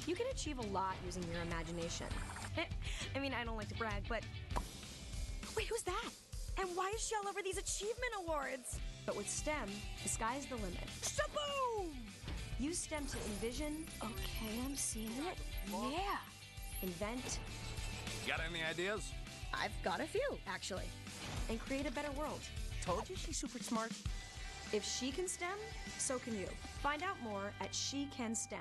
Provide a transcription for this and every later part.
You can achieve a lot using your imagination. I mean, I don't like to brag, but... Wait, who's that? And why is she all over these achievement awards? But with STEM, the sky's the limit. Shaboom! Use STEM to envision... Okay, I'm seeing it. Yeah. Invent... Got any ideas? I've got a few, actually. And create a better world. Told you she's super smart. If she can STEM, so can you. Find out more at She Can STEM.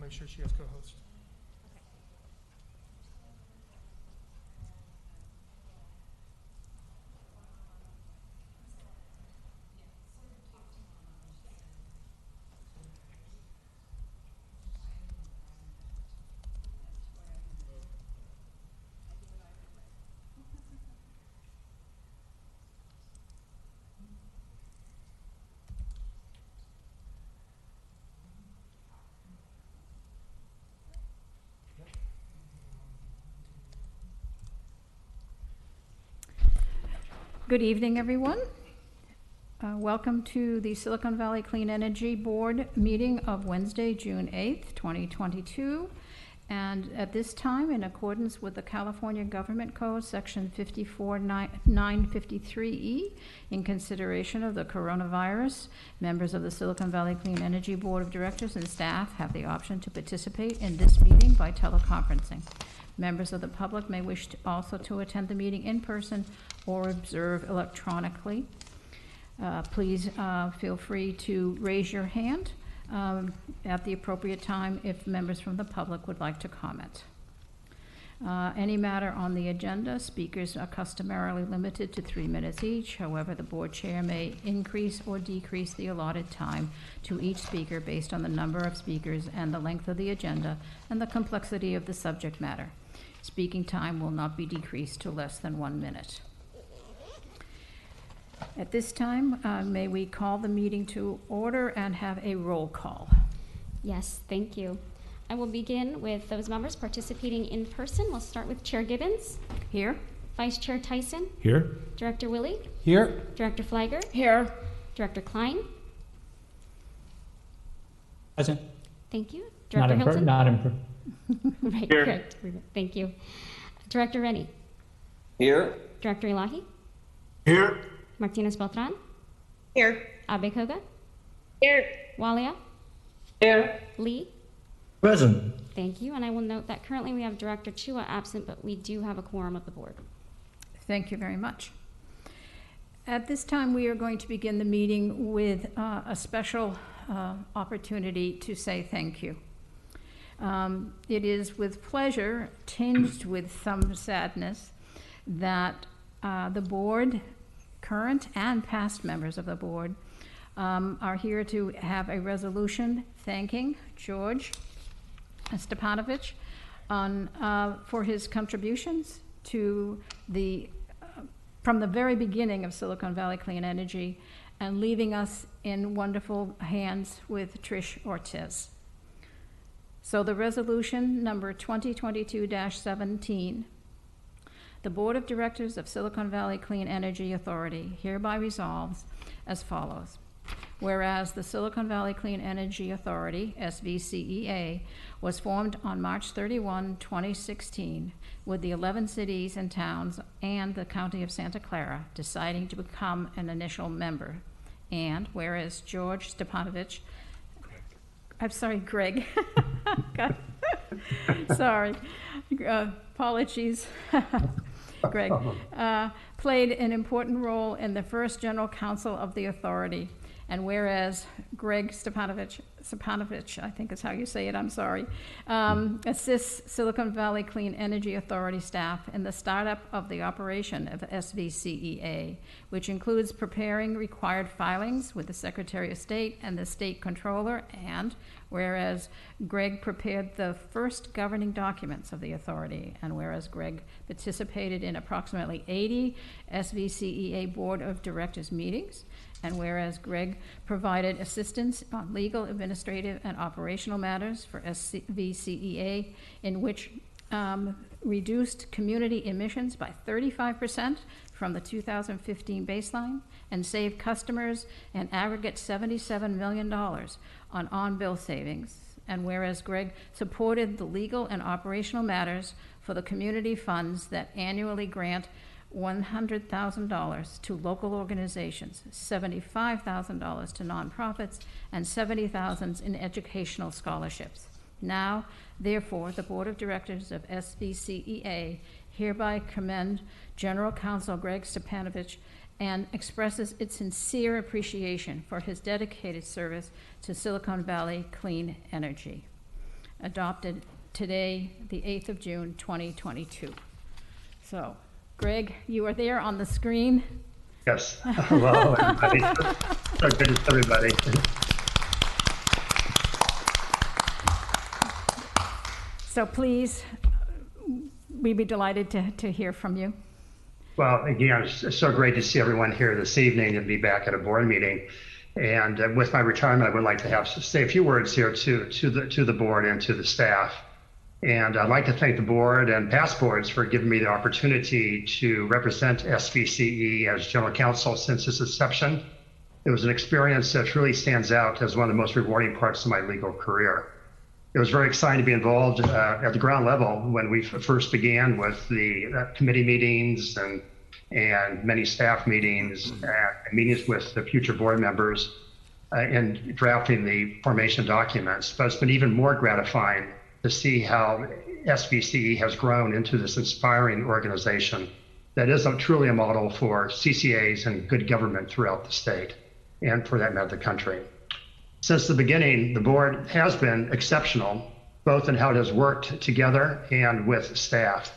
make sure she has co-host. Good evening, everyone. Welcome to the Silicon Valley Clean Energy Board meeting of Wednesday, June 8th, 2022. And at this time, in accordance with the California Government Code, Section 54953E, in consideration of the coronavirus, members of the Silicon Valley Clean Energy Board of Directors and staff have the option to participate in this meeting by teleconferencing. Members of the public may wish to also to attend the meeting in person or observe electronically. Please feel free to raise your hand at the appropriate time if members from the public would like to comment. Any matter on the agenda, speakers are customarily limited to 3 minutes each. However, the board chair may increase or decrease the allotted time to each speaker based on the number of speakers and the length of the agenda and the complexity of the subject matter. Speaking time will not be decreased to less than 1 minute. At this time, may we call the meeting to order and have a roll call? Yes, thank you. I will begin with those members participating in person. We'll start with Chair Gibbons. Here. Vice Chair Tyson. Here. Director Willie. Here. Director Flagger. Here. Director Klein. Present. Thank you. Director Hilton. Not in person. Right, Here. correct. Thank you. Director Rennie. Here. Director Elahi. Here. Martinez Beltran. Here. Abekoga. Here. Walia. Here. Lee. Present. Thank you. And I will note that currently we have Director Chua absent, but we do have a quorum of the board. Thank you very much. At this time, we are going to begin the meeting with a special opportunity to say thank you. It is with pleasure, tinged with some sadness, that the board, current and past members of the board, are here to have a resolution thanking George Stepanovich for his contributions to from the very beginning of Silicon Valley Clean Energy and leaving us in wonderful hands with Trish Ortiz. So the resolution number 2022-17, the Board of Directors of Silicon Valley Clean Energy Authority hereby resolves as follows. Whereas the Silicon Valley Clean Energy Authority, SVCEA, was formed on March 31, 2016, with the 11 cities and towns and the County of Santa Clara deciding to become an initial member. And whereas George Stepanovich, I'm sorry, Greg. God. Sorry. Apologies. Greg, played an important role in the first general counsel of the authority. And whereas Greg Stepanovich, I think is how you say it, I'm sorry, assists Silicon Valley Clean Energy Authority staff in the startup of the operation of SVCEA, which includes preparing required filings with the Secretary of State and the State Controller, and whereas Greg prepared the first governing documents of the authority, and whereas Greg participated in approximately 80 SVCEA Board of Directors meetings, and whereas Greg provided assistance on legal, administrative, and operational matters for SVCEA, in which reduced community emissions by 35% from the 2015 baseline and saved customers an aggregate $77 million on-bill savings. And whereas Greg supported the legal and operational matters for the community funds that annually grant $100,000 to local organizations, $75,000 to nonprofits, and $70,000 in educational scholarships. Now, therefore, the Board of Directors of SVCEA hereby commend General Counsel Greg Stepanovich and expresses its sincere appreciation for his dedicated service to Silicon Valley Clean Energy. adopted today, the 8th of June, 2022. So, Greg, you are there on the screen. Yes. Hello, everybody. So good to see everybody. So please, we'd be delighted to hear from you. Well, again, it's so great to see everyone here this evening and be back at a board meeting. And with my retirement, I would like to say a few words here to the board and to the staff. And I'd like to thank the board and past boards for giving me the opportunity to represent SVCE as general counsel since its inception. It was an experience that really stands out as one of the most rewarding parts of my legal career. It was very exciting to be involved at the ground level when we first began with the committee meetings and many staff meetings and meetings with the future board members in drafting the formation documents. But it's been even more gratifying to see how SVCE has grown into this inspiring organization that is truly a model for CCAs and good government throughout the state and for that matter, the country. Since the beginning, the board has been exceptional, both in how it has worked together and with staff.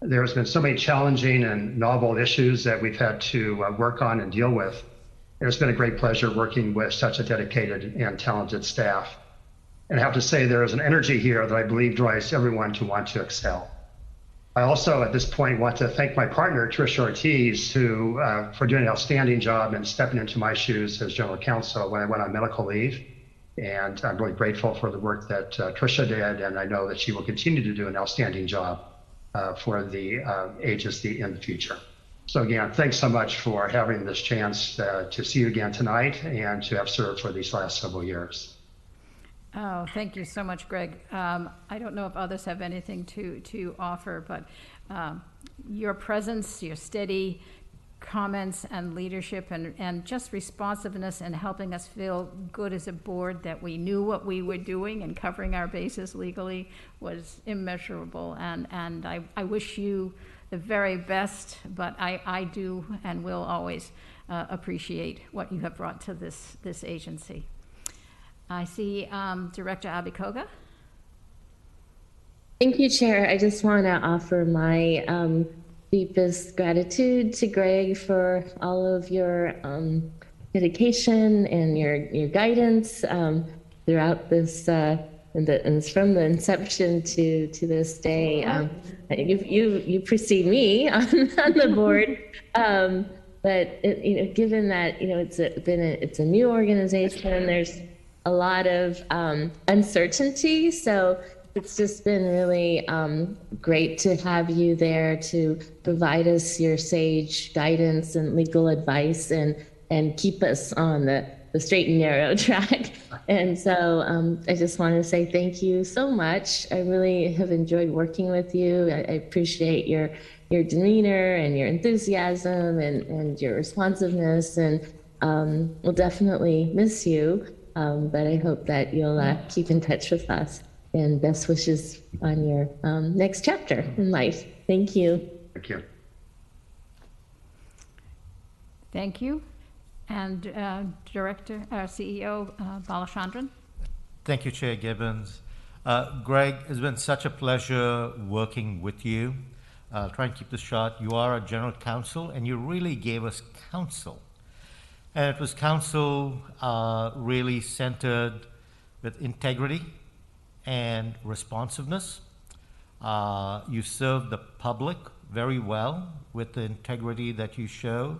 There's been so many challenging and novel issues that we've had to work on and deal with. And it's been a great pleasure working with such a dedicated and talented staff. And I have to say there is an energy here that I believe drives everyone to want to excel. I also, at this point, want to thank my partner, Tricia Ortiz, who for doing an outstanding job and stepping into my shoes as general counsel when I went on medical leave. And I'm really grateful for the work that Tricia did, and I know that she will continue to do an outstanding job for the agency in the future. So again, thanks so much for having this chance to see you again tonight and to have served for these last several years. Oh, thank you so much, Greg. I don't know if others have anything to offer, but your presence, your steady comments and leadership and just responsiveness and helping us feel good as a board that we knew what we were doing and covering our bases legally was immeasurable. And I wish you the very best, but I do and will always appreciate what you have brought to this agency. I see Director Abikoga. Thank you, Chair. I just want to offer my deepest gratitude to Greg for all of your dedication and your guidance throughout this, and it's from the inception to this day. You precede me on the board, but given that it's a new organization, there's a lot of uncertainty. So it's just been really great to have you there to provide us your sage guidance and legal advice and keep us on the straight and narrow track. And so I just want to say thank you so much. I really have enjoyed working with you. I appreciate your demeanor and your enthusiasm and your responsiveness, and we'll definitely miss you. But I hope that you'll keep in touch with us, and best wishes on your next chapter in life. Thank you. Thank you. Thank you. And CEO Balachandran. Thank you, Chair Gibbons. Greg, it's been such a pleasure working with you. Try and keep this short. You are a general counsel, and you really gave us counsel. And it was counsel really centered with integrity and responsiveness. You served the public very well with the integrity that you show,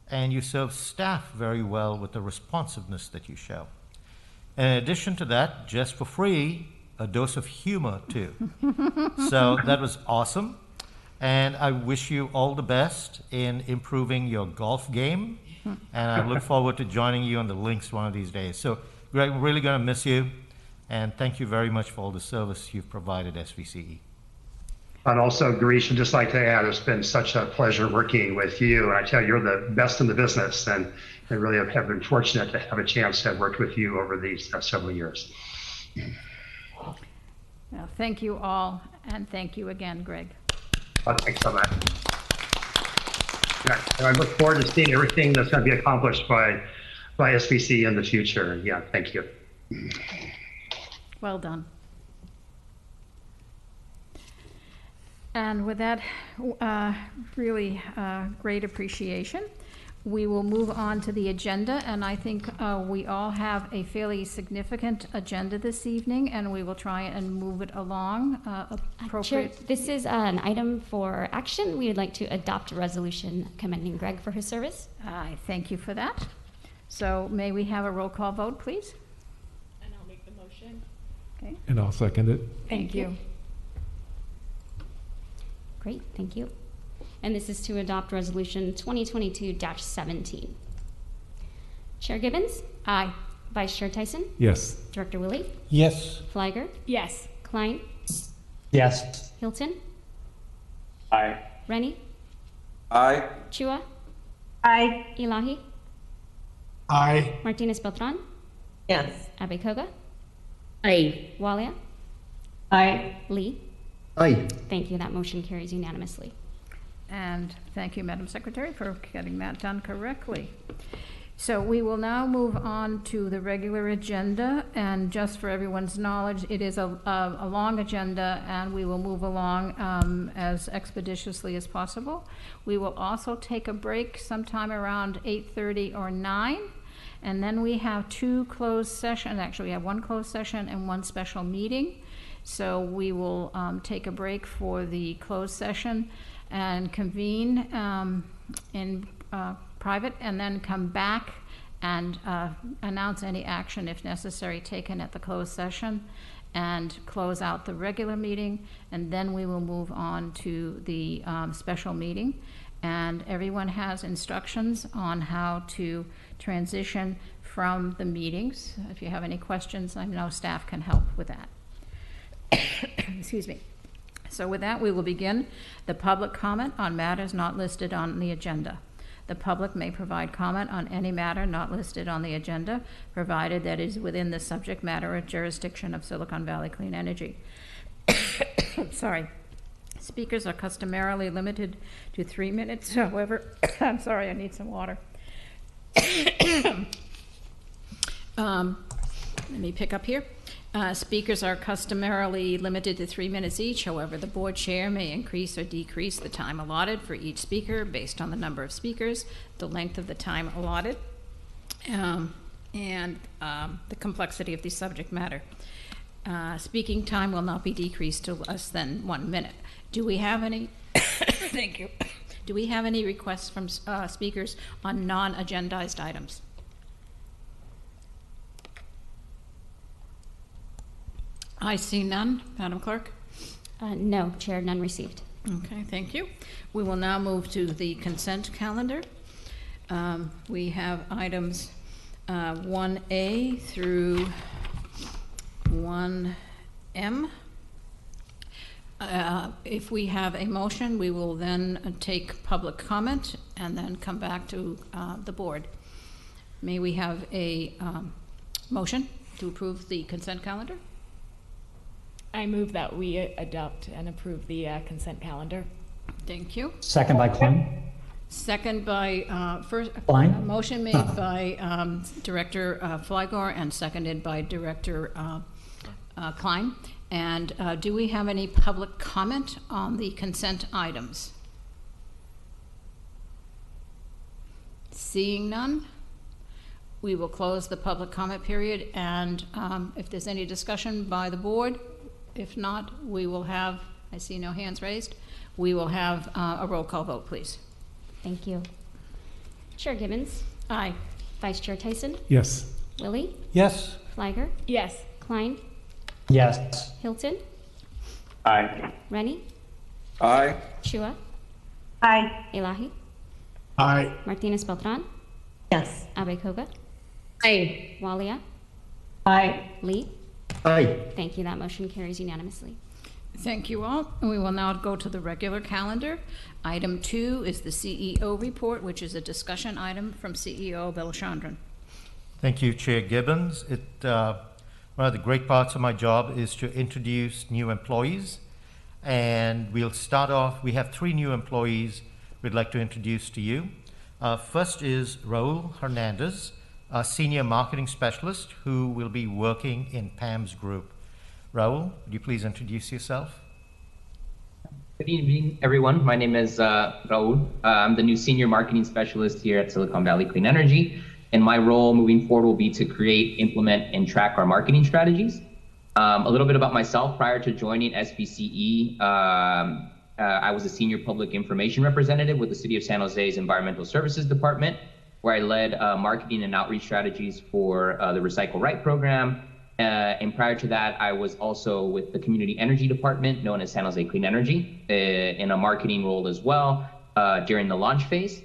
and you serve staff very well with the responsiveness that you show. And in addition to that, just for free, a dose of humor too. So that was awesome. And I wish you all the best in improving your golf game. And I look forward to joining you on the links one of these days. So Greg, we're really going to miss you. And thank you very much for all the service you've provided SVCE. And also, Girish, I'd just like to add, it's been such a pleasure working with you. And I tell you, you're the best in the business. And I really have been fortunate to have a chance to have worked with you over these several years. Well, thank you all. And thank you again, Greg. Thanks so much. Yeah, and I look forward to seeing everything that's going to be accomplished by SVC in the future. Yeah, thank you. Well done. And with that really great appreciation, we will move on to the agenda, and I think we all have a fairly significant agenda this evening, and we will try and move it along appropriate. Chair, this is an item for action. We would like to adopt a resolution commending Greg for his service. I thank you for that. So may we have a roll call vote, please? And I'll make the motion. Okay. And I'll second it. Thank you. Great, thank you. And this is to adopt resolution 2022-17. Chair Gibbons? Aye. Vice Chair Tyson? Yes. Director Willie? Yes. Flagger? Yes. Klein? Yes. Hilton? Aye. Rennie? Aye. Chua? Aye. Elahi? Aye. Martinez Beltran? Yes. Abekoga? Aye. Walia? Aye. Lee? Aye. Thank you. That motion carries unanimously. And thank you, Madam Secretary, for getting that done correctly. So we will now move on to the regular agenda, and just for everyone's knowledge, it is a long agenda, and we will move along as expeditiously as possible. We will also take a break sometime around 8:30 or 9, and then we have two closed sessions. Actually, we have one closed session and one special meeting. So we will take a break for the closed session and convene in private, and then come back and announce any action, if necessary, taken at the closed session, and close out the regular meeting, and then we will move on to the special meeting. And everyone has instructions on how to transition from the meetings. If you have any questions, I know staff can help with that. Excuse me. So with that, we will begin the public comment on matters not listed on the agenda. The public may provide comment on any matter not listed on the agenda, provided that it is within the subject matter or jurisdiction of Silicon Valley Clean Energy. Sorry. Speakers are customarily limited to 3 minutes. However, I'm sorry, I need some water. Let me pick up here. Speakers are customarily limited to 3 minutes each. However, the board chair may increase or decrease the time allotted for each speaker based on the number of speakers, the length of the time allotted, and the complexity of the subject matter. Speaking time will not be decreased to less than 1 minute. Do we have any? Thank you. Do we have any requests from speakers on non-agendized items? I see none. Madam Clerk? No, Chair, none received. Okay, thank you. We will now move to the consent calendar. We have items 1A through 1M. If we have a motion, we will then take public comment and then come back to the board. May we have a motion to approve the consent calendar? I move that we adopt and approve the consent calendar. Thank you. Second by Klein. Second by Klein. motion made by Director Flygor and seconded by Director Klein. And do we have any public comment on the consent items? Seeing none, we will close the public comment period, and if there's any discussion by the board, if not, we will have, I see no hands raised, we will have a roll call vote, please. Thank you. Chair Gibbons? Aye. Vice Chair Tyson? Yes. Willie? Yes. Flagger? Yes. Klein? Yes. Hilton? Aye. Rennie? Aye. Chua? Aye. Elahi? Aye. Martinez Beltran? Yes. Abekoga? Aye. Walia? Aye. Lee? Aye. Thank you. That motion carries unanimously. Thank you all. We will now go to the regular calendar. Item 2 is the CEO report, which is a discussion item from CEO Belchandran. Thank you, Chair Gibbons. One of the great parts of my job is to introduce new employees. And we'll start off, we have 3 new employees we'd like to introduce to you. First is Raul Hernandez, a senior marketing specialist who will be working in Pam's group. Raul, would you please introduce yourself? Good evening, everyone. My name is Raul. I'm the new senior marketing specialist here at Silicon Valley Clean Energy. And my role moving forward will be to create, implement, and track our marketing strategies. A little bit about myself. Prior to joining SVCE, I was a senior public information representative with the City of San Jose's Environmental Services Department, where I led marketing and outreach strategies for the Recycle Right program. And prior to that, I was also with the Community Energy Department, known as San Jose Clean Energy, in a marketing role as well during the launch phase.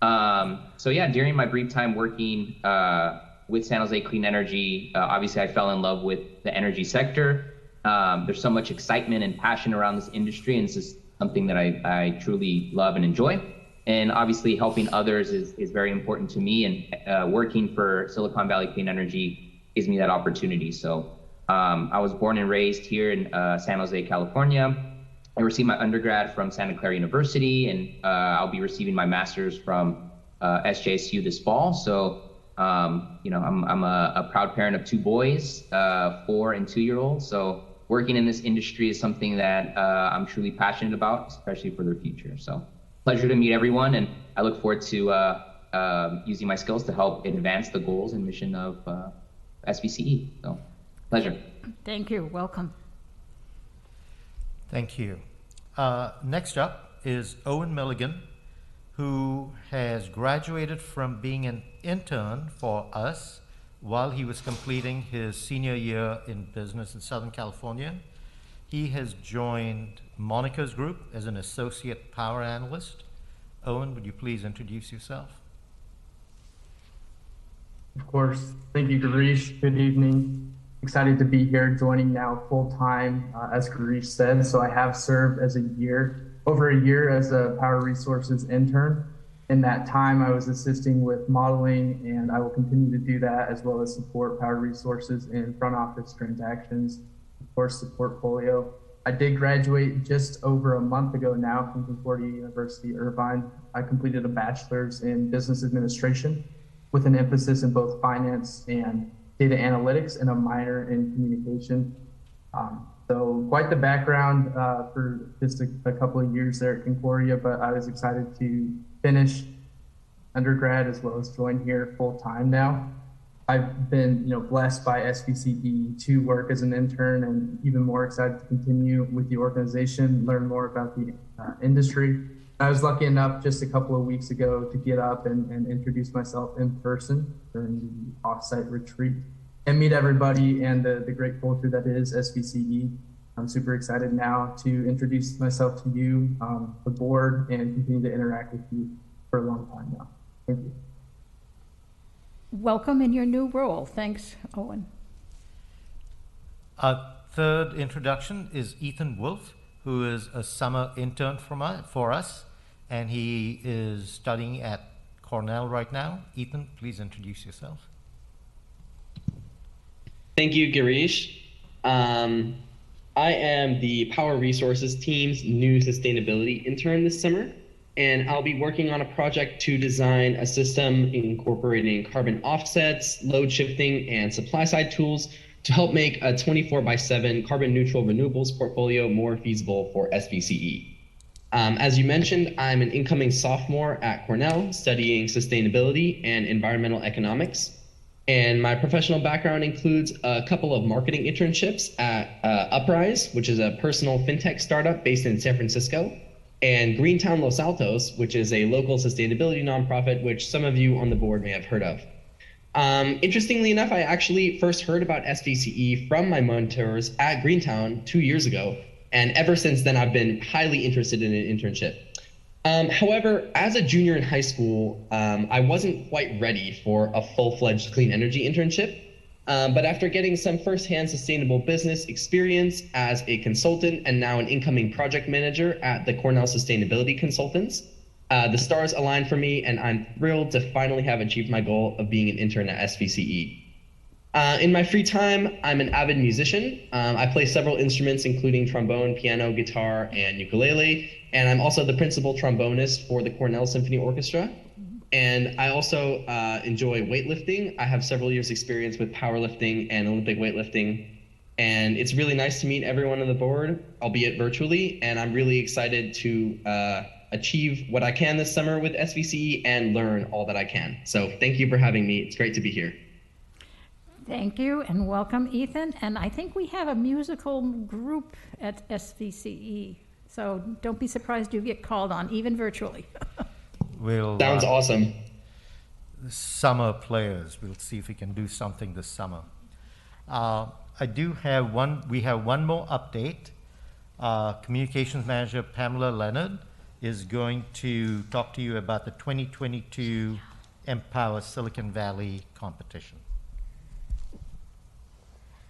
So yeah, during my brief time working with San Jose Clean Energy, obviously I fell in love with the energy sector. There's so much excitement and passion around this industry, and this is something that I truly love and enjoy. And obviously helping others is very important to me, and working for Silicon Valley Clean Energy gives me that opportunity. So I was born and raised here in San Jose, California. I received my undergrad from Santa Clara University, and I'll be receiving my master's from SJSU this fall. So, you know, I'm a proud parent of two boys, 4 and 2-year-olds. So working in this industry is something that I'm truly passionate about, especially for their future. So pleasure to meet everyone, and I look forward to using my skills to help advance the goals and mission of SVCE. So pleasure. Thank you. Welcome. Thank you. Next up is Owen Milligan, who has graduated from being an intern for us while he was completing his senior year in business in Southern California. He has joined Monica's group as an associate power analyst. Owen, would you please introduce yourself? Of course. Thank you, Garish. Good evening. Excited to be here, joining now full-time, as Garish said. So I have served as over a year as a Power Resources intern. In that time, I was assisting with modeling, and I will continue to do that, as well as support Power Resources in front office transactions, of course, the portfolio. I did graduate just over a month ago now from Concordia University, Irvine. I completed a bachelor's in business administration with an emphasis in both finance and data analytics and a minor in communication. So quite the background for just a couple of years there at Concordia, but I was excited to finish undergrad as well as join here full time now. I've been blessed by SVCE to work as an intern, and even more excited to continue with the organization, learn more about the industry. I was lucky enough just a couple of weeks ago to get up and introduce myself in person during the offsite retreat and meet everybody and the great culture that is SVCE. I'm super excited now to introduce myself to you, the board, and continue to interact with you for a long time now. Thank you. Welcome in your new role. Thanks, Owen. Our third introduction is Ethan Wolf, who is a summer intern for us, and he is studying at Cornell right now. Ethan, please introduce yourself. Thank you, Girish. I am the Power Resources team's new sustainability intern this summer, and I'll be working on a project to design a system incorporating carbon offsets, load shifting, and supply-side tools to help make a 24/7 carbon neutral renewables portfolio more feasible for SVCE. As you mentioned, I'm an incoming sophomore at Cornell studying sustainability and environmental economics. And my professional background includes a couple of marketing internships at Uprise, which is a personal fintech startup based in San Francisco, and Greentown Los Altos, which is a local sustainability nonprofit, which some of you on the board may have heard of. Interestingly enough, I actually first heard about SVCE from my mentors at Greentown 2 years ago, and ever since then, I've been highly interested in an internship. However, as a junior in high school, I wasn't quite ready for a full-fledged clean energy internship. But after getting some firsthand sustainable business experience as a consultant and now an incoming project manager at the Cornell Sustainability Consultants, the stars aligned for me, and I'm thrilled to finally have achieved my goal of being an intern at SVCE. In my free time, I'm an avid musician. I play several instruments, including trombone, piano, guitar, and ukulele. And I'm also the principal trombonist for the Cornell Symphony Orchestra. And I also enjoy weightlifting. I have several years experience with powerlifting and Olympic weightlifting. And it's really nice to meet everyone on the board, albeit virtually. And I'm really excited to achieve what I can this summer with SVCE and learn all that I can. So thank you for having me. It's great to be here. Thank you and welcome, Ethan. And I think we have a musical group at SVCE. So don't be surprised you get called on, even virtually. Sounds awesome. Summer players. We'll see if we can do something this summer. We have one more update. Communications Manager Pamela Leonard is going to talk to you about the 2022 Empower Silicon Valley competition.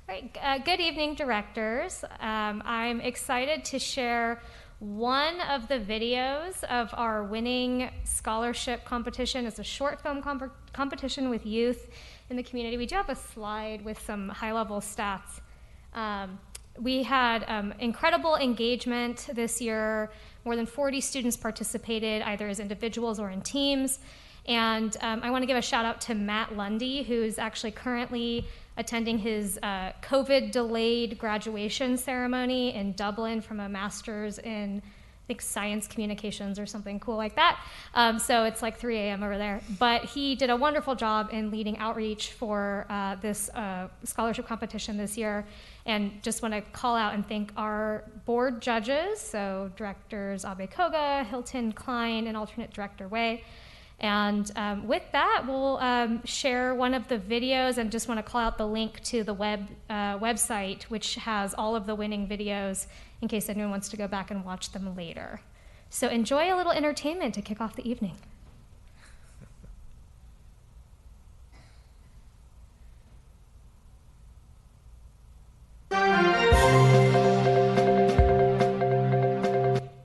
Right. Good evening, directors. I'm excited to share one of the videos of our winning scholarship competition. It's a short film competition with youth in the community. We do have a slide with some high-level stats. We had incredible engagement this year. More than 40 students participated, either as individuals or in teams. And I want to give a shout out to Matt Lundy, who's actually currently attending his COVID-delayed graduation ceremony in Dublin from a master's in, I think, science communications or something cool like that. So it's like 3 a.m. over there. But he did a wonderful job in leading outreach for this scholarship competition this year. And just want to call out and thank our board judges, so directors Abe Koga, Hilton Klein, and alternate director Wei. And with that, we'll share one of the videos, and just want to call out the link to the website, which has all of the winning videos in case anyone wants to go back and watch them later. So enjoy a little entertainment to kick off the evening.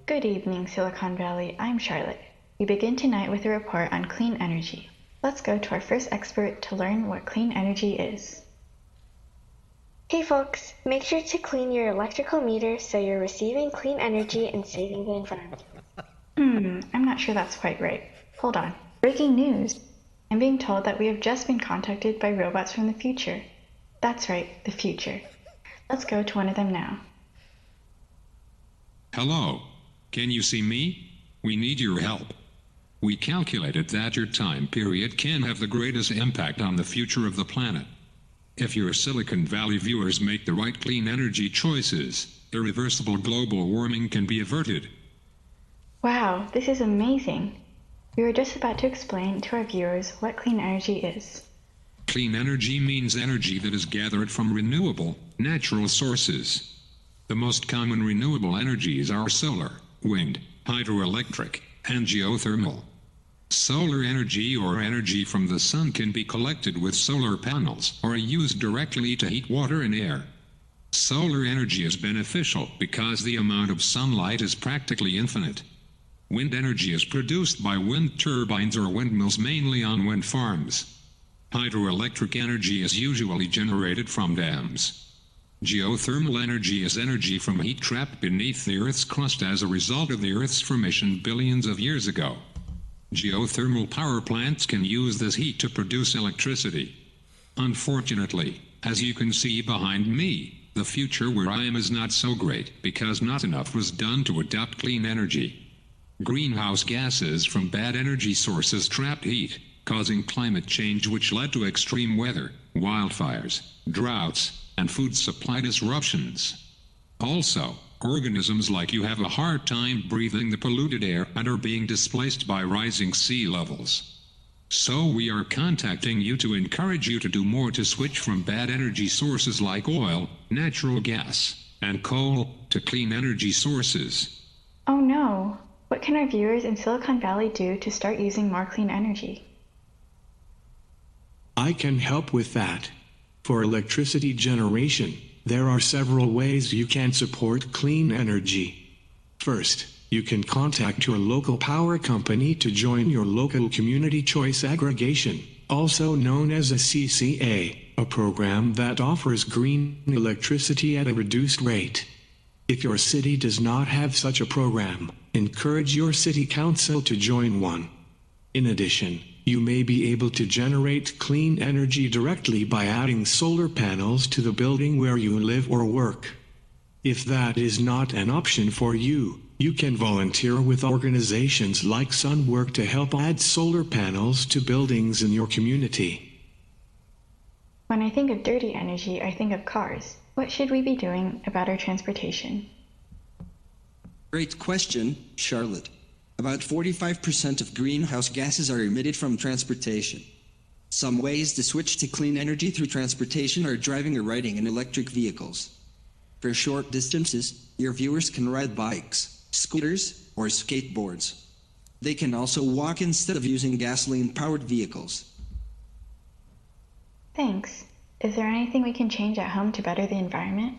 Good evening, Silicon Valley. I'm Charlotte. We begin tonight with a report on clean energy. Let's go to our first expert to learn what clean energy is. Hey folks, make sure to clean your electrical meter so you're receiving clean energy and saving the environment. I'm not sure that's quite right. Hold on. Breaking news! I'm being told that we have just been contacted by robots from the future. That's right, the future. Let's go to one of them now. Hello. Can you see me? We need your help. We calculated that your time period can have the greatest impact on the future of the planet. If your Silicon Valley viewers make the right clean energy choices, irreversible global warming can be averted. Wow, this is amazing. We were just about to explain to our viewers what clean energy is. Clean energy means energy that is gathered from renewable, natural sources. The most common renewable energies are solar, wind, hydroelectric, and geothermal. Solar energy or energy from the sun can be collected with solar panels or used directly to heat water and air. Solar energy is beneficial because the amount of sunlight is practically infinite. Wind energy is produced by wind turbines or windmills, mainly on wind farms. Hydroelectric energy is usually generated from dams. Geothermal energy is energy from heat trapped beneath the Earth's crust as a result of the Earth's formation billions of years ago. Geothermal power plants can use this heat to produce electricity. Unfortunately, as you can see behind me, the future where I am is not so great because not enough was done to adopt clean energy. Greenhouse gases from bad energy sources trapped heat, causing climate change, which led to extreme weather, wildfires, droughts, and food supply disruptions. Also, organisms like you have a hard time breathing the polluted air and are being displaced by rising sea levels. So we are contacting you to encourage you to do more to switch from bad energy sources like oil, natural gas, and coal to clean energy sources. Oh no! What can our viewers in Silicon Valley do to start using more clean energy? I can help with that. For electricity generation, there are several ways you can support clean energy. First, you can contact your local power company to join your local community choice aggregation, also known as a CCA, a program that offers green electricity at a reduced rate. If your city does not have such a program, encourage your city council to join one. In addition, you may be able to generate clean energy directly by adding solar panels to the building where you live or work. If that is not an option for you, you can volunteer with organizations like Sunwork to help add solar panels to buildings in your community. When I think of dirty energy, I think of cars. What should we be doing about our transportation? Great question, Charlotte. About 45% of greenhouse gases are emitted from transportation. Some ways to switch to clean energy through transportation are driving or riding in electric vehicles. For short distances, your viewers can ride bikes, scooters, or skateboards. They can also walk instead of using gasoline-powered vehicles. Thanks. Is there anything we can change at home to better the environment?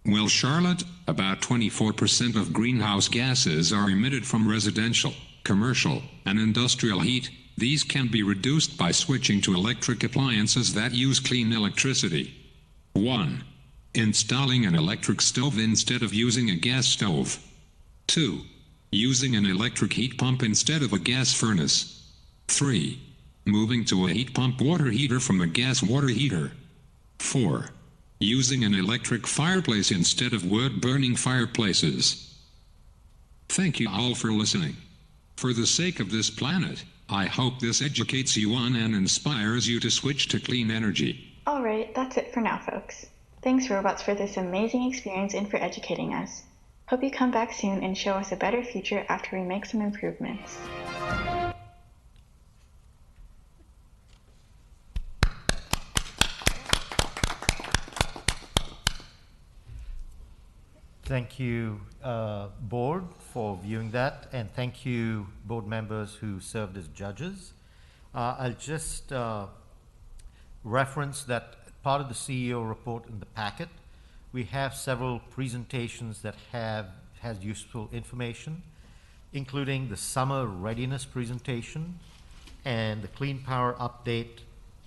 Well, Charlotte, about 24% of greenhouse gases are emitted from residential, commercial, and industrial heat. These can be reduced by switching to electric appliances that use clean electricity. 1. Installing an electric stove instead of using a gas stove. 2. Using an electric heat pump instead of a gas furnace. 3. Moving to a heat pump water heater from a gas water heater. 4. Using an electric fireplace instead of wood-burning fireplaces. Thank you all for listening. For the sake of this planet, I hope this educates you on and inspires you to switch to clean energy. All right, that's it for now, folks. Thanks, robots, for this amazing experience and for educating us. Hope you come back soon and show us a better future after we make some improvements. Thank you, board, for viewing that, and thank you, board members who served as judges. I'll just reference that part of the CEO report in the packet. We have several presentations that has useful information, including the summer readiness presentation and the clean power update,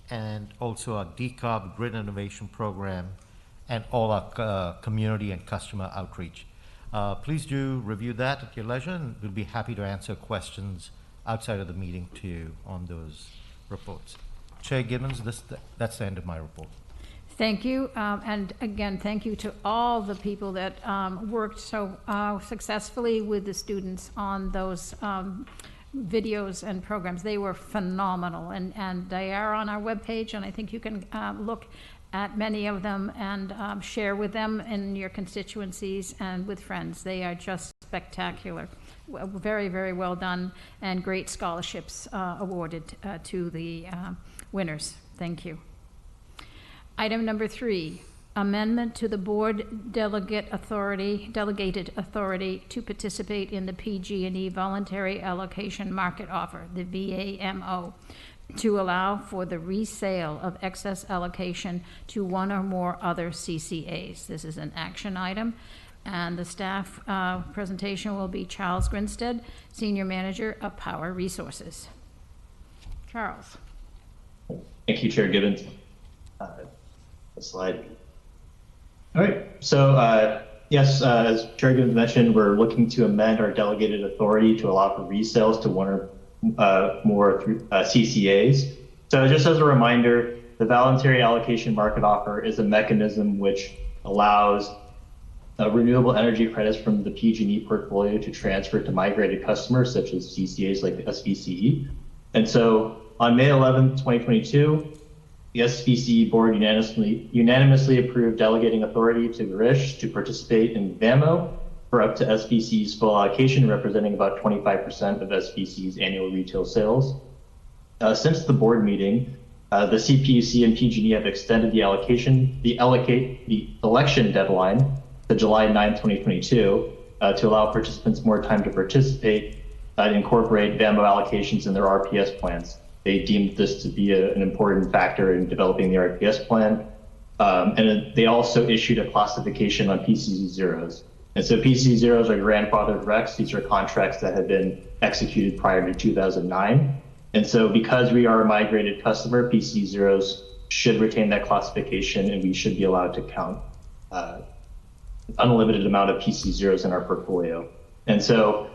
and also our decarb grid innovation program, and all our community and customer outreach. Please do review that at your leisure, and we'll be happy to answer questions outside of the meeting too on those reports. Chair Gibbons, that's the end of my report. Thank you, and again, thank you to all the people that worked so successfully with the students on those videos and programs. They were phenomenal, and they are on our webpage, and I think you can look at many of them and share with them in your constituencies and with friends. They are just spectacular. Very, very well done, and great scholarships awarded to the winners. Thank you. Item number 3, amendment to the board delegated authority to participate in the PG&E voluntary allocation market offer, the VAMO, to allow for the resale of excess allocation to one or more other CCAs. This is an action item, and the staff presentation will be Charles Grinstead, Senior Manager of Power Resources. Charles. Thank you, Chair Gibbons. Slide. All right, so yes, as Chair Gibbons mentioned, we're looking to amend our delegated authority to allow for resales to one or more CCAs. So just as a reminder, the voluntary allocation market offer is a mechanism which allows renewable energy credits from the PG&E portfolio to transfer to migrated customers such as CCAs like the SVCE. And so on May 11th, 2022, the SVCE board unanimously approved delegating authority to Garish to participate in VAMO for up to SVC's full allocation, representing about 25% of SVC's annual retail sales. Since the board meeting, the CPUC and PG&E have extended the election deadline to July 9, 2022, to allow participants more time to participate and incorporate VAMO allocations in their RPS plans. They deemed this to be an important factor in developing the RPS plan. And they also issued a classification on PCC zeros. And so PCC zeros are grandfathered recs. These are contracts that have been executed prior to 2009. And so because we are a migrated customer, PCC zeros should retain that classification, and we should be allowed to count unlimited amount of PCC zeros in our portfolio. And so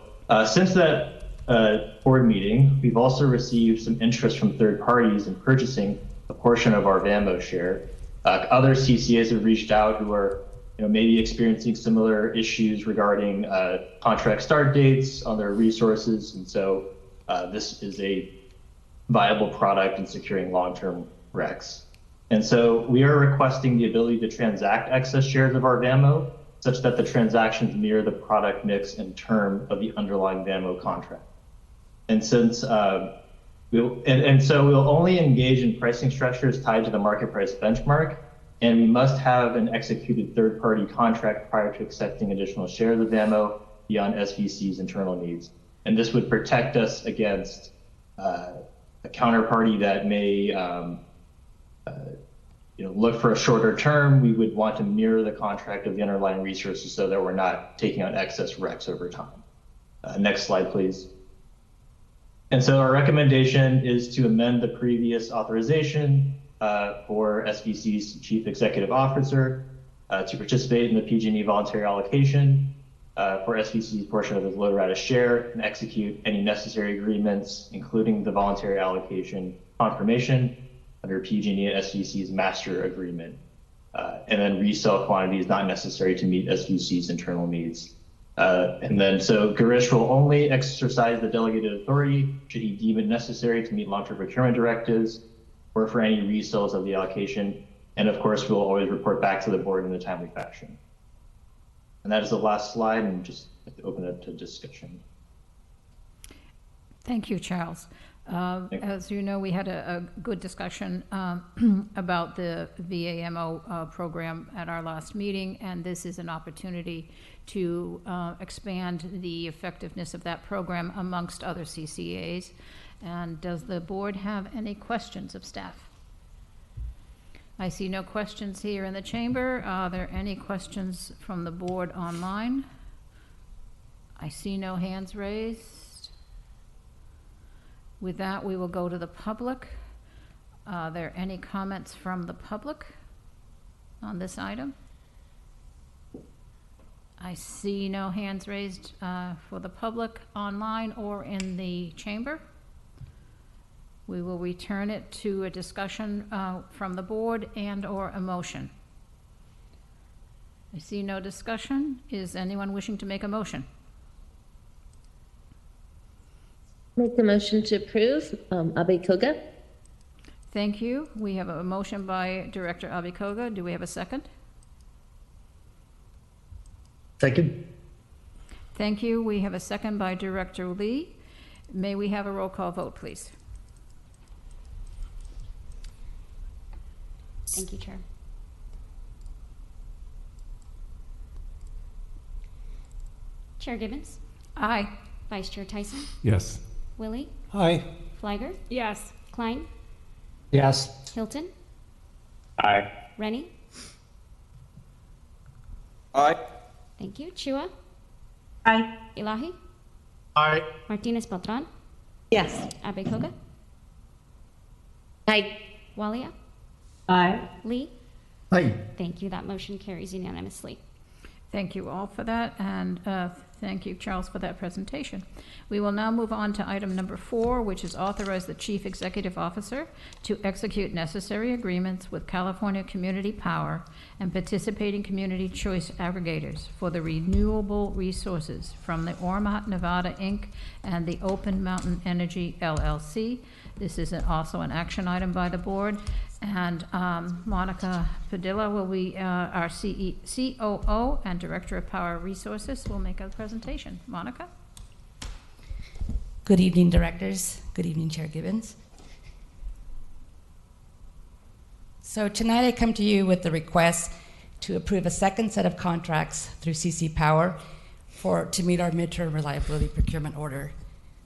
since that board meeting, we've also received some interest from third parties in purchasing a portion of our VAMO share. Other CCAs have reached out who are maybe experiencing similar issues regarding contract start dates on their resources. And so this is a viable product in securing long-term RECs. And so we are requesting the ability to transact excess shares of our VAMO such that the transactions mirror the product mix and term of the underlying VAMO contract. And since so we'll only engage in pricing structures tied to the market price benchmark, and we must have an executed third-party contract prior to accepting additional shares of VAMO beyond SVC's internal needs. And this would protect us against a counterparty that may look for a shorter term. We would want to mirror the contract of the underlying resources so that we're not taking on excess RECs over time. Next slide, please. And so our recommendation is to amend the previous authorization for SVC's chief executive officer to participate in the PG&E voluntary allocation for SVC's portion of his low rata share and execute any necessary agreements, including the voluntary allocation confirmation under PG&E and SVC's master agreement, and then resell quantities not necessary to meet SVC's internal needs. And then so Girish will only exercise the delegated authority should he deem it necessary to meet long-term procurement directives or for any resales of the allocation. And of course, we'll always report back to the board in a timely fashion. And that is the last slide, and just open it to discussion. Thank you, Charles. As you know, we had a good discussion about the VAMO program at our last meeting, and this is an opportunity to expand the effectiveness of that program amongst other CCAs. And does the board have any questions of staff? I see no questions here in the chamber. Are there any questions from the board online? I see no hands raised. With that, we will go to the public. Are there any comments from the public on this item? I see no hands raised for the public online or in the chamber. We will return it to a discussion from the board and or a motion. I see no discussion. Is anyone wishing to make a motion? Make the motion to approve. Abe Koga. Thank you. We have a motion by Director Abe Koga. Do we have a second? Second. Thank you. We have a second by Director Lee. May we have a roll call vote, please? Thank you, Chair. Chair Gibbons? Aye. Vice Chair Tyson? Yes. Willie? Aye. Flagger? Yes. Klein? Yes. Hilton? Aye. Rennie? Aye. Thank you. Chua? Aye. Ilahi? Aye. Martinez Beltran? Yes. Abe Koga? Aye. Walia? Aye. Lee? Aye. Thank you. That motion carries unanimously. Thank you all for that, and thank you, Charles, for that presentation. We will now move on to item number 4, which is authorize the Chief Executive Officer to execute necessary agreements with California Community Power and participating community choice aggregators for the renewable resources from the Ormat Nevada, Inc. and the Open Mountain Energy, LLC. This is also an action item by the board. And Monica Padilla will be our COO and Director of Power Resources will make a presentation. Monica? Good evening, directors. Good evening, Chair Gibbons. So tonight I come to you with the request to approve a second set of contracts through CC Power to meet our midterm reliability procurement order.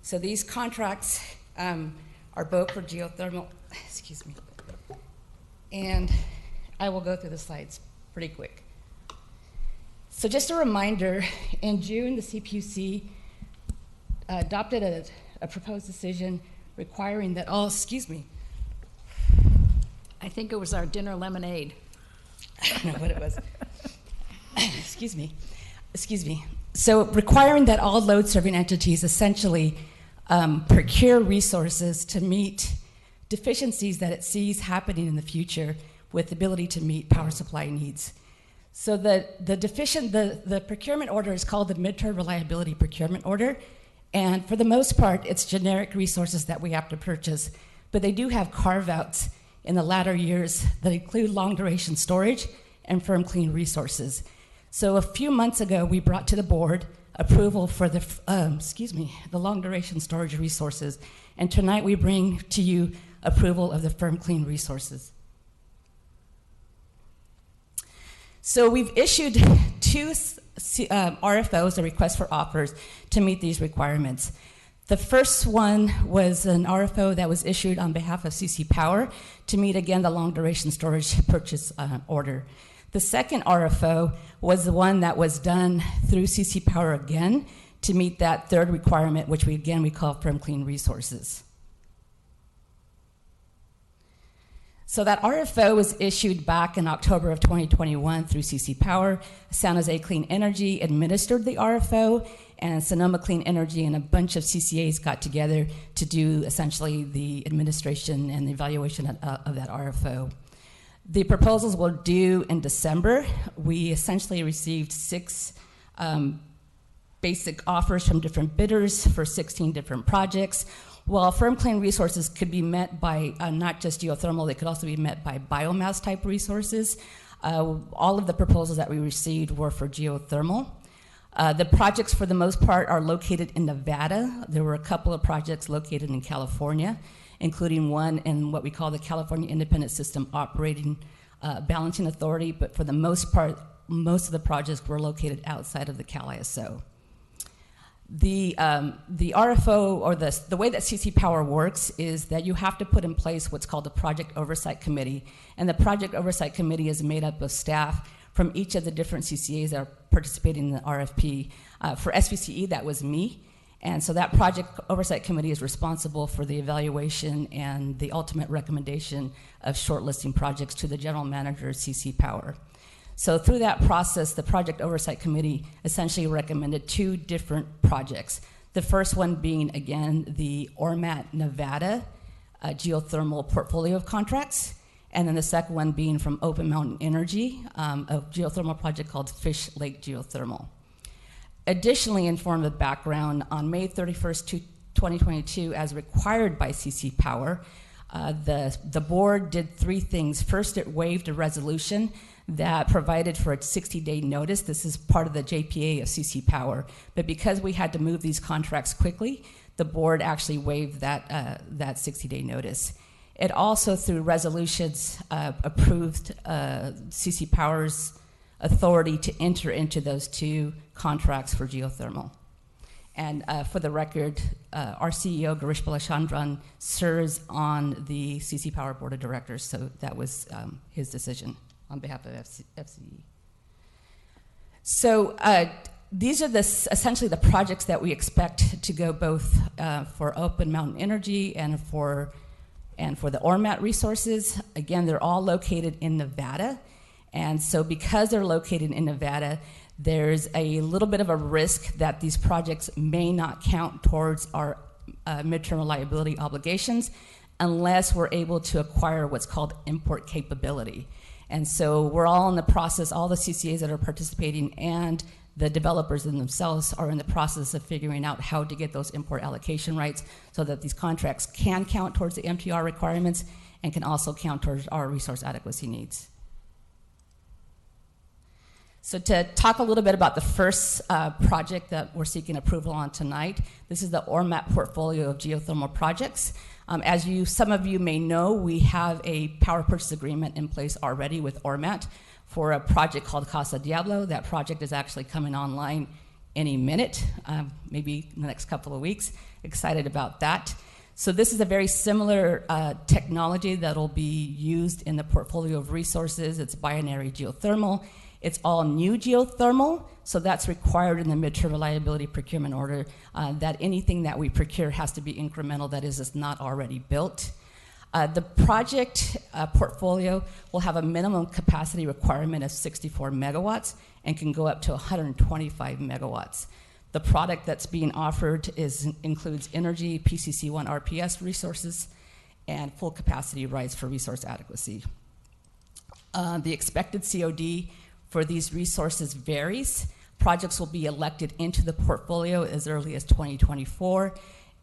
So these contracts are both for geothermal, excuse me, and I will go through the slides pretty quick. So just a reminder, in June, the CPUC adopted a proposed decision requiring that all, excuse me. I think it was our dinner lemonade. I don't know what it was. Excuse me. So requiring that all load serving entities essentially procure resources to meet deficiencies that it sees happening in the future with the ability to meet power supply needs. So the procurement order is called the Midterm Reliability Procurement Order, and for the most part, it's generic resources that we have to purchase, but they do have carve-outs in the latter years that include long-duration storage and firm clean resources. So a few months ago, we brought to the board approval for the long-duration storage resources, and tonight we bring to you approval of the firm clean resources. So we've issued two RFOs, a request for offers, to meet these requirements. The first one was an RFO that was issued on behalf of CC Power to meet, again, the long-duration storage purchase order. The second RFO was the one that was done through CC Power again to meet that third requirement, which we call firm clean resources. So that RFO was issued back in October of 2021 through CC Power. San Jose Clean Energy administered the RFO, and Sonoma Clean Energy and a bunch of CCAs got together to do essentially the administration and the evaluation of that RFO. The proposals were due in December. We essentially received 6 basic offers from different bidders for 16 different projects. While firm clean resources could be met by not just geothermal, they could also be met by biomass type resources. All of the proposals that we received were for geothermal. The projects, for the most part, are located in Nevada. There were a couple of projects located in California, including one in what we call the California Independent System Operating Balancing Authority, but for the most part, most of the projects were located outside of the Cal ISO. The RFO, or the way that CC Power works, is that you have to put in place what's called the Project Oversight Committee, and the Project Oversight Committee is made up of staff from each of the different CCAs that are participating in the RFP. For SVCE, that was me, and so that Project Oversight Committee is responsible for the evaluation and the ultimate recommendation of shortlisting projects to the general manager of CC Power. So through that process, the Project Oversight Committee essentially recommended 2 different projects. The first one being, again, the Ormat Nevada geothermal portfolio of contracts, and then the second one being from Open Mountain Energy, a geothermal project called Fish Lake Geothermal. Additionally, in form of background, on May 31st, 2022, as required by CC Power, the board did 3 things. First, it waived a resolution that provided for a 60-day notice. This is part of the JPA of CC Power. But because we had to move these contracts quickly, the board actually waived that 60-day notice. It also, through resolutions, approved CC Power's authority to enter into those 2 contracts for geothermal. And for the record, our CEO, Girish Balachandran, serves on the CC Power Board of Directors, so that was his decision on behalf of FCE. So these are essentially the projects that we expect to go both for Open Mountain Energy and for the Ormat resources. Again, they're all located in Nevada. And so because they're located in Nevada, there's a little bit of a risk that these projects may not count towards our midterm reliability obligations unless we're able to acquire what's called import capability. And so we're all in the process, all the CCAs that are participating and the developers themselves are in the process of figuring out how to get those import allocation rights so that these contracts can count towards the MTR requirements and can also count towards our resource adequacy needs. So to talk a little bit about the first project that we're seeking approval on tonight, this is the Ormat portfolio of geothermal projects. As some of you may know, we have a power purchase agreement in place already with Ormat for a project called Casa Diablo. That project is actually coming online any minute, maybe in the next couple of weeks. Excited about that. So this is a very similar technology that will be used in the portfolio of resources. It's binary geothermal. It's all new geothermal, so that's required in the midterm reliability procurement order, that anything that we procure has to be incremental, that is, it's not already built. The project portfolio will have a minimum capacity requirement of 64 megawatts and can go up to 125 megawatts. The product that's being offered includes energy, PCC1 RPS resources, and full capacity rights for resource adequacy. The expected COD for these resources varies. Projects will be elected into the portfolio as early as 2024,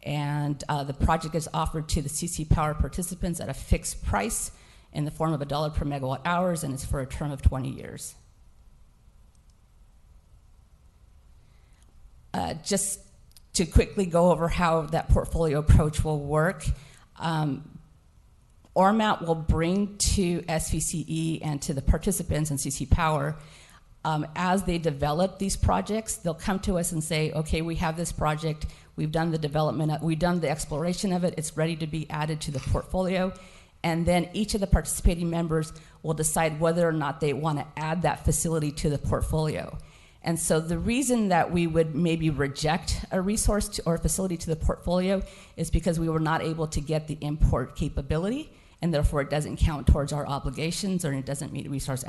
and the project is offered to the CC Power participants at a fixed price in the form of $1 per megawatt hours, and it's for a term of 20 years. Just to quickly go over how that portfolio approach will work, ORMAT will bring to SVCE and to the participants in CC Power, as they develop these projects, they'll come to us and say, okay, we have this project, we've done the development, we've done the exploration of it, it's ready to be added to the portfolio, and then each of the participating members will decide whether or not they want to add that facility to the portfolio. And so the reason that we would maybe reject a resource or a facility to the portfolio is because we were not able to get the import capability, and therefore it doesn't count towards our obligations, or it doesn't meet resource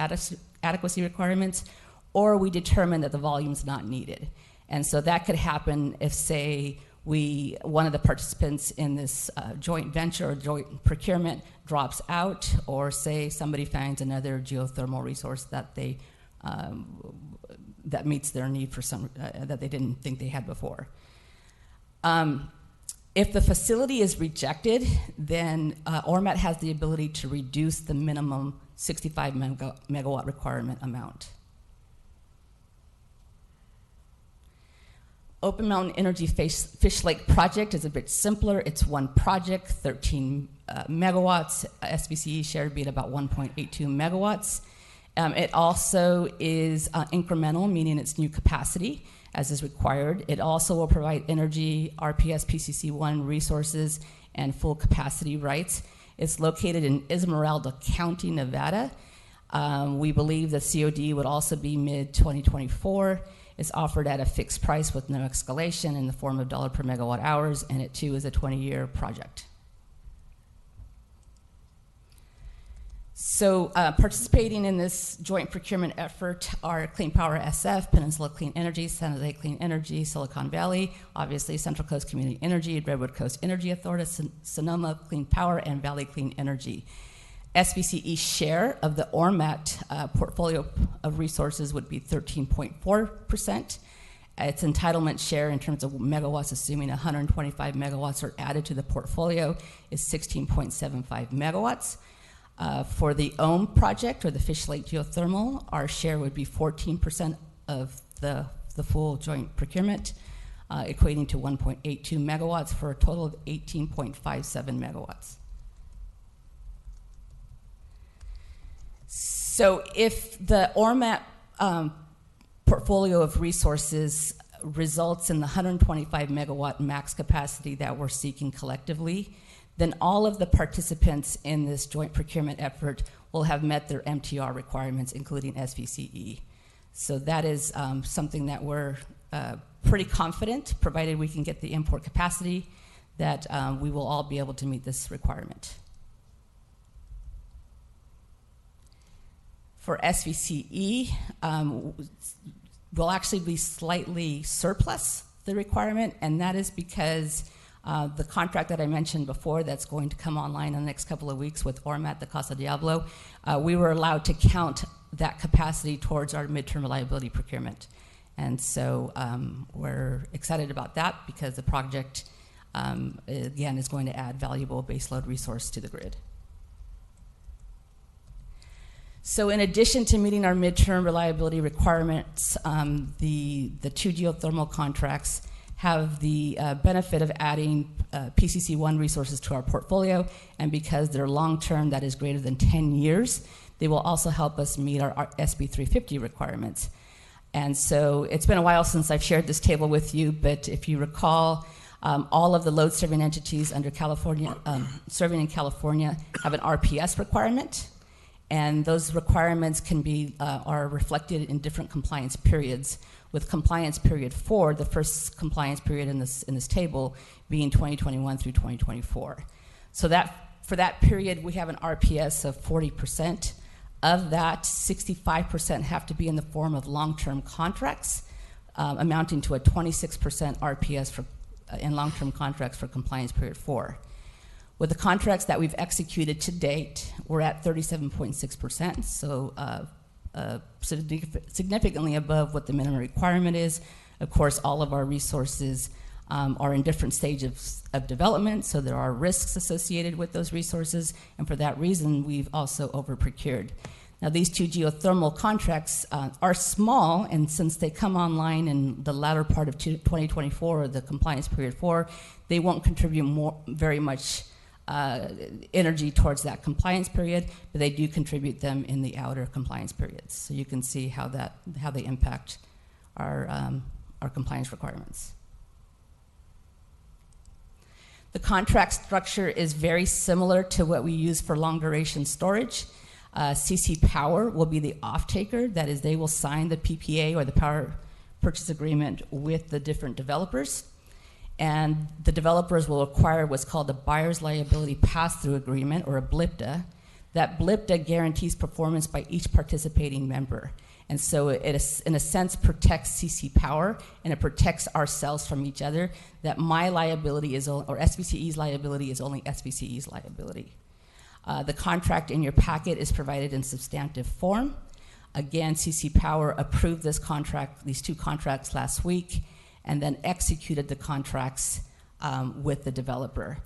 adequacy requirements, or we determine that the volume's not needed. And so that could happen if, say, one of the participants in this joint venture or joint procurement drops out, or say somebody finds another geothermal resource that they that meets their need for some that they didn't think they had before. If the facility is rejected, then ORMAT has the ability to reduce the minimum 65 megawatt requirement amount. Open Mountain Energy Fish Lake project is a bit simpler. It's one project, 13 megawatts. SVCE shared being about 1.82 megawatts. It also is incremental, meaning it's new capacity, as is required. It also will provide energy, RPS, PCC1 resources, and full capacity rights. It's located in Esmeralda County, Nevada. We believe the COD would also be mid-2024. It's offered at a fixed price with no escalation in the form of $1 per megawatt hours, and it too is a 20-year project. So participating in this joint procurement effort are Clean Power SF, Peninsula Clean Energy, San Jose Clean Energy, Silicon Valley, obviously Central Coast Community Energy, Redwood Coast Energy Authority, Sonoma Clean Power, and Valley Clean Energy. SVCE's share of the ORMAT portfolio of resources would be 13.4%. Its entitlement share in terms of megawatts, assuming 125 megawatts are added to the portfolio, is 16.75 megawatts. For the OHM project, or the Fish Lake Geothermal, our share would be 14% of the full joint procurement, equating to 1.82 megawatts for a total of 18.57 megawatts. So if the ORMAT portfolio of resources results in the 125 megawatt max capacity that we're seeking collectively, then all of the participants in this joint procurement effort will have met their MTR requirements, including SVCE. So that is something that we're pretty confident, provided we can get the import capacity, that we will all be able to meet this requirement. For SVCE, will actually be slightly surplus the requirement, and that is because the contract that I mentioned before that's going to come online in the next couple of weeks with ORMAT, the Casa Diablo, we were allowed to count that capacity towards our midterm reliability procurement. And so we're excited about that because the project, again, is going to add valuable baseload resource to the grid. So in addition to meeting our midterm reliability requirements, the two geothermal contracts have the benefit of adding PCC1 resources to our portfolio, and because they're long-term, that is greater than 10 years, they will also help us meet our SB 350 requirements. And so it's been a while since I've shared this table with you, but if you recall, all of the load-serving entities under California, serving in California, have an RPS requirement. And those requirements can be are reflected in different compliance periods, with compliance period 4, the first compliance period in this table, being 2021 through 2024. So that for that period, we have an RPS of 40%. Of that, 65% have to be in the form of long-term contracts amounting to a 26% RPS in long-term contracts for compliance period 4. With the contracts that we've executed to date, we're at 37.6%, so significantly above what the minimum requirement is. Of course, all of our resources are in different stages of development, so there are risks associated with those resources, and for that reason, we've also over-procured. Now, these 2 geothermal contracts are small, and since they come online in the latter part of 2024, or the compliance period 4, they won't contribute very much energy towards that compliance period, but they do contribute them in the outer compliance periods. So you can see how they impact our compliance requirements. The contract structure is very similar to what we use for long-duration storage. CC Power will be the off-taker. That is, they will sign the PPA or the power purchase agreement with the different developers. And the developers will acquire what's called a buyer's liability pass-through agreement, or a BLIPTA. That BLIPTA guarantees performance by each participating member. And so it, in a sense, protects CC Power, and it protects ourselves from each other, that my liability is, or SVCE's liability is only SVCE's liability. The contract in your packet is provided in substantive form. Again, CC Power approved this contract, these 2 contracts last week, and then executed the contracts with the developer.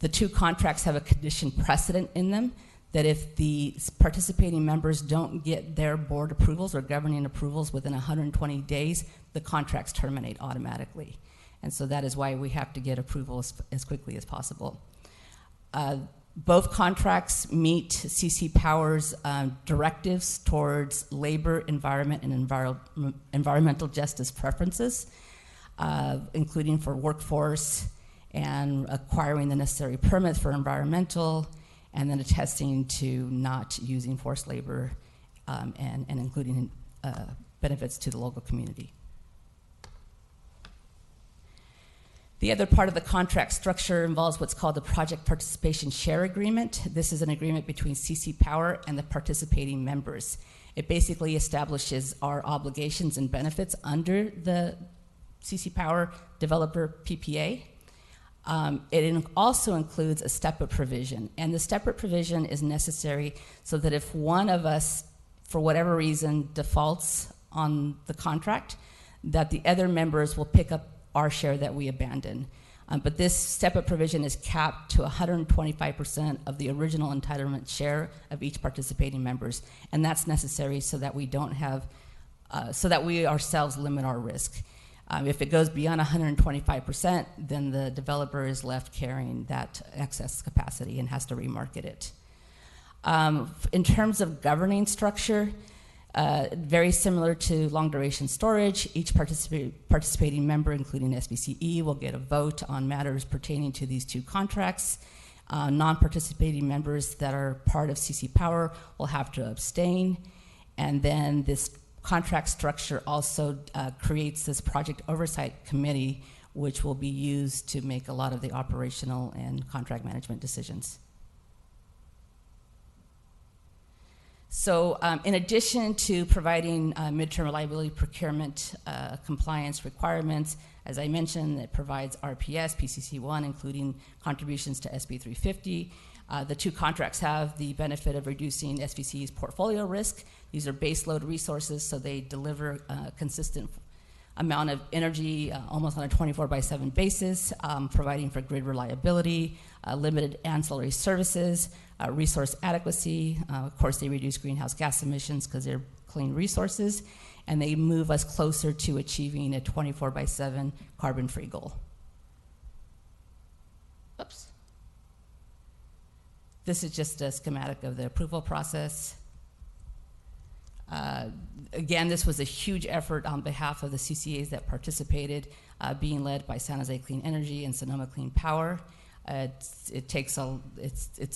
The 2 contracts have a condition precedent in them that if the participating members don't get their board approvals or governing approvals within 120 days, the contracts terminate automatically. And so that is why we have to get approval as quickly as possible. Both contracts meet CC Power's directives towards labor, environment, and environmental justice preferences, including for workforce and acquiring the necessary permits for environmental, and then attesting to not using forced labor and including benefits to the local community. The other part of the contract structure involves what's called the Project Participation Share Agreement. This is an agreement between CC Power and the participating members. It basically establishes our obligations and benefits under the CC Power developer PPA. It also includes a step-up provision, and the step-up provision is necessary so that if one of us, for whatever reason, defaults on the contract, that the other members will pick up our share that we abandon. But this step-up provision is capped to 125% of the original entitlement share of each participating members, and that's necessary so that we don't have, so that we ourselves limit our risk. If it goes beyond 125%, then the developer is left carrying that excess capacity and has to remarket it. In terms of governing structure, very similar to long-duration storage, each participating member, including SVCE, will get a vote on matters pertaining to these 2 contracts. Non-participating members that are part of CC Power will have to abstain. And then this contract structure also creates this project oversight committee, which will be used to make a lot of the operational and contract management decisions. So in addition to providing midterm reliability procurement compliance requirements, as I mentioned, it provides RPS, PCC1, including contributions to SB 350. The 2 contracts have the benefit of reducing SVCE's portfolio risk. These are baseload resources, so they deliver a consistent amount of energy almost on a 24/7 basis, providing for grid reliability, limited ancillary services, resource adequacy. Of course, they reduce greenhouse gas emissions because they're clean resources, and they move us closer to achieving a 24/7 carbon-free goal. Oops. This is just a schematic of the approval process. Again, this was a huge effort on behalf of the CCAs that participated, being led by San Jose Clean Energy and Sonoma Clean Power. It's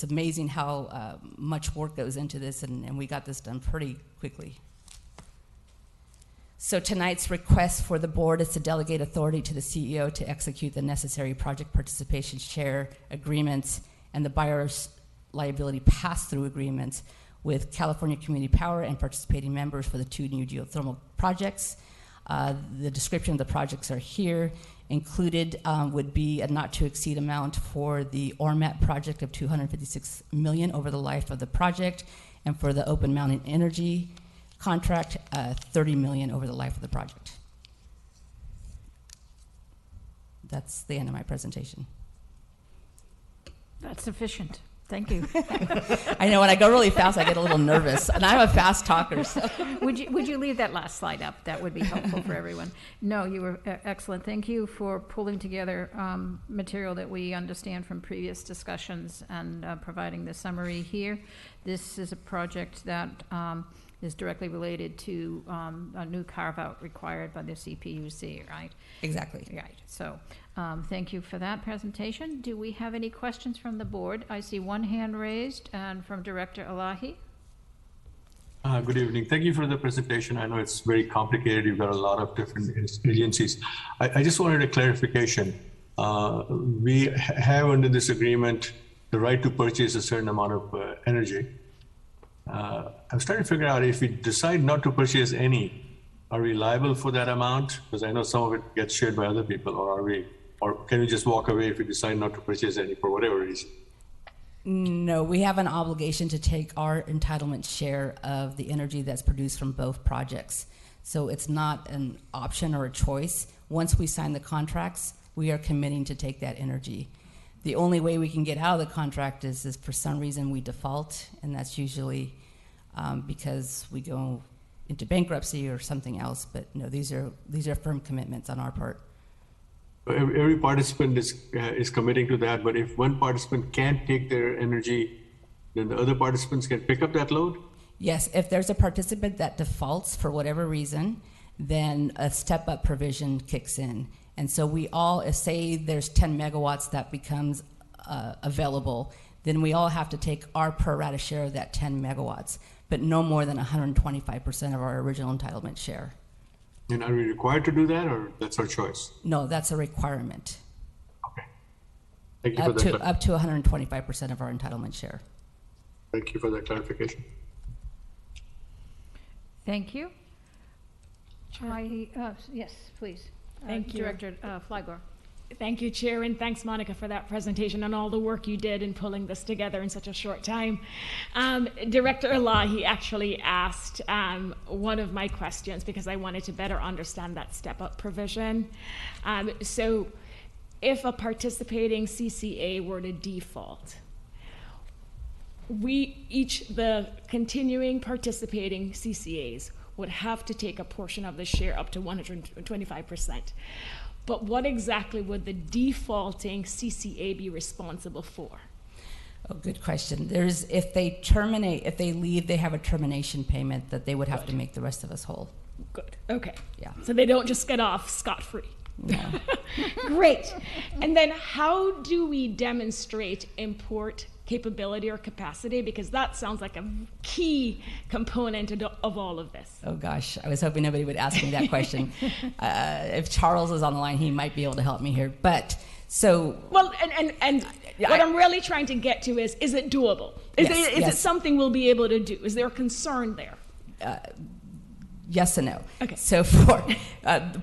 amazing how much work goes into this, and we got this done pretty quickly. So tonight's request for the board is to delegate authority to the CEO to execute the necessary project participation share agreements and the buyer's liability pass-through agreements with California Community Power and participating members for the 2 new geothermal projects. The description of the projects are here. Included would be a not-to-exceed amount for the ORMAT project of $256 million over the life of the project, and for the Open Mountain Energy contract, $30 million over the life of the project. That's the end of my presentation. That's sufficient. Thank you. I know when I go really fast, I get a little nervous, and I'm a fast talker. So. Would you leave that last slide up? That would be helpful for everyone. No, you were excellent. Thank you for pulling together material that we understand from previous discussions and providing the summary here. This is a project that is directly related to a new carve-out required by the CPUC, right? Exactly. Right. So thank you for that presentation. Do we have any questions from the board? I see one hand raised, and from Director Elahi. Good evening. Thank you for the presentation. I know it's very complicated. You've got a lot of different agencies. I just wanted a clarification. We have under this agreement the right to purchase a certain amount of energy. I'm starting to figure out if we decide not to purchase any, are we liable for that amount? Because I know some of it gets shared by other people, or can we just walk away if we decide not to purchase any for whatever reason? No, we have an obligation to take our entitlement share of the energy that's produced from both projects. So it's not an option or a choice. Once we sign the contracts, we are committing to take that energy. The only way we can get out of the contract is for some reason we default, and that's usually because we go into bankruptcy or something else. But no, these are firm commitments on our part. Every participant is committing to that, but if one participant can't take their energy, then the other participants can pick up that load? Yes, if there's a participant that defaults for whatever reason, then a step-up provision kicks in. And so we all, if say there's 10 megawatts that becomes available, then we all have to take our pro rata share of that 10 megawatts, but no more than 125% of our original entitlement share. And are we required to do that, or that's our choice? No, that's a requirement. Okay. Thank you for that. Up to 125% of our entitlement share. Thank you for that clarification. Thank you. Yes, please. Thank you. Director Flygor. Thank you, Chair, and thanks, Monica, for that presentation and all the work you did in pulling this together in such a short time. Director Elahi actually asked one of my questions because I wanted to better understand that step-up provision. So if a participating CCA were to default, the continuing participating CCAs would have to take a portion of the share up to 125%. But what exactly would the defaulting CCA be responsible for? Oh, good question. If they leave, they have a termination payment that they would have to make the rest of us whole. Good. Okay. Yeah. So they don't just get off scot-free. No. Great. And then how do we demonstrate import capability or capacity? Because that sounds like a key component of all of this. Oh gosh, I was hoping nobody would ask me that question. If Charles is on the line, he might be able to help me here. But so well, and what I'm really trying to get to is it doable? Is it something we'll be able to do? Is there a concern there? Yes and no. Okay. So for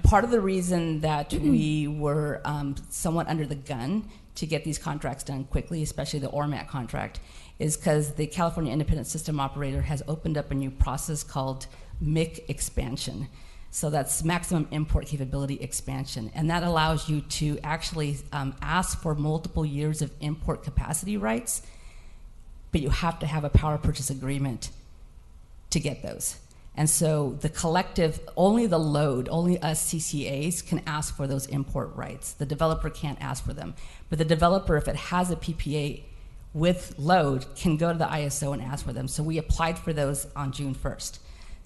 part of the reason that we were somewhat under the gun to get these contracts done quickly, especially the ORMAT contract, is because the California Independent System Operator has opened up a new process called MIC expansion. So that's maximum import capability expansion. And that allows you to actually ask for multiple years of import capacity rights, but you have to have a power purchase agreement to get those. And so the collective, only us CCAs can ask for those import rights. The developer can't ask for them. But the developer, if it has a PPA with load, can go to the ISO and ask for them. So we applied for those on June 1st.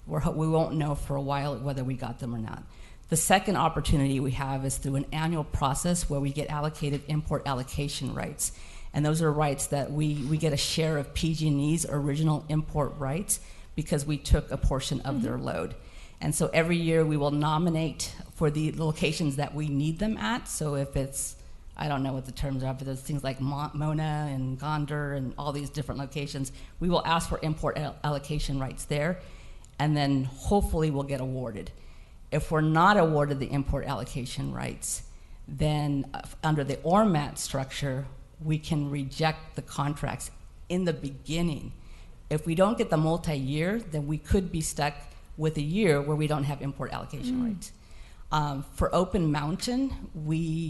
We won't know for a while whether we got them or not. The second opportunity we have is through an annual process where we get allocated import allocation rights. And those are rights that we get a share of PG&E's original import rights because we took a portion of their load. And so every year we will nominate for the locations that we need them at. So if it's, I don't know what the terms are, but there's things like Mona and Gondar and all these different locations, we will ask for import allocation rights there, and then hopefully we'll get awarded. If we're not awarded the import allocation rights, then under the ORMAT structure, we can reject the contracts in the beginning. If we don't get the multi-year, then we could be stuck with a year where we don't have import allocation rights. For Open Mountain,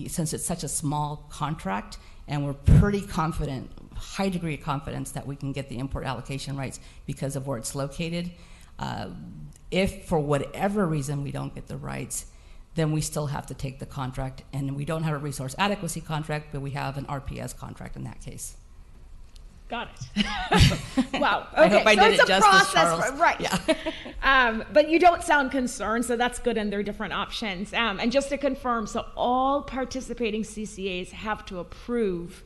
since it's such a small contract, and we're pretty confident, high degree of confidence that we can get the import allocation rights because of where it's located. If for whatever reason we don't get the rights, then we still have to take the contract, and we don't have a resource adequacy contract, but we have an RPS contract in that case. Got it. Wow. Okay. I hope I did it's it a justice, process, Charles. right? Yeah. But you don't sound concerned, so that's good, and there are different options. And just to confirm, so all participating CCAs have to approve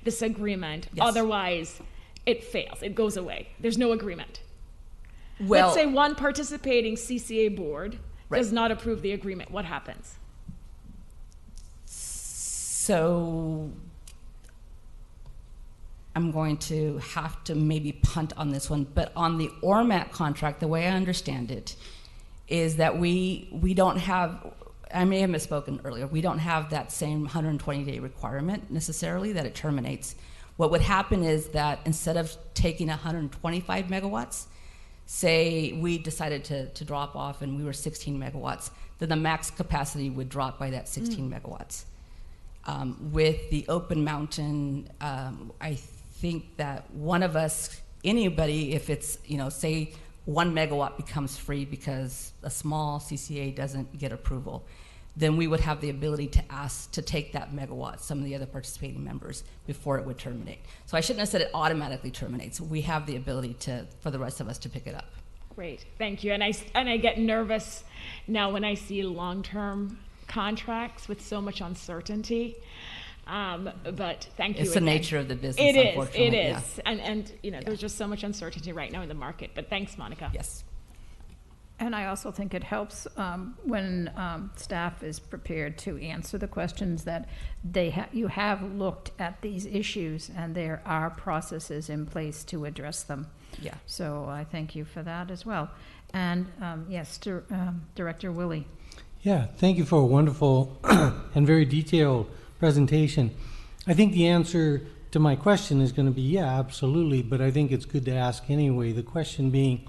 this agreement. Yes. Otherwise, it fails. It goes away. There's no agreement. Well, let's say one participating CCA board does right. not approve the agreement. What happens? So I'm going to have to maybe punt on this one, but on the ORMAT contract, the way I understand it is that we don't have, I may have misspoken earlier, we don't have that same 120-day requirement necessarily that it terminates. What would happen is that instead of taking 125 megawatts, say we decided to drop off and we were 16 megawatts, then the max capacity would drop by that 16 megawatts. With the Open Mountain, I think that one of us, anybody, if it's, say 1 megawatt becomes free because a small CCA doesn't get approval, then we would have the ability to ask to take that megawatt, some of the other participating members, before it would terminate. So I shouldn't have said it automatically terminates. We have the ability for the rest of us to pick it up. Great, thank you. And I get nervous now when I see long-term contracts with so much uncertainty. But thank you. It's the nature of the business, unfortunately. It is. Yeah. And there's just so much uncertainty right now in the market. But thanks, Monica. Yes. And I also think it helps when staff is prepared to answer the questions that you have looked at these issues and there are processes in place to address them. Yeah. So I thank you for that as well. And yes, Director Willie. Yeah, thank you for a wonderful and very detailed presentation. I think the answer to my question is going to be, yeah, absolutely, but I think it's good to ask anyway. The question being,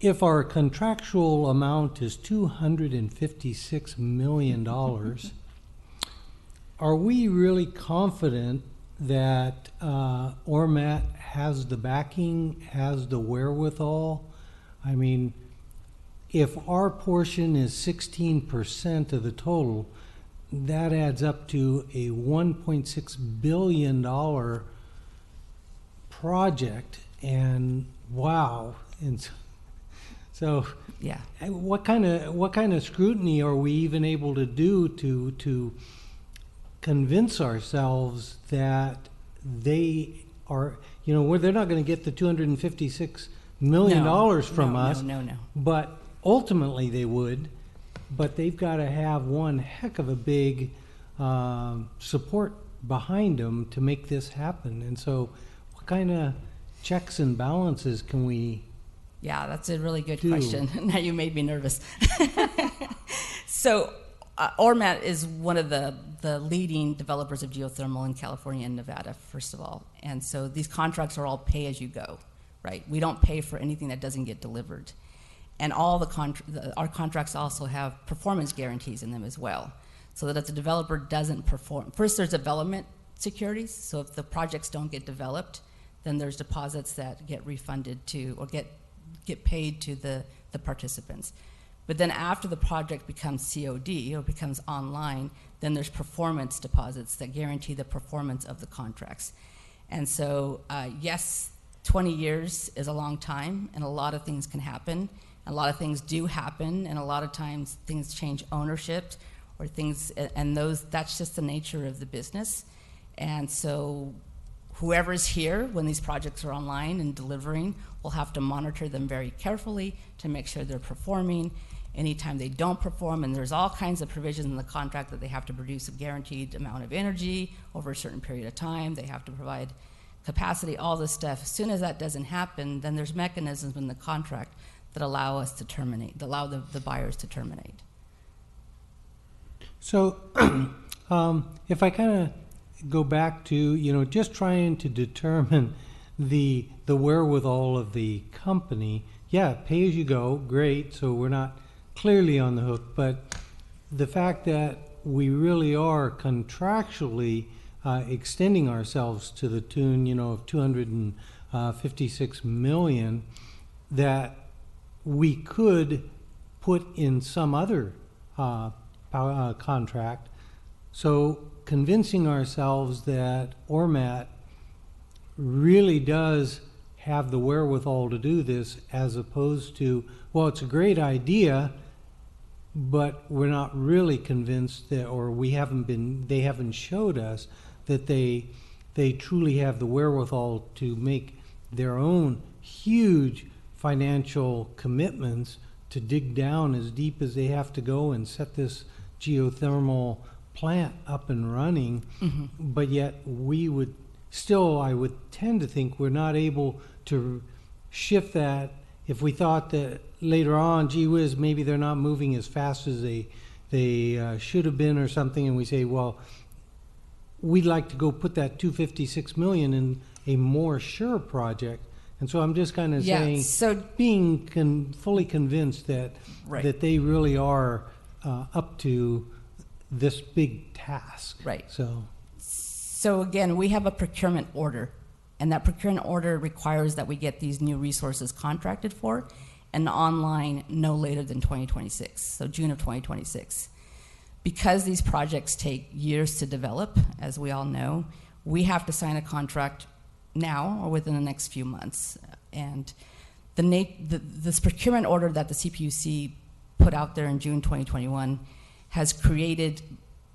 if our contractual amount is $256 million, are we really confident that ORMAT has the backing, has the wherewithal? I mean, if our portion is 16% of the total, that adds up to a $1.6 billion project, and wow. And so, yeah, what kind of scrutiny are we even able to do to convince ourselves that they are, where they're not going to get the $256 million from us? No. But ultimately they would. But they've got to have one heck of a big support behind them to make this happen. And so, what kind of checks and balances can we? Yeah, that's a really good question. Now you made me nervous. So, ORMAT is one of the leading developers of geothermal in California and Nevada, first of all. And so these contracts are all pay as you go, right? We don't pay for anything that doesn't get delivered. And all our contracts also have performance guarantees in them as well, so that if the developer doesn't perform, first there's development securities. So if the projects don't get developed, then there's deposits that get refunded to or get paid to the participants. But then after the project becomes COD or becomes online, then there's performance deposits that guarantee the performance of the contracts. And so, yes, 20 years is a long time, and a lot of things can happen. A lot of things do happen, and a lot of times things change ownership or things, and that's just the nature of the business. And so whoever's here when these projects are online and delivering will have to monitor them very carefully to make sure they're performing. Anytime they don't perform, and there's all kinds of provisions in the contract that they have to produce a guaranteed amount of energy over a certain period of time, they have to provide capacity, all this stuff. As soon as that doesn't happen, then there's mechanisms in the contract that allow us to terminate, that allow the buyers to terminate. So, if I kind of go back to, just trying to determine the wherewithal of the company, yeah, pay as you go, great, so we're not clearly on the hook, but the fact that we really are contractually extending ourselves to the tune, of 256 million, that we could put in some other contract. So convincing ourselves that ORMAT really does have the wherewithal to do this, as opposed to, well, it's a great idea, but we're not really convinced that, or they haven't showed us that they truly have the wherewithal to make their own huge financial commitments to dig down as deep as they have to go and set this geothermal plant up and running. Mm-hmm. But yet we would still, I would tend to think we're not able to shift that if we thought that later on, gee whiz, maybe they're not moving as fast as they should have been or something, and we say, well, we'd like to go put that 256 million in a more sure project. And so I'm just kind of saying, so being fully convinced that Right. that they really are up to this big task. Right. So again, we have a procurement order, and that procurement order requires that we get these new resources contracted for and online no later than 2026, so June of 2026. Because these projects take years to develop, as we all know, we have to sign a contract now or within the next few months. And this procurement order that the CPUC put out there in June 2021 has created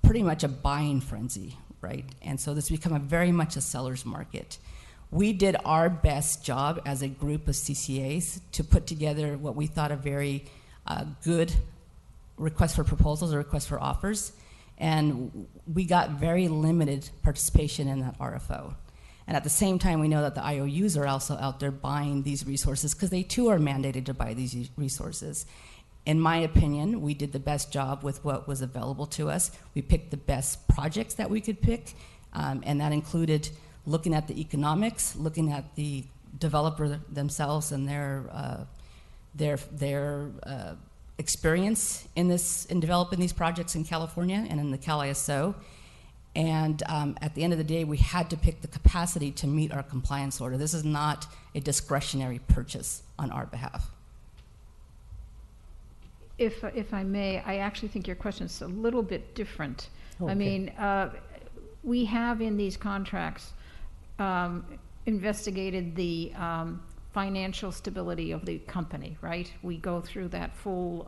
pretty much a buying frenzy, right? And so this has become very much a seller's market. We did our best job as a group of CCAs to put together what we thought a very good request for proposals or request for offers, and we got very limited participation in that RFO. And at the same time, we know that the IOUs are also out there buying these resources because they too are mandated to buy these resources. In my opinion, we did the best job with what was available to us. We picked the best projects that we could pick, and that included looking at the economics, looking at the developer themselves and their experience in developing these projects in California and in the Cal ISO. And at the end of the day, we had to pick the capacity to meet our compliance order. This is not a discretionary purchase on our behalf. If I may, I actually think your question is a little bit different. Okay. I mean, we have in these contracts investigated the financial stability of the company, right? We go through that full...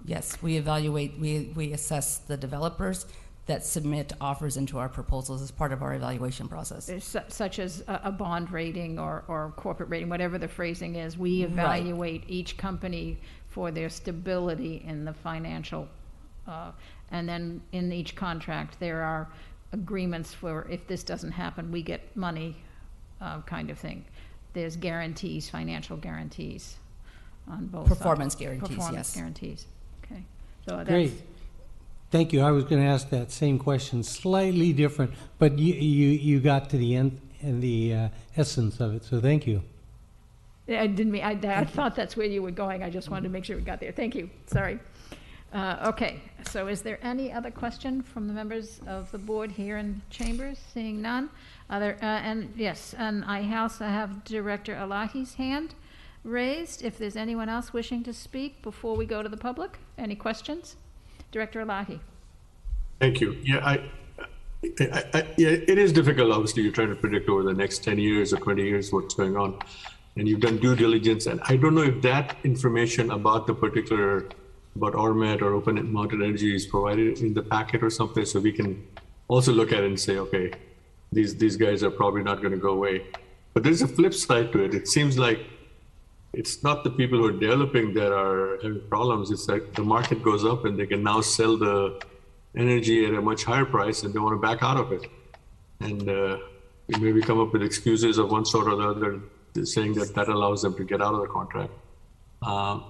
Yes, we evaluate, we assess the developers that submit offers into our proposals as part of our evaluation process. Such as a bond rating or corporate rating, whatever the phrasing is. We evaluate each company for their stability in the financial, and then in each contract there are agreements for if this doesn't happen, we get money, kind of thing. There's guarantees, financial guarantees on both Performance sides. guarantees, Performance yes. guarantees. Okay. So that's, great. Thank you. I was going to ask that same question, slightly different, but you got to the end and the essence of it. So thank you. I didn't mean, I thought that's where you were going. I just wanted to make sure we got there. Thank you. Sorry. Okay. So is there any other question from the members of the board here in chambers? Seeing none. And yes, and I also have Director Elahi's hand raised. If there's anyone else wishing to speak before we go to the public, any questions? Director Elahi. Thank you. Yeah, it is difficult. Obviously, you're trying to predict over the next 10 years or 20 years what's going on. And you've done due diligence. And I don't know if that information about the particular, about ORMAT or Open Mountain Energy is provided in the packet or something, so we can also look at it and say, okay, these guys are probably not going to go away. But there's a flip side to it. It seems like it's not the people who are developing that are having problems. It's like the market goes up and they can now sell the energy at a much higher price and they want to back out of it. And maybe come up with excuses of one sort or the other, saying that allows them to get out of the contract. And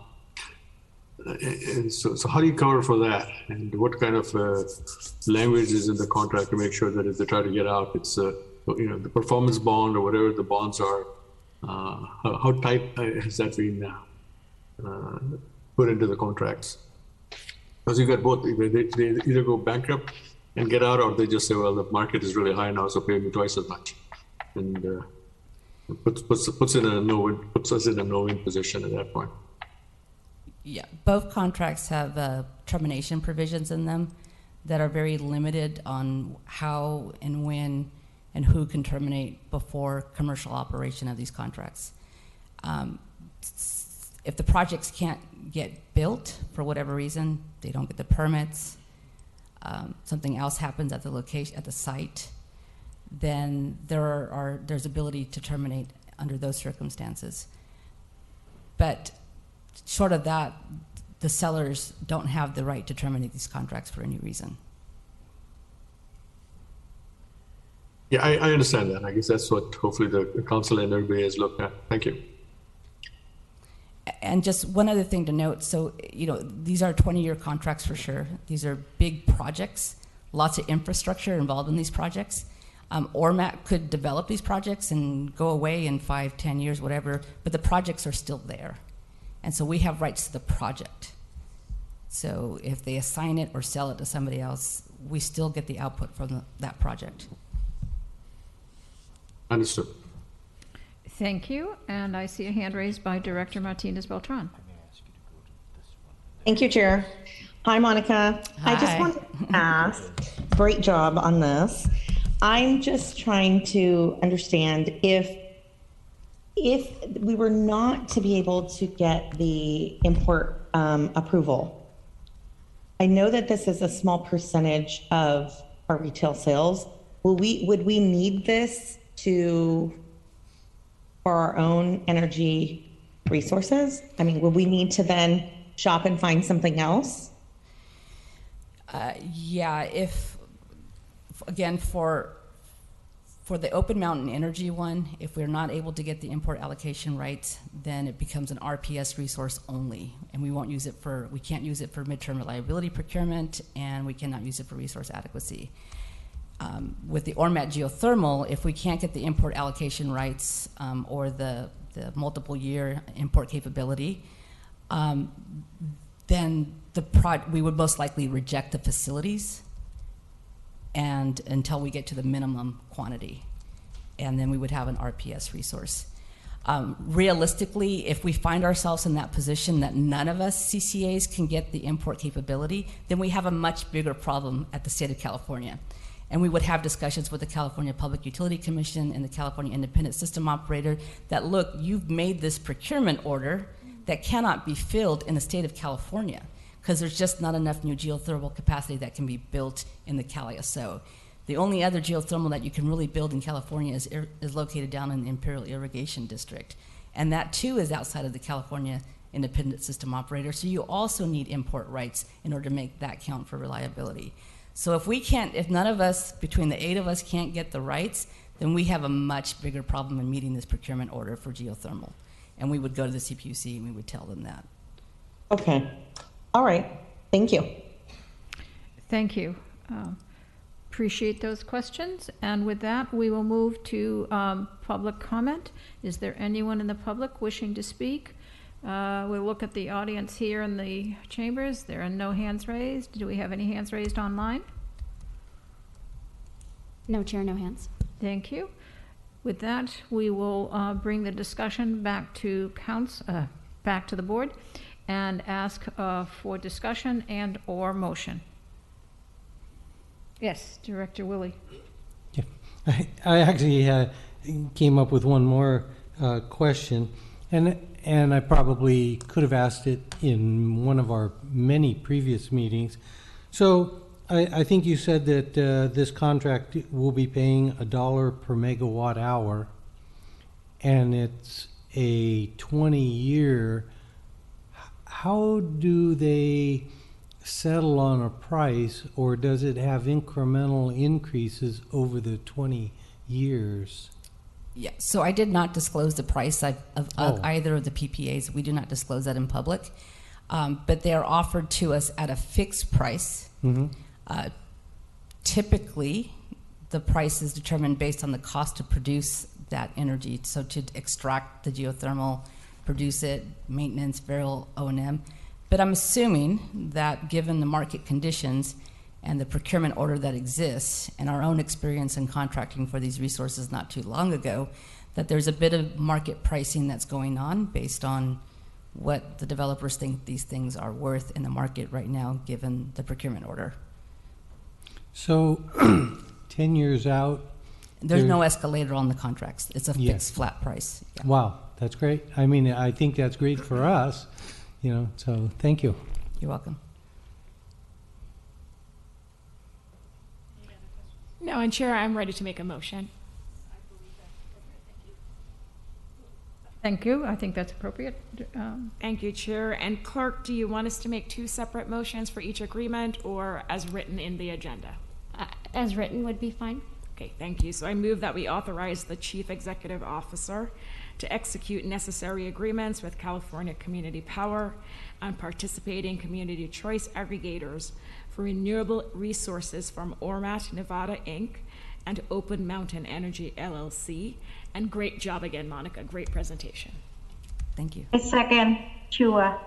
so how do you cover for that? And what kind of language is in the contract to make sure that if they try to get out, it's the performance bond or whatever the bonds are? How tight has that been put into the contracts? Because you got both. They either go bankrupt and get out, or they just say, well, the market is really high now, so pay me twice as much. And puts us in a no-win position at that point. Yeah, both contracts have termination provisions in them that are very limited on how and when and who can terminate before commercial operation of these contracts. If the projects can't get built for whatever reason, they don't get the permits, something else happens at the location, at the site, then there's ability to terminate under those circumstances. But short of that, the sellers don't have the right to terminate these contracts for any reason. Yeah, I understand that. I guess that's what hopefully the council and everybody has looked at. Thank you. And just one other thing to note, so, these are 20-year contracts for sure. These are big projects, lots of infrastructure involved in these projects. ORMAT could develop these projects and go away in 5, 10 years, whatever, but the projects are still there. And so we have rights to the project. So if they assign it or sell it to somebody else, we still get the output from that project. Understood. Thank you. And I see a hand raised by Director Martinez Beltran. Thank you, Chair. Hi, Monica. Hi. I just want to ask, great job on this. I'm just trying to understand if we were not to be able to get the import approval. I know that this is a small percentage of our retail sales. Would we need this for our own energy resources? I mean, would we need to then shop and find something else? Yeah, again, for the Open Mountain Energy one, if we're not able to get the import allocation rights, then it becomes an RPS resource only, and we can't use it for midterm reliability procurement, and we cannot use it for resource adequacy. With the ORMAT geothermal, if we can't get the import allocation rights or the multiple year import capability, then we would most likely reject the facilities and until we get to the minimum quantity, and then we would have an RPS resource. Realistically, if we find ourselves in that position that none of us CCAs can get the import capability, then we have a much bigger problem at the state of California. And we would have discussions with the California Public Utility Commission and the California Independent System Operator that, look, you've made this procurement order that cannot be filled in the state of California because there's just not enough new geothermal capacity that can be built in the CalISO. The only other geothermal that you can really build in California is located down in the Imperial Irrigation District. And that too is outside of the California Independent System Operator. So you also need import rights in order to make that count for reliability. So if none of us, between the 8 of us, can't get the rights, then we have a much bigger problem in meeting this procurement order for geothermal. And we would go to the CPUC and we would tell them that. Okay. All right. Thank you. Thank you. Appreciate those questions. And with that, we will move to public comment. Is there anyone in the public wishing to speak? We'll look at the audience here in the chambers. There are no hands raised. Do we have any hands raised online? No, Chair, no hands. Thank you. With that, we will bring the discussion back to back to the board and ask for discussion and or motion. Yes, Director Willie. Yeah. I actually came up with one more question, and I probably could have asked it in one of our many previous meetings. So I think you said that this contract will be paying $1 per megawatt hour, and it's a 20-year. How do they settle on a price, or does it have incremental increases over the 20 years? Yeah, so I did not disclose the price of either of the PPAs. We do not disclose that in public. But they are offered to us at a fixed price. Typically, the price is determined based on the cost to produce that energy. So to extract the geothermal, produce it, maintenance, variable O&M. But I'm assuming that given the market conditions and the procurement order that exists and our own experience in contracting for these resources not too long ago, that there's a bit of market pricing that's going on based on what the developers think these things are worth in the market right now, given the procurement order. So 10 years out, there's no escalator on the contracts. It's a fixed flat price. Yeah. Wow, that's great. I mean, I think that's great for us, you know, so thank you. You're welcome. No, and Chair, I'm ready to make a motion. Thank you. I think that's appropriate. Thank you, Chair. And Clerk, do you want us to make two separate motions for each agreement or as written in the agenda? As written would be fine. Okay, thank you. So I move that we authorize the Chief Executive Officer to execute necessary agreements with California Community Power and participating community choice aggregators for renewable resources from Ormat Nevada, Inc. and Open Mountain Energy, LLC. And great job again, Monica. Great presentation. Thank you. A second, Chua.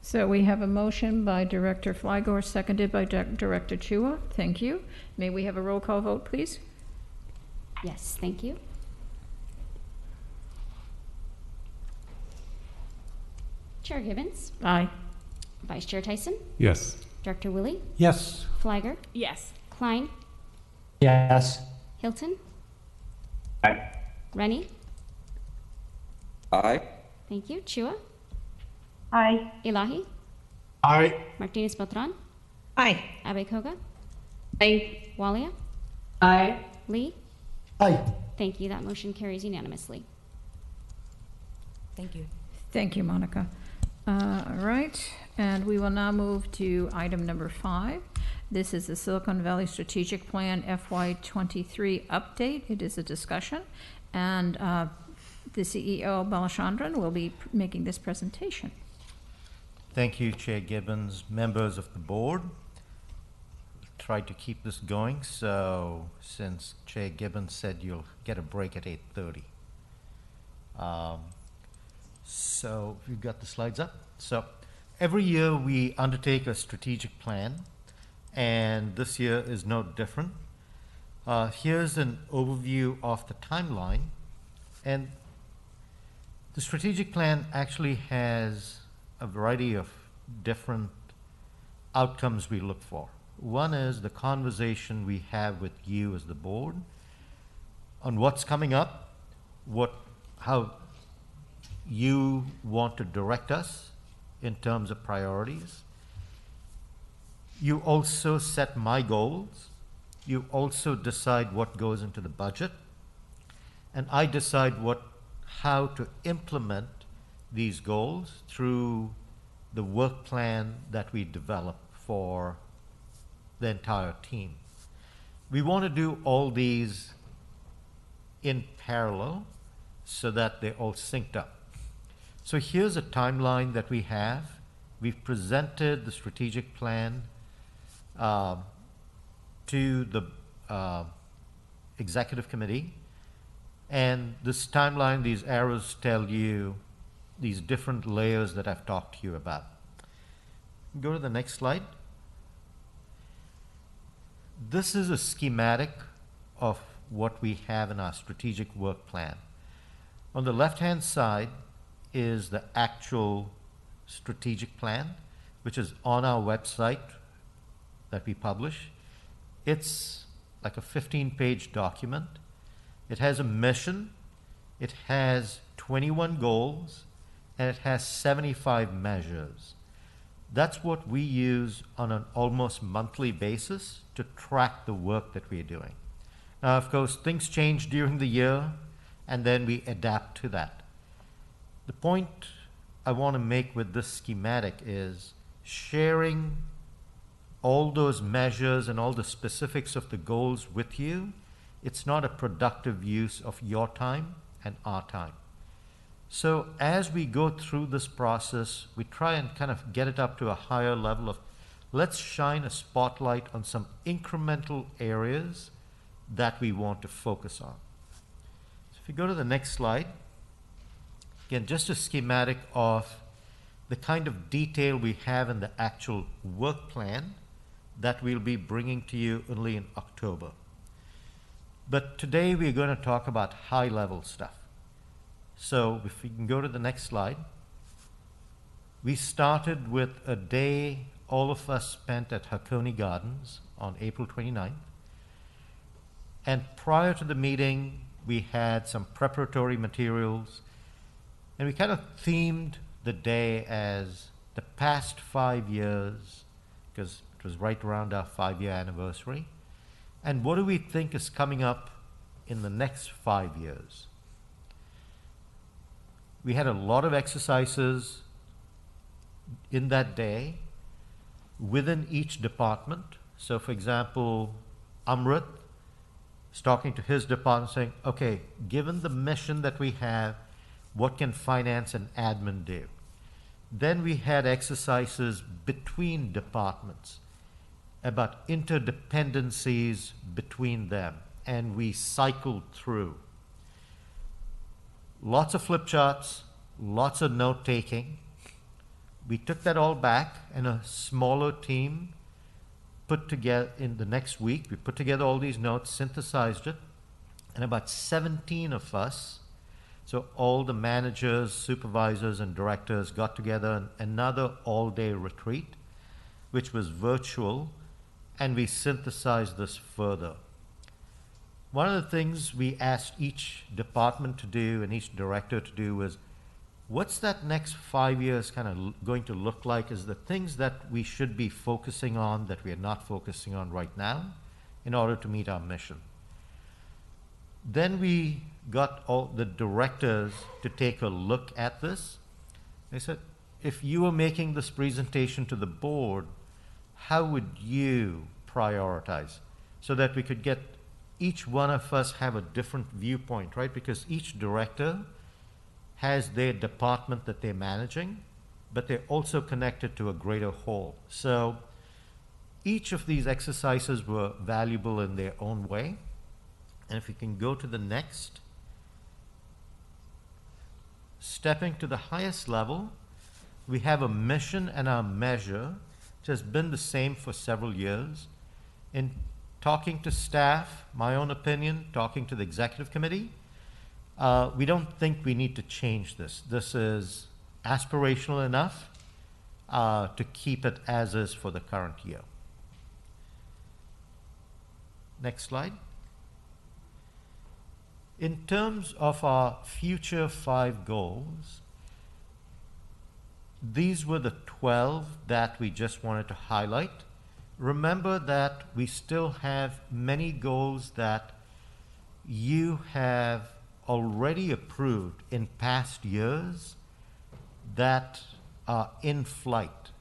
So we have a motion by Director Flygore, seconded by Director Chua. Thank you. May we have a roll call vote, please? Yes, thank you. Chair Gibbons? Aye. Vice Chair Tyson? Yes. Director Willie? Yes. Flygore? Yes. Klein? Yes. Hilton? Aye. Rennie? Aye. Thank you. Chua? Aye. Elahi? Aye. Martinez Beltran? Aye. Abe Koga? Aye. Walia? Aye. Lee? Aye. Thank you. That motion carries unanimously. Thank you. Thank you, Monica. All right, and we will now move to item number 5. This is the Silicon Valley Strategic Plan FY23 update. It is a discussion, and the CEO, Balachandran, will be making this presentation. Thank you, Chair Gibbons, members of the board. Tried to keep this going, so since Chair Gibbons said you'll get a break at 8:30. So you've got the slides up. So every year we undertake a strategic plan, and this year is no different. Here's an overview of the timeline, and the strategic plan actually has a variety of different outcomes we look for. One is the conversation we have with you as the board on what's coming up, how you want to direct us in terms of priorities. You also set my goals. You also decide what goes into the budget. And I decide how to implement these goals through the work plan that we develop for the entire team. We want to do all these in parallel so that they're all synced up. So here's a timeline that we have. We've presented the strategic plan to the executive committee. And this timeline, these arrows tell you these different layers that I've talked to you about. Go to the next slide. This is a schematic of what we have in our strategic work plan. On the left-hand side is the actual strategic plan, which is on our website that we publish. It's like a 15-page document. It has a mission, it has 21 goals, and it has 75 measures. That's what we use on an almost monthly basis to track the work that we're doing. Now, of course, things change during the year, and then we adapt to that. The point I want to make with this schematic is sharing all those measures and all the specifics of the goals with you it's not a productive use of your time and our time. So as we go through this process, we try and kind of get it up to a higher level of, let's shine a spotlight on some incremental areas that we want to focus on. So if you go to the next slide, again, just a schematic of the kind of detail we have in the actual work plan that we'll be bringing to you only in October. But today we're going to talk about high-level stuff. So if we can go to the next slide. We started with a day all of us spent at Hakone Gardens on April 29th. And prior to the meeting, we had some preparatory materials, and we kind of themed the day as the past 5 years, because it was right around our 5-year anniversary. And what do we think is coming up in the next 5 years? We had a lot of exercises in that day within each department. So for example, Amrit is talking to his department saying, okay, given the mission that we have, what can finance and admin do? Then we had exercises between departments about interdependencies between them, and we cycled through. Lots of flip charts, lots of note taking. We took that all back, and a smaller team put together in the next week. We put together all these notes, synthesized it, and about 17 of us, so all the managers, supervisors, and directors got together on another all-day retreat, which was virtual, and we synthesized this further. One of the things we asked each department to do and each director to do was, what's that next 5 years kind of going to look like? Is the things that we should be focusing on that we are not focusing on right now in order to meet our mission? Then we got all the directors to take a look at this. They said, if you were making this presentation to the board, how would you prioritize? So that we could get each one of us have a different viewpoint, right? Because each director has their department that they're managing, but they're also connected to a greater whole. So each of these exercises were valuable in their own way. And if we can go to the next, stepping to the highest level, we have a mission and our measure, which has been the same for several years. In talking to staff, my own opinion, talking to the executive committee, we don't think we need to change this. This is aspirational enough to keep it as is for the current year. Next slide. In terms of our future 5 goals, these were the 12 that we just wanted to highlight. Remember that we still have many goals that you have already approved in past years that are in flight.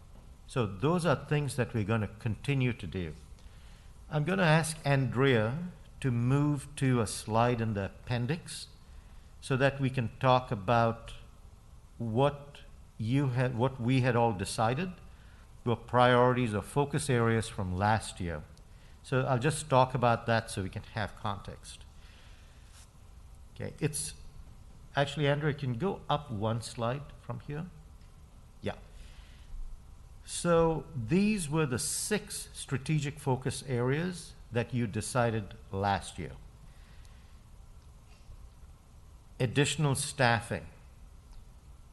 So those are things that we're going to continue to do. I'm going to ask Andrea to move to a slide in the appendix so that we can talk about what we had all decided were priorities or focus areas from last year. So I'll just talk about that so we can have context. Okay, it's actually, Andrea, can you go up one slide from here? Yeah. So these were the 6 strategic focus areas that you decided last year. Additional staffing,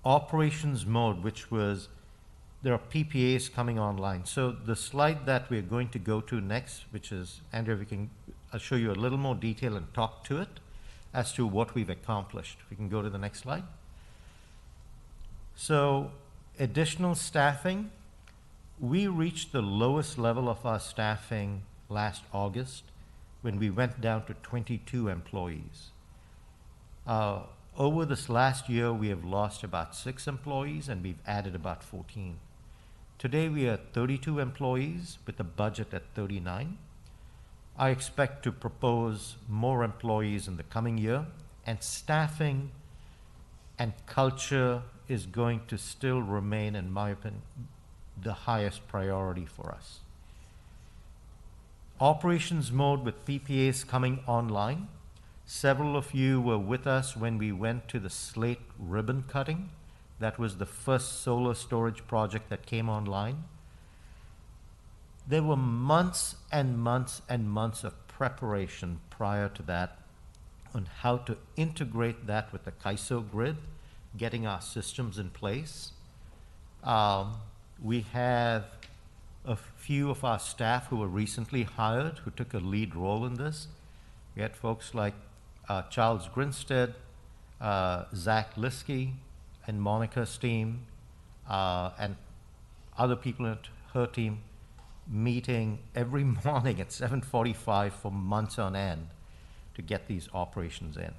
operations mode, which was, there are PPAs coming online. So the slide that we're going to go to next, which is, Andrea, I'll show you a little more detail and talk to it as to what we've accomplished. We can go to the next slide. So additional staffing, we reached the lowest level of our staffing last August when we went down to 22 employees. Over this last year, we have lost about 6 employees and we've added about 14. Today we are 32 employees with a budget at 39. I expect to propose more employees in the coming year, and staffing and culture is going to still remain, in my opinion, the highest priority for us. Operations mode with PPAs coming online. Several of you were with us when we went to the Slate ribbon cutting. That was the first solar storage project that came online. There were months and months and months of preparation prior to that on how to integrate that with the CAISO grid, getting our systems in place. We have a few of our staff who were recently hired who took a lead role in this. We had folks like Charles Grinstead, Zach Liskey, and Monica's team, and other people in her team, meeting every morning at 7:45 for months on end to get these operations in.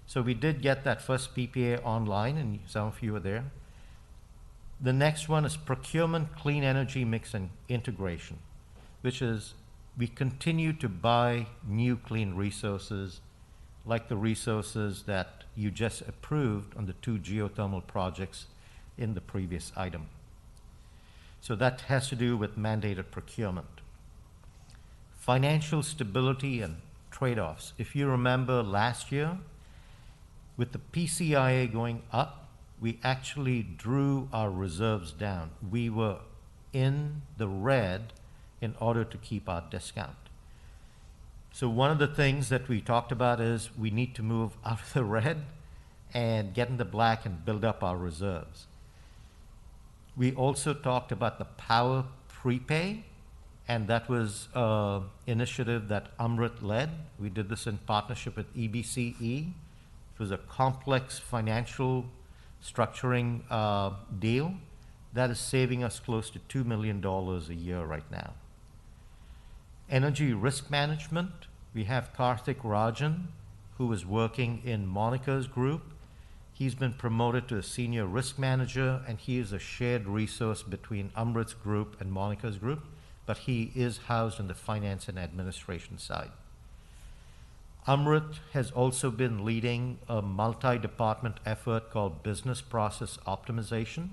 So we did get that first PPA online, and some of you were there. The next one is procurement, clean energy mix, and integration, which is we continue to buy new clean resources, like the resources that you just approved on the 2 geothermal projects in the previous item. So that has to do with mandated procurement. Financial stability and trade-offs. If you remember last year, with the PCIA going up, we actually drew our reserves down. We were in the red in order to keep our discount. So one of the things that we talked about is we need to move out of the red and get in the black and build up our reserves. We also talked about the power prepay, and that was an initiative that Amrit led. We did this in partnership with SVCEA. It was a complex financial structuring deal that is saving us close to $2 million a year right now. Energy risk management, we have Karthik Rajan, who is working in Monica's group. He's been promoted to a senior risk manager, and he is a shared resource between Amrit's group and Monica's group, but he is housed in the finance and administration side. Amrit has also been leading a multi-department effort called Business Process Optimization,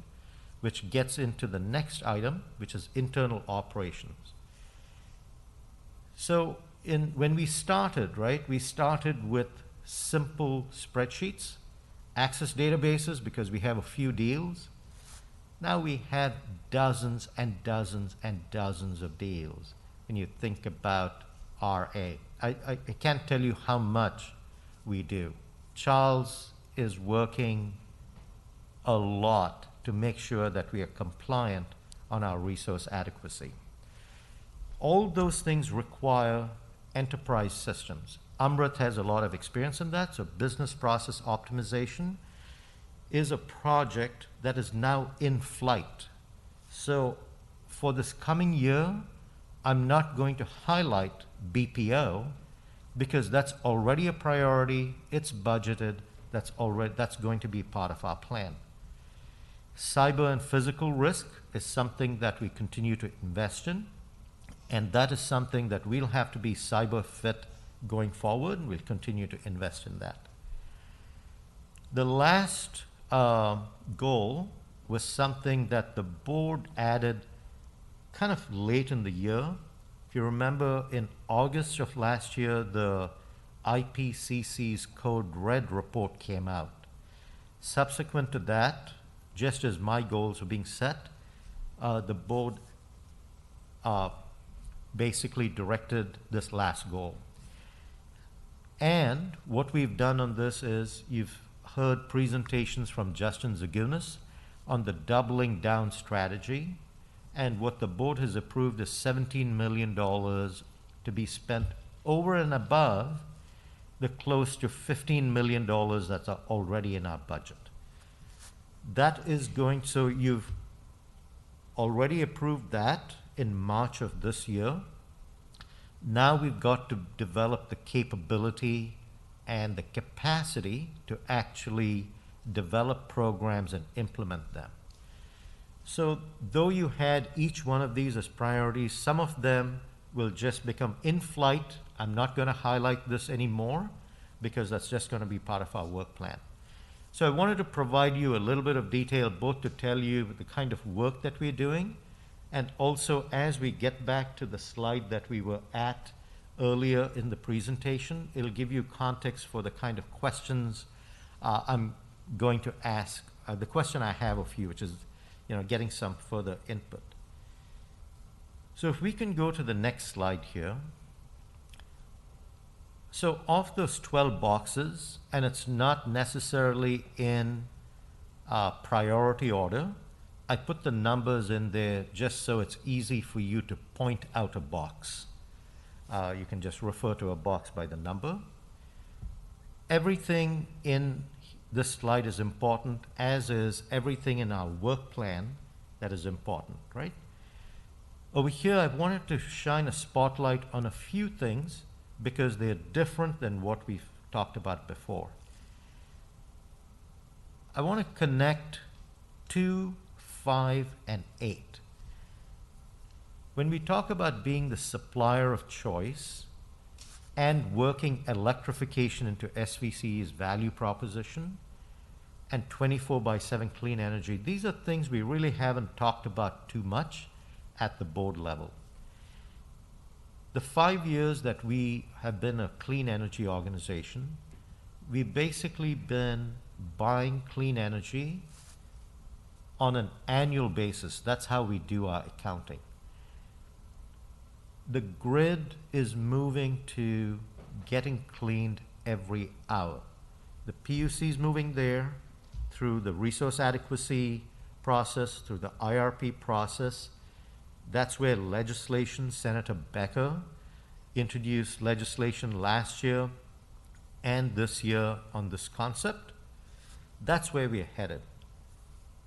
which gets into the next item, which is internal operations. So when we started, right, we started with simple spreadsheets, access databases, because we have a few deals. Now we have dozens and dozens and dozens of deals when you think about RA. I can't tell you how much we do. Charles is working a lot to make sure that we are compliant on our resource adequacy. All those things require enterprise systems. Amrit has a lot of experience in that, so business process optimization is a project that is now in flight. So for this coming year, I'm not going to highlight BPO because that's already a priority, it's budgeted, that's going to be part of our plan. Cyber and physical risk is something that we continue to invest in, and that is something that we'll have to be cyber fit going forward, and we'll continue to invest in that. The last goal was something that the board added kind of late in the year. If you remember, in August of last year, the IPCC's Code Red report came out. Subsequent to that, just as my goals were being set, the board basically directed this last goal. And what we've done on this is you've heard presentations from Justin Zagunis on the doubling down strategy. And what the board has approved is $17 million to be spent over and above the close to $15 million that's already in our budget. That is going, so you've already approved that in March of this year. Now we've got to develop the capability and the capacity to actually develop programs and implement them. So though you had each one of these as priorities, some of them will just become in flight. I'm not going to highlight this anymore because that's just going to be part of our work plan. So I wanted to provide you a little bit of detail, both to tell you the kind of work that we're doing, and also as we get back to the slide that we were at earlier in the presentation, it'll give you context for the kind of questions I'm going to ask, the question I have of you, which is, getting some further input. So if we can go to the next slide here. So of those 12 boxes, and it's not necessarily in priority order, I put the numbers in there just so it's easy for you to point out a box. You can just refer to a box by the number. Everything in this slide is important, as is everything in our work plan that is important, right? Over here, I wanted to shine a spotlight on a few things because they're different than what we've talked about before. I want to connect 2, 5, and 8. When we talk about being the supplier of choice and working electrification into SVCEA's value proposition and 24/7 clean energy, these are things we really haven't talked about too much at the board level. The 5 years that we have been a clean energy organization, we've basically been buying clean energy on an annual basis. That's how we do our accounting. The grid is moving to getting cleaned every hour. The PUC is moving there through the resource adequacy process, through the IRP process. That's where legislation, Senator Becker introduced legislation last year and this year on this concept. That's where we're headed.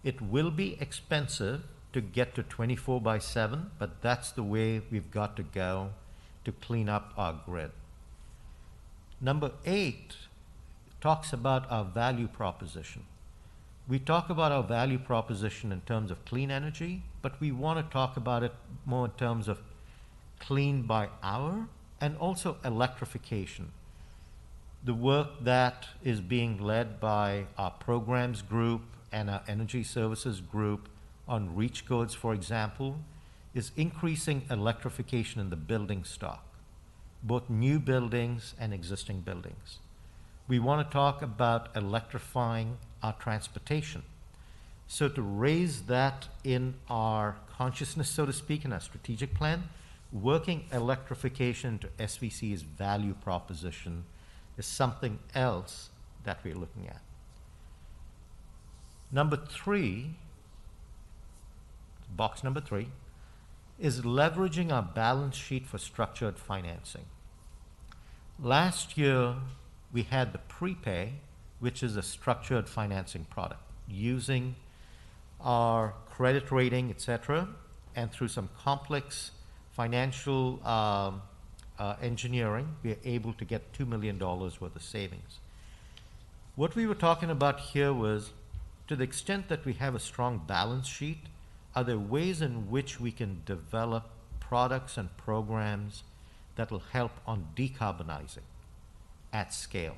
It will be expensive to get to 24/7, but that's the way we've got to go to clean up our grid. Number 8 talks about our value proposition. We talk about our value proposition in terms of clean energy, but we want to talk about it more in terms of clean by hour and also electrification. The work that is being led by our programs group and our energy services group on reach codes, for example, is increasing electrification in the building stock, both new buildings and existing buildings. We want to talk about electrifying our transportation. So to raise that in our consciousness, so to speak, in our strategic plan, working electrification to SVC's value proposition is something else that we're looking at. Number 3, box number 3, is leveraging our balance sheet for structured financing. Last year, we had the prepay, which is a structured financing product, using our credit rating, etc., and through some complex financial engineering, we are able to get $2 million worth of savings. What we were talking about here was, to the extent that we have a strong balance sheet, are there ways in which we can develop products and programs that will help on decarbonizing at scale?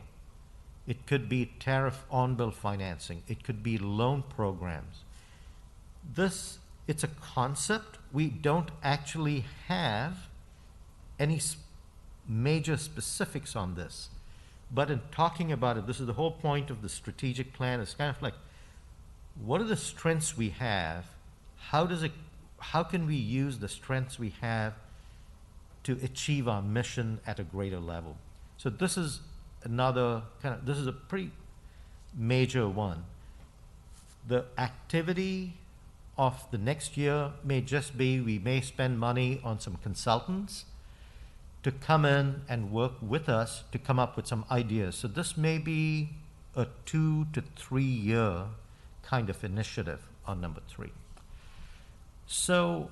It could be tariff on-bill financing. It could be loan programs. It's a concept. We don't actually have any major specifics on this. But in talking about it, this is the whole point of the strategic plan. It's kind of like, what are the strengths we have? How can we use the strengths we have to achieve our mission at a greater level? So this is this is a pretty major one. The activity of the next year may just be, we may spend money on some consultants to come in and work with us to come up with some ideas. So this may be a 2 to 3 year kind of initiative on number 3. So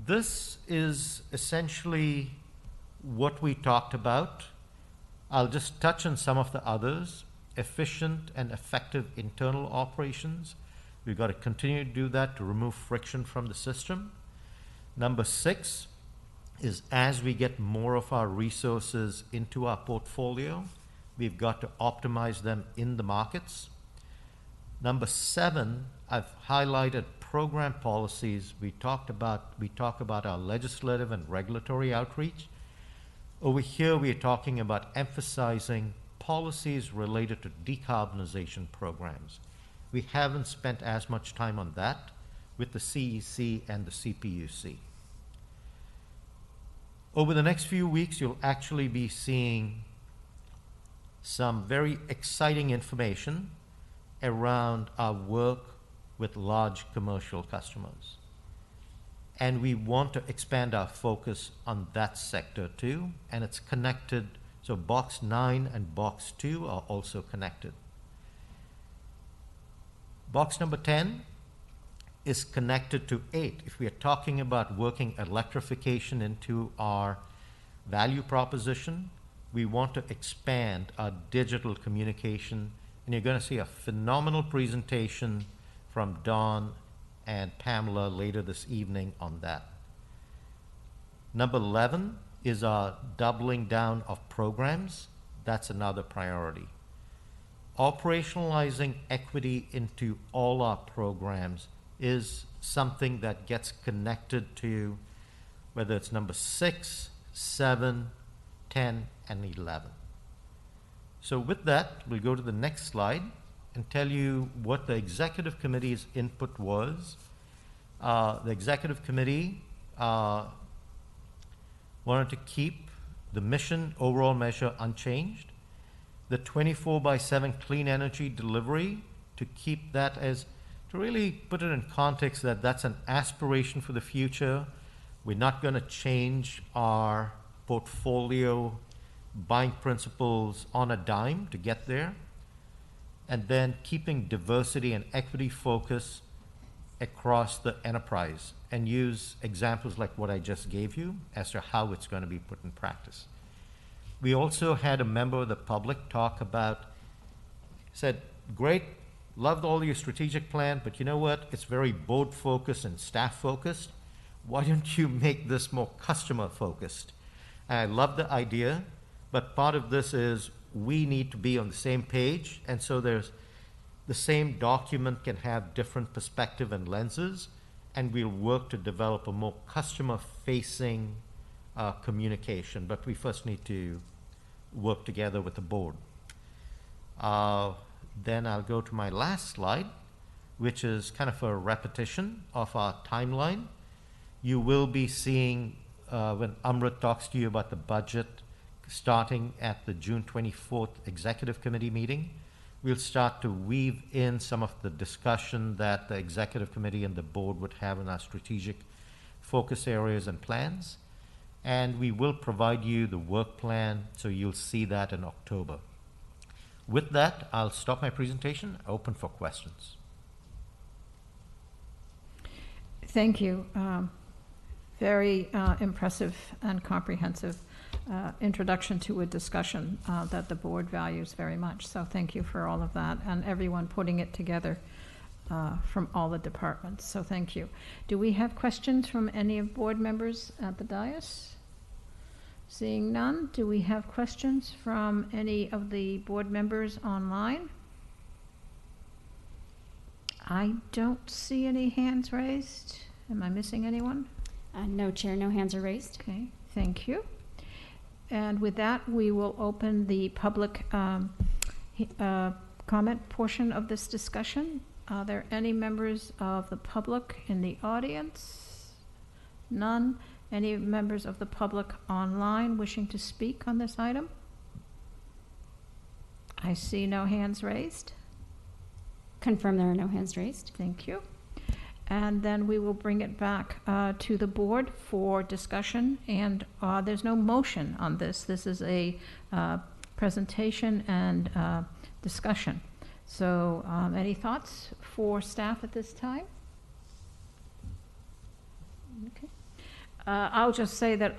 this is essentially what we talked about. I'll just touch on some of the others. Efficient and effective internal operations. We've got to continue to do that to remove friction from the system. Number 6, is as we get more of our resources into our portfolio, we've got to optimize them in the markets. Number 7, I've highlighted program policies. We talk about our legislative and regulatory outreach. Over here, we are talking about emphasizing policies related to decarbonization programs. We haven't spent as much time on that with the CEC and the CPUC. Over the next few weeks, you'll actually be seeing some very exciting information around our work with large commercial customers. And we want to expand our focus on that sector too, and it's connected. So box 9 and box 2 are also connected. Box number 10 is connected to 8. If we are talking about working electrification into our value proposition, we want to expand our digital communication, and you're going to see a phenomenal presentation from Dawn and Pamela later this evening on that. Number 11 is our doubling down of programs. That's another priority. Operationalizing equity into all our programs is something that gets connected to whether it's number 6, 7, 10, and 11. So with that, we'll go to the next slide and tell you what the executive committee's input was. The executive committee wanted to keep the mission overall measure unchanged, the 24/7 clean energy delivery, to keep that as, to really put it in context that that's an aspiration for the future. We're not going to change our portfolio buying principles on a dime to get there. And then keeping diversity and equity focus across the enterprise, and use examples like what I just gave you as to how it's going to be put in practice. We also had a member of the public talk about, said, great, loved all your strategic plan, but you know what? It's very board focused and staff focused. Why don't you make this more customer focused? And I love the idea, but part of this is we need to be on the same page, and so there's the same document can have different perspective and lenses, and we'll work to develop a more customer-facing communication, but we first need to work together with the board. Then I'll go to my last slide, which is kind of a repetition of our timeline. You will be seeing, when Amrit talks to you about the budget, starting at the June 24th Executive Committee meeting, we'll start to weave in some of the discussion that the Executive Committee and the board would have in our strategic focus areas and plans. And we will provide you the work plan, so you'll see that in October. With that, I'll stop my presentation, open for questions. Thank you. Very impressive and comprehensive introduction to a discussion that the board values very much. So thank you for all of that, and everyone putting it together from all the departments. So thank you. Do we have questions from any of board members at the dais? Seeing none, do we have questions from any of the board members online? I don't see any hands raised. Am I missing anyone? No, Chair, no hands are raised. Okay, thank you. And with that, we will open the public comment portion of this discussion. Are there any members of the public in the audience? None. Any members of the public online wishing to speak on this item? I see no hands raised. Confirm there are no hands raised. Thank you. And then we will bring it back to the board for discussion, and there's no motion on this. This is a presentation and discussion. So any thoughts for staff at this time? Okay. I'll just say that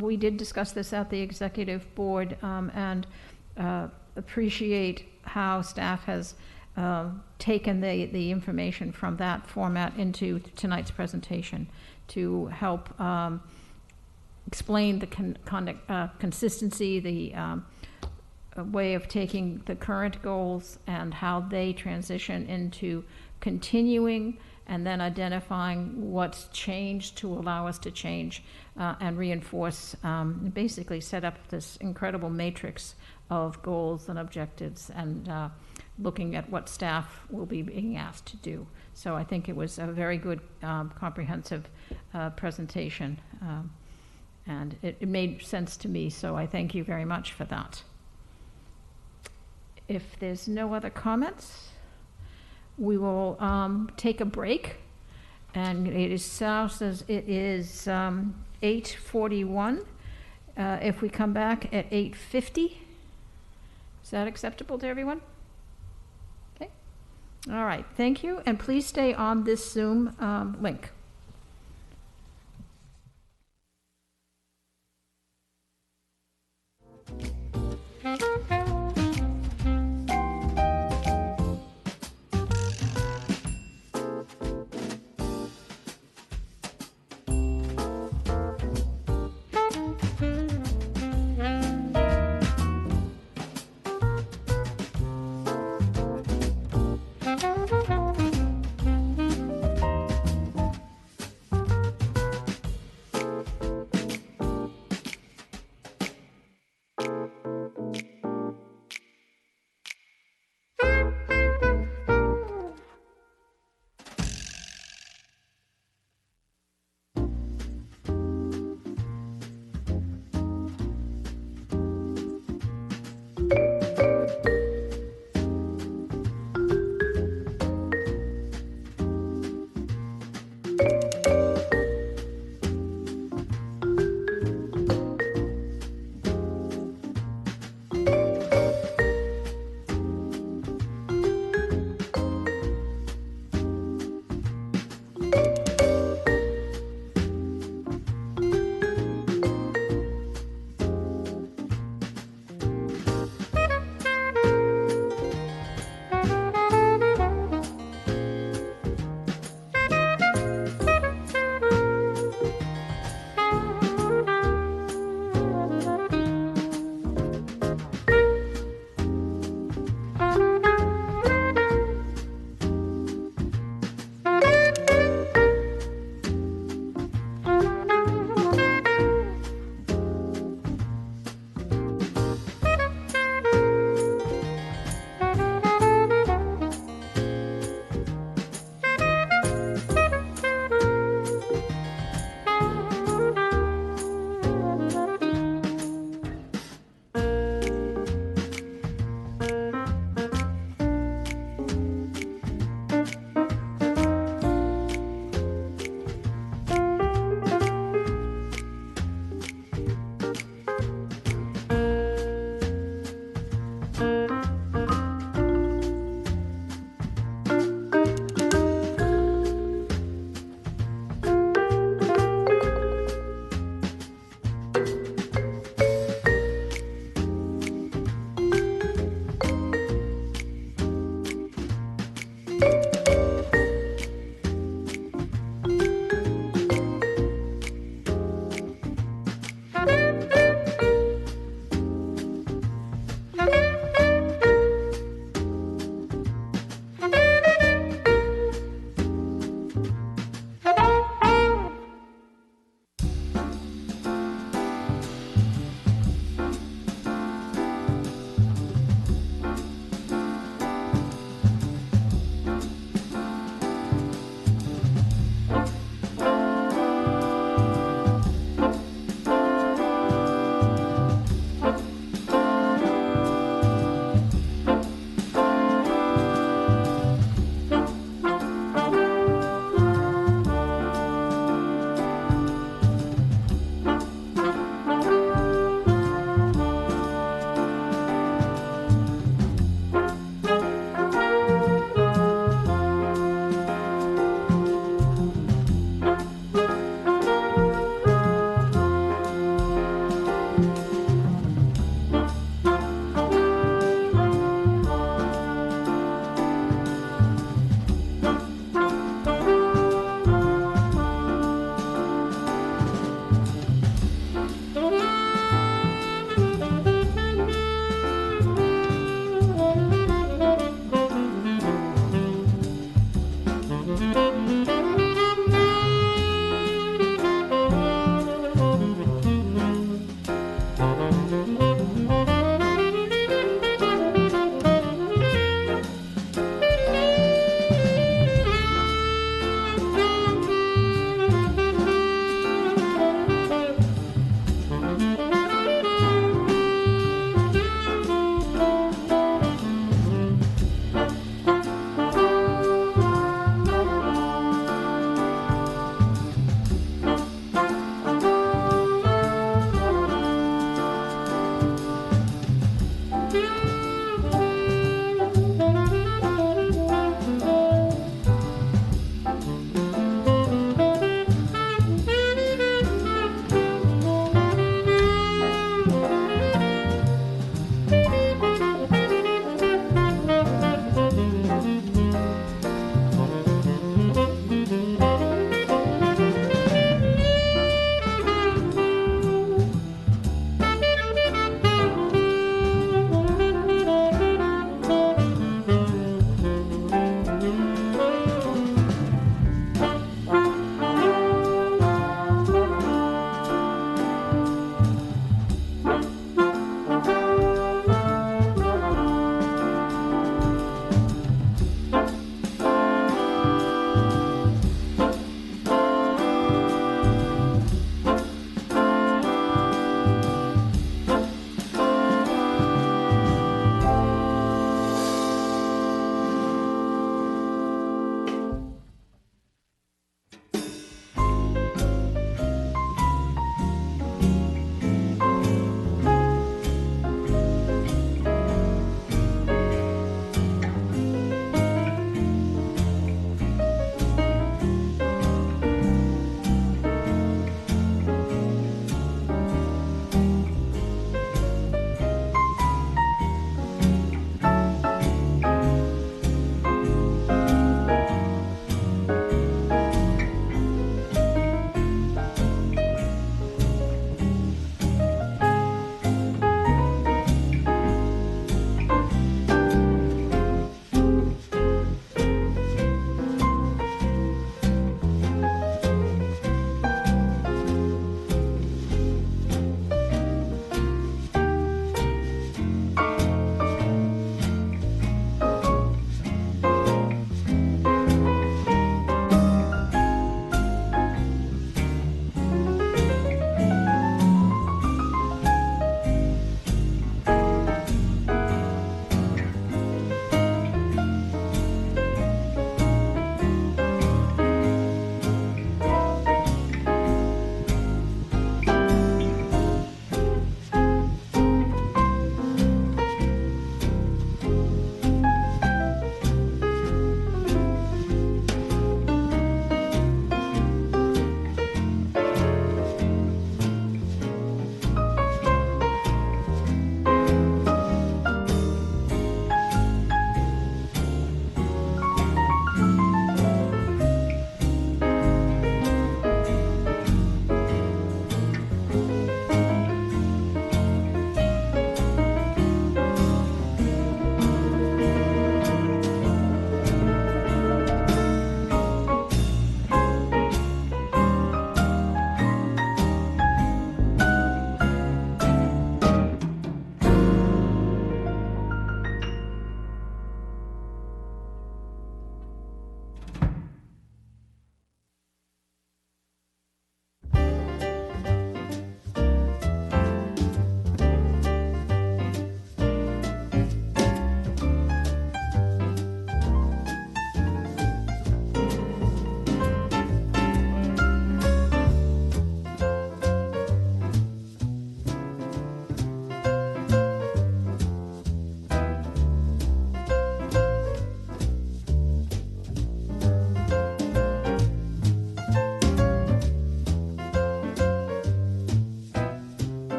we did discuss this at the executive board and appreciate how staff has taken the information from that format into tonight's presentation to help explained the consistency, the way of taking the current goals and how they transition into continuing and then identifying what's changed to allow us to change and reinforce, basically set up this incredible matrix of goals and objectives and looking at what staff will be being asked to do. So I think it was a very good comprehensive presentation and it made sense to me, so I thank you very much for that. If there's no other comments, we will take a break, and it is says it is 8:41. If we come back at 8:50, is that acceptable to everyone? Okay. All right. Thank you, and please stay on this Zoom link.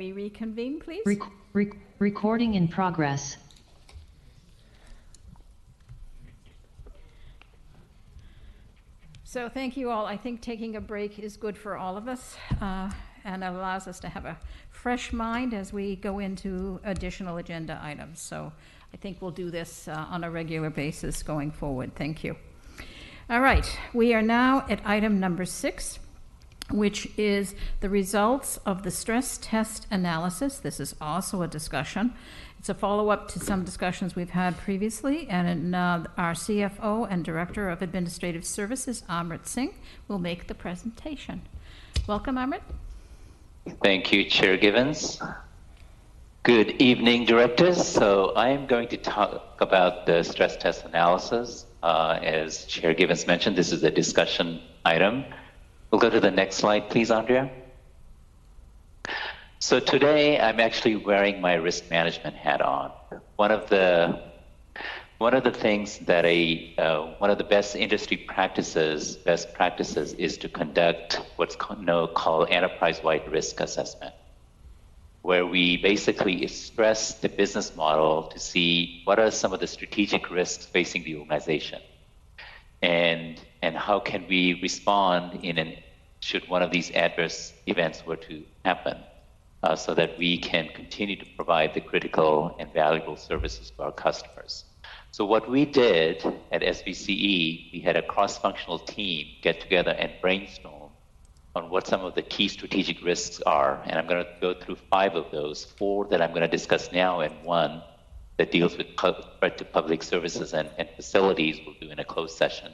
we reconvene, please? Recording in progress. So thank you all. I think taking a break is good for all of us, and allows us to have a fresh mind as we go into additional agenda items. So I think we'll do this on a regular basis going forward. Thank you. All right, we are now at item number 6, which is the results of the stress test analysis. This is also a discussion. It's a follow-up to some discussions we've had previously, and our CFO and Director of Administrative Services, Amrit Singh, will make the presentation. Welcome, Amrit. Thank you, Chair Givens. Good evening, directors. So I am going to talk about the stress test analysis. As Chair Givens mentioned, this is a discussion item. We'll go to the next slide, please, Andrea. So today I'm actually wearing my risk management hat on. One of the things that one of the best industry best practices is to conduct what's called enterprise-wide risk assessment, where we basically stress the business model to see what are some of the strategic risks facing the organization, and how can we respond should one of these adverse events were to happen, so that we can continue to provide the critical and valuable services to our customers. So what we did at SVCE, we had a cross-functional team get together and brainstorm on what some of the key strategic risks are. And I'm going to go through 5 of those, 4 that I'm going to discuss now, and 1 that deals with threat to public services and facilities we'll do in a closed session.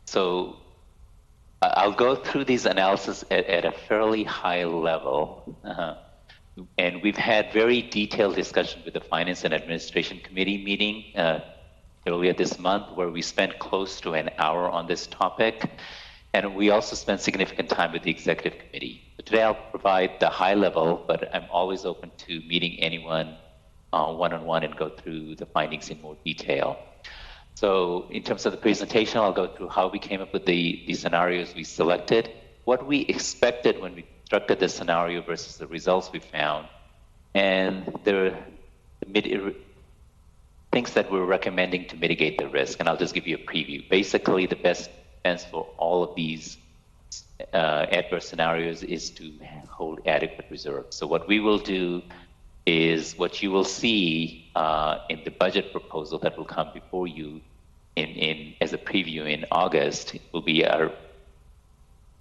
So I'll go through these analysis at a fairly high level. And we've had very detailed discussion with the Finance and Administration Committee meeting earlier this month, where we spent close to an hour on this topic. And we also spent significant time with the Executive Committee. So today I'll provide the high level, but I'm always open to meeting anyone one-on-one and go through the findings in more detail. So in terms of the presentation, I'll go through how we came up with the scenarios we selected, what we expected when we constructed the scenario versus the results we found, and the things that we're recommending to mitigate the risk. And I'll just give you a preview. Basically, the best defense for all of these adverse scenarios is to hold adequate reserves. So what we will do is what you will see in the budget proposal that will come before you as a preview in August. It will be an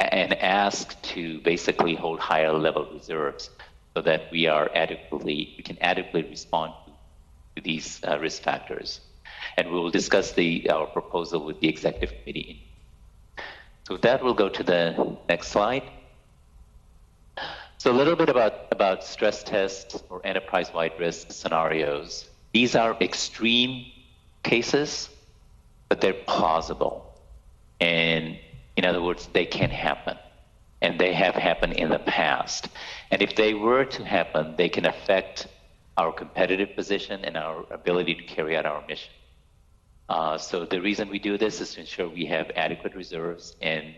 ask to basically hold higher level reserves so that we can adequately respond to these risk factors. And we will discuss our proposal with the Executive Committee. So with that, we'll go to the next slide. So a little bit about stress tests or enterprise-wide risk scenarios. These are extreme cases, but they're plausible. And in other words, they can happen. And they have happened in the past. And if they were to happen, they can affect our competitive position and our ability to carry out our mission. So the reason we do this is to ensure we have adequate reserves and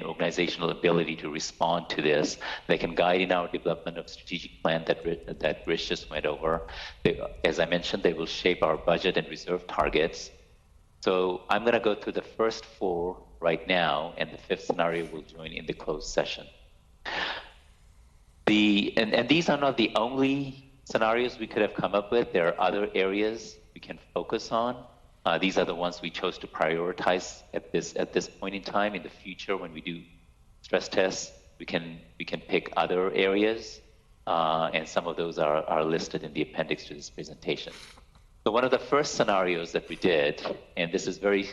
organizational ability to respond to this. They can guide in our development of strategic plan that Rich just went over. As I mentioned, they will shape our budget and reserve targets. So I'm going to go through the first 4 right now, and the 5th scenario will join in the closed session. And these are not the only scenarios we could have come up with. There are other areas we can focus on. These are the ones we chose to prioritize at this point in time. In the future, when we do stress tests, we can pick other areas, and some of those are listed in the appendix to this presentation. So one of the first scenarios that we did, and this is very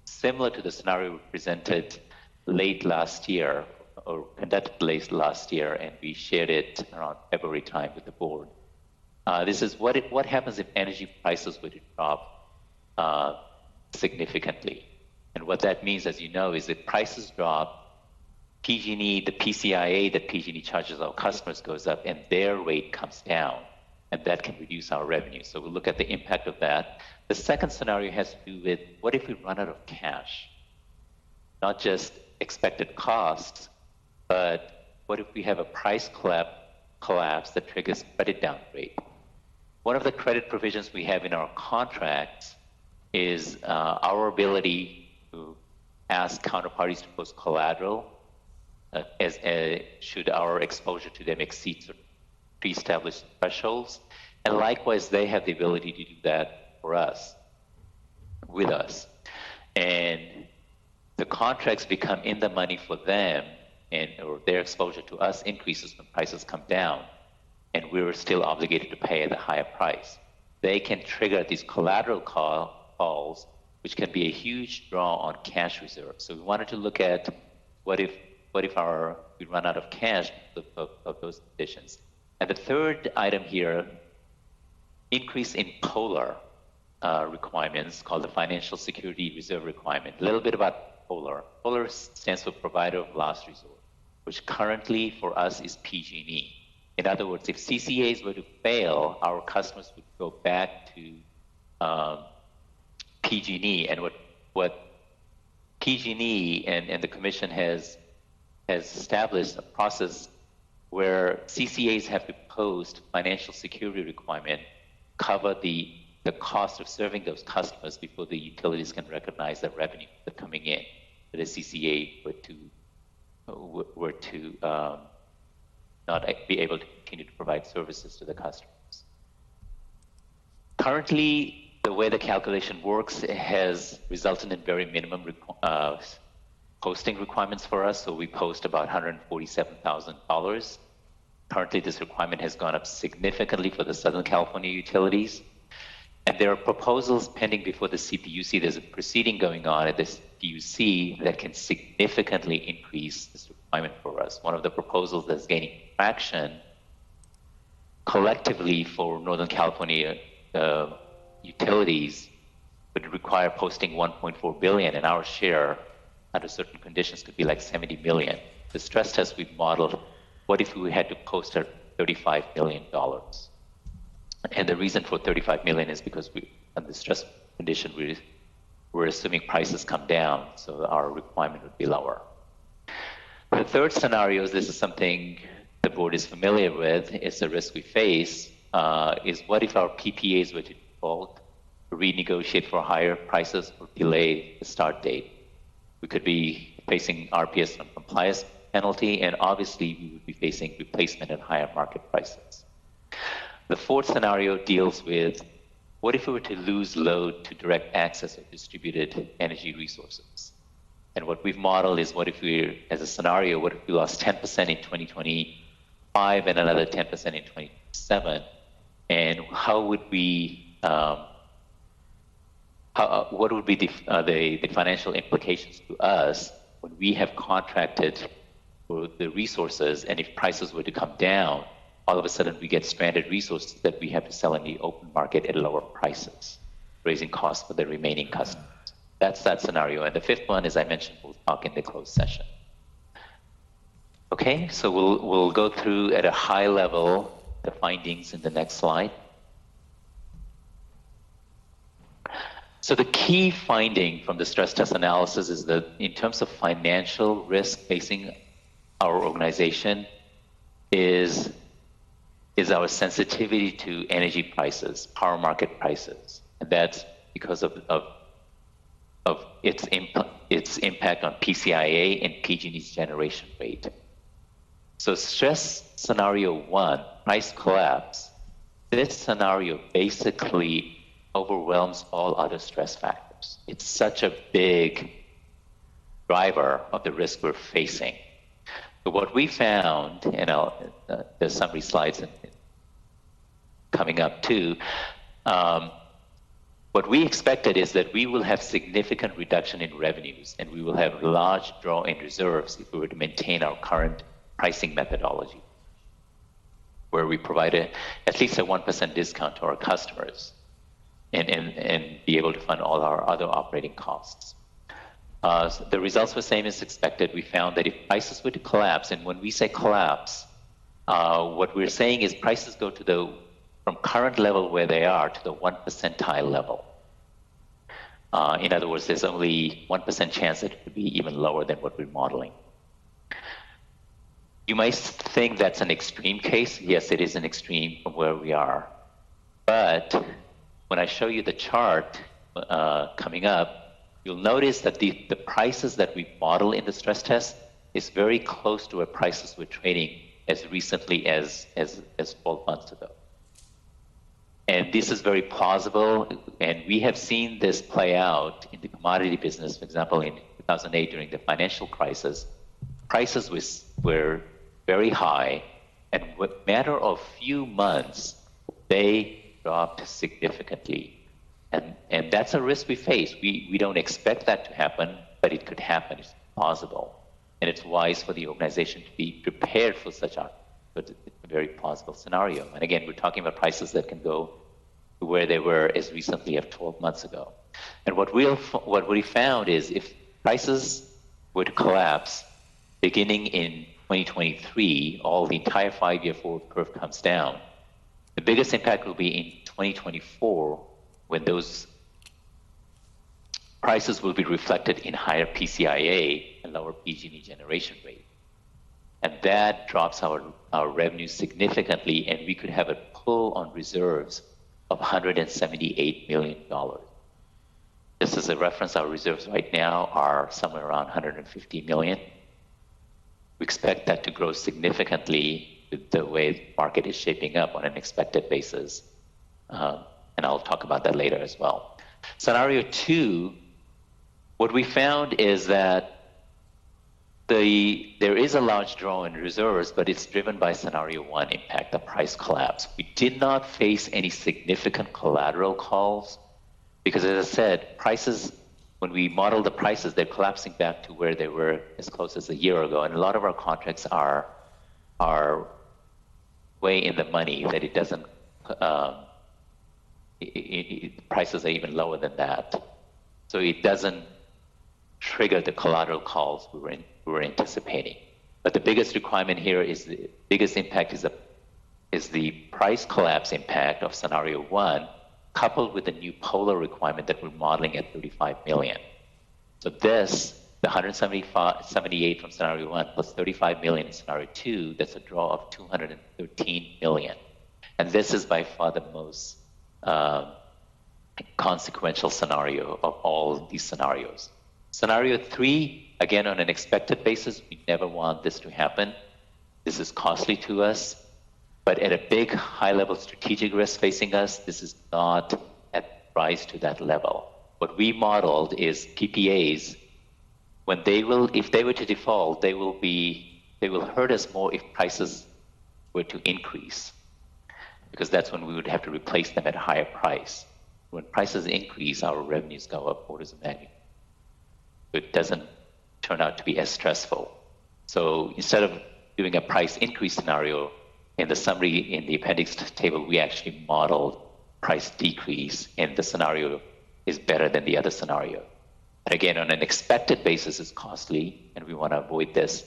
similar to the scenario we presented late last year, or conducted late last year, and we shared it around February time with the board. This is what happens if energy prices were to drop significantly. And what that means, as you know, is if prices drop, PG&E, the PCIA that PG&E charges our customers goes up, and their rate comes down, and that can reduce our revenue. So we'll look at the impact of that. The second scenario has to do with what if we run out of cash? Not just expected costs, but what if we have a price collapse that triggers credit downgrade? One of the credit provisions we have in our contracts is our ability to ask counterparties to post collateral should our exposure to them exceed certain pre-established thresholds. And likewise, they have the ability to do that for us, with us. And the contracts become in the money for them, or their exposure to us increases when prices come down, and we're still obligated to pay at a higher price. They can trigger these collateral calls, which can be a huge draw on cash reserves. So we wanted to look at what if we run out of cash of those conditions. And the third item here, increase in POLAR requirements, called the Financial Security Reserve Requirement. A little bit about POLAR. POLAR stands for Provider of Last Resort, which currently for us is PG&E. In other words, if CCAs were to fail, our customers would go back to PG&E. And what PG&E and the Commission has established a process where CCAs have to post financial security requirement, cover the cost of serving those customers before the utilities can recognize the revenue that's coming in, that a CCA were to not be able to continue to provide services to the customers. Currently, the way the calculation works, it has resulted in very minimum posting requirements for us. So we post about $147,000. Currently, this requirement has gone up significantly for the Southern California utilities. And there are proposals pending before the CPUC. There's a proceeding going on at the CPUC that can significantly increase this requirement for us. One of the proposals that's gaining traction collectively for Northern California utilities would require posting $1.4 billion, and our share under certain conditions could be like $70 million. The stress test we've modeled, what if we had to post at $35 million? And the reason for $35 million is because on the stress condition, we're assuming prices come down, so our requirement would be lower. The third scenario, this is something the board is familiar with, it's a risk we face, is what if our PPAs were to default, renegotiate for higher prices, or delay the start date? We could be facing RPS non-compliance penalty, and obviously we would be facing replacement at higher market prices. The fourth scenario deals with what if we were to lose load to direct access of distributed energy resources? And what we've modeled is what if we, as a scenario, what if we lost 10% in 2025 and another 10% in 2027? And how would we, what would be the financial implications to us when we have contracted for the resources, and if prices were to come down, all of a sudden we get stranded resources that we have to sell in the open market at lower prices, raising costs for the remaining customers. That's that scenario. And the fifth one, as I mentioned, we'll talk in the closed session. Okay, so we'll go through at a high level the findings in the next slide. So the key finding from the stress test analysis is that in terms of financial risk facing our organization is our sensitivity to energy prices, power market prices. And that's because of its impact on PCIA and PG&E's generation rate. So stress scenario 1, price collapse, this scenario basically overwhelms all other stress factors. It's such a big driver of the risk we're facing. So what we found, and there's summary slides coming up too, what we expected is that we will have significant reduction in revenues, and we will have large draw in reserves if we were to maintain our current pricing methodology, where we provide at least a 1% discount to our customers and be able to fund all our other operating costs. So the results were same as expected. We found that if prices were to collapse, and when we say collapse, what we're saying is prices go to from current level where they are to the 1 percentile level. In other words, there's only 1% chance that it could be even lower than what we're modeling. You might think that's an extreme case. Yes, it is an extreme from where we are. But when I show you the chart coming up, you'll notice that the prices that we model in the stress test is very close to where prices were trading as recently as 12 months ago. And this is very plausible, and we have seen this play out in the commodity business. For example, in 2008 during the financial crisis, prices were very high, and in a matter of few months, they dropped significantly. And that's a risk we face. We don't expect that to happen, but it could happen. It's possible. And it's wise for the organization to be prepared for such a very plausible scenario. And again, we're talking about prices that can go to where they were as recently as 12 months ago. And what we found is if prices were to collapse beginning in 2023, the entire 5-year forward curve comes down. The biggest impact will be in 2024 when those prices will be reflected in higher PCIA and lower PG&E generation rate. And that drops our revenue significantly, and we could have a pull on reserves of $178 million. Just as a reference, our reserves right now are somewhere around $150 million. We expect that to grow significantly with the way the market is shaping up on an expected basis. And I'll talk about that later as well. Scenario 2, what we found is that there is a large draw in reserves, but it's driven by scenario 1 impact, the price collapse. We did not face any significant collateral calls because, as I said, prices, when we model the prices, they're collapsing back to where they were as close as a year ago. And a lot of our contracts are way in the money that it doesn't, prices are even lower than that. So it doesn't trigger the collateral calls we were anticipating. But the biggest requirement here is the biggest impact is the price collapse impact of scenario 1, coupled with the new polar requirement that we're modeling at 35 million. So the 178 from scenario 1 plus 35 million in scenario 2, that's a draw of 213 million. And this is by far the most consequential scenario of all these scenarios. Scenario 3, again, on an expected basis, we never want this to happen. This is costly to us, but at a big, high-level strategic risk facing us, this is not rise to that level. What we modeled is PPAs. If they were to default, they will hurt us more if prices were to increase, because that's when we would have to replace them at a higher price. When prices increase, our revenues go up orders of magnitude. It doesn't turn out to be as stressful. So instead of doing a price increase scenario, in the summary in the appendix table, we actually modeled price decrease, and the scenario is better than the other scenario. And again, on an expected basis, it's costly, and we want to avoid this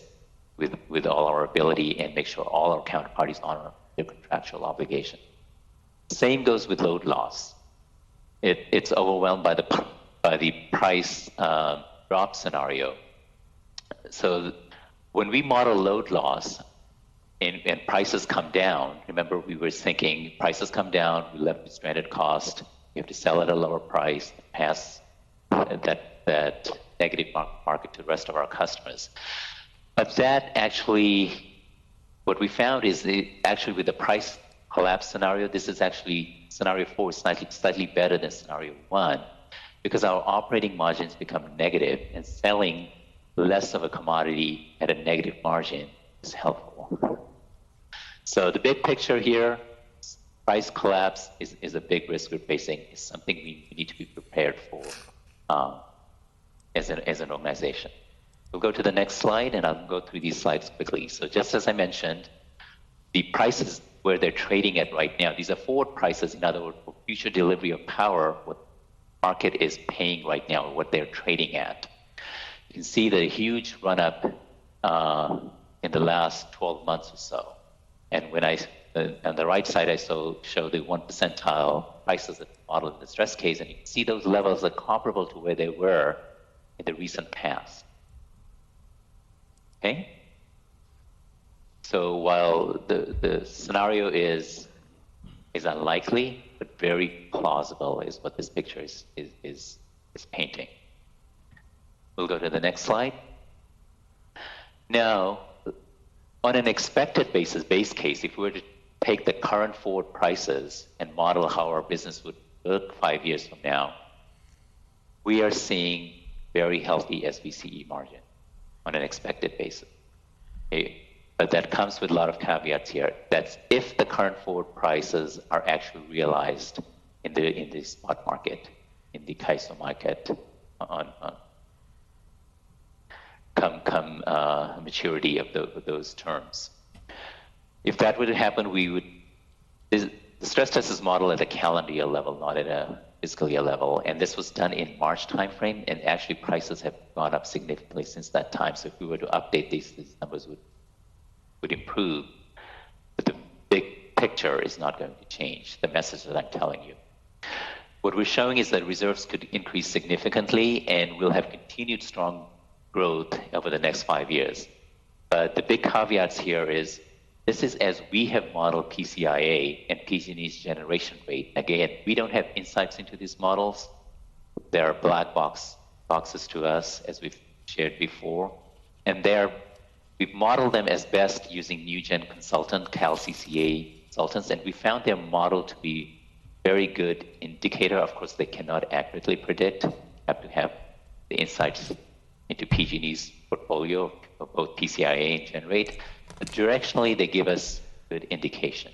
with all our ability and make sure all our counterparties honor their contractual obligation. Same goes with load loss. It's overwhelmed by the price drop scenario. So when we model load loss and prices come down, remember we were thinking prices come down, we left with stranded cost, you have to sell at a lower price, pass that negative market to the rest of our customers. But that actually, what we found is actually with the price collapse scenario, this is actually scenario 4 is slightly better than scenario 1, because our operating margins become negative, and selling less of a commodity at a negative margin is helpful. So the big picture here, price collapse is a big risk we're facing. It's something we need to be prepared for as an organization. We'll go to the next slide, and I'll go through these slides quickly. So just as I mentioned, the prices where they're trading at right now, these are forward prices. In other words, for future delivery of power, what market is paying right now, what they're trading at. You can see the huge run-up in the last 12 months or so. And when on the right side, I show the 1 percentile prices that modeled in the stress case, and you can see those levels are comparable to where they were in the recent past. Okay? So while the scenario is unlikely, but very plausible is what this picture is painting. We'll go to the next slide. Now, on an expected basis, base case, if we were to take the current forward prices and model how our business would look 5 years from now, we are seeing very healthy SVCE margin on an expected basis. Okay. But that comes with a lot of caveats here. That's if the current forward prices are actually realized in the spot market, in the CAISO market, come maturity of those terms. If that were to happen, the stress test is modeled at a calendar year level, not at a fiscal year level, and this was done in March timeframe, and actually prices have gone up significantly since that time. So if we were to update these numbers would improve, but the big picture is not going to change, the message that I'm telling you. What we're showing is that reserves could increase significantly, and we'll have continued strong growth over the next 5 years. But the big caveats here is, this is as we have modeled PCIA and PG&E's generation rate. Again, we don't have insights into these models. They are black boxes to us, as we've shared before. And we've modeled them as best using NewGen consultant, CalCCA consultants, and we found their model to be very good indicator. Of course, they cannot accurately predict. You have to have the insights into PG&E's portfolio of both PCIA and Generate. But directionally, they give us good indication.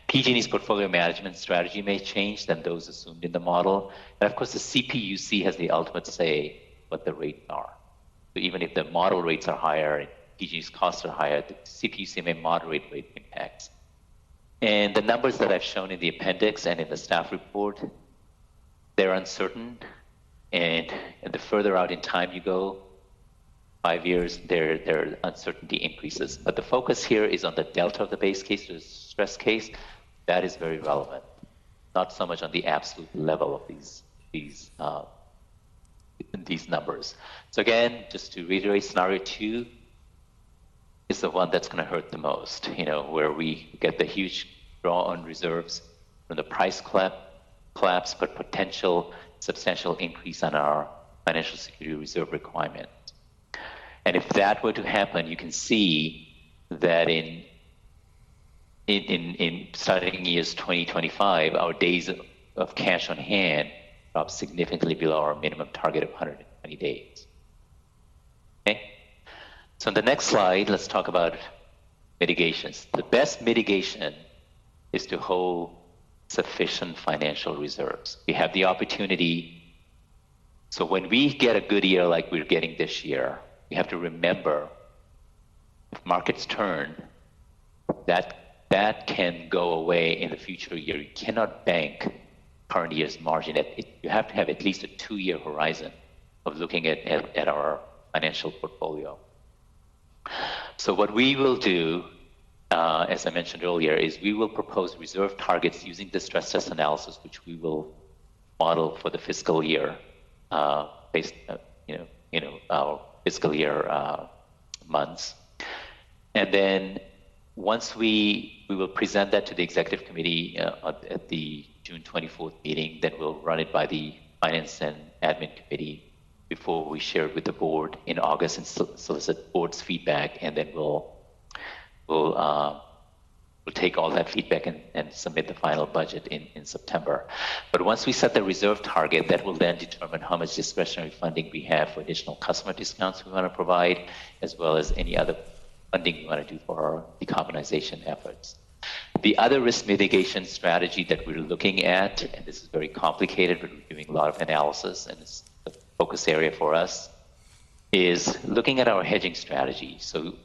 PG&E's portfolio management strategy may change than those assumed in the model. And of course, the CPUC has the ultimate say what the rates are. So even if the model rates are higher and PG&E's costs are higher, the CPUC may moderate rate impacts. And the numbers that I've shown in the appendix and in the staff report, they're uncertain. And the further out in time you go, 5 years, their uncertainty increases. But the focus here is on the delta of the base case to the stress case. That is very relevant, not so much on the absolute level of these numbers. So again, just to reiterate, scenario 2 is the one that's going to hurt the most, where we get the huge draw on reserves from the price collapse, but potential substantial increase on our financial security reserve requirement. And if that were to happen, you can see that in starting years 2025, our days of cash on hand drop significantly below our minimum target of 120 days. Okay? So on the next slide, let's talk about mitigations. The best mitigation is to hold sufficient financial reserves. We have the opportunity. So when we get a good year like we're getting this year, we have to remember, if markets turn, that can go away in the future year. You cannot bank current year's margin. You have to have at least a 2-year horizon of looking at our financial portfolio. So what we will do, as I mentioned earlier, is we will propose reserve targets using the stress test analysis, which we will model for the fiscal year, based, our fiscal year months. And then once we will present that to the executive committee at the June 24th meeting, then we'll run it by the finance and admin committee before we share it with the board in August and solicit board's feedback, and then we'll take all that feedback and submit the final budget in September. But once we set the reserve target, that will then determine how much discretionary funding we have for additional customer discounts we want to provide, as well as any other funding we want to do for our decarbonization efforts. The other risk mitigation strategy that we're looking at, and this is very complicated, but we're doing a lot of analysis, and it's a focus area for us, is looking at our hedging strategy. So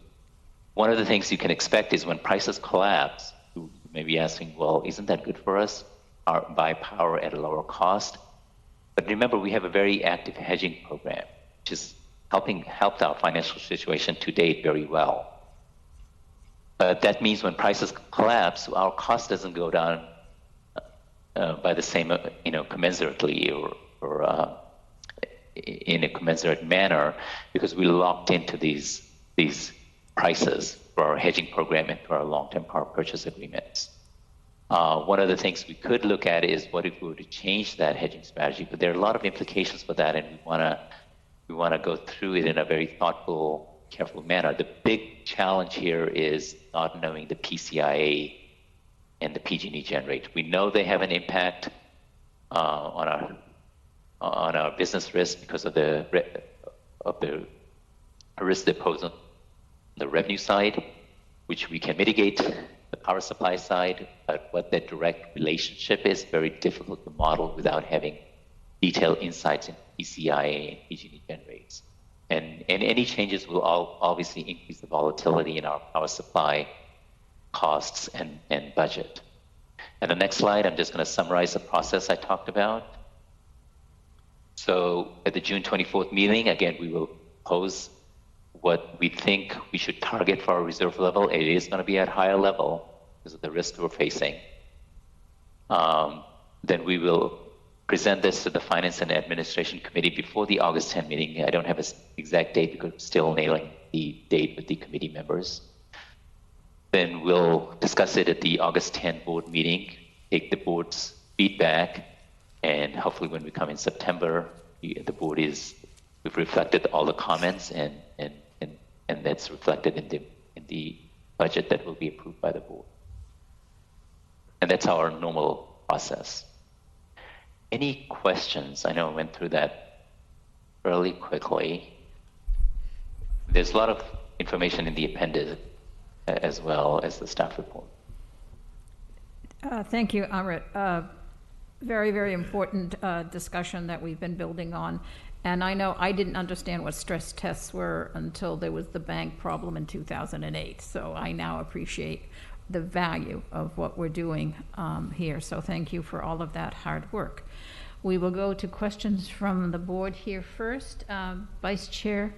one of the things you can expect is when prices collapse, you may be asking, well, isn't that good for us? Buy power at a lower cost. But remember, we have a very active hedging program, which is helped our financial situation to date very well. That means when prices collapse, our cost doesn't go down by the same, commensurately or in a commensurate manner, because we locked into these prices through our hedging program and through our long-term power purchase agreements. One of the things we could look at is what if we were to change that hedging strategy, but there are a lot of implications for that, and we want to go through it in a very thoughtful, careful manner. The big challenge here is not knowing the PCIA and the PG&E gen rate. We know they have an impact on our business risk because of the risk they pose on the revenue side, which we can mitigate the power supply side, but what that direct relationship is very difficult to model without having detailed insights in PCIA and PG&E gen rates. And any changes will obviously increase the volatility in our power supply costs and budget. And the next slide, I'm just going to summarize the process I talked about. So at the June 24th meeting, again, we will pose what we think we should target for our reserve level. It is going to be at higher level because of the risk we're facing. Then we will present this to the Finance and Administration Committee before the August 10 meeting. I don't have an exact date because I'm still nailing the date with the committee members. Then we'll discuss it at the August 10 board meeting, take the board's feedback, and hopefully when we come in September, we've reflected all the comments and that's reflected in the budget that will be approved by the board. And that's our normal process. Any questions? I know I went through that fairly quickly. There's a lot of information in the appendix as well as the staff report. Thank you, Amrit. Very, very important discussion that we've been building on. And I know I didn't understand what stress tests were until there was the bank problem in 2008. So I now appreciate the value of what we're doing here. So thank you for all of that hard work. We will go to questions from the board here first. Vice Chair.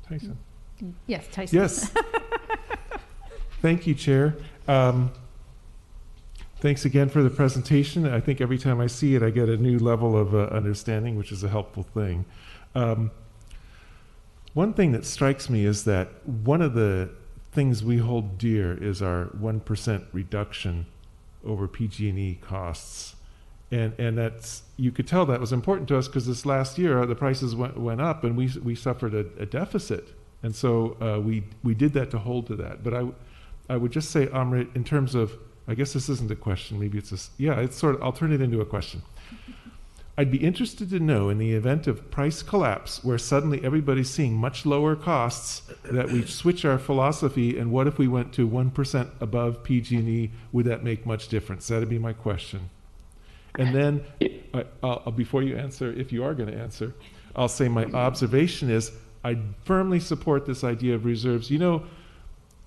Tyson. Yes, Tyson. Yes. Thank you, Chair. Thanks again for the presentation. I think every time I see it, I get a new level of understanding, which is a helpful thing. One thing that strikes me is that one of the things we hold dear is our 1% reduction over PG&E costs. And that's, you could tell that was important to us because this last year the prices went up and we suffered a deficit. And so we did that to hold to that. But I would just say, Amrit, in terms of, I guess this isn't a question, maybe it's it's sort of, I'll turn it into a question. I'd be interested to know, in the event of price collapse, where suddenly everybody's seeing much lower costs, that we switch our philosophy, and what if we went to 1% above PG&E? Would that make much difference? That'd be my question. And then, before you answer, if you are going to answer, I'll say my observation is I firmly support this idea of reserves. You know,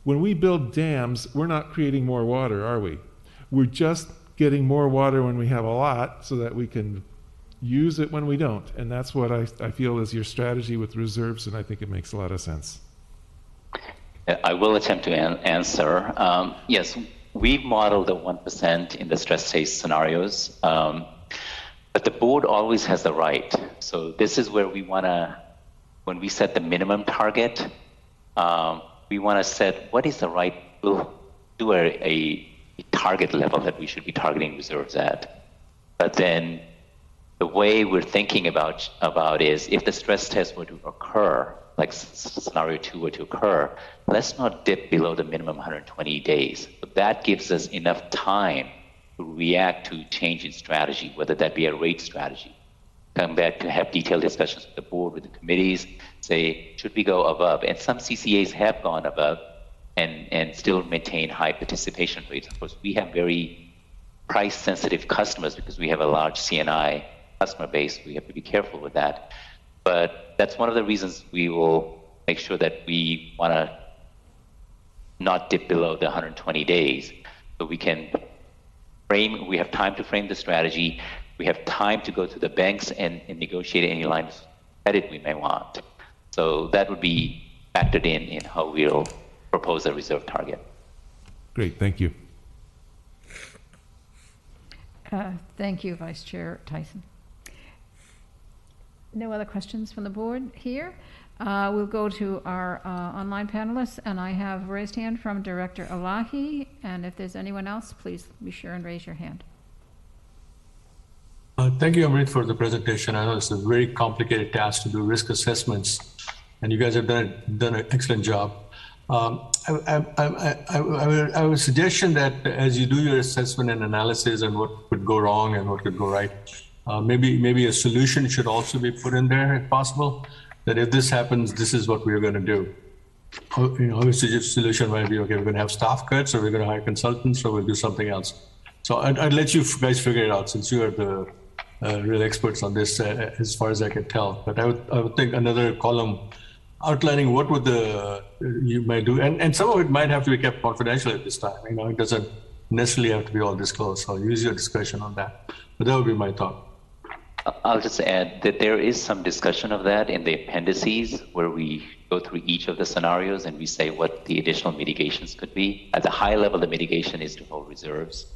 when we build dams, we're not creating more water, are we? We're just getting more water when we have a lot so that we can use it when we don't. And that's what I feel is your strategy with reserves, and I think it makes a lot of sense. I will attempt to answer. Yes, we've modeled the 1% in the stress test scenarios, but the board always has the right. So this is where we want to, when we set the minimum target, we want to set what is the right, we'll do a target level that we should be targeting reserves at. But then the way we're thinking about is if the stress test were to occur, like scenario 2 were to occur, let's not dip below the minimum 120 days. But that gives us enough time to react to change in strategy, whether that be a rate strategy. Come back to have detailed discussions with the board, with the committees, say, should we go above? And some CCAs have gone above and still maintain high participation rates. Of course, we have very price-sensitive customers because we have a large CNI customer base. We have to be careful with that. But that's one of the reasons we will make sure that we want to not dip below the 120 days. So we can frame, we have time to frame the strategy. We have time to go to the banks and negotiate any lines of credit we may want. So that would be factored in how we'll propose a reserve target. Great, thank you. Thank you, Vice Chair Tyson. No other questions from the board here. We'll go to our online panelists, and I have raised hand from Director Elahi, and if there's anyone else, please be sure and raise your hand. Thank you, Amrit, for the presentation. I know it's a very complicated task to do risk assessments, and you guys have done an excellent job. I would suggestion that as you do your assessment and analysis and what could go wrong and what could go right, maybe a solution should also be put in there if possible. That if this happens, this is what we're going to do. Obviously, the solution might be, okay, we're going to have staff cuts, or we're going to hire consultants, or we'll do something else. So I'd let you guys figure it out, since you are the real experts on this, as far as I can tell. But I would think another column outlining what would you might do, and some of it might have to be kept confidential at this time. It doesn't necessarily have to be all disclosed. So use your discretion on that. But that would be my thought. I'll just add that there is some discussion of that in the appendices, where we go through each of the scenarios and we say what the additional mitigations could be. At the high level, the mitigation is to hold reserves,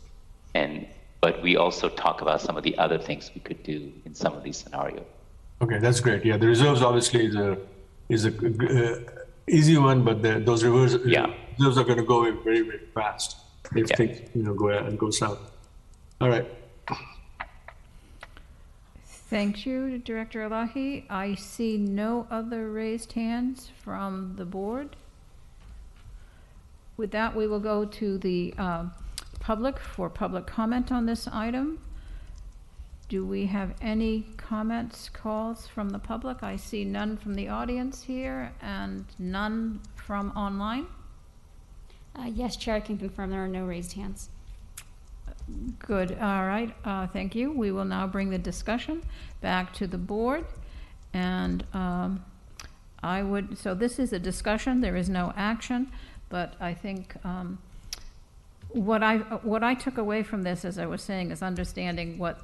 but we also talk about some of the other things we could do in some of these scenarios. Okay, that's great. Yeah, the reserves obviously is a easy one, but those reserves are going to go away very, very fast if things go south. All right. Thank you, Director Elahi. I see no other raised hands from the board. With that, we will go to the public for public comment on this item. Do we have any comments, calls from the public? I see none from the audience here and none from online. Yes, Chair, I can confirm there are no raised hands. Good. All right. Thank you. We will now bring the discussion back to the board. And so this is a discussion. There is no action, but I think what I took away from this, as I was saying, is understanding what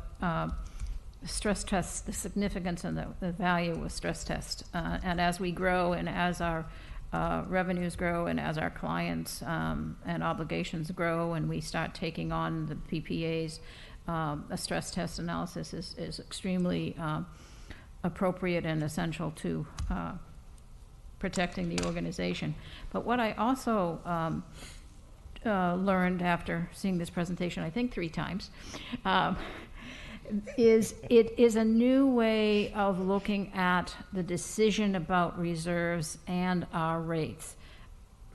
stress tests, the significance and the value of stress tests. And as we grow and as our revenues grow and as our clients and obligations grow and we start taking on the PPAs, a stress test analysis is extremely appropriate and essential to protecting the organization. But what I also learned after seeing this presentation, I think 3 times, is it is a new way of looking at the decision about reserves and our rates.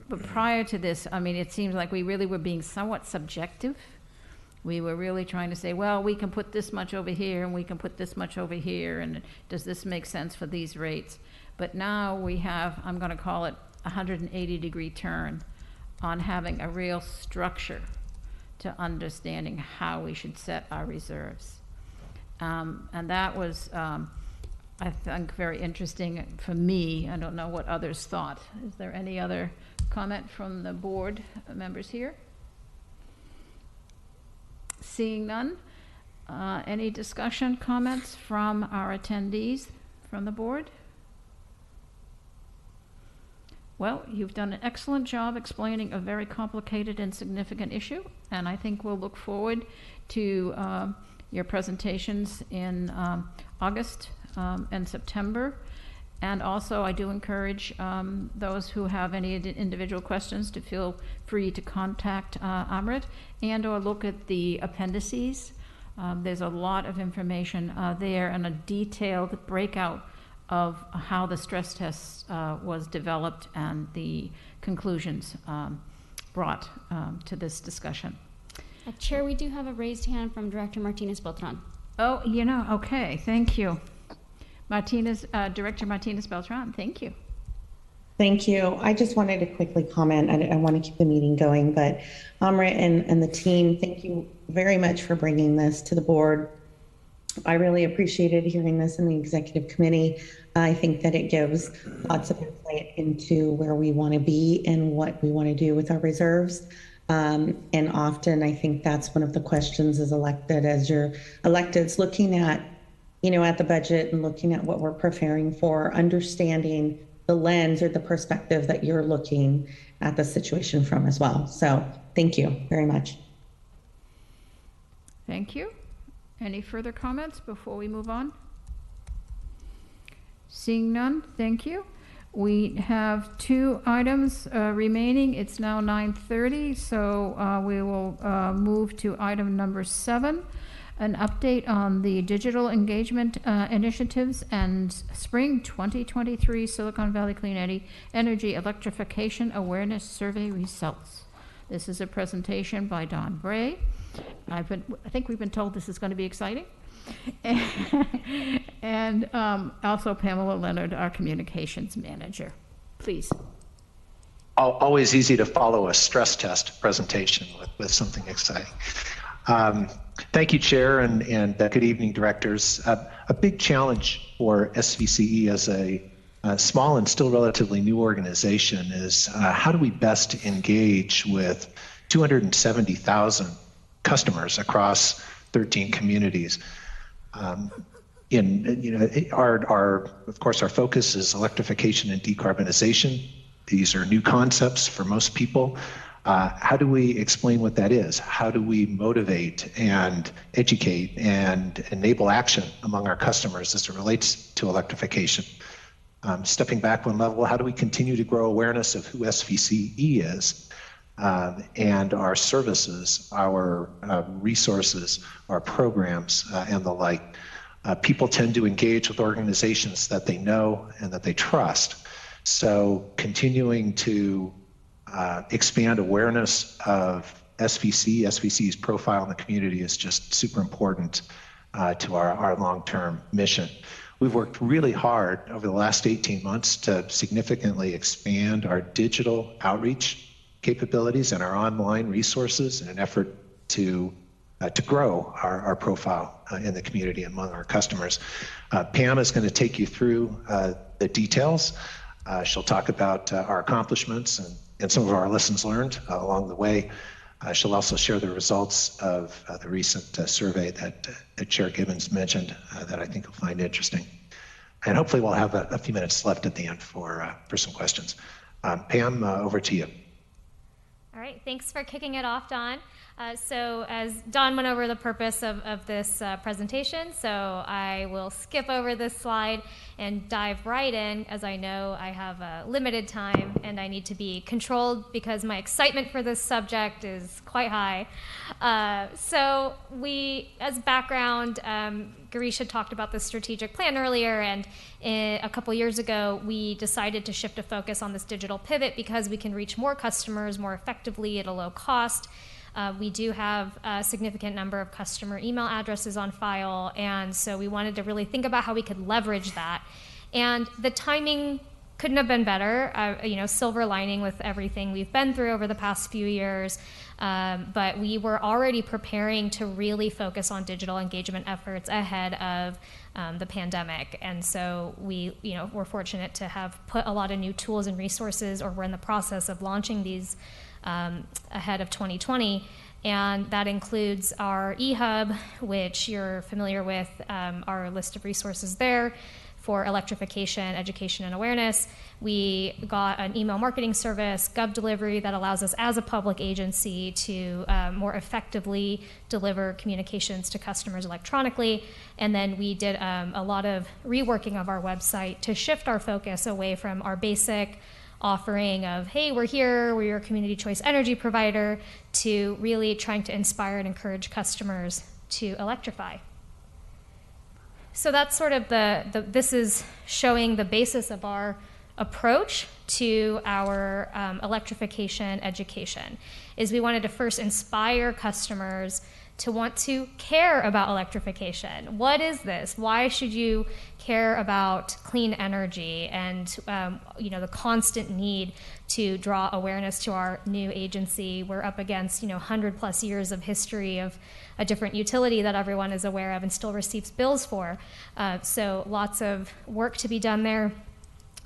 But prior to this, I mean, it seems like we really were being somewhat subjective. We were really trying to say, well, we can put this much over here and we can put this much over here, and does this make sense for these rates? But now we have, I'm going to call it a 180-degree turn on having a real structure to understanding how we should set our reserves. And that was, I think, very interesting for me. I don't know what others thought. Is there any other comment from the board members here? Seeing none, any discussion, comments from our attendees from the board? Well, you've done an excellent job explaining a very complicated and significant issue, and I think we'll look forward to your presentations in August and September. And also, I do encourage those who have any individual questions to feel free to contact Amrit and or look at the appendices. There's a lot of information there and a detailed breakout of how the stress test was developed and the conclusions brought to this discussion. Chair, we do have a raised hand from Director Martinez-Beltran. Oh, okay, thank you. Director Martinez-Beltran, thank you. Thank you. I just wanted to quickly comment. I want to keep the meeting going, but Amrit and the team, thank you very much for bringing this to the board. I really appreciated hearing this in the executive committee. I think that it gives lots of insight into where we want to be and what we want to do with our reserves. And often I think that's one of the questions as your electeds looking at, at the budget and looking at what we're preparing for, understanding the lens or the perspective that you're looking at the situation from as well. So thank you very much. Thank you. Any further comments before we move on? Seeing none, thank you. We have 2 items remaining. It's now 9:30, so we will move to item number 7, an update on the digital engagement initiatives and spring 2023 Silicon Valley Clean Energy Electrification Awareness Survey results. This is a presentation by Don Bray. I think we've been told this is going to be exciting. And also Pamela Leonard, our communications manager. Please. Always easy to follow a stress test presentation with something exciting. Thank you, Chair, and good evening, directors. A big challenge for SVCE as a small and still relatively new organization is how do we best engage with 270,000 customers across 13 communities? Of course, our focus is electrification and decarbonization. These are new concepts for most people. How do we explain what that is? How do we motivate and educate and enable action among our customers as it relates to electrification? Stepping back one level, how do we continue to grow awareness of who SVCE is and our services, our resources, our programs, and the like? People tend to engage with organizations that they know and that they trust. So continuing to expand awareness of SVCE's profile in the community is just super important to our long-term mission. We've worked really hard over the last 18 months to significantly expand our digital outreach capabilities and our online resources in an effort to grow our profile in the community among our customers. Pam is going to take you through the details. She'll talk about our accomplishments and some of our lessons learned along the way. She'll also share the results of the recent survey that Chair Gibbons mentioned that I think you'll find interesting. And hopefully we'll have a few minutes left at the end for some questions. Pam, over to you. All right, thanks for kicking it off, Don. So as Don went over the purpose of this presentation, so I will skip over this slide and dive right in, as I know I have a limited time and I need to be controlled because my excitement for this subject is quite high. So as background, Girish had talked about the strategic plan earlier, and a couple years ago, we decided to shift a focus on this digital pivot because we can reach more customers more effectively at a low cost. We do have a significant number of customer email addresses on file, and so we wanted to really think about how we could leverage that. And the timing couldn't have been better, silver lining with everything we've been through over the past few years. But we were already preparing to really focus on digital engagement efforts ahead of the pandemic. And so we're fortunate to have put a lot of new tools and resources, or we're in the process of launching these ahead of 2020, and that includes our eHub, which you're familiar with, our list of resources there for electrification, education, and awareness. We got an email marketing service, GovDelivery, that allows us as a public agency to more effectively deliver communications to customers electronically. And then we did a lot of reworking of our website to shift our focus away from our basic offering of, hey, we're here, we're your community choice energy provider, to really trying to inspire and encourage customers to electrify. So that's sort of this is showing the basis of our approach to our electrification education, is we wanted to first inspire customers to want to care about electrification. What is this? Why should you care about clean energy? And the constant need to draw awareness to our new agency. We're up against 100+ years of history of a different utility that everyone is aware of and still receives bills for. So lots of work to be done there.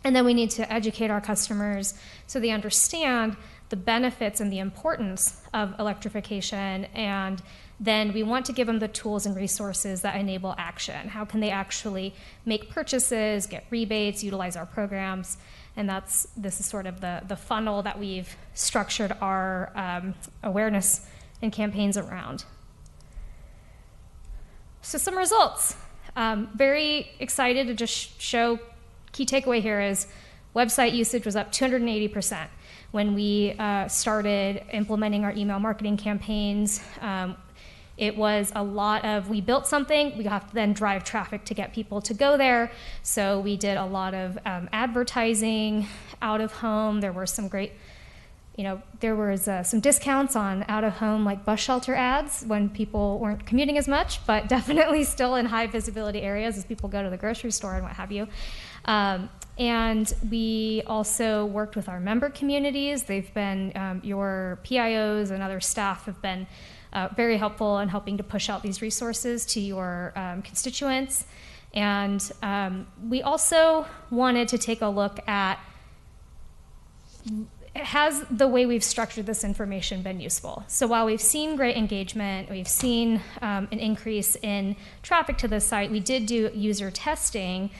And then we need to educate our customers so they understand the benefits and the importance of electrification, and then we want to give them the tools and resources that enable action. How can they actually make purchases, get rebates, utilize our programs? And this is sort of the funnel that we've structured our awareness and campaigns around. So some results. Very excited to just show, key takeaway here is Website usage was up 280%. When we started implementing our email marketing campaigns, it was a lot of, we built something, we have to then drive traffic to get people to go there. So we did a lot of advertising out of home. There were some great, there was some discounts on out of home, like bus shelter ads when people weren't commuting as much, but definitely still in high visibility areas as people go to the grocery store and what have you. And we also worked with our member communities. They've been, your PIOs and other staff have been very helpful in helping to push out these resources to your constituents. And we also wanted to take a look at, has the way we've structured this information been useful? So while we've seen great engagement, we've seen an increase in traffic to the site, we did do user testing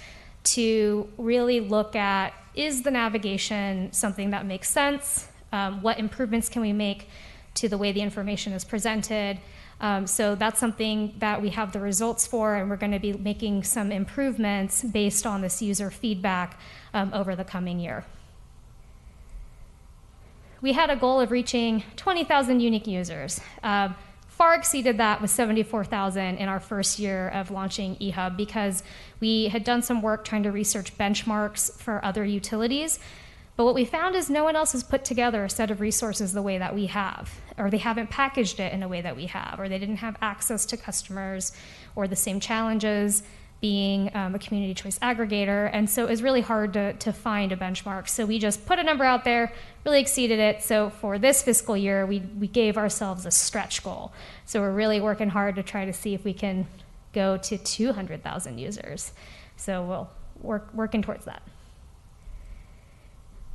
to really look at, is the navigation something that makes sense? What improvements can we make to the way the information is presented? So that's something that we have the results for, and we're going to be making some improvements based on this user feedback over the coming year. We had a goal of reaching 20,000 unique users. Far exceeded that with 74,000 in our first year of launching eHub because we had done some work trying to research benchmarks for other utilities. But what we found is no one else has put together a set of resources the way that we have, or they haven't packaged it in a way that we have, or they didn't have access to customers or the same challenges being a community choice aggregator. And so it was really hard to find a benchmark. So we just put a number out there, really exceeded it. So for this fiscal year, we gave ourselves a stretch goal. So we're really working hard to try to see if we can go to 200,000 users. So we'll working towards that.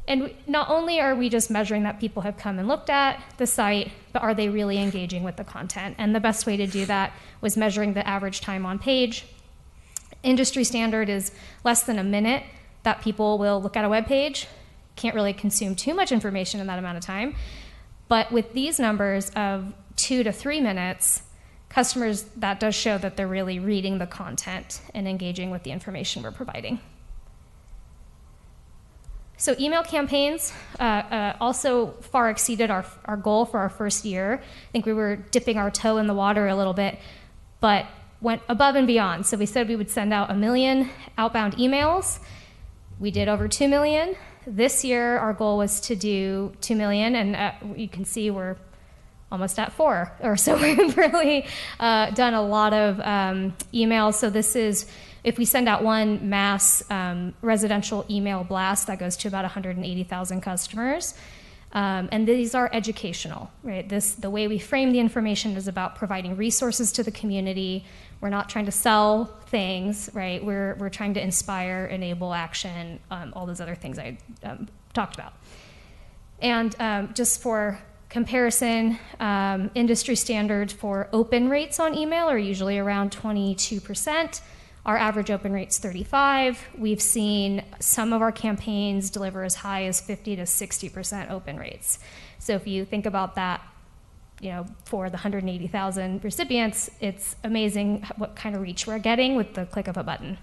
And not only are we just measuring that people have come and looked at the site, but are they really engaging with the content? And the best way to do that was measuring the average time on page. Industry standard is less than a minute that people will look at a web page. Can't really consume too much information in that amount of time. But with these numbers of 2 to 3 minutes, customers, that does show that they're really reading the content and engaging with the information we're providing. So email campaigns also far exceeded our goal for our first year. I think we were dipping our toe in the water a little bit, but went above and beyond. So we said we would send out 1 million outbound emails. We did over 2 million. This year, our goal was to do 2 million, and you can see we're almost at 4. Or so we've really done a lot of emails. So this is, if we send out one mass residential email blast, that goes to about 180,000 customers. And these are educational, right? The way we frame the information is about providing resources to the community. We're not trying to sell things, right? We're trying to inspire, enable action, all those other things I talked about. And just for comparison, industry standards for open rates on email are usually around 22%. Our average open rate's 35%. We've seen some of our campaigns deliver as high as 50 to 60% open rates. So if you think about that, for the 180,000 recipients, it's amazing what kind of reach we're getting with the click of a button.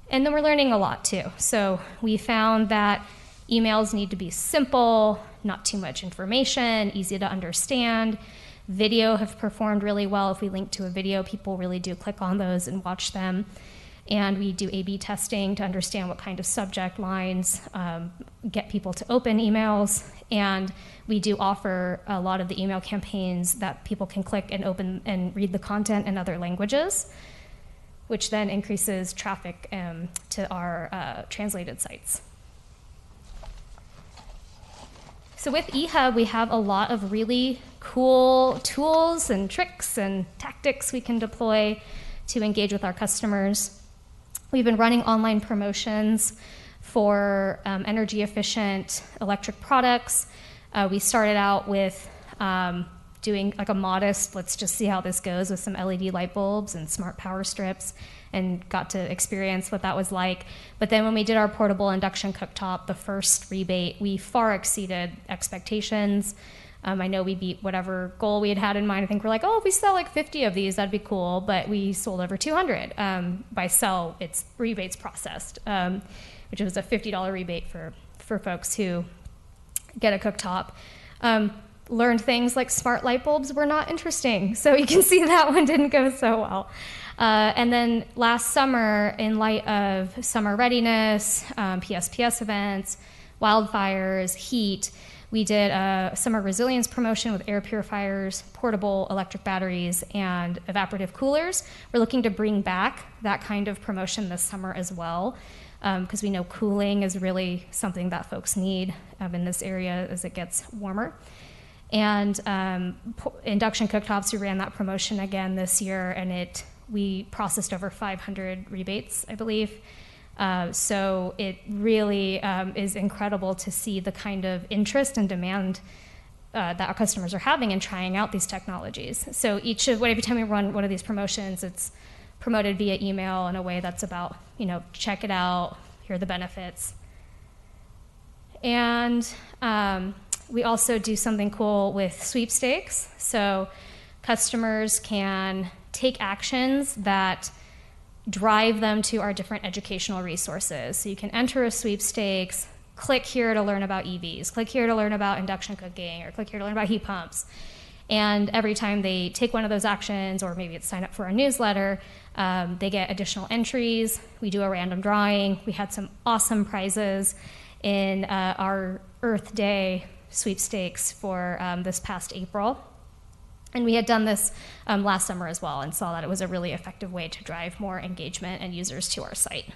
And then we're learning a lot too. So we found that emails need to be simple, not too much information, easy to understand. Video have performed really well. If we link to a video, people really do click on those and watch them. And we do A/B testing to understand what kind of subject lines get people to open emails. And we do offer a lot of the email campaigns that people can click and open and read the content in other languages, which then increases traffic to our translated sites. So with eHub, we have a lot of really cool tools and tricks and tactics we can deploy to engage with our customers. We've been running online promotions for energy efficient electric products. We started out with doing like a modest, let's just see how this goes with some LED light bulbs and smart power strips, and got to experience what that was like. But then when we did our portable induction cooktop, the first rebate, we far exceeded expectations. I know we beat whatever goal we had in mind. I think we're like, if we sell like 50 of these, that'd be cool. But we sold over 200 by sell, it's rebates processed. which was a $50 rebate for folks who get a cooktop. Learned things like smart light bulbs were not interesting. So you can see that one didn't go so well. And then last summer, in light of summer readiness, PSPS events, wildfires, heat, we did a summer resilience promotion with air purifiers, portable electric batteries, and evaporative coolers. We're looking to bring back that kind of promotion this summer as well, because we know cooling is really something that folks need in this area as it gets warmer. And induction cooktops, we ran that promotion again this year, and we processed over 500 rebates, I believe. So it really is incredible to see the kind of interest and demand that our customers are having in trying out these technologies. So every time we run one of these promotions, it's promoted via email in a way that's about, check it out, here are the benefits. And we also do something cool with sweepstakes. So customers can take actions that drive them to our different educational resources. So you can enter a sweepstakes, click here to learn about EVs, click here to learn about induction cooking, or click here to learn about heat pumps. And every time they take one of those actions, or maybe it's sign up for a newsletter, they get additional entries. We do a random drawing. We had some awesome prizes in our Earth Day sweepstakes for this past April. And we had done this last summer as well, and saw that it was a really effective way to drive more engagement and users to our site.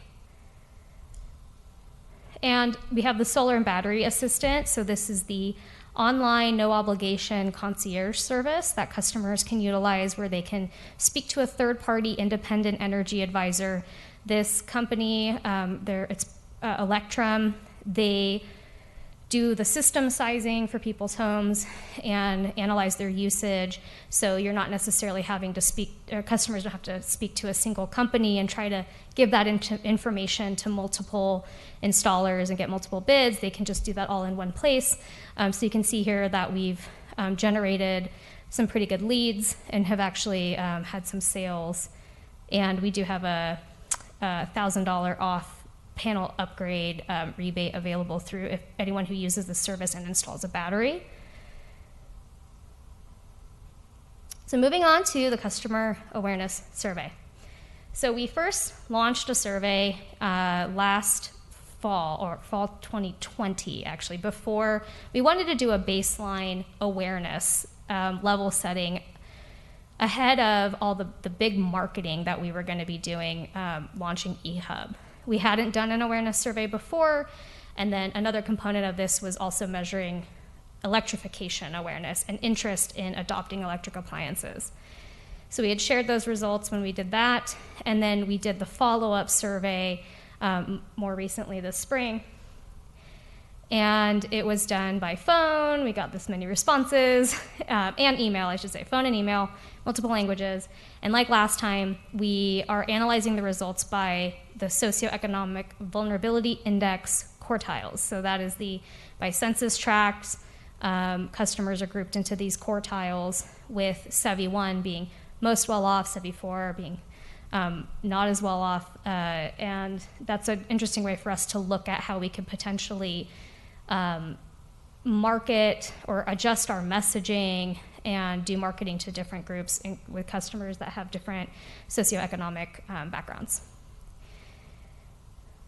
And we have the solar and battery assistant. So this is the online, no obligation concierge service that customers can utilize, where they can speak to a third-party independent energy advisor. This company, it's Electrum. They do the system sizing for people's homes and analyze their usage. So you're not necessarily having to customers don't have to speak to a single company and try to give that information to multiple installers and get multiple bids. They can just do that all in one place. So you can see here that we've generated some pretty good leads and have actually had some sales. And we do have a $1,000 off panel upgrade rebate available through if anyone who uses the service and installs a battery. So moving on to the customer awareness survey. So we first launched a survey last fall, or fall 2020 actually, before we wanted to do a baseline awareness level setting ahead of all the big marketing that we were going to be doing launching eHub. We hadn't done an awareness survey before, and then another component of this was also measuring electrification awareness and interest in adopting electric appliances. So we had shared those results when we did that, and then we did the follow-up survey more recently this spring. And it was done by phone. We got this many responses, and email, I should say, phone and email, multiple languages. And like last time, we are analyzing the results by the socioeconomic vulnerability index quartiles. So that is by census tracts, customers are grouped into these quartiles, with SEVI 1 being most well off, SEVI 4 being not as well off. And that's an interesting way for us to look at how we could potentially market or adjust our messaging and do marketing to different groups with customers that have different socioeconomic backgrounds.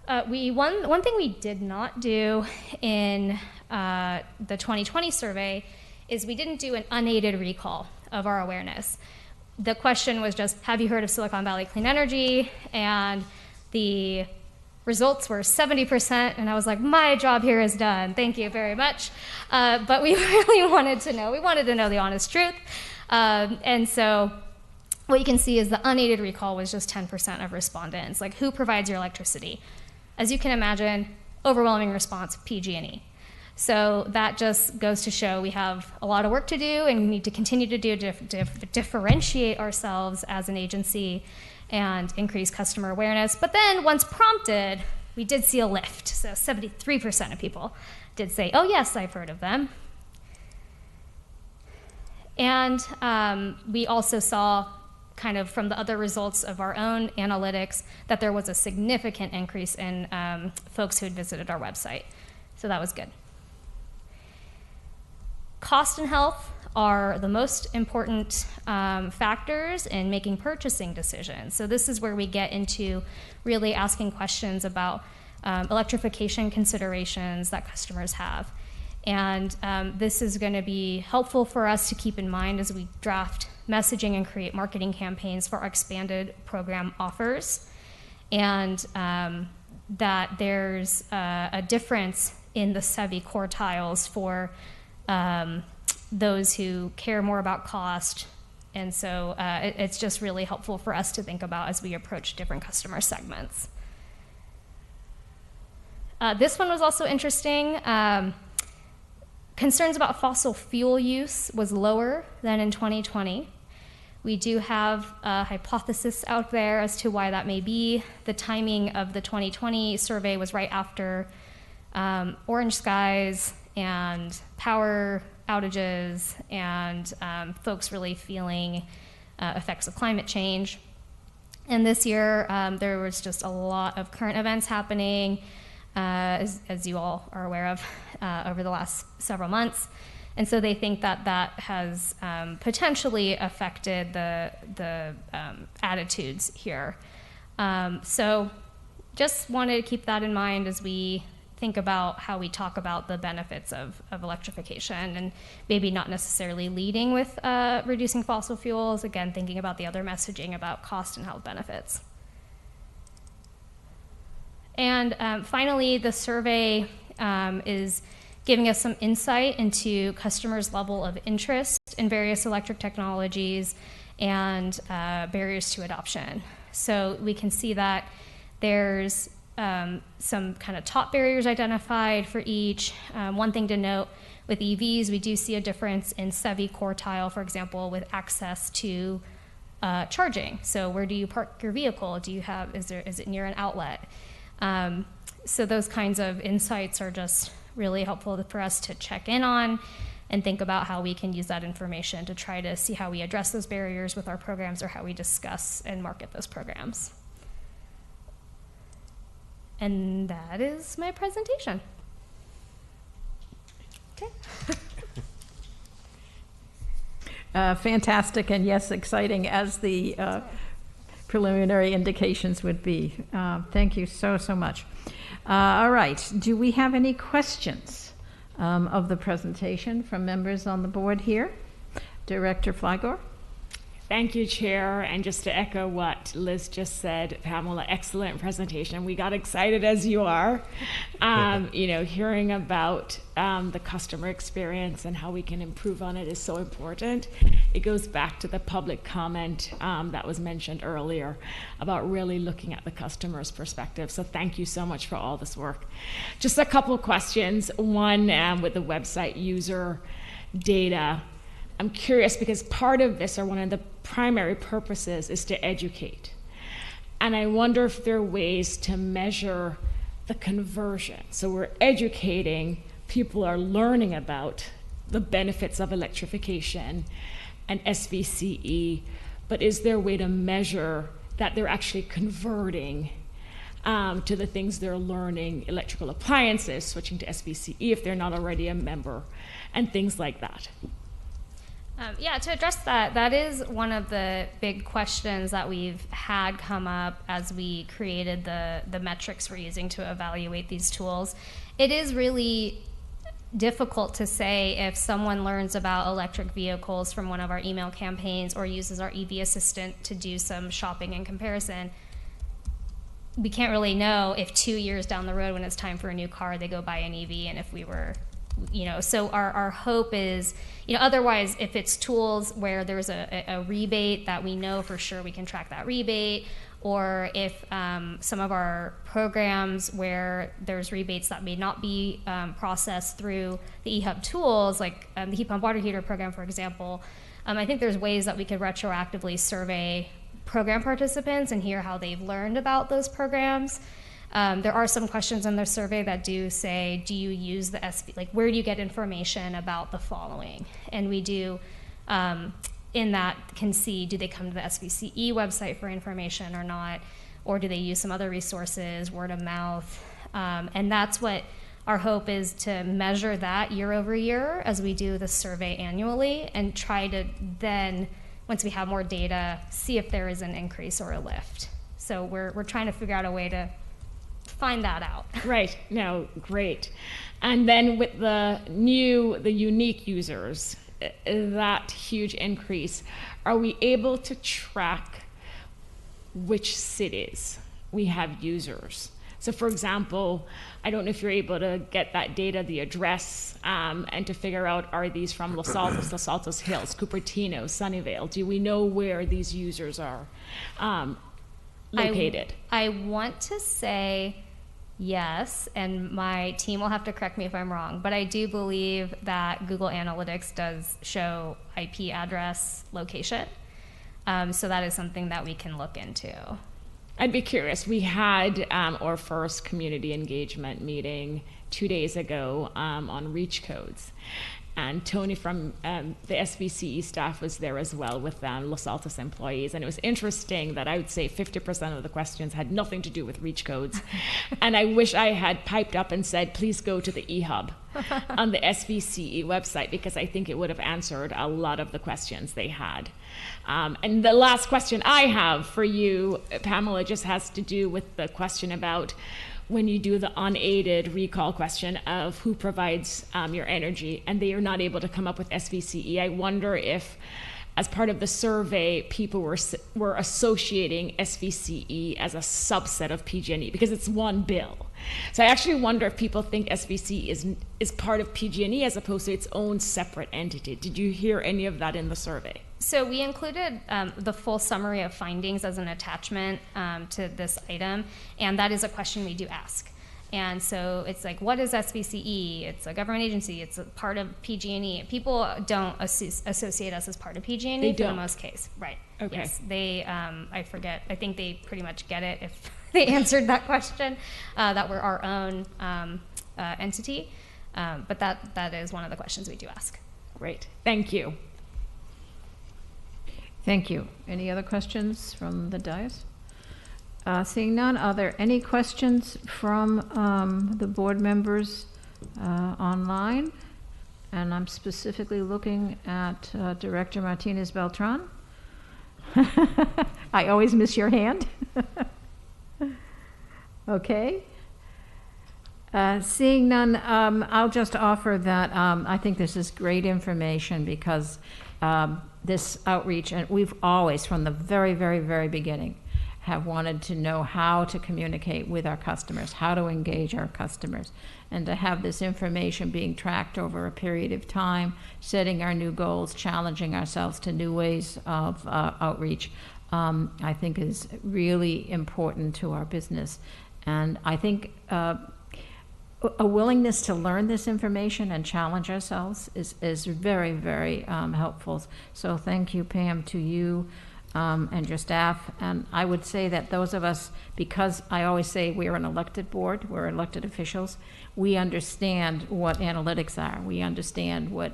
One thing we did not do in the 2020 survey is we didn't do an unaided recall of our awareness. The question was just, have you heard of Silicon Valley Clean Energy? And the results were 70%, and I was like, my job here is done. Thank you very much. But we really wanted to know. We wanted to know the honest truth. And so what you can see is the unaided recall was just 10% of respondents. Like, who provides your electricity? As you can imagine, overwhelming response, PG&E. So that just goes to show we have a lot of work to do, and we need to continue to differentiate ourselves as an agency and increase customer awareness. But then once prompted, we did see a lift. So 73% of people did say, oh yes, I've heard of them. And we also saw kind of from the other results of our own analytics that there was a significant increase in folks who had visited our website. So that was good. Cost and health are the most important factors in making purchasing decisions. So this is where we get into really asking questions about electrification considerations that customers have. And this is going to be helpful for us to keep in mind as we draft messaging and create marketing campaigns for our expanded program offers. And that there's a difference in the SEVI quartiles for those who care more about cost. And so it's just really helpful for us to think about as we approach different customer segments. This one was also interesting. Concerns about fossil fuel use was lower than in 2020. We do have a hypothesis out there as to why that may be. The timing of the 2020 survey was right after orange skies and power outages and folks really feeling effects of climate change. And this year, there was just a lot of current events happening, as you all are aware of, over the last several months. And so they think that that has potentially affected the attitudes here. So just wanted to keep that in mind as we think about how we talk about the benefits of electrification, and maybe not necessarily leading with reducing fossil fuels, again, thinking about the other messaging about cost and health benefits. And finally, the survey is giving us some insight into customers' level of interest in various electric technologies and barriers to adoption. So we can see that there's some kind of top barriers identified for each. One thing to note with EVs, we do see a difference in SEVI quartile, for example, with access to charging. So where do you park your vehicle? Do you have, is it near an outlet? So those kinds of insights are just really helpful for us to check in on and think about how we can use that information to try to see how we address those barriers with our programs or how we discuss and market those programs. And that is my presentation. Okay. Fantastic, and yes, exciting as the preliminary indications would be. Thank you so much. All right, do we have any questions of the presentation from members on the board here? Director Flygore? Thank you, Chair. And just to echo what Liz just said, Pamela, excellent presentation. We got excited as you are, hearing about the customer experience and how we can improve on it is so important. It goes back to the public comment that was mentioned earlier about really looking at the customer's perspective. So thank you so much for all this work. Just a couple of questions. One, with the website user data. I'm curious because part of this, or one of the primary purposes, is to educate. And I wonder if there are ways to measure the conversion. So we're educating, people are learning about the benefits of electrification and SVCE, but is there a way to measure that they're actually converting to the things they're learning, electrical appliances, switching to SVCE if they're not already a member, and things like that? Yeah, to address that, that is one of the big questions that we've had come up as we created the metrics we're using to evaluate these tools. It is really difficult to say if someone learns about electric vehicles from one of our email campaigns or uses our EV assistant to do some shopping and comparison. We can't really know if 2 years down the road when it's time for a new car, they go buy an EV, and if we were, so our hope is, otherwise if it's tools where there's a rebate that we know for sure we can track that rebate, or if some of our programs where there's rebates that may not be processed through the eHub tools, like the heat pump water heater program, for example, I think there's ways that we could retroactively survey program participants and hear how they've learned about those programs. There are some questions in the survey that do say, do you use the where do you get information about the following? And we do in that can see, do they come to the SVCE website for information or not, or do they use some other resources, word of mouth? And that's what our hope is, to measure that year over year as we do the survey annually, and try to then, once we have more data, see if there is an increase or a lift. So we're trying to figure out a way to find that out. Right. No, great. And then with the unique users, that huge increase, are we able to track which cities we have users? So for example, I don't know if you're able to get that data, the address, and to figure out, are these from Los Altos, Los Altos Hills, Cupertino, Sunnyvale? Do we know where these users are located? I want to say yes, and my team will have to correct me if I'm wrong, but I do believe that Google Analytics does show IP address location. So that is something that we can look into. I'd be curious. We had our first community engagement meeting 2 days ago on reach codes. And Tony from the SVCE staff was there as well with Los Altos employees. And it was interesting that I would say 50% of the questions had nothing to do with reach codes. And I wish I had piped up and said, please go to the eHub on the SVCE website, because I think it would have answered a lot of the questions they had. And the last question I have for you, Pamela, just has to do with the question about when you do the unaided recall question of who provides your energy, and they are not able to come up with SVCE. I wonder if, as part of the survey, people were associating SVCE as a subset of PG&E, because it's one bill. So I actually wonder if people think SVCE is part of PG&E as opposed to its own separate entity. Did you hear any of that in the survey? So we included the full summary of findings as an attachment to this item, and that is a question we do ask. And so it's like, what is SVCE? It's a government agency. It's a part of PG&E. People don't associate us as part of PG&E for the most case. Right. Okay. Yes. They, I forget, I think they pretty much get it if they answered that question, that we're our own entity. But that is one of the questions we do ask. Great. Thank you. Thank you. Any other questions from the dais? Seeing none, are there any questions from the board members online? And I'm specifically looking at Director Martinez Beltran. I always miss your hand. Okay. Seeing none, I'll just offer that I think this is great information, because this outreach, and we've always, from the very, very, very beginning, have wanted to know how to communicate with our customers, how to engage our customers, and to have this information being tracked over a period of time, setting our new goals, challenging ourselves to new ways of outreach, I think is really important to our business. And I think a willingness to learn this information and challenge ourselves is very, very helpful. So thank you, Pam, to you and your staff. And I would say that those of us, because I always say we're an elected board, we're elected officials, we understand what analytics are. We understand what,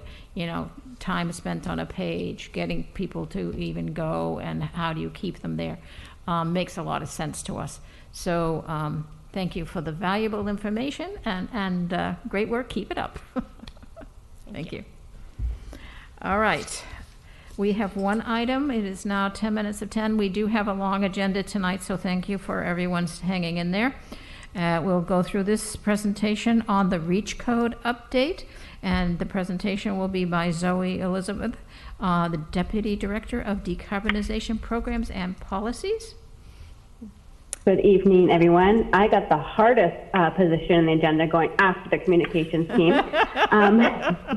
time spent on a page, getting people to even go, and how do you keep them there, makes a lot of sense to us. So thank you for the valuable information, and great work. Keep it up. Thank you. All right. We have one item. It is now 10 minutes of 10. We do have a long agenda tonight, so thank you for everyone's hanging in there. We'll go through this presentation on the REACH code update, and the presentation will be by Zoe Elizabeth, the Deputy Director of Decarbonization Programs and Policies. Good evening, everyone. I got the hardest position in the agenda, going after the communications team.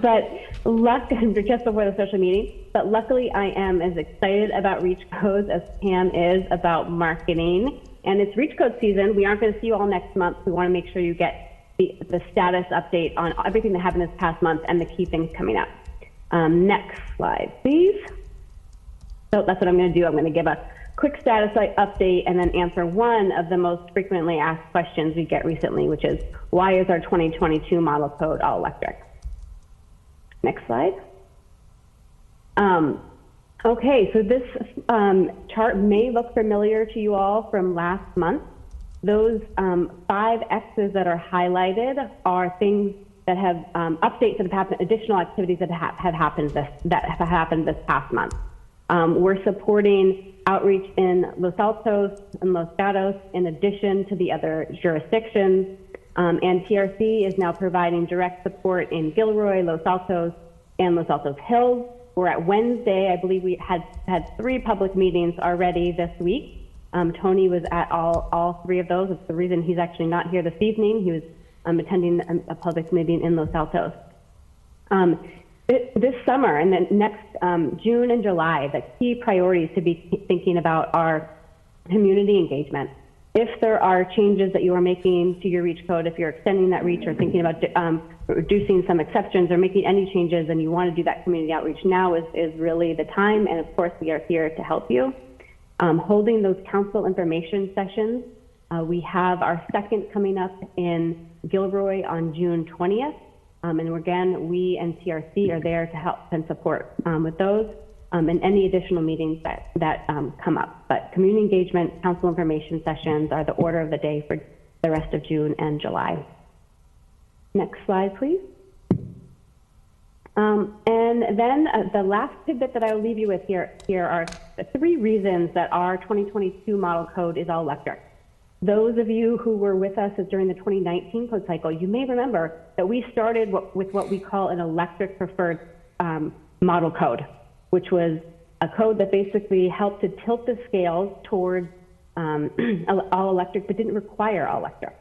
But just before the social meeting, but luckily I am as excited about REACH codes as Pam is about marketing. And it's REACH code season. We aren't going to see you all next month. We want to make sure you get the status update on everything that happened this past month and the key things coming up. Next slide, please. So that's what I'm going to do. I'm going to give a quick status update and then answer one of the most frequently asked questions we get recently, which is, why is our 2022 model code all electric? Next slide. Okay, so this chart may look familiar to you all from last month. Those 5 X's that are highlighted are things that have updates that have happened, additional activities that have happened this past month. We're supporting outreach in Los Altos and Los Gatos in addition to the other jurisdictions. And TRC is now providing direct support in Gilroy, Los Altos, and Los Altos Hills. We're at Wednesday. I believe we had 3 public meetings already this week. Tony was at all 3 of those. It's the reason he's actually not here this evening. He was attending a public meeting in Los Altos. This summer and then next June and July, the key priorities to be thinking about are community engagement. If there are changes that you are making to your REACH code, if you're extending that REACH or thinking about reducing some exceptions or making any changes and you want to do that community outreach, now is really the time. And of course, we are here to help you. Holding those council information sessions. We have our second coming up in Gilroy on June 20th. And again, we and TRC are there to help and support with those and any additional meetings that come up. But community engagement, council information sessions are the order of the day for the rest of June and July. Next slide, please. And then the last tidbit that I'll leave you with here are the 3 reasons that our 2022 model code is all electric. Those of you who were with us during the 2019 code cycle, you may remember that we started with what we call an electric preferred model code, which was a code that basically helped to tilt the scales towards all electric, but didn't require all electric.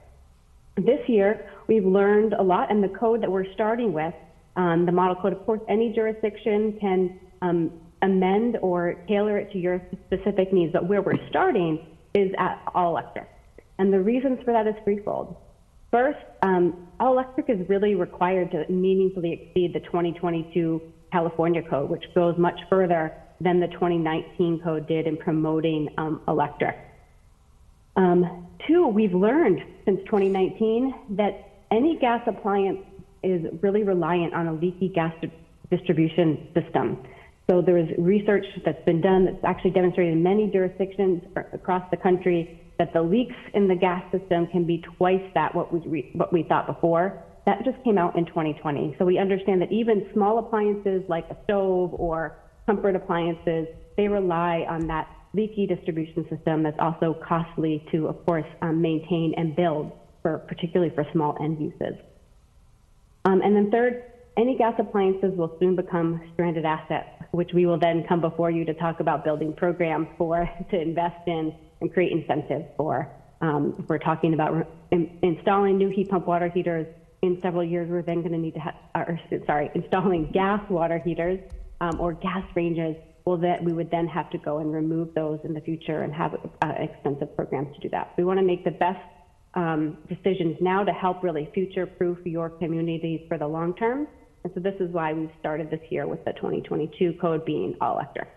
This year, we've learned a lot, and the code that we're starting with, the model code, of course, any jurisdiction can amend or tailor it to your specific needs, but where we're starting is at all electric. And the reasons for that is threefold. First, all electric is really required to meaningfully exceed the 2022 California code, which goes much further than the 2019 code did in promoting electric. 2, we've learned since 2019 that any gas appliance is really reliant on a leaky gas distribution system. So there is research that's been done that's actually demonstrated in many jurisdictions across the country that the leaks in the gas system can be twice that what we thought before. That just came out in 2020. So we understand that even small appliances like a stove or comfort appliances, they rely on that leaky distribution system that's also costly to, of course, maintain and build, particularly for small end uses. And then third, any gas appliances will soon become stranded assets, which we will then come before you to talk about building programs for, to invest in and create incentives for. If we're talking about installing new heat pump water heaters in several years, we're then going to need to installing gas water heaters or gas ranges. Well, that we would then have to go and remove those in the future and have expensive programs to do that. We want to make the best decisions now to help really future-proof your communities for the long term. And so this is why we started this year with the 2022 code being all electric.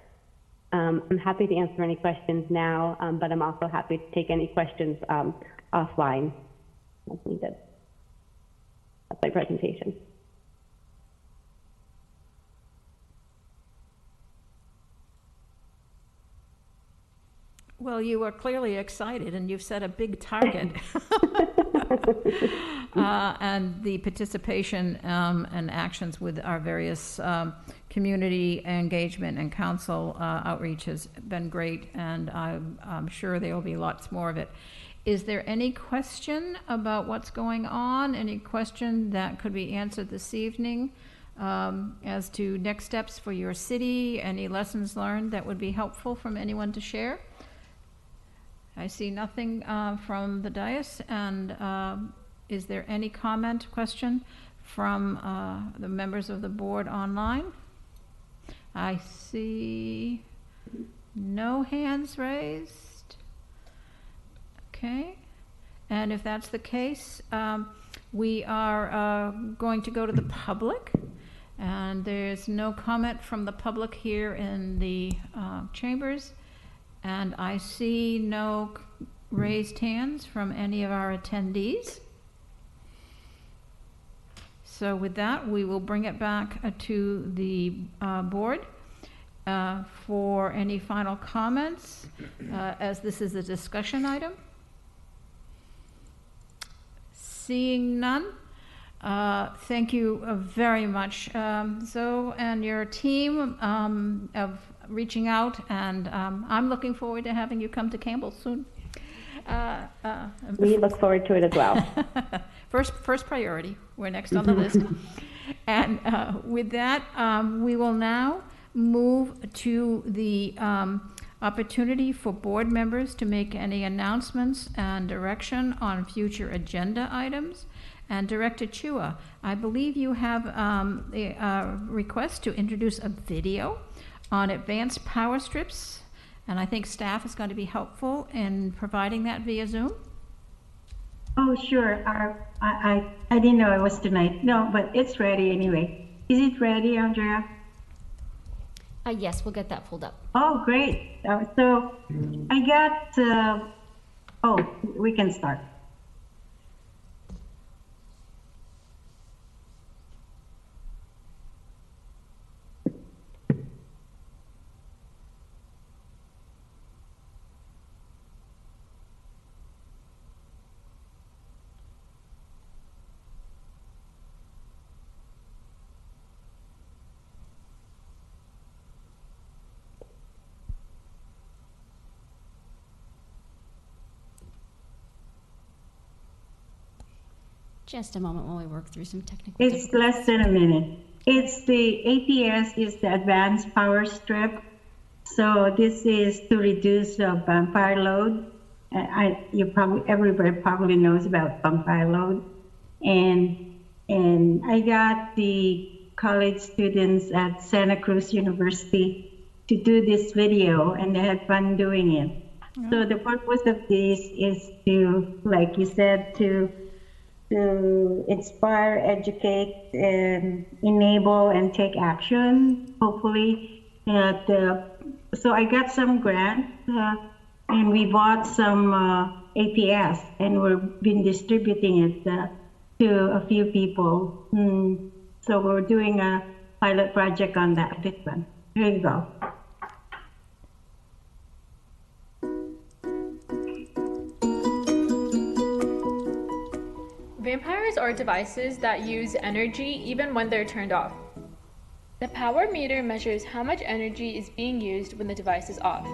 I'm happy to answer any questions now, but I'm also happy to take any questions offline as needed. That's my presentation. Well, you are clearly excited, and you've set a big target. And the participation and actions with our various community engagement and council outreach has been great, and I'm sure there will be lots more of it. Is there any question about what's going on? Any question that could be answered this evening as to next steps for your city? Any lessons learned that would be helpful from anyone to share? I see nothing from the dais, and is there any comment, question from the members of the board online? I see no hands raised. Okay, and if that's the case, we are going to go to the public, and there's no comment from the public here in the chambers. And I see no raised hands from any of our attendees. So with that, we will bring it back to the board. for any final comments, as this is a discussion item. Seeing none, thank you very much, Zoe and your team, of reaching out, and I'm looking forward to having you come to Campbell soon. We look forward to it as well. First priority. We're next on the list. And with that, we will now move to the opportunity for board members to make any announcements and direction on future agenda items. And Director Chua, I believe you have a request to introduce a video on advanced power strips, and I think staff is going to be helpful in providing that via Zoom. Oh, sure. I didn't know it was tonight. No, but it's ready anyway. Is it ready, Andrea? Yes, we'll get that pulled up. Oh, great. So I got, oh, we can start. Just a moment while we work through some technical It's difficulties. less than a minute. It's the APS is the advanced power strip. So this is to reduce the vampire load. Everybody probably knows about vampire load. And I got the college students at Santa Cruz University to do this video, and they had fun doing it. So the purpose of this is to, like you said, to inspire, educate, and enable and take action, hopefully. So I got some grants, and we bought some APS, and we've been distributing it to a few people. So we're doing a pilot project on that, this one. Here you go. Vampires are devices that use energy even when they're turned off. The power meter measures how much energy is being used when the device is off.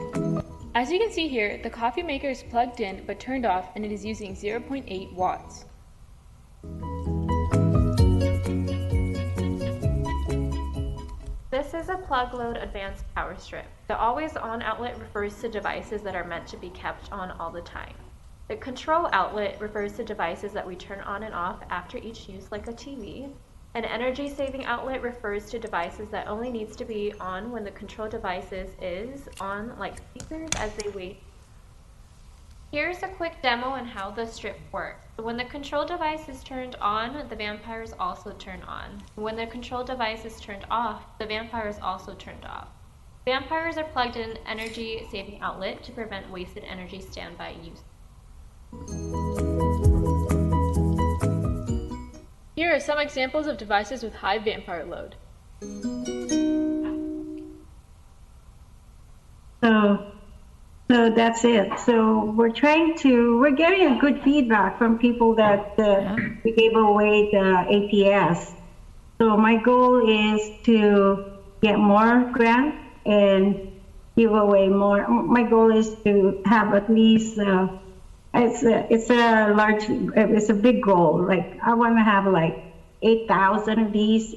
As you can see here, the coffee maker is plugged in but turned off, and it is using 0.8 watts. This is a plug-load advanced power strip. The always-on outlet refers to devices that are meant to be kept on all the time. The control outlet refers to devices that we turn on and off after each use, like a TV. An energy-saving outlet refers to devices that only needs to be on when the control device is on, like speakers, as they wait. Here's a quick demo on how the strip works. When the control device is turned on, the vampires also turn on. When the control device is turned off, the vampire is also turned off. Vampires are plugged in an energy-saving outlet to prevent wasted energy standby use. Here are some examples of devices with high vampire load. So that's it. So we're getting a good feedback from people that we gave away the APS. So my goal is to get more grants and give away more. My goal is to have at least, it's a big goal. Like I want to have like 8,000 of these.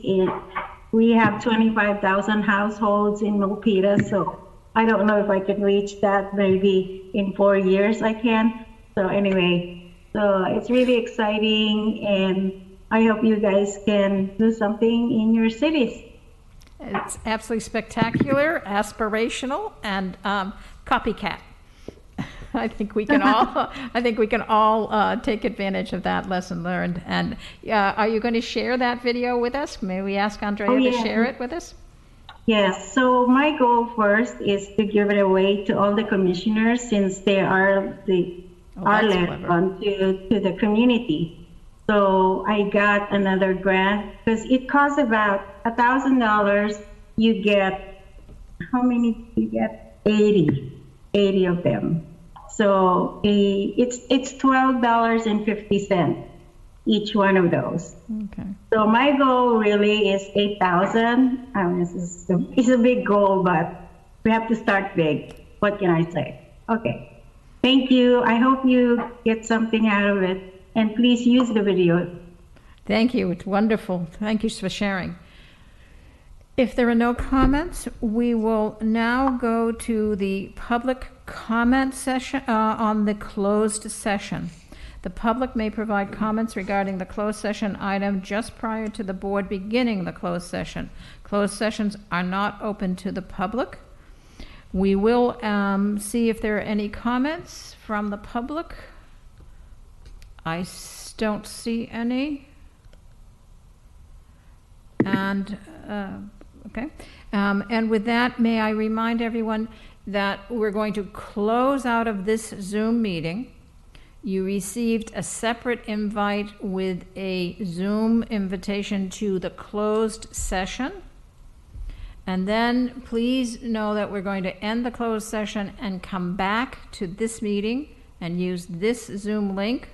We have 25,000 households in Milpitas, so I don't know if I can reach that. Maybe in 4 years I can. So anyway, so it's really exciting, and I hope you guys can do something in your cities. It's absolutely spectacular, aspirational, and copycat. I think we can all take advantage of that lesson learned. And are you going to share that video with us? May we ask Andrea to share it with us? Yes. So my goal first is to give it away to all the commissioners, since they are led on to the community. So I got another grant because it costs about $1,000. You get how many did you get? 80 of them. So it's $12.50 each one of those. Okay. So my goal really is 8,000. I mean, it's a big goal, but we have to start big. What can I say? Okay. Thank you. I hope you get something out of it. And please use the video. Thank you. It's wonderful. Thank you for sharing. If there are no comments, we will now go to the public comment session on the closed session. The public may provide comments regarding the closed session item just prior to the board beginning the closed session. Closed sessions are not open to the public. We will see if there are any comments from the public. I don't see any. And, okay. And with that, may I remind everyone that we're going to close out of this Zoom meeting. You received a separate invite with a Zoom invitation to the closed session. And then please know that we're going to end the closed session and come back to this meeting and use this Zoom link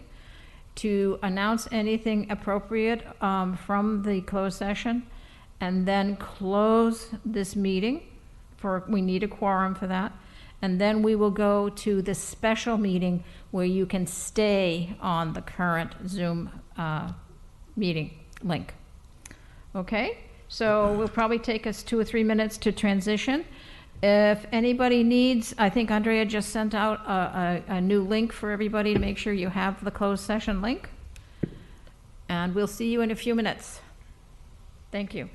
to announce anything appropriate from the closed session, and then close this meeting. We need a quorum for that. And then we will go to the special meeting where you can stay on the current Zoom meeting link. Okay, so we'll probably take us 2 or 3 minutes to transition. If anybody needs, I think Andrea just sent out a new link for everybody to make sure you have the closed session link. And we'll see you in a few minutes. Thank you.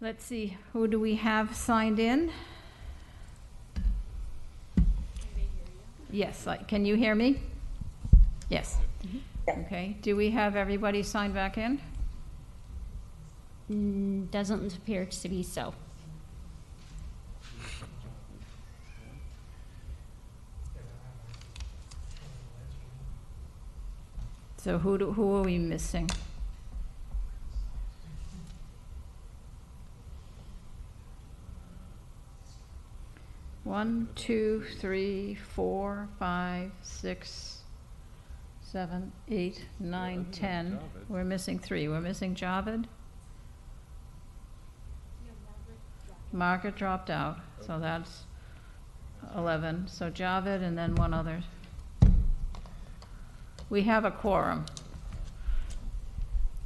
Let's see, who do we have signed in? Yes, can you hear me? Yes. Okay, do we have everybody signed back in? Doesn't appear to be so. So who are we missing? One, two, three, 4, 5, 6, 7, 8, 9, 10. We're missing 3. We're missing Javed. Margaret dropped out, so that's 11. So Javed and then one other. We have a quorum.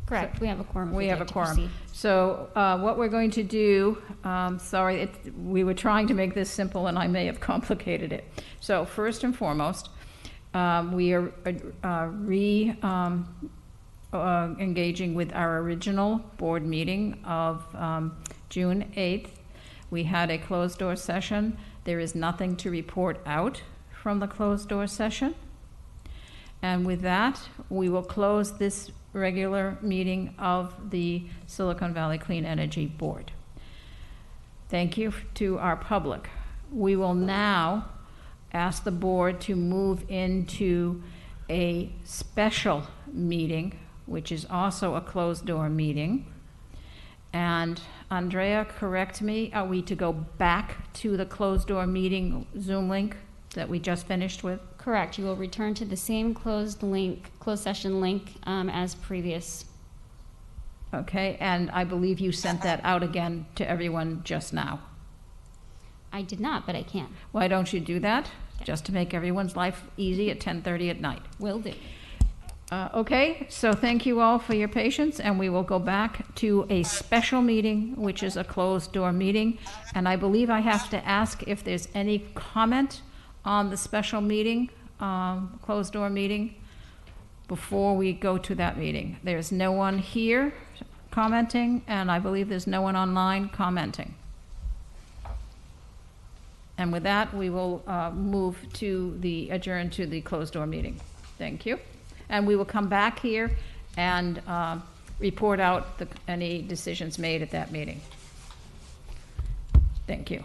Correct, we have a quorum. We have a quorum. So what we're going to do, we were trying to make this simple and I may have complicated it. So first and foremost, we are engaging with our original board meeting of June 8th. We had a closed door session. There is nothing to report out from the closed door session. And with that, we will close this regular meeting of the Silicon Valley Clean Energy Board. Thank you to our public. We will now ask the board to move into a special meeting, which is also a closed door meeting. And Andrea, correct me, are we to go back to the closed door meeting Zoom link that we just finished with? Correct. You will return to the same closed session link as previous. Okay, and I believe you sent that out again to everyone just now. I did not, but I can. Why don't you do that? Just to make everyone's life easy at 10:30 at night. Will do. Okay, so thank you all for your patience, and we will go back to a special meeting, which is a closed door meeting. And I believe I have to ask if there's any comment on the special meeting, closed door meeting, before we go to that meeting. There's no one here commenting, and I believe there's no one online commenting. And with that, we will move to adjourn to the closed door meeting. Thank you. And we will come back here and report out any decisions made at that meeting. Thank you.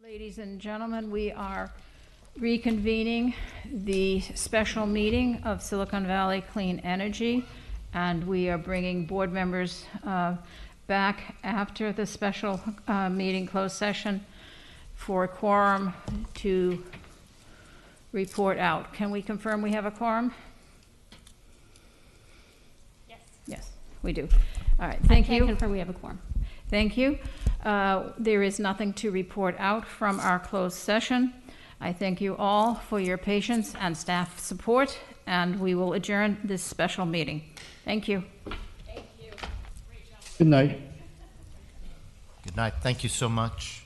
Ladies and gentlemen, we are reconvening the special meeting of Silicon Valley Clean Energy, and we are bringing board members back after the special meeting closed session for a quorum to report out. Can we confirm we have a quorum? Yes. Yes, we do. All right, thank you. I can confirm we have a quorum. Thank you. There is nothing to report out from our closed session. I thank you all for your patience and staff support, and we will adjourn this special meeting. Thank you. Thank you. Great job. Good night. Good night. Thank you so much.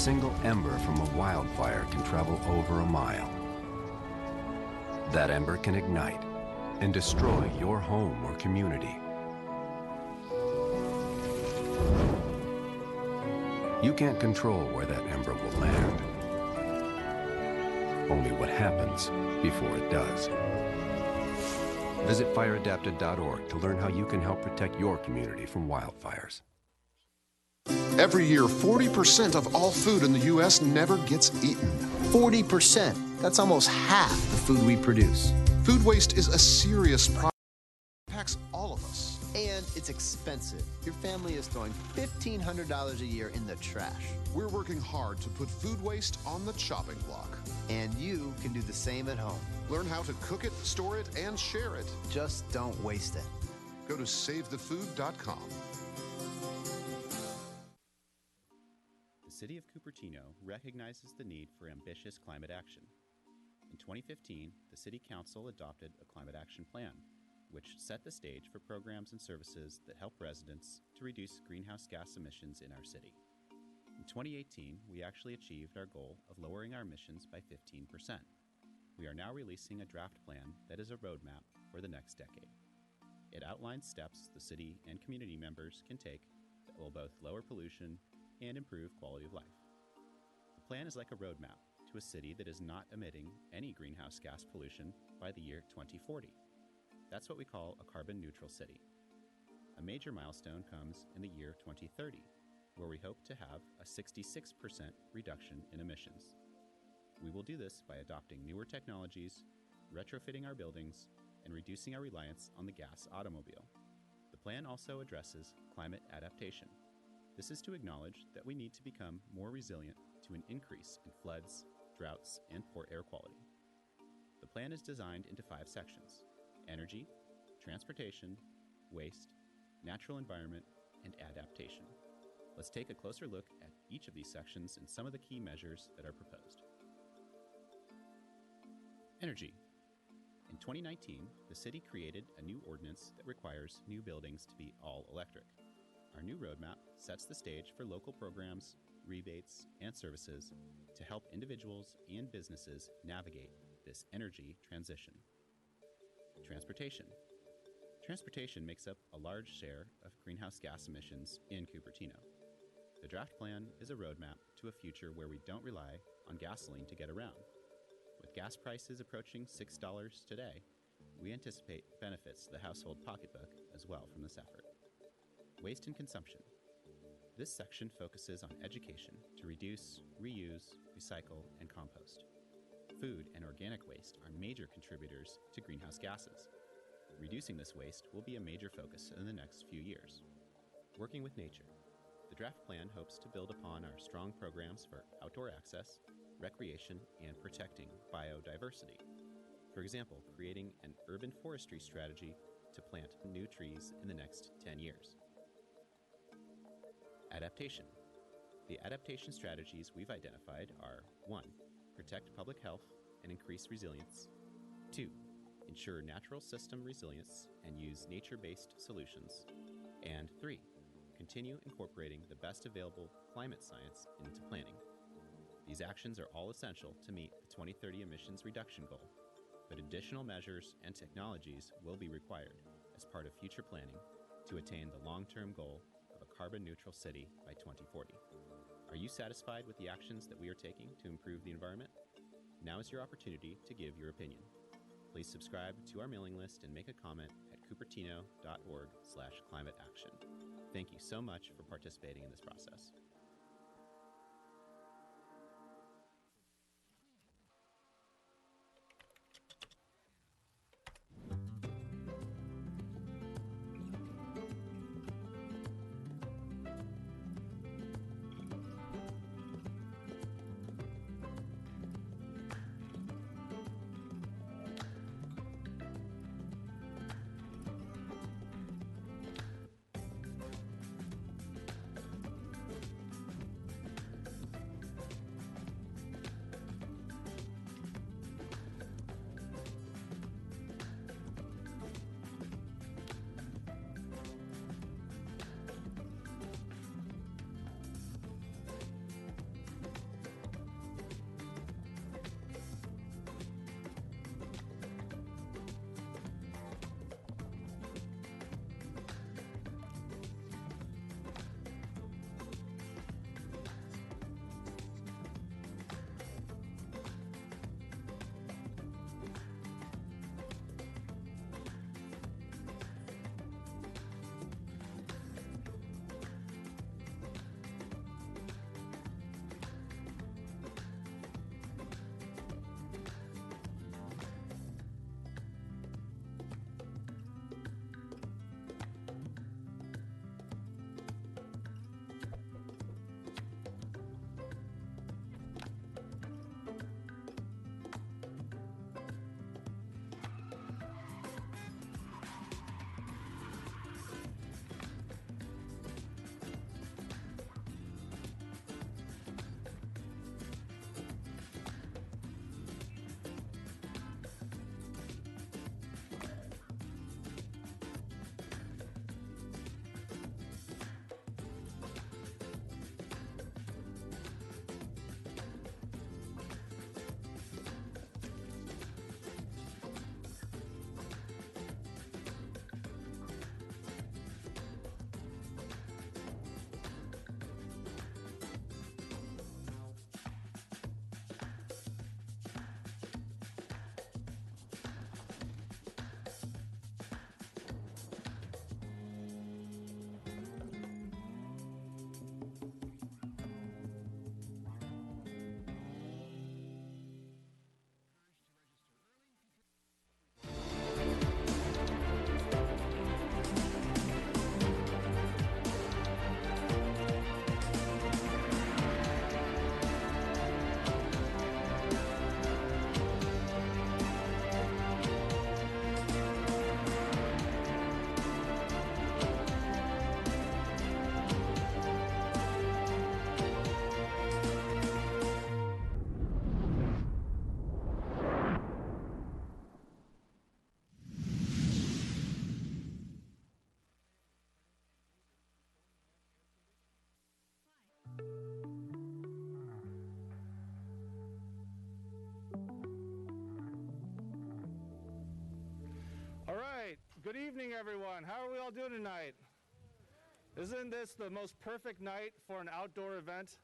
single ember from a wildfire can travel over a mile. That ember can ignite and destroy your home or community. You can't control where that ember will land. Only what happens before it does. Visit fireadapted.org to learn how you can help protect your community from wildfires. Every year, 40% of all food in the U.S. never gets eaten. 40%. That's almost half the food we produce. Food waste is a serious problem. It impacts all of us. And it's expensive. Your family is throwing $1,500 a year in the trash. We're working hard to put food waste on the chopping block. And you can do the same at home. Learn how to cook it, store it, and share it. Just don't waste it. Go to savethefood.com. The City of Cupertino recognizes the need for ambitious climate action. In 2015, the City Council adopted a climate action plan, which set the stage for programs and services that help residents to reduce greenhouse gas emissions in our city. In 2018, we actually achieved our goal of lowering our emissions by 15%. We are now releasing a draft plan that is a roadmap for the next decade. It outlines steps the city and community members can take that will both lower pollution and improve quality of life. The plan is like a roadmap to a city that is not emitting any greenhouse gas pollution by the year 2040. That's what we call a carbon neutral city. A major milestone comes in the year 2030, where we hope to have a 66% reduction in emissions. We will do this by adopting newer technologies, retrofitting our buildings, and reducing our reliance on the gas automobile. The plan also addresses climate adaptation. This is to acknowledge that we need to become more resilient to an increase in floods, droughts, and poor air quality. The plan is designed into 5 sections: energy, transportation, waste, natural environment, and adaptation. Let's take a closer look at each of these sections and some of the key measures that are proposed. Energy. In 2019, the city created a new ordinance that requires new buildings to be all electric. Our new roadmap sets the stage for local programs, rebates, and services to help individuals and businesses navigate this energy transition. Transportation. Transportation makes up a large share of greenhouse gas emissions in Cupertino. The draft plan is a roadmap to a future where we don't rely on gasoline to get around. With gas prices approaching $6 today, we anticipate benefits to the household pocketbook as well from this effort. Waste and consumption. This section focuses on education to reduce, reuse, recycle, and compost. Food and organic waste are major contributors to greenhouse gases. Reducing this waste will be a major focus in the next few years. Working with nature. The draft plan hopes to build upon our strong programs for outdoor access, recreation, and protecting biodiversity. For example, creating an urban forestry strategy to plant new trees in the next 10 years. Adaptation. The adaptation strategies we've identified are 1. Protect public health and increase resilience. 2. Ensure natural system resilience and use nature-based solutions. And 3. Continue incorporating the best available climate science into planning. These actions are all essential to meet the 2030 emissions reduction goal, but additional measures and technologies will be required as part of future planning to attain the long-term goal of a carbon-neutral city by 2040. Are you satisfied with the actions that we are taking to improve the environment? Now is your opportunity to give your opinion. Please subscribe to our mailing list and make a comment at cupertino.org/climateaction. Thank you so much for participating in this process. Good evening, everyone. How are we all doing tonight? Isn't this the most perfect night for an outdoor event?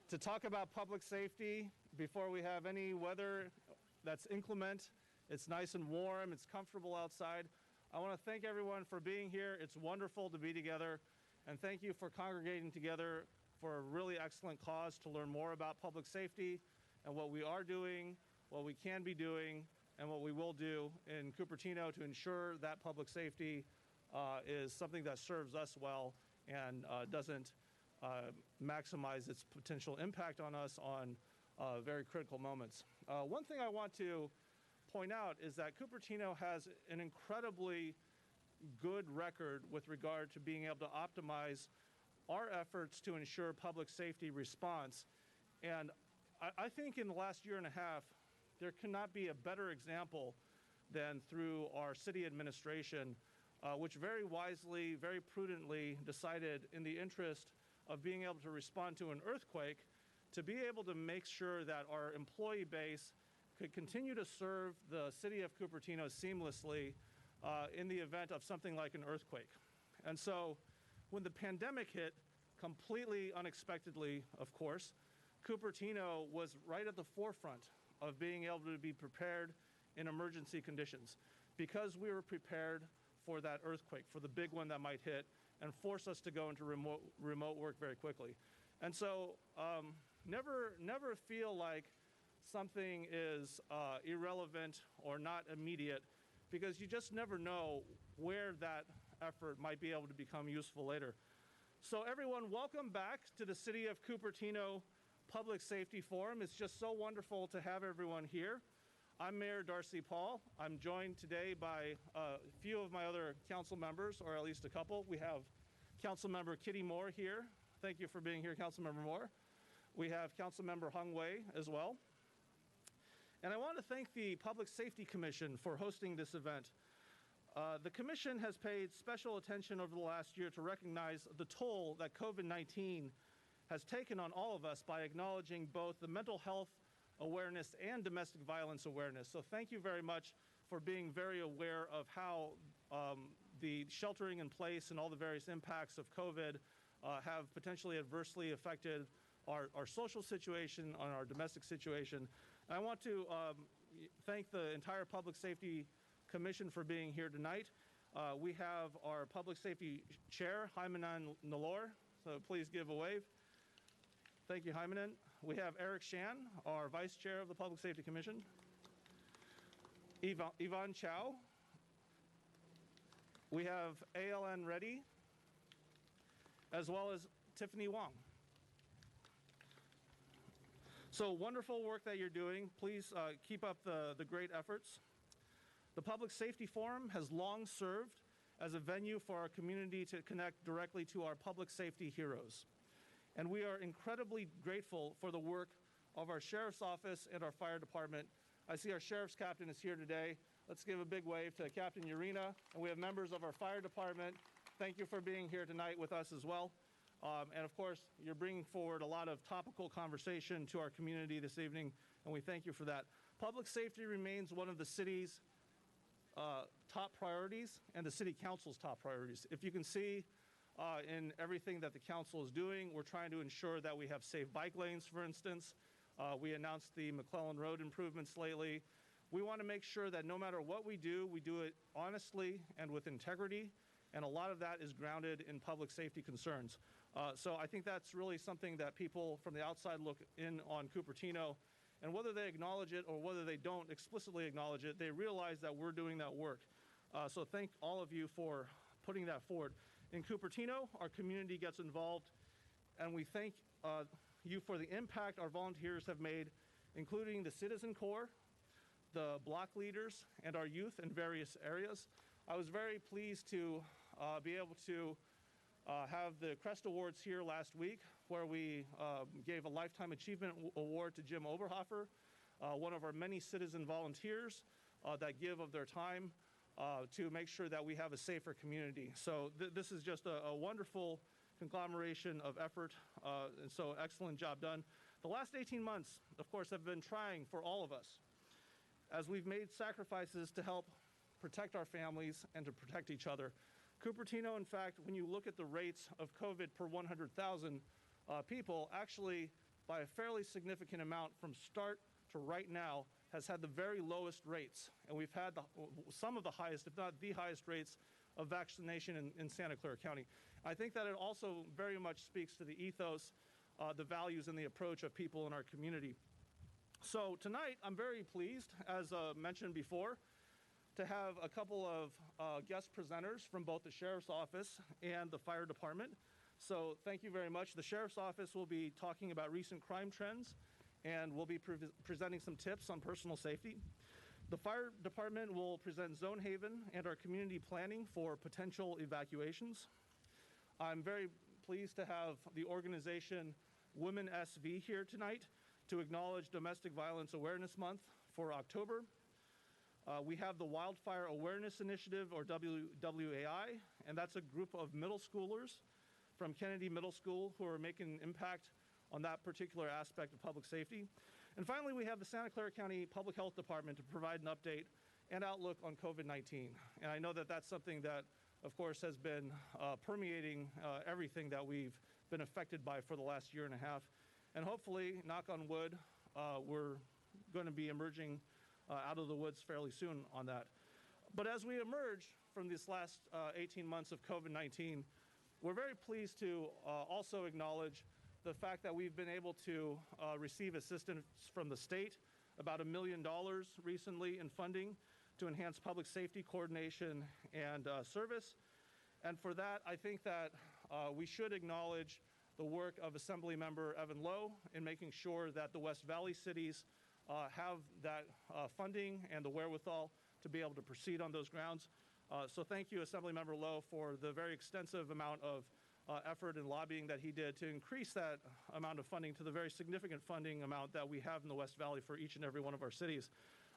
To talk about public safety before we have any weather that's inclement. It's nice and warm. It's comfortable outside. I want to thank everyone for being here. It's wonderful to be together. And thank you for congregating together for a really excellent cause to learn more about public safety and what we are doing, what we can be doing, and what we will do in Cupertino to ensure that public safety is something that serves us well and doesn't maximize its potential impact on us on very critical moments. One thing I want to point out is that Cupertino has an incredibly good record with regard to being able to optimize our efforts to ensure public safety response. And I think in the last year and a half, there cannot be a better example than through our city administration, which very wisely, very prudently decided in the interest of being able to respond to an earthquake, to be able to make sure that our employee base could continue to serve the city of Cupertino seamlessly in the event of something like an earthquake. And so when the pandemic hit, completely unexpectedly, of course, Cupertino was right at the forefront of being able to be prepared in emergency conditions because we were prepared for that earthquake, for the big one that might hit and force us to go into remote work very quickly. And so never feel like something is irrelevant or not immediate, because you just never know where that effort might be able to become useful later. So everyone, welcome back to the City of Cupertino Public Safety Forum. It's just so wonderful to have everyone here. I'm Mayor Darcy Paul. I'm joined today by a few of my other council members, or at least a couple. We have Councilmember Kitty Moore here. Thank you for being here, Councilmember Moore. We have Councilmember Hung Wei as well. And I want to thank the Public Safety Commission for hosting this event. The Commission has paid special attention over the last year to recognize the toll that COVID-19 has taken on all of us by acknowledging both the mental health awareness and domestic violence awareness. So thank you very much for being very aware of how the sheltering in place and all the various impacts of COVID have potentially adversely affected our social situation, on our domestic situation. And I want to thank the entire Public Safety Commission for being here tonight. We have our Public Safety Chair, Hymanan Nalor, so please give a wave. Thank you, Hymanan. We have Eric Shan, our Vice Chair of the Public Safety Commission. Yvonne Chow. We have ALN Reddy, as well as Tiffany Wong. So wonderful work that you're doing. Please keep up the great efforts. The Public Safety Forum has long served as a venue for our community to connect directly to our public safety heroes. And we are incredibly grateful for the work of our Sheriff's Office and our Fire Department. I see our Sheriff's Captain is here today. Let's give a big wave to Captain Urena. And we have members of our Fire Department. Thank you for being here tonight with us as well. And of course, you're bringing forward a lot of topical conversation to our community this evening, and we thank you for that. Public safety remains one of the city's top priorities and the City Council's top priorities. If you can see in everything that the Council is doing, we're trying to ensure that we have safe bike lanes, for instance. We announced the McClellan Road improvements lately. We want to make sure that no matter what we do it honestly and with integrity. And a lot of that is grounded in public safety concerns. So I think that's really something that people from the outside look in on Cupertino, and whether they acknowledge it or whether they don't explicitly acknowledge it, they realize that we're doing that work. So thank all of you for putting that forward. In Cupertino, our community gets involved, and we thank you for the impact our volunteers have made, including the Citizen Corps, the block leaders, and our youth in various areas. I was very pleased to be able to have the Crest Awards here last week, where we gave a Lifetime Achievement Award to Jim Oberhofer, one of our many citizen volunteers that give of their time to make sure that we have a safer community. So this is just a wonderful conglomeration of effort, and so excellent job done. The last 18 months, of course, have been trying for all of us, as we've made sacrifices to help protect our families, and to protect each other. Cupertino, in fact, when you look at the rates of COVID per 100,000 people, actually by a fairly significant amount from start to right now has had the very lowest rates. And we've had some of the highest, if not the highest rates of vaccination in Santa Clara County. I think that it also very much speaks to the ethos, the values, and the approach of people in our community. So tonight, I'm very pleased, as mentioned before, to have a couple of guest presenters from both the Sheriff's Office and the Fire Department. So thank you very much. The Sheriff's Office will be talking about recent crime trends, and we'll be presenting some tips on personal safety. The Fire Department will present Zone Haven and our community planning for potential evacuations. I'm very pleased to have the organization Women SV here tonight to acknowledge Domestic Violence Awareness Month for October. We have the Wildfire Awareness Initiative, or WAI, and that's a group of middle schoolers from Kennedy Middle School who are making an impact on that particular aspect of public safety. And finally, we have the Santa Clara County Public Health Department to provide an update and outlook on COVID-19. And I know that that's something that, of course, has been permeating everything that we've been affected by for the last year and a half. And hopefully, knock on wood, we're going to be emerging out of the woods fairly soon on that. But as we emerge from this last 18 months of COVID-19, we're very pleased to also acknowledge the fact that we've been able to receive assistance from the state, about $1 million recently in funding to enhance public safety coordination and service. And for that, I think that we should acknowledge the work of Assemblymember Evan Lowe in making sure that the West Valley cities have that funding and the wherewithal to be able to proceed on those grounds. So thank you, Assemblymember Lowe, for the very extensive amount of effort and lobbying that he did to increase that amount of funding to the very significant funding amount that we have in the West Valley for each and every one of our cities.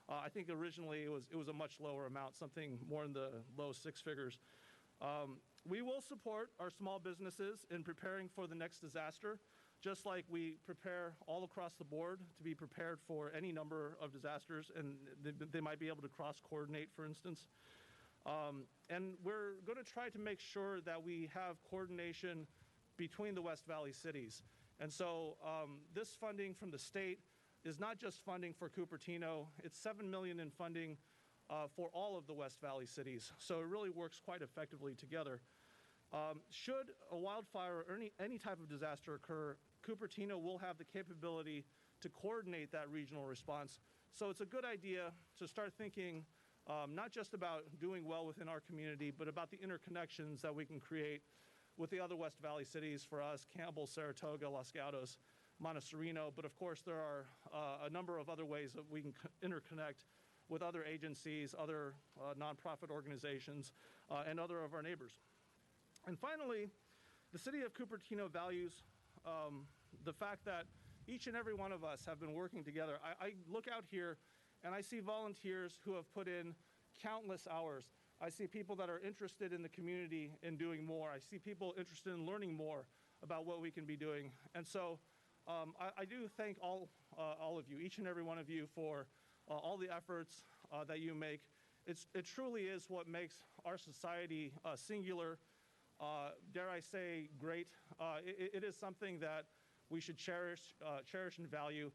I think originally it was a much lower amount, something more in the low six figures. We will support our small businesses in preparing for the next disaster, just like we prepare all across the board to be prepared for any number of disasters, and they might be able to cross-coordinate, for instance. And we're going to try to make sure that we have coordination between the West Valley cities. And so this funding from the state is not just funding for Cupertino, it's $7 million in funding for all of the West Valley cities. So it really works quite effectively together. Should a wildfire or any type of disaster occur, Cupertino will have the capability to coordinate that regional response. So it's a good idea to start thinking not just about doing well within our community, but about the interconnections that we can create with the other West Valley cities for us, Campbell, Saratoga, Los Gatos, Montecito. But of course, there are a number of other ways that we can interconnect with other agencies, other nonprofit organizations, and other of our neighbors. And finally, the city of Cupertino values the fact that each and every one of us have been working together. I look out here and I see volunteers who have put in countless hours. I see people that are interested in the community and doing more. I see people interested in learning more about what we can be doing. And so I do thank all of you, each and every one of you, for all the efforts that you make. It truly is what makes our society singular, dare I say, great. It is something that we should cherish and value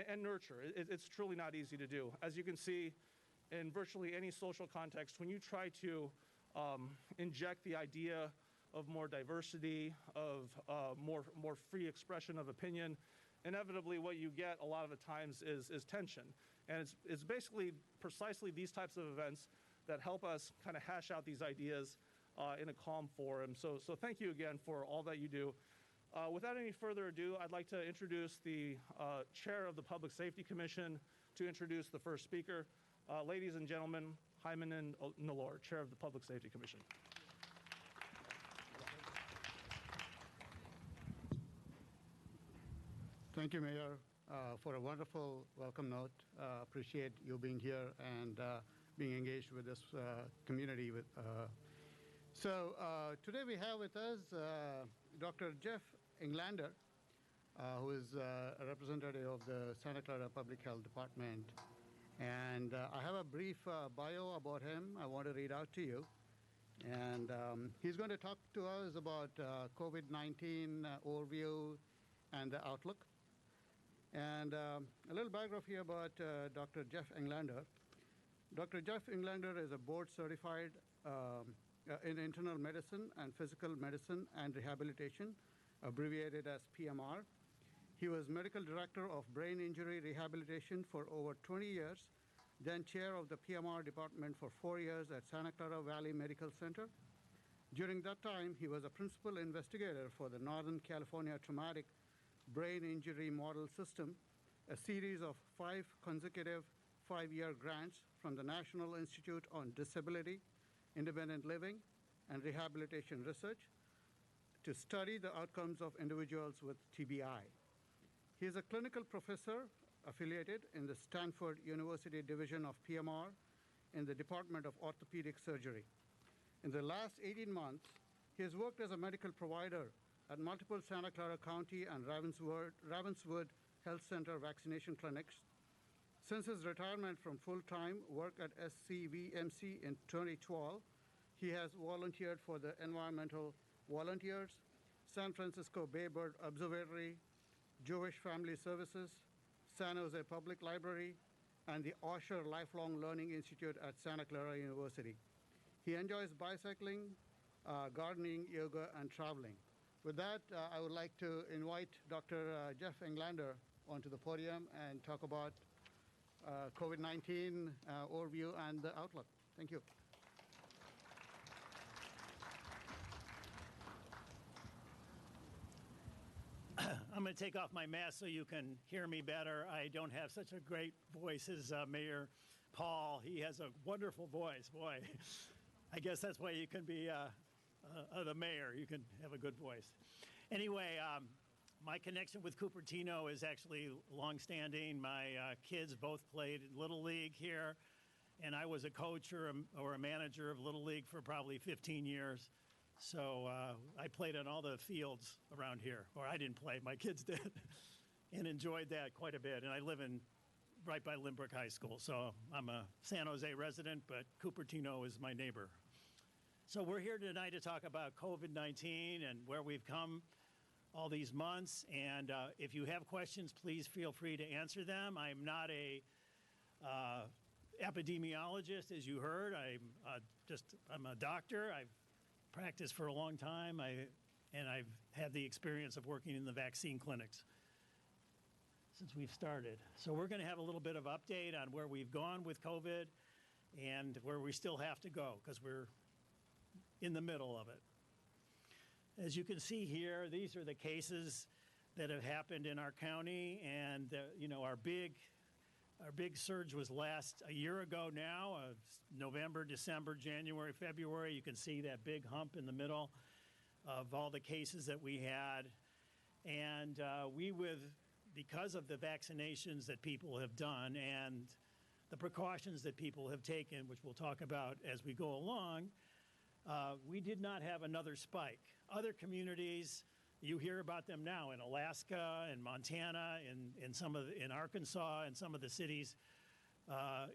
and nurture. It's truly not easy to do. As you can see, in virtually any social context, when you try to inject the idea of more diversity, of more free expression of opinion, inevitably what you get a lot of the times is tension. And it's basically precisely these types of events that help us kind of hash out these ideas in a calm forum. So thank you again for all that you do. Without any further ado, I'd like to introduce the chair of the Public Safety Commission to introduce the first speaker. Ladies and gentlemen, Hyman Nalor, chair of the Public Safety Commission. Thank you, Mayor, for a wonderful welcome note. Appreciate you being here and being engaged with this community. So today we have with us Dr. Jeff Englander, who is a representative of the Santa Clara Public Health Department. And I have a brief bio about him I want to read out to you. And he's going to talk to us about COVID-19 overview and the outlook. And a little biography about Dr. Jeff Englander. Dr. Jeff Englander is a board-certified in internal medicine and physical medicine and rehabilitation, abbreviated as PMR. He was medical director of brain injury rehabilitation for over 20 years, then chair of the PMR department for 4 years at Santa Clara Valley Medical Center. During that time, he was a principal investigator for the Northern California Traumatic Brain Injury Model System, a series of 5 consecutive 5-year grants from the National Institute on Disability, Independent Living, and Rehabilitation Research to study the outcomes of individuals with TBI. He is a clinical professor affiliated in the Stanford University Division of PMR in the Department of Orthopedic Surgery. In the last 18 months, he has worked as a medical provider at multiple Santa Clara County and Ravenswood Health Center vaccination clinics. Since his retirement from full-time work at SVCEA in 2012, he has volunteered for the Environmental Volunteers, San Francisco Bay Bird Observatory, Jewish Family Services, San Jose Public Library, and the Osher Lifelong Learning Institute at Santa Clara University. He enjoys bicycling, gardening, yoga, and traveling. With that, I would like to invite Dr. Jeff Englander onto the podium and talk about COVID-19 overview and the outlook. Thank you. I'm going to take off my mask so you can hear me better. I don't have such a great voice as Mayor Paul. He has a wonderful voice. Boy, I guess that's why you can be the mayor. You can have a good voice. Anyway, my connection with Cupertino is actually longstanding. My kids both played Little League here, and I was a coach or a manager of Little League for probably 15 years. So I played on all the fields around here, or I didn't play, my kids did, and enjoyed that quite a bit. And I live right by Lynbrook High School, so I'm a San Jose resident, but Cupertino is my neighbor. So we're here tonight to talk about COVID-19 and where we've come all these months. And if you have questions, please feel free to answer them. I'm not a epidemiologist, as you heard. I'm a doctor. I've practiced for a long time, and I've had the experience of working in the vaccine clinics since we've started. So we're going to have a little bit of update on where we've gone with COVID and where we still have to go, because we're in the middle of it. As you can see here, these are the cases that have happened in our county, and our big surge was a year ago now, November, December, January, February. You can see that big hump in the middle of all the cases that we had. And because of the vaccinations that people have done and the precautions that people have taken, which we'll talk about as we go along, we did not have another spike. Other communities, you hear about them now in Alaska and Montana, in Arkansas, and some of the cities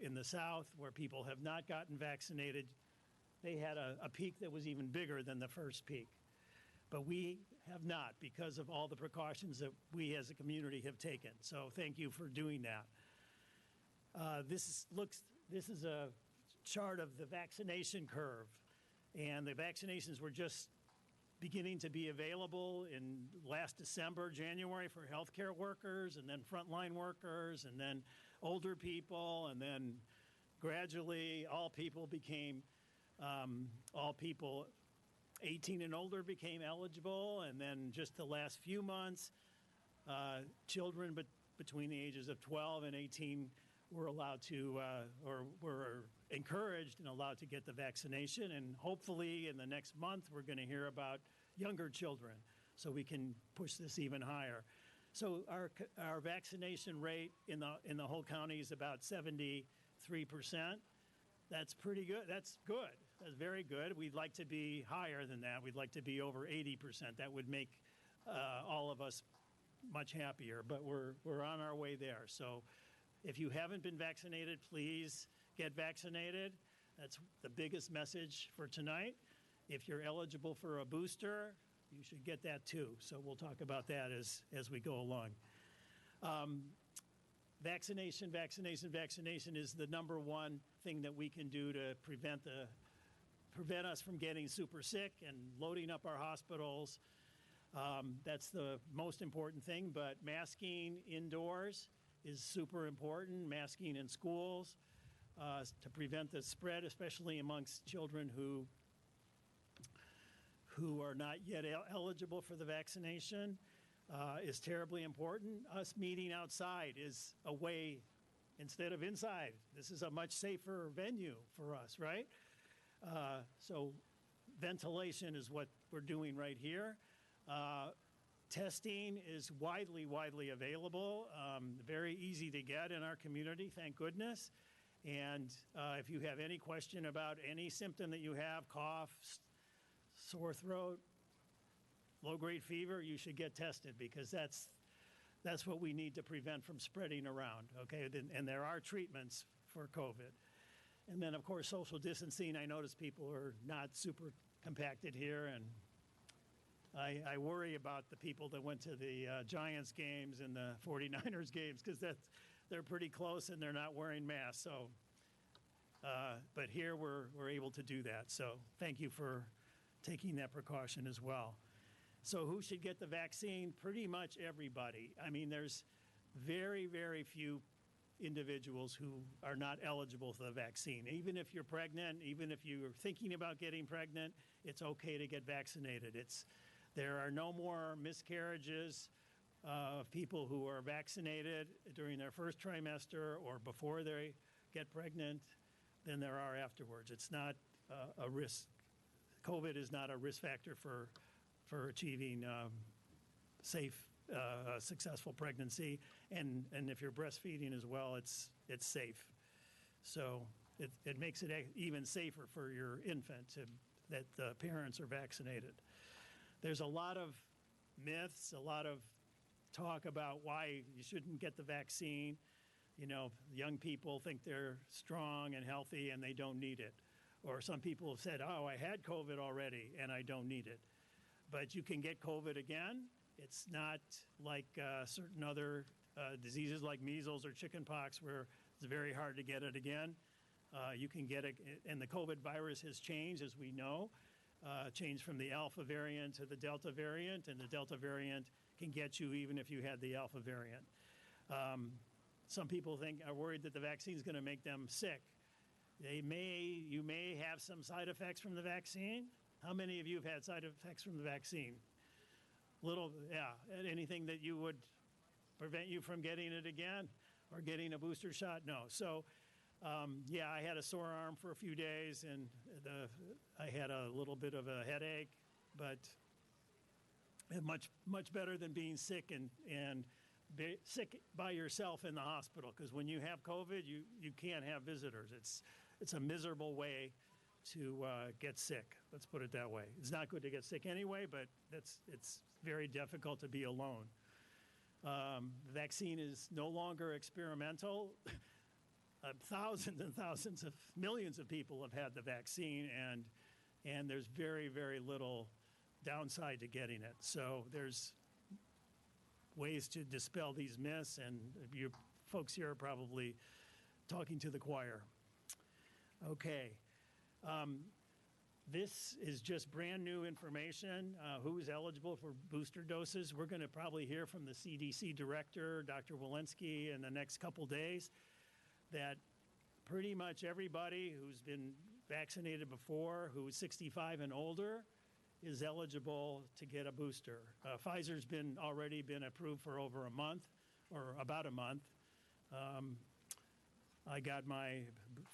in the South where people have not gotten vaccinated. They had a peak that was even bigger than the first peak. But we have not, because of all the precautions that we as a community have taken. So thank you for doing that. This is a chart of the vaccination curve. And the vaccinations were just beginning to be available in last December, January for healthcare workers, and then frontline workers, and then older people, and then gradually all people 18 and older became eligible, and then just the last few months, children between the ages of 12 and 18 were allowed to, or were encouraged and allowed to get the vaccination. And hopefully in the next month, we're going to hear about younger children so we can push this even higher. So our vaccination rate in the whole county is about 73%. That's pretty good. That's good. That's very good. We'd like to be higher than that. We'd like to be over 80%. That would make all of us much happier, but we're on our way there. So If you haven't been vaccinated, please get vaccinated. That's the biggest message for tonight. If you're eligible for a booster, you should get that too. So we'll talk about that as we go along. Vaccination is the number one thing that we can do to prevent us from getting super sick and loading up our hospitals. That's the most important thing, but masking indoors is super important, masking in schools to prevent the spread, especially amongst children who are not yet eligible for the vaccination, is terribly important. Us meeting outside is a way instead of inside. This is a much safer venue for us, right? So ventilation is what we're doing right here. Testing is widely available, very easy to get in our community, thank goodness. And if you have any question about any symptom that you have, cough, sore throat, low-grade fever, you should get tested because that's what we need to prevent from spreading around, okay? And there are treatments for COVID. And then, of course, social distancing. I notice people are not super compacted here, and I worry about the people that went to the Giants games and the 49ers games because they're pretty close and they're not wearing masks. So, but here we're able to do that. So thank you for taking that precaution as well. So who should get the vaccine? Pretty much everybody. I mean, there's very few individuals who are not eligible for the vaccine. Even if you're pregnant, even if you're thinking about getting pregnant, it's okay to get vaccinated. There are no more miscarriages of people who are vaccinated during their first trimester or before they get pregnant than there are afterwards. It's not a risk. COVID is not a risk factor for achieving safe, successful pregnancy. And if you're breastfeeding as well, it's safe. So it makes it even safer for your infant that the parents are vaccinated. There's a lot of myths, a lot of talk about why you shouldn't get the vaccine. You know, young people think they're strong and healthy and they don't need it. Or some people have said, oh, I had COVID already and I don't need it. But you can get COVID again. It's not like certain other diseases like measles or chickenpox where it's very hard to get it again. You can get it, and the COVID virus has changed, as we know, changed from the Alpha variant to the Delta variant, and the Delta variant can get you even if you had the Alpha variant. Some people are worried that the vaccine is going to make them sick. You may have some side effects from the vaccine. How many of you have had side effects from the vaccine? Anything that you would prevent you from getting it again or getting a booster shot? No. So, I had a sore arm for a few days and I had a little bit of a headache, but much better than being sick and be sick by yourself in the hospital, because when you have COVID, you can't have visitors. It's a miserable way to get sick. Let's put it that way. It's not good to get sick anyway, but it's very difficult to be alone. The vaccine is no longer experimental. Thousands and thousands of millions of people have had the vaccine, and there's very little downside to getting it. So there's ways to dispel these myths, and you folks here are probably talking to the choir. Okay. This is just brand new information. Who's eligible for booster doses? We're going to probably hear from the CDC director, Dr. Walensky, in the next couple days that pretty much everybody who's been vaccinated before, who's 65 and older, is eligible to get a booster. Pfizer's already been approved for over a month, or about a month. I got my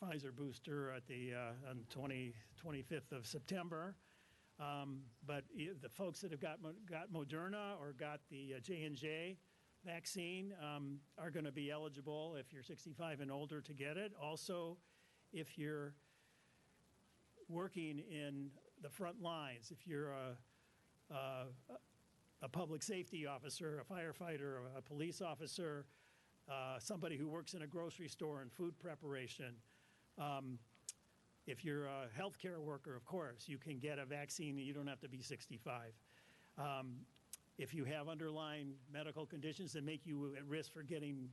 Pfizer booster at on 25th of September. But the folks that have got Moderna or got the J&J vaccine are going to be eligible if you're 65 and older to get it. Also, if you're working in the front lines, if you're a public safety officer, a firefighter, a police officer, somebody who works in a grocery store and food preparation. If you're a healthcare worker, of course, you can get a vaccine and you don't have to be 65. If you have underlying medical conditions that make you at risk for getting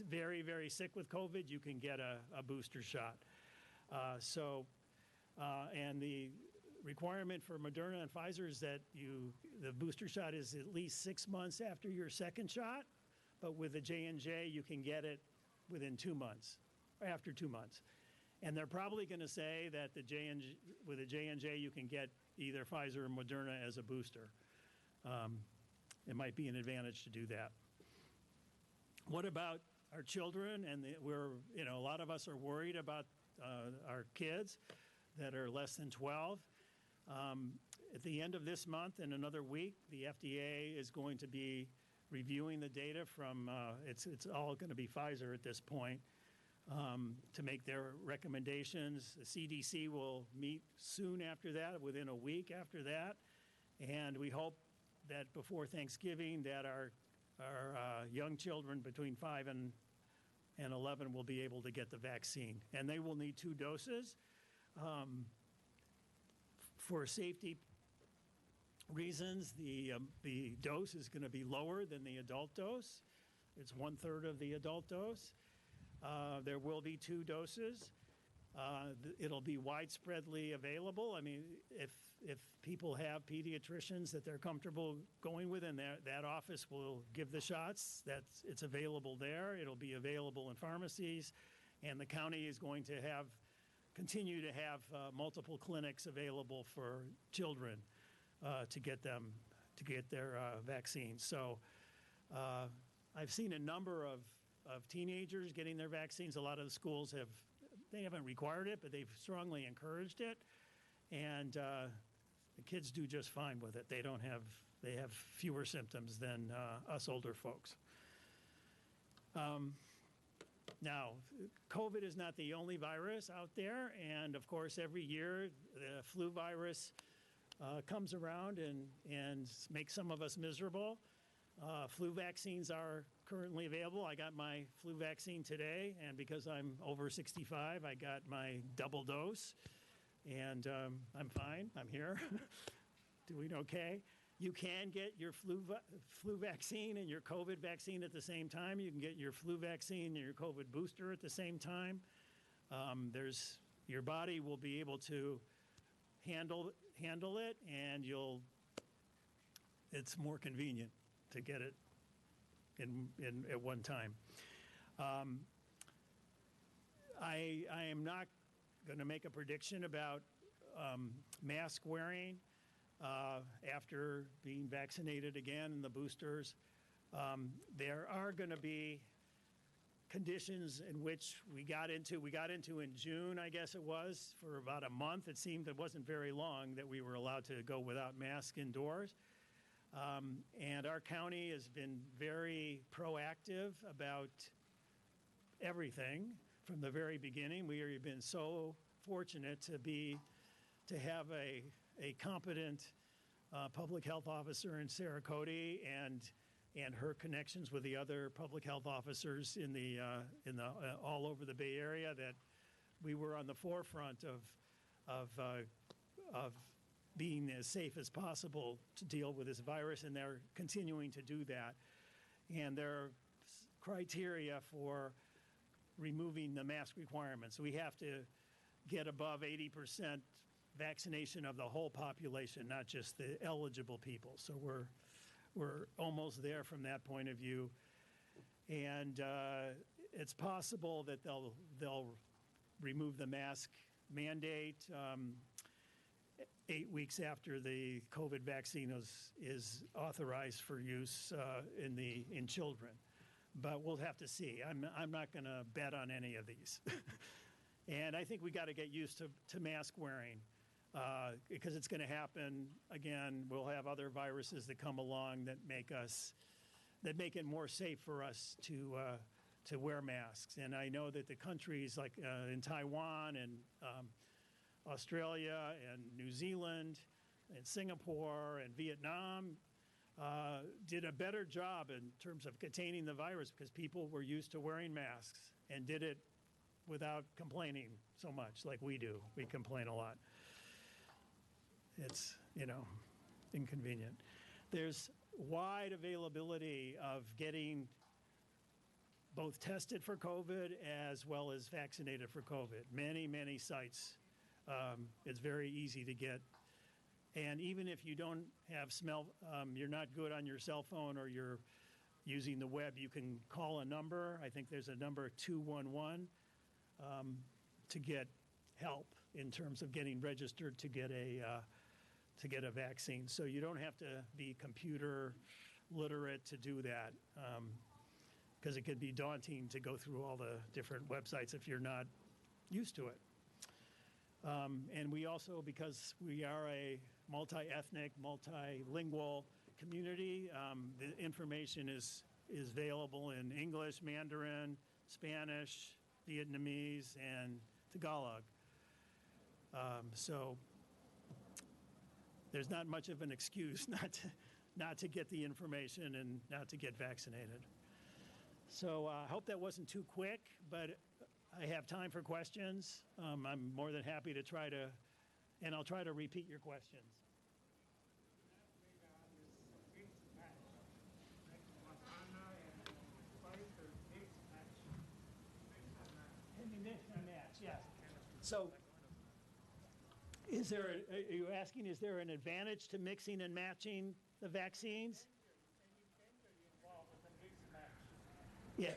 very, very sick with COVID, you can get a booster shot. And the requirement for Moderna and Pfizer is that the booster shot is at least 6 months after your second shot, but with the J&J, you can get it within 2 months, or after 2 months. And they're probably going to say that with the J&J, you can get either Pfizer or Moderna as a booster. It might be an advantage to do that. What about our children? And a lot of us are worried about our kids that are less than 12. At the end of this month, in another week, the FDA is going to be reviewing the data from, it's all going to be Pfizer at this point, to make their recommendations. The CDC will meet soon after that, within a week after that, and we hope that before Thanksgiving that our young children between 5 and 11 will be able to get the vaccine. And they will need 2 doses. For safety reasons, the dose is going to be lower than the adult dose. It's 1/3 of the adult dose. There will be 2 doses. It'll be widespreadly available. I mean, if people have pediatricians that they're comfortable going with, and that office will give the shots, it's available there. It'll be available in pharmacies, and the county is going to continue to have multiple clinics available for children to get their vaccines. So I've seen a number of teenagers getting their vaccines. A lot of the schools haven't required it, but they've strongly encouraged it, and the kids do just fine with it. They have fewer symptoms than us older folks. Now, COVID is not the only virus out there, and of course, every year the flu virus comes around and makes some of us miserable. Flu vaccines are currently available. I got my flu vaccine today, and because I'm over 65, I got my double dose, and I'm fine. I'm here, doing okay. You can get your flu vaccine and your COVID vaccine at the same time. You can get your flu vaccine and your COVID booster at the same time. Your body will be able to handle it, and it's more convenient to get it at one time. I am not going to make a prediction about mask wearing after being vaccinated again in the boosters. There are going to be conditions in which we got into in June, I guess it was, for about a month. It seemed it wasn't very long that we were allowed to go without masks indoors. And our county has been very proactive about everything from the very beginning. We have been so fortunate to have a competent public health officer in Sarah Cody and her connections with the other public health officers in the all over the Bay Area, that we were on the forefront of being as safe as possible to deal with this virus, and they're continuing to do that. And there are criteria for removing the mask requirements. We have to get above 80% vaccination of the whole population, not just the eligible people. So we're almost there from that point of view. And it's possible that they'll remove the mask mandate 8 weeks after the COVID vaccine is authorized for use in children. But we'll have to see. I'm not going to bet on any of these. And I think we got to get used to mask wearing because it's going to happen again. We'll have other viruses that come along that make it more safe for us to wear masks. And I know that the countries like in Taiwan and Australia and New Zealand and Singapore and Vietnam did a better job in terms of containing the virus because people were used to wearing masks and did it without complaining so much like we do. We complain a lot. It's, inconvenient. There's wide availability of getting both tested for COVID as well as vaccinated for COVID. Many, many sites. It's very easy to get. And even if you don't have you're not good on your cell phone or you're using the web, you can call a number. I think there's a number 211 to get help in terms of getting registered to get a vaccine. So you don't have to be computer literate to do that, because it could be daunting to go through all the different websites if you're not used to it. And we also, because we are a multi-ethnic, multilingual community, the information is available in English, Mandarin, Spanish, Vietnamese, and Tagalog. So there's not much of an excuse not to get the information and not to get vaccinated. So I hope that wasn't too quick, but I have time for questions. I'm more than happy to and I'll try to repeat your questions. Mix and match, yes. So are you asking, is there an advantage to mixing and matching the vaccines? Yeah,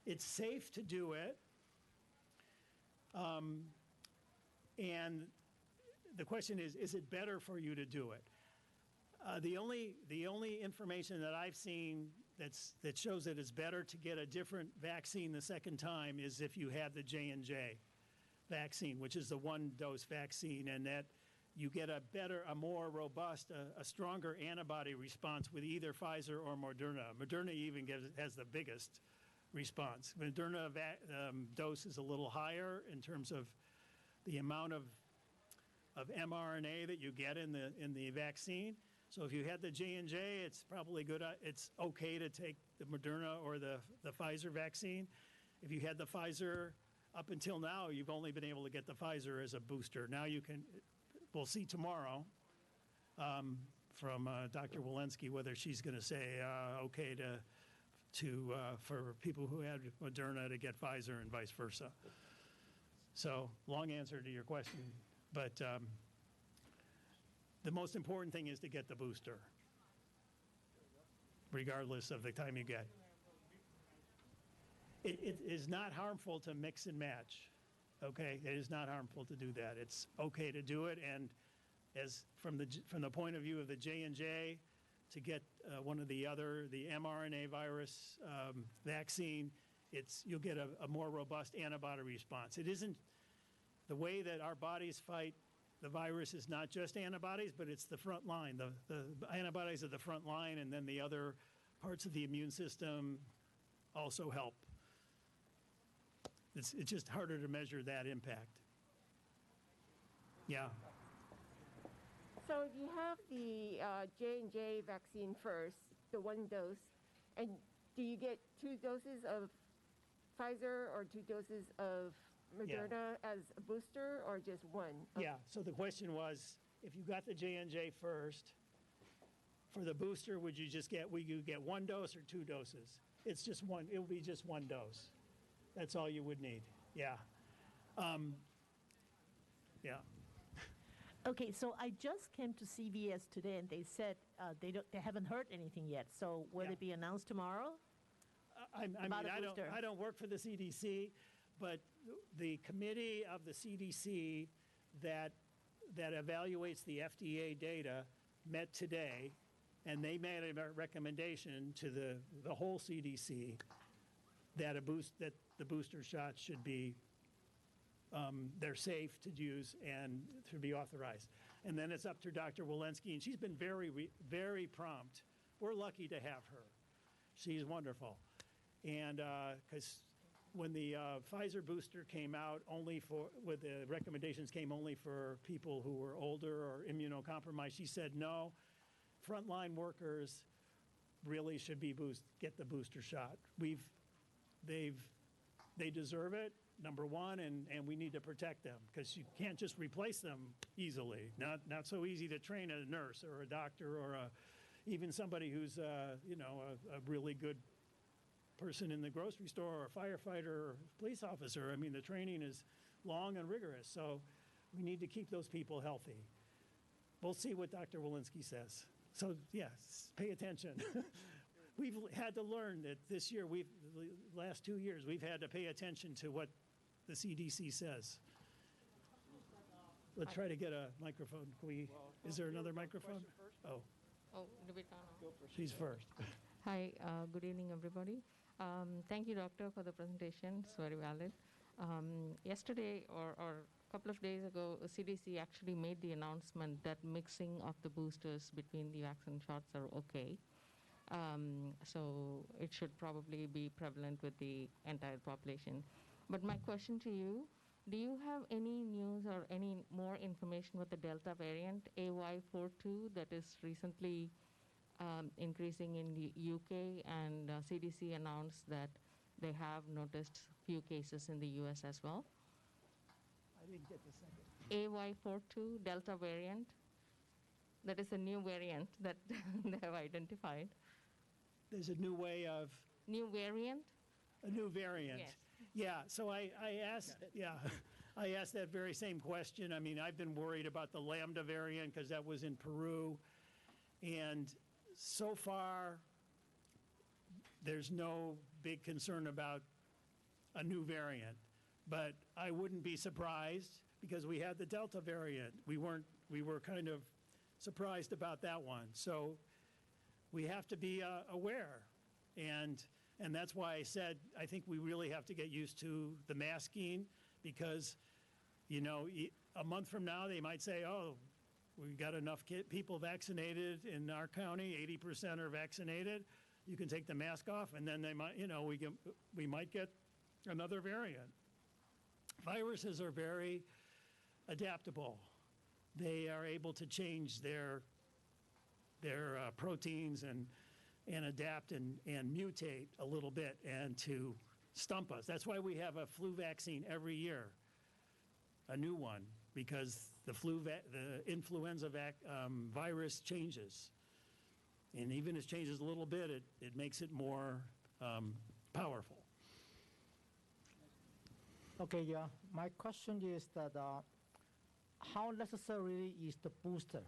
it's safe to do it. And the question is it better for you to do it? The only information that I've seen that shows that it's better to get a different vaccine the second time is if you have the J&J vaccine, which is the one-dose vaccine, and that you get a more robust, a stronger antibody response with either Pfizer or Moderna. Moderna even has the biggest response. Moderna dose is a little higher in terms of the amount of mRNA that you get in the vaccine. So if you had the J&J, it's probably good. It's okay to take the Moderna or the Pfizer vaccine. If you had the Pfizer, up until now, you've only been able to get the Pfizer as a booster. Now you can. We'll see tomorrow from Dr. Walensky whether she's going to say okay for people who had Moderna to get Pfizer and vice versa. So long answer to your question, but the most important thing is to get the booster, regardless of the time you get. It is not harmful to mix and match. Okay, it is not harmful to do that. It's okay to do it, and as from the point of view of the J&J, to get one of the mRNA virus vaccine, you'll get a more robust antibody response. It isn't the way that our bodies fight the virus is not just antibodies, but it's the front line. The antibodies are the front line, and then the other parts of the immune system also help. It's just harder to measure that impact. Yeah. So if you have the J&J vaccine first, the one dose, and do you get 2 doses of Pfizer or 2 doses of Moderna as a booster, or just one? Yeah, so the question was, if you got the J&J first, for the booster, would you get 1 dose or 2 doses? It's just one, it will be just 1 dose. That's all you would need, yeah. Yeah. Okay, so I just came to CVS today, and they said they haven't heard anything yet. So will it be announced tomorrow? I don't work for the CDC, but the committee of the CDC that evaluates the FDA data met today, and they made a recommendation to the whole CDC that the booster shots should be they're safe to use and to be authorized. And then it's up to Dr. Walensky, and she's been very, very prompt. We're lucky to have her. She's wonderful. And because when the Pfizer booster came out, with the recommendations came only for people who were older or immunocompromised, she said no. frontline workers really should be get the booster shot. They deserve it, number one, and we need to protect them because you can't just replace them easily. Not so easy to train a nurse or a doctor or even somebody who's a really good person in the grocery store or a firefighter or police officer. I mean, the training is long and rigorous, so we need to keep those people healthy. We'll see what Dr. Walensky says. So, yes, pay attention. We've had to learn that this year, the last 2 years, we've had to pay attention to what the CDC says. Let's try to get a microphone. Is there another microphone? Oh. Oh, She's first. Hi, good evening, everybody. Thank you, Doctor, for the presentation. It's very valid. Yesterday or a couple of days ago, CDC actually made the announcement that mixing of the boosters between the vaccine shots are okay. So it should probably be prevalent with the entire population. But my question to you, do you have any news or any more information with the Delta variant, AY42, that is recently increasing in the UK, and CDC announced that they have noticed few cases in the US as well? I didn't get the second. AY42, Delta variant. That is a new variant that they have identified. There's a new way of... New variant? A new variant. Yes. Yeah, so I asked that very same question. I mean, I've been worried about the Lambda variant because that was in Peru. And so far, there's no big concern about a new variant. But I wouldn't be surprised because we had the Delta variant. We were kind of surprised about that one. So we have to be aware. And that's why I said I think we really have to get used to the masking because, you know, a month from now they might say, oh, we got enough people vaccinated in our county, 80% are vaccinated. You can take the mask off, and then they might, you know, we might get another variant. Viruses are very adaptable. They are able to change their proteins and adapt and mutate a little bit and to stump us. That's why we have a flu vaccine every year, a new one, because the influenza virus changes. And even if it changes a little bit, it makes it more powerful. Okay, yeah. My question is that how necessary is the booster?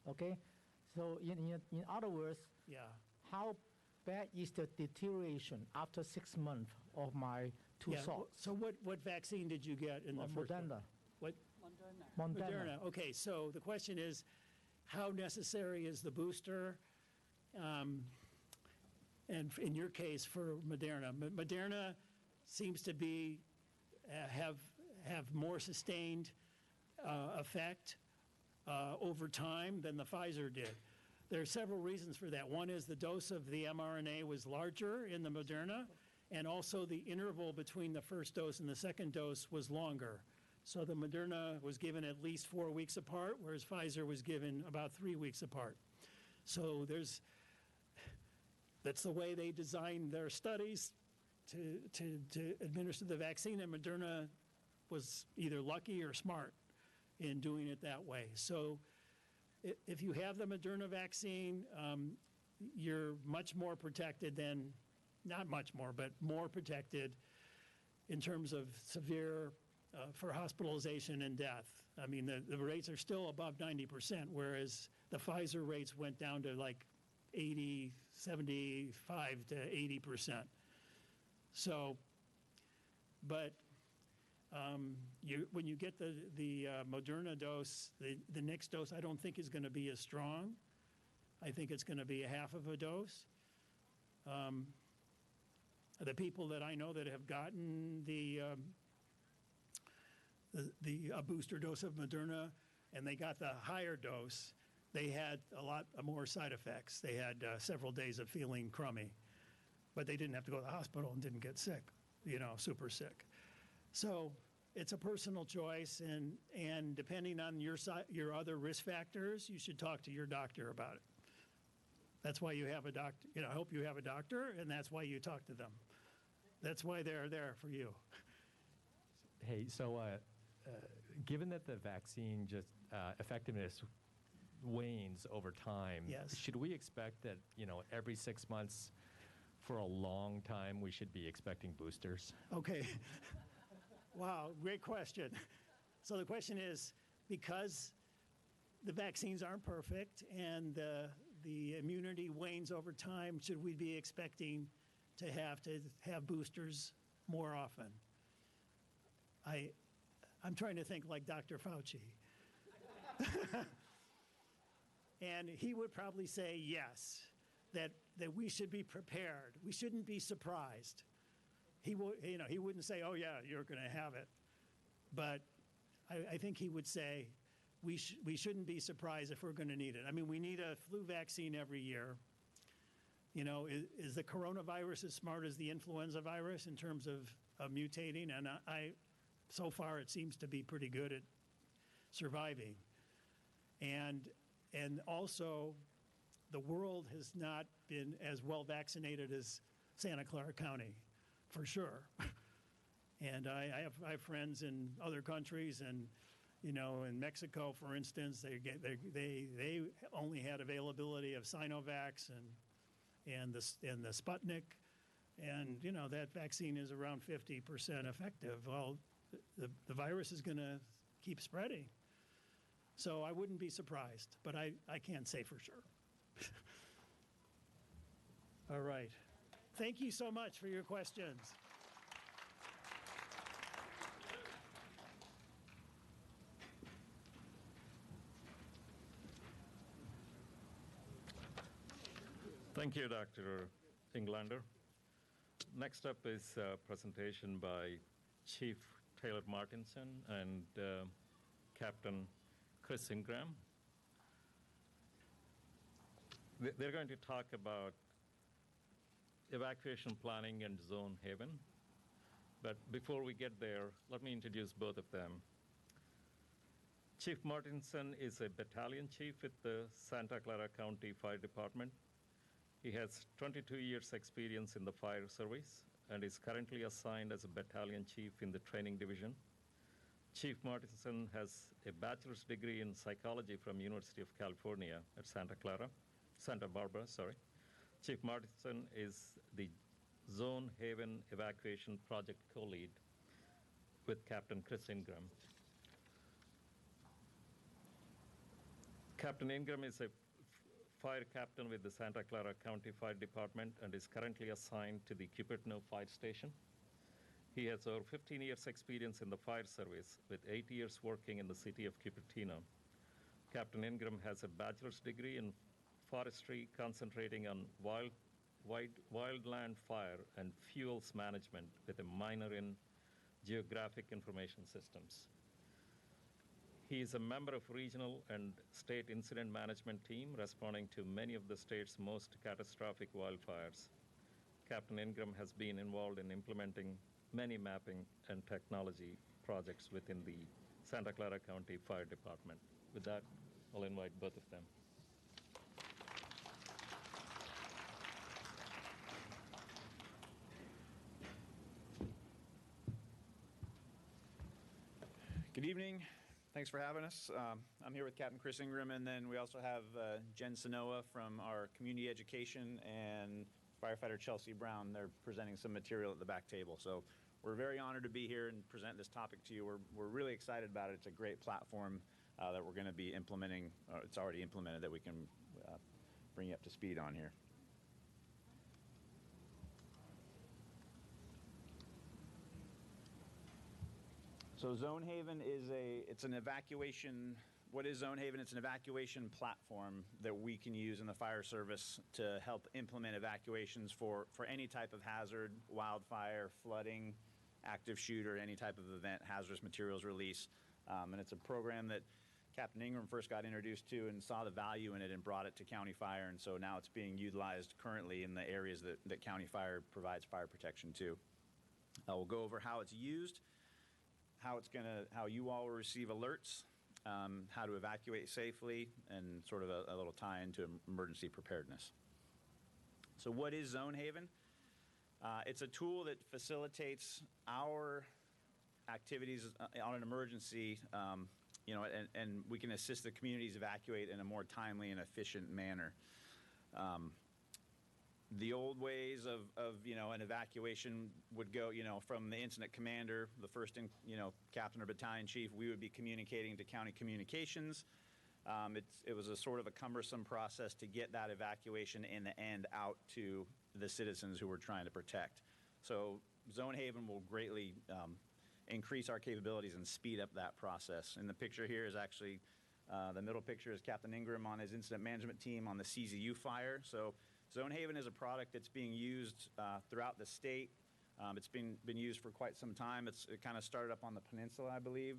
Okay, so in other words, yeah. How bad is the deterioration after 6 months of my two shots? So what vaccine did you get in the first one? Moderna. What? Moderna. Okay, so the question is, how necessary is the booster? And in your case, for Moderna, Moderna seems to be have more sustained effect over time than the Pfizer did. There are several reasons for that. One is the dose of the mRNA was larger in the Moderna, and also the interval between the first dose and the second dose was longer. So the Moderna was given at least 4 weeks apart, whereas Pfizer was given about 3 weeks apart. So that's the way they designed their studies to administer the vaccine, and Moderna was either lucky or smart in doing it that way. So if you have the Moderna vaccine, you're much more protected than, not much more, but more protected in terms of severe, for hospitalization and death. I mean, the rates are still above 90%, whereas the Pfizer rates went down to like 80, 75 to 80%. So, but when you get the Moderna dose, the next dose I don't think is going to be as strong. I think it's going to be a half of a dose. The people that I know that have gotten the booster dose of Moderna and they got the higher dose, they had a lot more side effects. They had several days of feeling crummy, but they didn't have to go to the hospital and didn't get sick, super sick. So it's a personal choice, and depending on your other risk factors, you should talk to your doctor about it. That's why you have a doctor. You know, I hope you have a doctor, and that's why you talk to them. That's why they're there for you. Hey, so given that the vaccine just effectiveness wanes over time, Yes. should we expect that, you know, every 6 months for a long time we should be expecting boosters? Okay. Wow, great question. So the question is, because the vaccines aren't perfect and the immunity wanes over time, should we be expecting to have boosters more often? I'm trying to think like Dr. Fauci. And he would probably say yes, that we should be prepared. We shouldn't be surprised. He wouldn't say, "Oh yeah, you're going to have it," but I think he would say we shouldn't be surprised if we're going to need it. I mean, we need a flu vaccine every year. You know, is the coronavirus as smart as the influenza virus in terms of mutating? And so far it seems to be pretty good at surviving. And also, the world has not been as well vaccinated as Santa Clara County, for sure. And I have friends in other countries, and you know, in Mexico, for instance, they only had availability of Sinovac and the Sputnik, and you know that vaccine is around 50% effective. Well, the virus is going to keep spreading, so I wouldn't be surprised, but I can't say for sure. All right. Thank you so much for your questions. Thank you, Dr. Englander. Next up is a presentation by Chief Taylor Martinson and Captain Chris Ingram. They're going to talk about evacuation planning and Zone Haven. But before we get there, let me introduce both of them. Chief Martinson is a battalion chief with the Santa Clara County Fire Department. He has 22 years experience in the fire service and is currently assigned as a battalion chief in the training division. Chief Martinson has a bachelor's degree in psychology from University of California at Santa Barbara. Chief Martinson is the Zone Haven Evacuation Project co-lead with Captain Chris Ingram. Captain Ingram is a fire captain with the Santa Clara County Fire Department and is currently assigned to the Cupertino Fire Station. He has over 15 years experience in the fire service with 8 years working in the city of Cupertino. Captain Ingram has a bachelor's degree in forestry concentrating on wildland fire and fuels management with a minor in geographic information systems. He is a member of regional and state incident management team responding to many of the state's most catastrophic wildfires. Captain Ingram has been involved in implementing many mapping and technology projects within the Santa Clara County Fire Department. With that, I'll invite both of them. Good evening. Thanks for having us. I'm here with Captain Chris Ingram, and then we also have Jen Sanoa from our community education and firefighter Chelsea Brown. They're presenting some material at the back table. So we're very honored to be here and present this topic to you. We're really excited about it. It's a great platform that we're going to be implementing. It's already implemented that we can bring you up to speed on here. So Zone Haven it's an evacuation. What is Zone Haven? It's an evacuation platform that we can use in the fire service to help implement evacuations for any type of hazard, wildfire, flooding, active shooter, any type of event, hazardous materials release. And it's a program that Captain Ingram first got introduced to and saw the value in it and brought it to County Fire. And so now it's being utilized currently in the areas that County Fire provides fire protection to. We'll go over how it's used, how you all will receive alerts, how to evacuate safely, and sort of a little tie into emergency preparedness. So what is Zone Haven? It's a tool that facilitates our activities on an emergency, and we can assist the communities evacuate in a more timely and efficient manner. The old ways of an evacuation would go, from the incident commander, the first, captain or battalion chief, we would be communicating to county communications. It was a sort of a cumbersome process to get that evacuation in the end out to the citizens who we're trying to protect. So Zone Haven will greatly increase our capabilities and speed up that process. And the picture here is actually, the middle picture is Captain Ingram on his incident management team on the CZU fire. So Zone Haven is a product that's being used throughout the state. It's been used for quite some time. It kind of started up on the peninsula, I believe,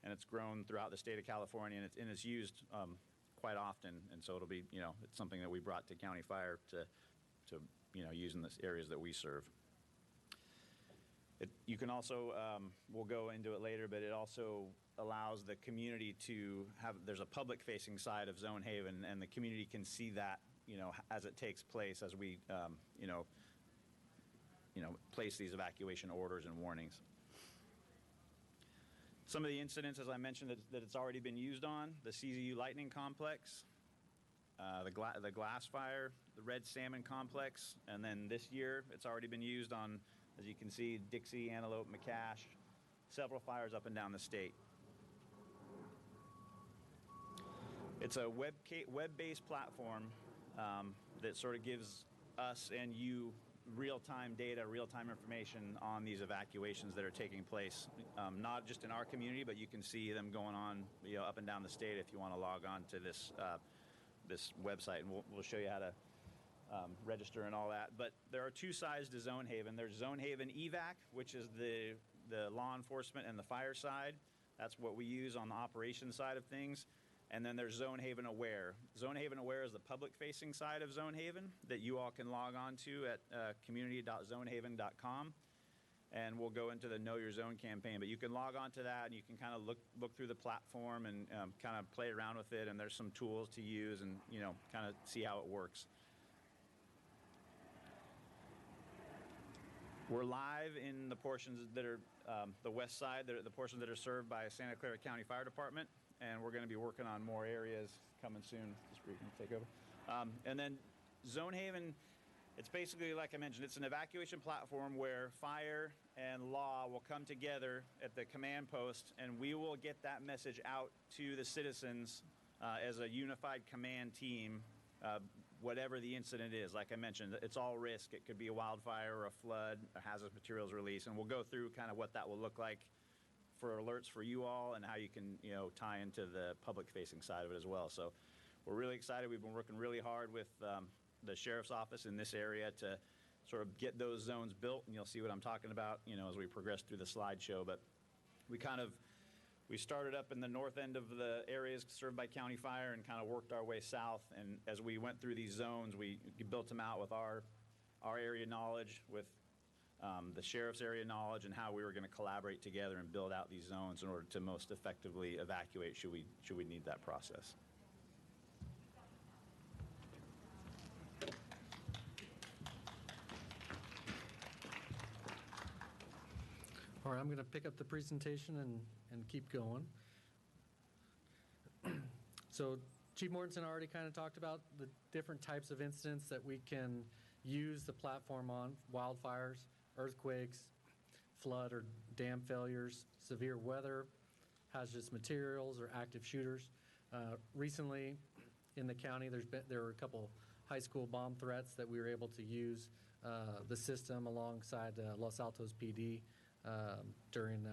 and it's grown throughout the state of California, and it's used quite often. And so it'll be, it's something that we brought to County Fire to use in the areas that we serve. You can also, we'll go into it later, but it also allows the community to have, there's a public-facing side of Zone Haven, and the community can see that, as it takes place, as we, place these evacuation orders and warnings. Some of the incidents, as I mentioned, that it's already been used on: the CZU Lightning Complex, the Glass Fire, the Red Salmon Complex, and then this year it's already been used on, as you can see, Dixie, Antelope, McCash, several fires up and down the state. It's a web-based platform that sort of gives us and you real-time data, real-time information on these evacuations that are taking place, not just in our community, but you can see them going on, up and down the state if you want to log on to this this website, and we'll show you how to register and all that. But there are two sides to Zone Haven. There's Zone Haven EVAC, which is the law enforcement and the fire side. That's what we use on the operations side of things. And then there's Zone Haven Aware. Zone Haven Aware is the public-facing side of Zone Haven that you all can log on to at community.zonehaven.com. And we'll go into the Know Your Zone campaign. But you can log on to that, and you can kind of look through the platform and kind of play around with it. And there's some tools to use and, kind of see how it works. We're live in the portions that are the west side, the portions that are served by Santa Clara County Fire Department. And we're going to be working on more areas coming soon. Just where you can take over. And then Zone Haven, it's basically, like I mentioned, it's an evacuation platform where fire and law will come together at the command post, and we will get that message out to the citizens as a unified command team, whatever the incident is. Like I mentioned, it's all risk. It could be a wildfire or a flood, a hazardous materials release, and we'll go through kind of what that will look like for alerts for you all, and how you can, tie into the public-facing side of it as well. So we're really excited. We've been working really hard with the Sheriff's Office in this area to sort of get those zones built, and you'll see what I'm talking about, as we progress through the slideshow. But we started up in the north end of the areas served by County Fire and kind of worked our way south. And as we went through these zones, we built them out with our area knowledge, with the sheriff's area knowledge, and how we were going to collaborate together and build out these zones in order to most effectively evacuate should we need that process. All right, I'm going to pick up the presentation and keep going. So Chief Mortensen already kind of talked about the different types of incidents that we can use the platform on: wildfires, earthquakes, flood or dam failures, severe weather, hazardous materials, or active shooters. Recently in the county, there were a couple high school bomb threats that we were able to use the system alongside Los Altos PD during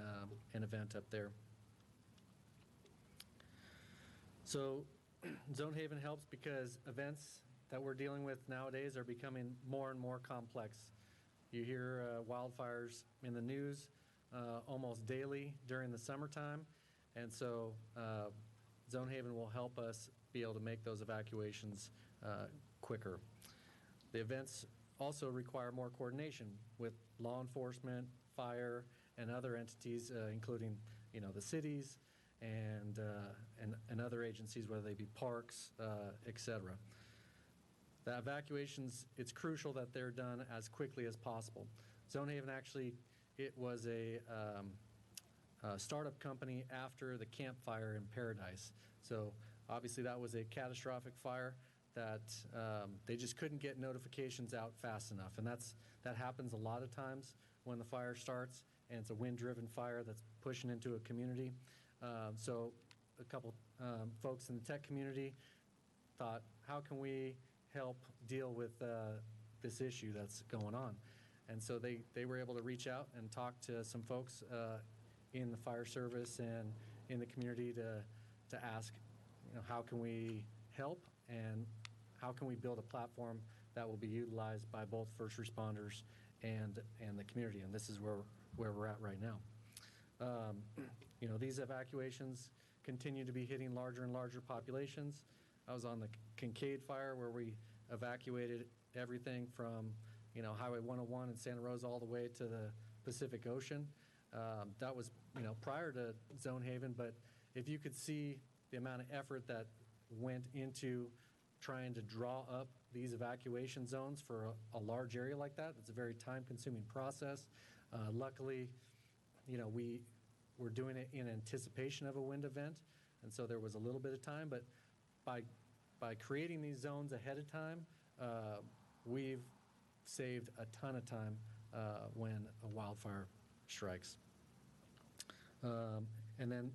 an event up there. So Zone Haven helps because events that we're dealing with nowadays are becoming more and more complex. You hear wildfires in the news almost daily during the summertime, and so Zone Haven will help us be able to make those evacuations quicker. The events also require more coordination with law enforcement, fire, and other entities, including the cities and other agencies, whether they be parks, etc. the evacuations, it's crucial that they're done as quickly as possible. Zone Haven actually, it was a startup company after the Camp Fire in Paradise. So obviously that was a catastrophic fire that they just couldn't get notifications out fast enough. And that happens a lot of times when the fire starts and it's a wind-driven fire that's pushing into a community. So a couple folks in the tech community thought, how can we help deal with this issue that's going on? And so they were able to reach out and talk to some folks in the fire service and in the community to ask, how can we help and how can we build a platform that will be utilized by both first responders and the community? And this is where we're at right now. These evacuations continue to be hitting larger and larger populations. I was on the Kincaid fire where we evacuated everything from Highway 101 in Santa Rosa all the way to the Pacific Ocean. That was prior to Zone Haven, but if you could see the amount of effort that went into trying to draw up these evacuation zones for a large area like that, it's a very time-consuming process. Luckily, we were doing it in anticipation of a wind event, and so there was a little bit of time, but by creating these zones ahead of time, we've saved a ton of time when a wildfire strikes. And then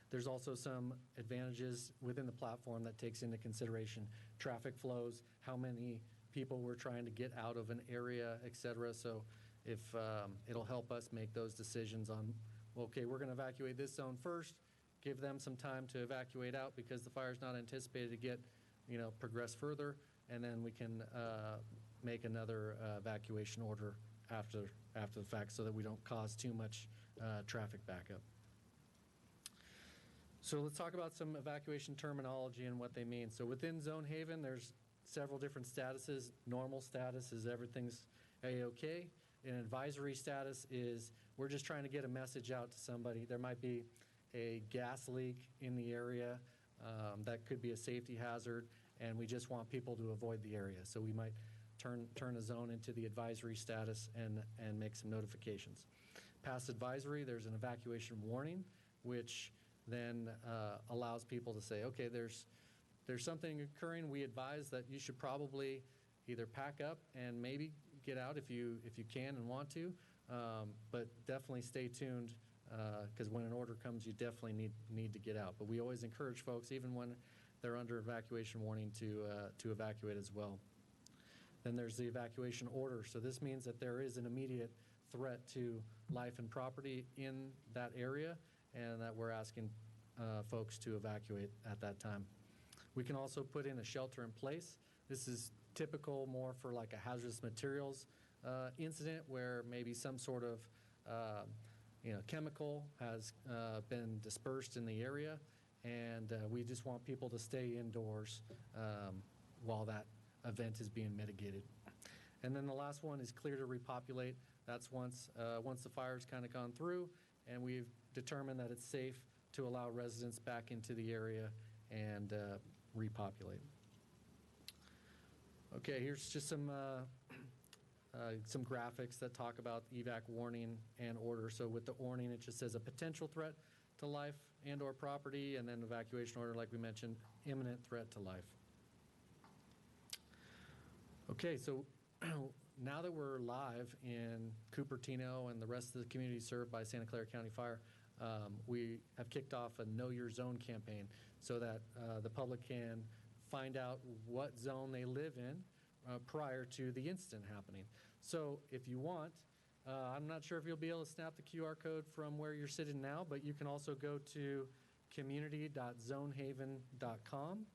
there's also some advantages within the platform that takes into consideration traffic flows, how many people we're trying to get out of an area, et cetera. So if it'll help us make those decisions on, okay, we're going to evacuate this zone first, give them some time to evacuate out because the fire's not anticipated to get, progress further, and then we can make another evacuation order after the fact so that we don't cause too much traffic backup. So let's talk about some evacuation terminology and what they mean. So within Zone Haven, there's several different statuses. Normal status is everything's A-OK. An advisory status is we're just trying to get a message out to somebody. There might be a gas leak in the area that could be a safety hazard, and we just want people to avoid the area. So we might turn a zone into the advisory status and make some notifications. Past advisory, there's an evacuation warning, which then allows people to say, okay, there's something occurring. We advise that you should probably either pack up and maybe get out if you can and want to, but definitely stay tuned because when an order comes, you definitely need to get out. But we always encourage folks, even when they're under evacuation warning, to evacuate as well. Then there's the evacuation order. So this means that there is an immediate threat to life and property in that area, and that we're asking folks to evacuate at that time. We can also put in a shelter in place. This is typical more for like a hazardous materials incident where maybe some sort of chemical has been dispersed in the area, and we just want people to stay indoors while that event is being mitigated. And then the last one is clear to repopulate. That's once the fire's kind of gone through and we've determined that it's safe to allow residents back into the area and repopulate. Okay, here's just some graphics that talk about evac warning and order. So with the warning, it just says a potential threat to life and or property, and then evacuation order, like we mentioned, imminent threat to life. Okay, so now that we're live in Cupertino and the rest of the community served by Santa Clara County Fire, we have kicked off a Know Your Zone campaign so that the public can find out what zone they live in prior to the incident happening. So if you want, I'm not sure if you'll be able to snap the QR code from where you're sitting now, but you can also go to community.zonehaven.com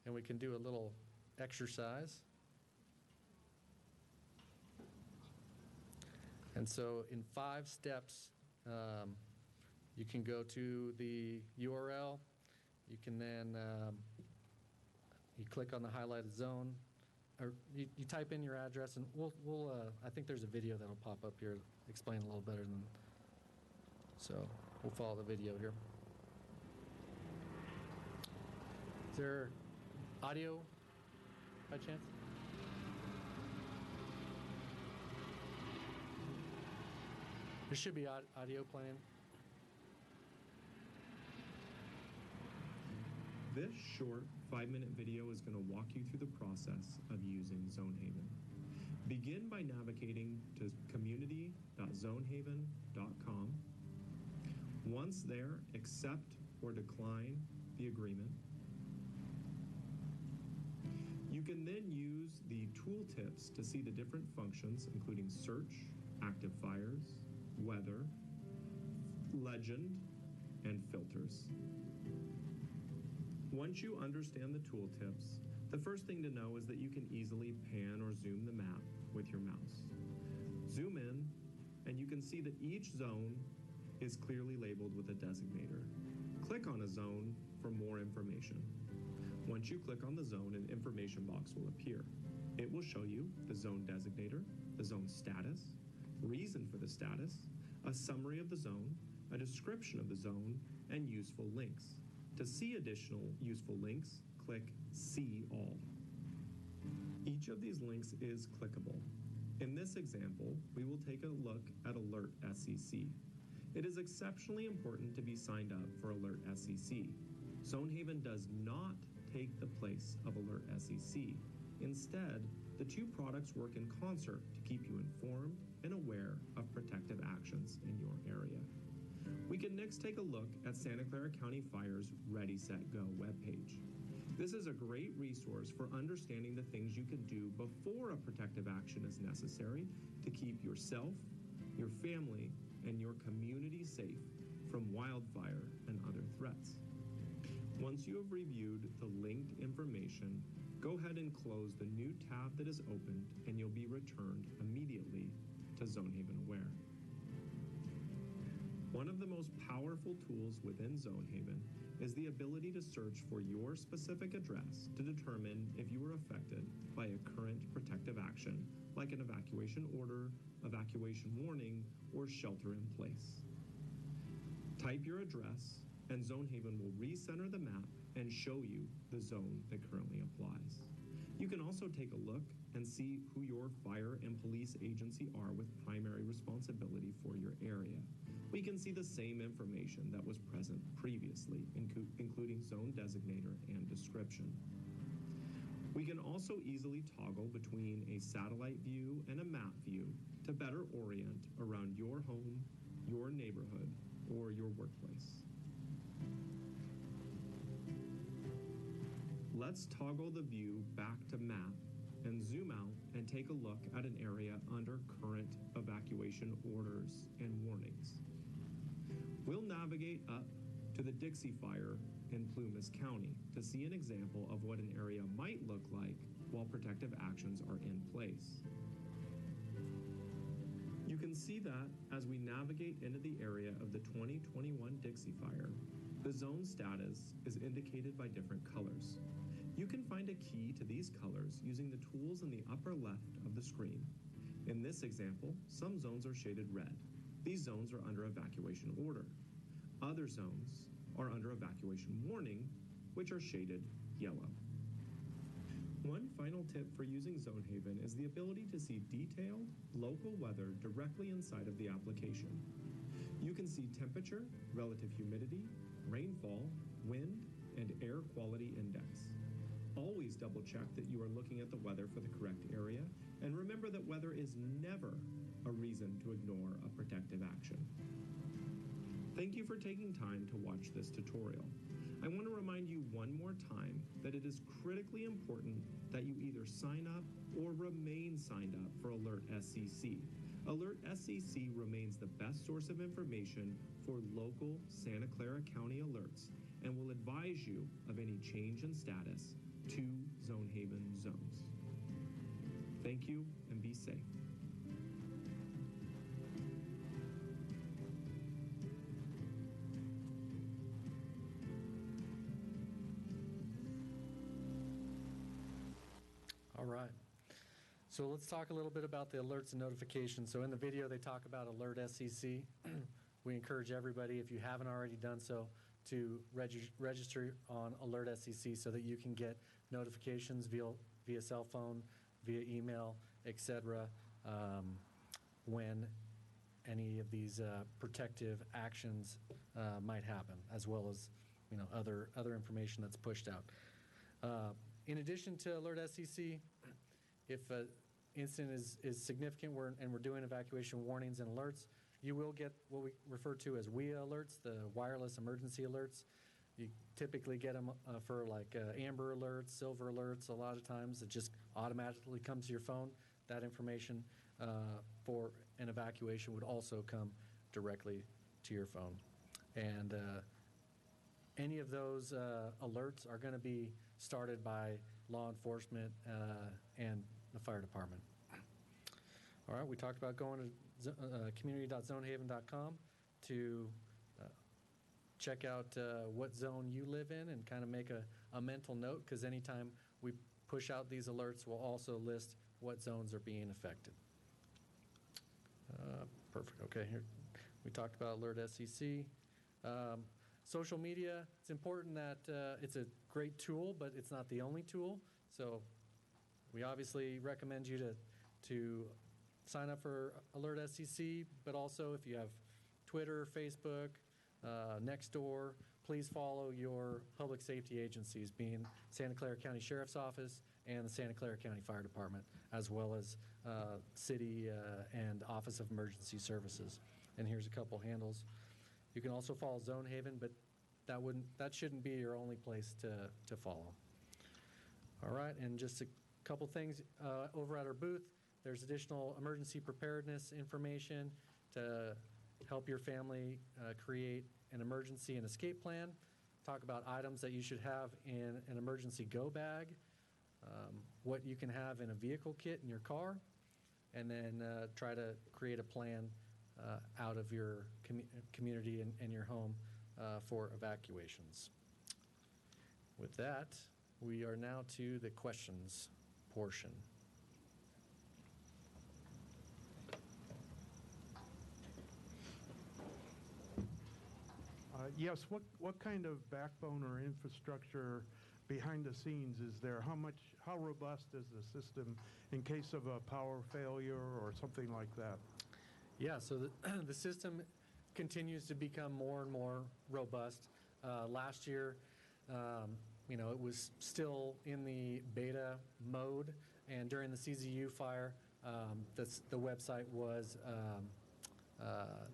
and we can do a little exercise. And so in 5 steps, you can go to the URL. You can then you click on the highlighted zone, or you type in your address, and we'll I think there's a video that'll pop up here explain a little better than. So we'll follow the video here. Is there audio by chance? There should be audio playing. This short 5-minute video is going to walk you through the process of using Zonehaven. Begin by navigating to community.zonehaven.com. Once there, accept or decline the agreement. You can then use the tooltips to see the different functions, including search, active fires, weather, legend, and filters. Once you understand the tooltips, the first thing to know is that you can easily pan or zoom the map with your mouse. Zoom in, and you can see that each zone is clearly labeled with a designator. Click on a zone for more information. Once you click on the zone, an information box will appear. It will show you the zone designator, the zone status, reason for the status, a summary of the zone, a description of the zone, and useful links. To see additional useful links, click See All. Each of these links is clickable. In this example, we will take a look at Alert SCC. It is exceptionally important to be signed up for Alert SCC. Zonehaven does not take the place of Alert SCC. Instead, the two products work in concert to keep you informed and aware of protective actions in your area. We can next take a look at Santa Clara County Fire's Ready, Set, Go webpage. This is a great resource for understanding the things you can do before a protective action is necessary to keep yourself, your family, and your community safe from wildfire and other threats. Once you have reviewed the linked information, go ahead and close the new tab that is opened, and you'll be returned immediately to Zonehaven Aware. One of the most powerful tools within Zonehaven is the ability to search for your specific address to determine if you were affected by a current protective action, like an evacuation order, evacuation warning, or shelter in place. Type your address, and Zonehaven will recenter the map and show you the zone that currently applies. You can also take a look and see who your fire and police agency are with primary responsibility for your area. We can see the same information that was present previously, including zone designator and description. We can also easily toggle between a satellite view and a map view to better orient around your home, your neighborhood, or your workplace. Let's toggle the view back to map and zoom out and take a look at an area under current evacuation orders and warnings. We'll navigate up to the Dixie Fire in Plumas County to see an example of what an area might look like while protective actions are in place. You can see that as we navigate into the area of the 2021 Dixie Fire, the zone status is indicated by different colors. You can find a key to these colors using the tools in the upper left of the screen. In this example, some zones are shaded red. These zones are under evacuation order. Other zones are under evacuation warning, which are shaded yellow. One final tip for using Zonehaven is the ability to see detailed local weather directly inside of the application. You can see temperature, relative humidity, rainfall, wind, and air quality index. Always double check that you are looking at the weather for the correct area, and remember that weather is never a reason to ignore a protective action. Thank you for taking time to watch this tutorial. I want to remind you one more time that it is critically important that you either sign up or remain signed up for Alert SCC. Alert SCC remains the best source of information for local Santa Clara County alerts and will advise you of any change in status to Zonehaven zones. Thank you and be safe. All right. So let's talk a little bit about the alerts and notifications. So in the video, they talk about Alert SCC. We encourage everybody, if you haven't already done so, to register on Alert SCC so that you can get notifications via via cell phone, via email, etc., when any of these protective actions might happen, as well as other information that's pushed out. In addition to Alert SCC, if an incident is significant and we're doing evacuation warnings and alerts, you will get what we refer to as WEA alerts, the wireless emergency alerts. You typically get them for like amber alerts, silver alerts. A lot of times it just automatically comes to your phone. That information for an evacuation would also come directly to your phone. And any of those alerts are going to be started by law enforcement and the fire department. All right, we talked about going to community.zonehaven.com to check out what zone you live in and kind of make a mental note, because anytime we push out these alerts, we'll also list what zones are being affected. Perfect. Okay, here we talked about Alert SCC. Social media, it's important that it's a great tool, but it's not the only tool. So we obviously recommend you to sign up for Alert SCC, but also if you have Twitter, Facebook, Nextdoor, please follow your public safety agencies, being Santa Clara County Sheriff's Office and the Santa Clara County Fire Department, as well as City and Office of Emergency Services. And here's a couple handles. You can also follow Zone Haven, but that shouldn't be your only place to follow. All right, and just a couple things over at our booth. There's additional emergency preparedness information to help your family create an emergency and escape plan. Talk about items that you should have in an emergency go bag, what you can have in a vehicle kit in your car, and then try to create a plan out of your community and your home for evacuations. With that, we are now to the questions portion. Yes, what kind of backbone or infrastructure behind the scenes is there? How robust is the system in case of a power failure or something like that? Yeah, so the system continues to become more and more robust. Last year, it was still in the beta mode, and during the CZU fire, the website was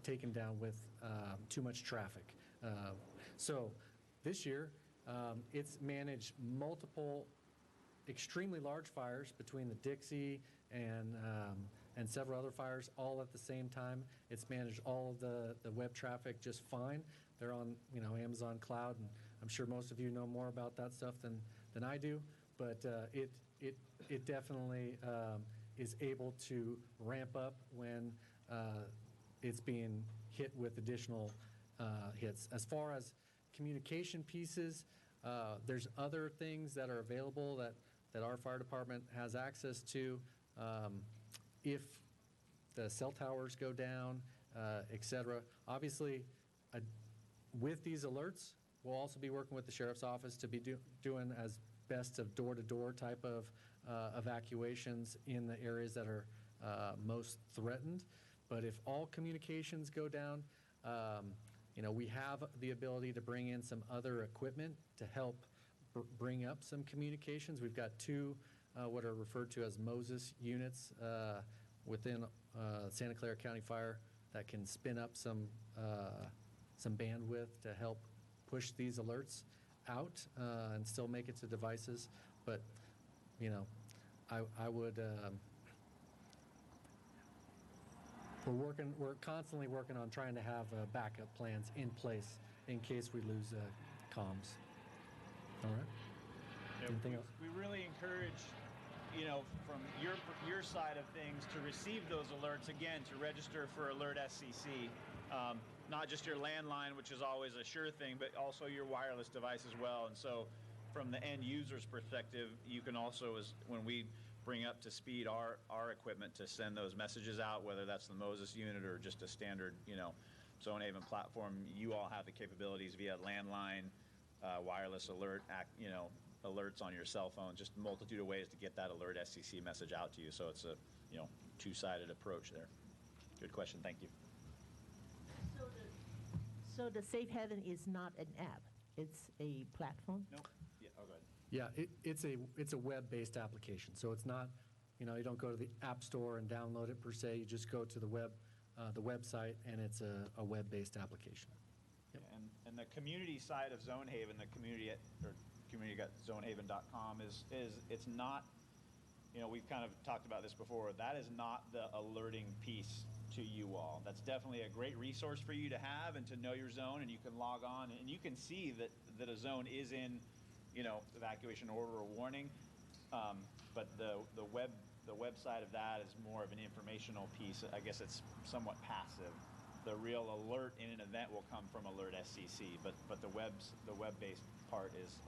taken down with too much traffic. So this year, it's managed multiple extremely large fires between the Dixie and several other fires all at the same time. It's managed all of the web traffic just fine. They're on Amazon Cloud, and I'm sure most of you know more about that stuff than I do, but it definitely is able to ramp up when it's being hit with additional hits. As far as communication pieces, there's other things that are available that our fire department has access to. If the cell towers go down, etc. Obviously, with these alerts, we'll also be working with the Sheriff's Office to be doing as best of door-to-door type of evacuations in the areas that are most threatened. But if all communications go down, we have the ability to bring in some other equipment to help bring up some communications. We've got two what are referred to as Moses units within Santa Clara County Fire that can spin up some bandwidth to help push these alerts out and still make it to devices. But, I would... We're constantly working on trying to have backup plans in place in case we lose comms. All right. Anything else? We really encourage, from your side of things, to receive those alerts, again, to register for Alert SCC. Not just your landline, which is always a sure thing, but also your wireless device as well. And so from the end user's perspective, you can also, when we bring up to speed our equipment to send those messages out, whether that's the Moses unit or just a standard, Zone Haven platform, you all have the capabilities via landline, wireless alert, alerts on your cell phone, just a multitude of ways to get that alert SCC message out to you. So it's a, two-sided approach there. Good question, thank you. So the Safe Haven is not an app, it's a platform? No. Yeah, go ahead. Yeah, it's a web-based application. So it's not, you don't go to the App Store and download it per se. You just go to the website, and it's a web-based application. Yep. And the community side of Zonehaven, the community.zonehaven.com is it's not, we've kind of talked about this before. That is not the alerting piece to you all. That's definitely a great resource for you to have and to know your zone, and you can log on and you can see that a zone is in, evacuation order or warning. But the website of that is more of an informational piece. I guess it's somewhat passive. The real alert in an event will come from Alert SCC, but the web-based part is,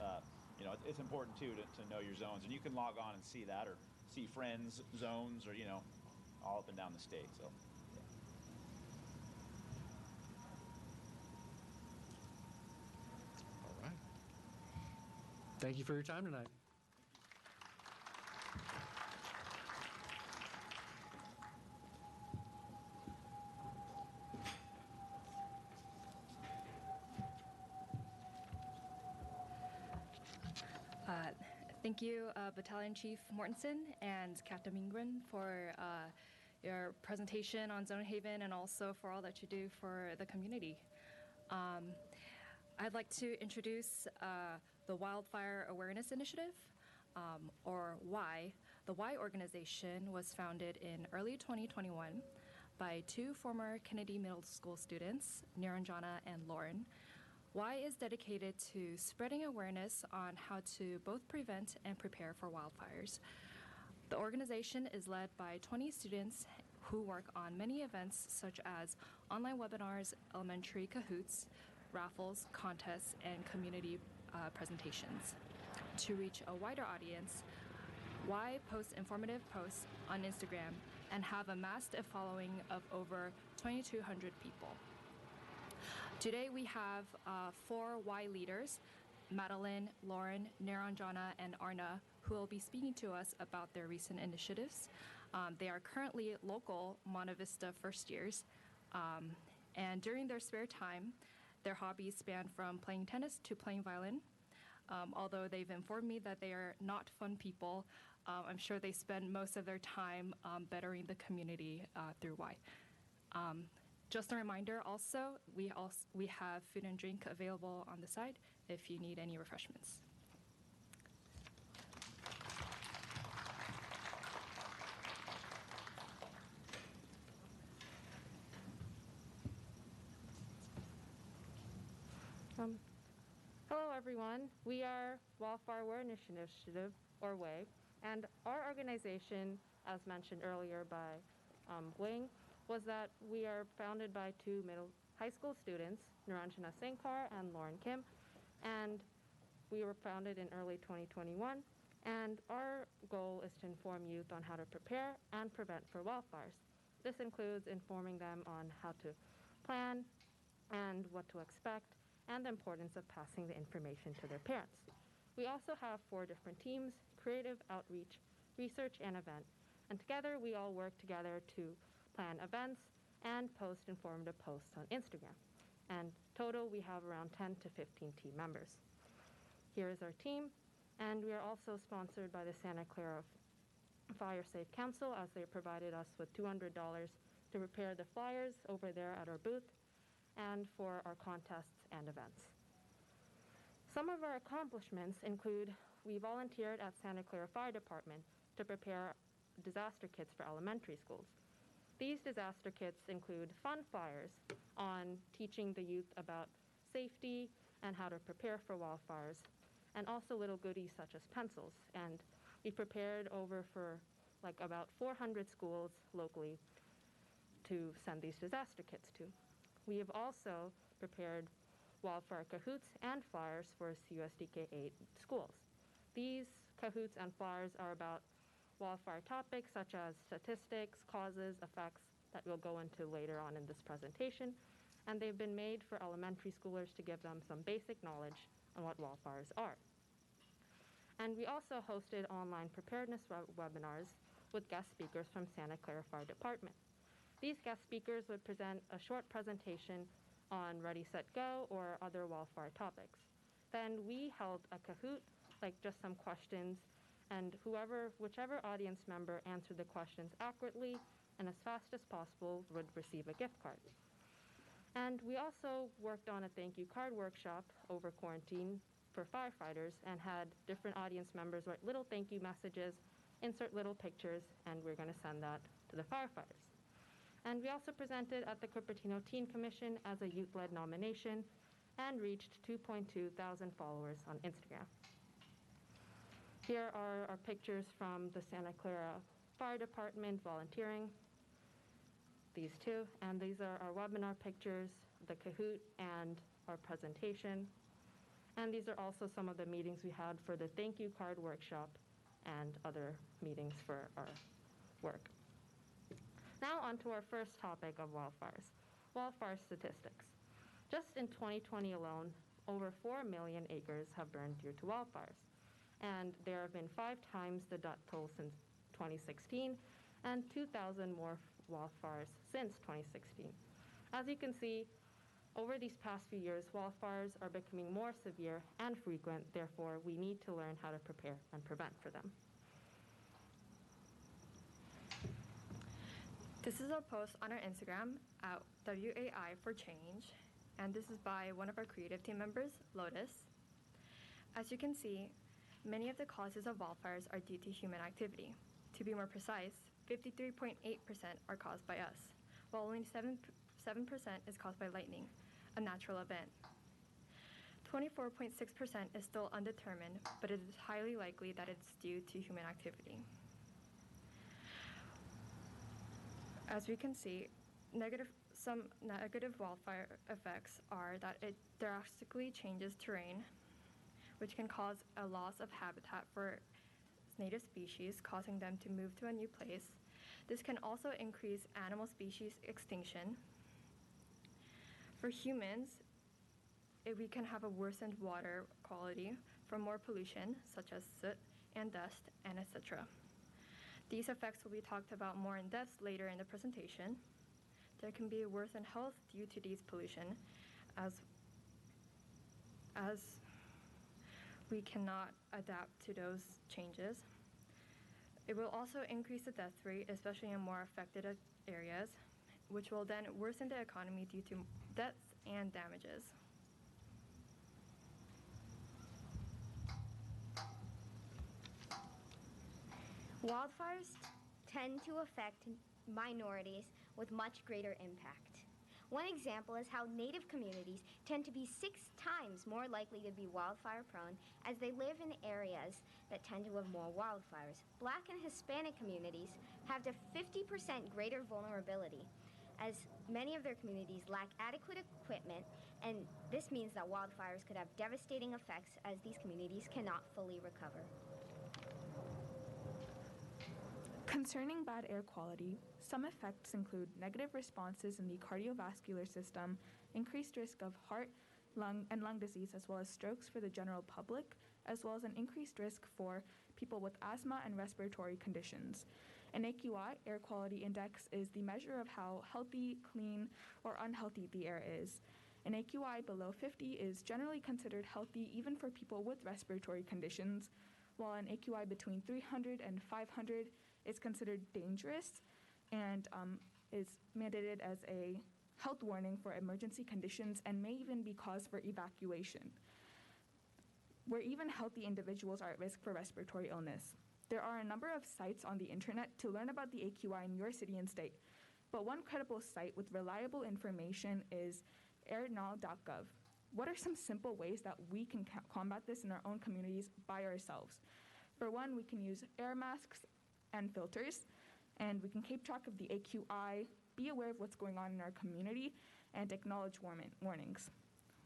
it's important too to know your zones, and you can log on and see that, or see friends' zones, or all up and down the state. So. Thank you for your time tonight. Thank you, Battalion Chief Mortensen and Captain Mingren, for your presentation on Zonehaven and also for all that you do for the community. I'd like to introduce the Wildfire Awareness Initiative, or WHY. The WHY organization was founded in early 2021 by two former Kennedy Middle School students, Niranjana and Lauren. WHY is dedicated to spreading awareness on how to both prevent and prepare for wildfires. The organization is led by 20 students who work on many events such as online webinars, elementary cahoots, raffles, contests, and community presentations. To reach a wider audience, WHY posts informative posts on Instagram and have amassed a following of over 2,200 people. Today we have 4 WHY leaders, Madeline, Lauren, Niranjana, and Arna, who will be speaking to us about their recent initiatives. They are currently local Monte Vista first years, and during their spare time, their hobbies span from playing tennis to playing violin. Although they've informed me that they are not fun people, I'm sure they spend most of their time bettering the community through WHY. Just a reminder also, we have food and drink available on the side if you need any refreshments. Hello everyone, we are Wildfire Awareness Initiative, or WAY, and our organization, as mentioned earlier by Wing, was that we are founded by 2 high school students, Niranjana Sankar and Lauren Kim, and we were founded in early 2021, and our goal is to inform youth on how to prepare and prevent for wildfires. This includes informing them on how to plan and what to expect, and the importance of passing the information to their parents. We also have 4 different teams: creative, outreach, research, and event. And together, we all work together to plan events and post informative posts on Instagram. And total, we have around 10 to 15 team members. Here is our team, and we are also sponsored by the Santa Clara Fire Safe Council, as they provided us with $200 to prepare the flyers over there at our booth and for our contests and events. Some of our accomplishments include we volunteered at Santa Clara Fire Department to prepare disaster kits for elementary schools. These disaster kits include fun flyers on teaching the youth about safety and how to prepare for wildfires, and also little goodies such as pencils. And we prepared over for about 400 schools locally to send these disaster kits to. We have also prepared wildfire cahoots and flyers for CUSDK 8 schools. These cahoots and flyers are about wildfire topics such as statistics, causes, effects that we'll go into later on in this presentation, and they've been made for elementary schoolers to give them some basic knowledge on what wildfires are. And we also hosted online preparedness webinars with guest speakers from Santa Clara Fire Department. These guest speakers would present a short presentation on Ready, Set, Go or other wildfire topics. Then we held a Kahoot, like just some questions, and whichever audience member answered the questions accurately and as fast as possible would receive a gift card. And we also worked on a thank you card workshop over quarantine for firefighters and had different audience members write little thank you messages, insert little pictures, and we're going to send that to the firefighters. And we also presented at the Cupertino Teen Commission as a youth-led nomination and reached 2.2 thousand followers on Instagram. Here are our pictures from the Santa Clara Fire Department volunteering, these two, and these are our webinar pictures, the Kahoot, and our presentation. And these are also some of the meetings we had for the thank you card workshop and other meetings for our work. Now on to our first topic of wildfires, wildfire statistics. Just in 2020 alone, over 4 million acres have burned due to wildfires. And there have been 5 times the death toll since 2016 and 2,000 more wildfires since 2016. As you can see, over these past few years, wildfires are becoming more severe and frequent. Therefore, we need to learn how to prepare and prevent for them. This is a post on our Instagram at WAI for Change, and this is by one of our creative team members, Lotus. As you can see, many of the causes of wildfires are due to human activity. To be more precise, 53.8% are caused by us, while only 7% is caused by lightning, a natural event. 24.6% is still undetermined, but it is highly likely that it's due to human activity. As we can see, some negative wildfire effects are that it drastically changes terrain, which can cause a loss of habitat for native species, causing them to move to a new place. This can also increase animal species extinction. For humans, we can have a worsened water quality from more pollution, such as soot and dust, and etc. These effects will be talked about more in depth later in the presentation. There can be a worsened health due to these pollution, as we cannot adapt to those changes. It will also increase the death rate, especially in more affected areas, which will then worsen the economy due to deaths and damages. Wildfires tend to affect minorities with much greater impact. One example is how Native communities tend to be 6 times more likely to be wildfire prone as they live in areas that tend to have more wildfires. Black and Hispanic communities have the 50% greater vulnerability as many of their communities lack adequate equipment, and this means that wildfires could have devastating effects as these communities cannot fully recover. Concerning bad air quality, some effects include negative responses in the cardiovascular system, increased risk of heart, lung disease, as well as strokes for the general public, as well as an increased risk for people with asthma and respiratory conditions. An AQI, air quality index, is the measure of how healthy, clean, or unhealthy the air is. An AQI below 50 is generally considered healthy even for people with respiratory conditions, while an AQI between 300 and 500 is considered dangerous and is mandated as a health warning for emergency conditions and may even be cause for evacuation, where even healthy individuals are at risk for respiratory illness. There are a number of sites on the internet to learn about the AQI in your city and state, but one credible site with reliable information is airnal.gov. What are some simple ways that we can combat this in our own communities by ourselves? For one, we can use air masks and filters, and we can keep track of the AQI, be aware of what's going on in our community, and acknowledge warnings.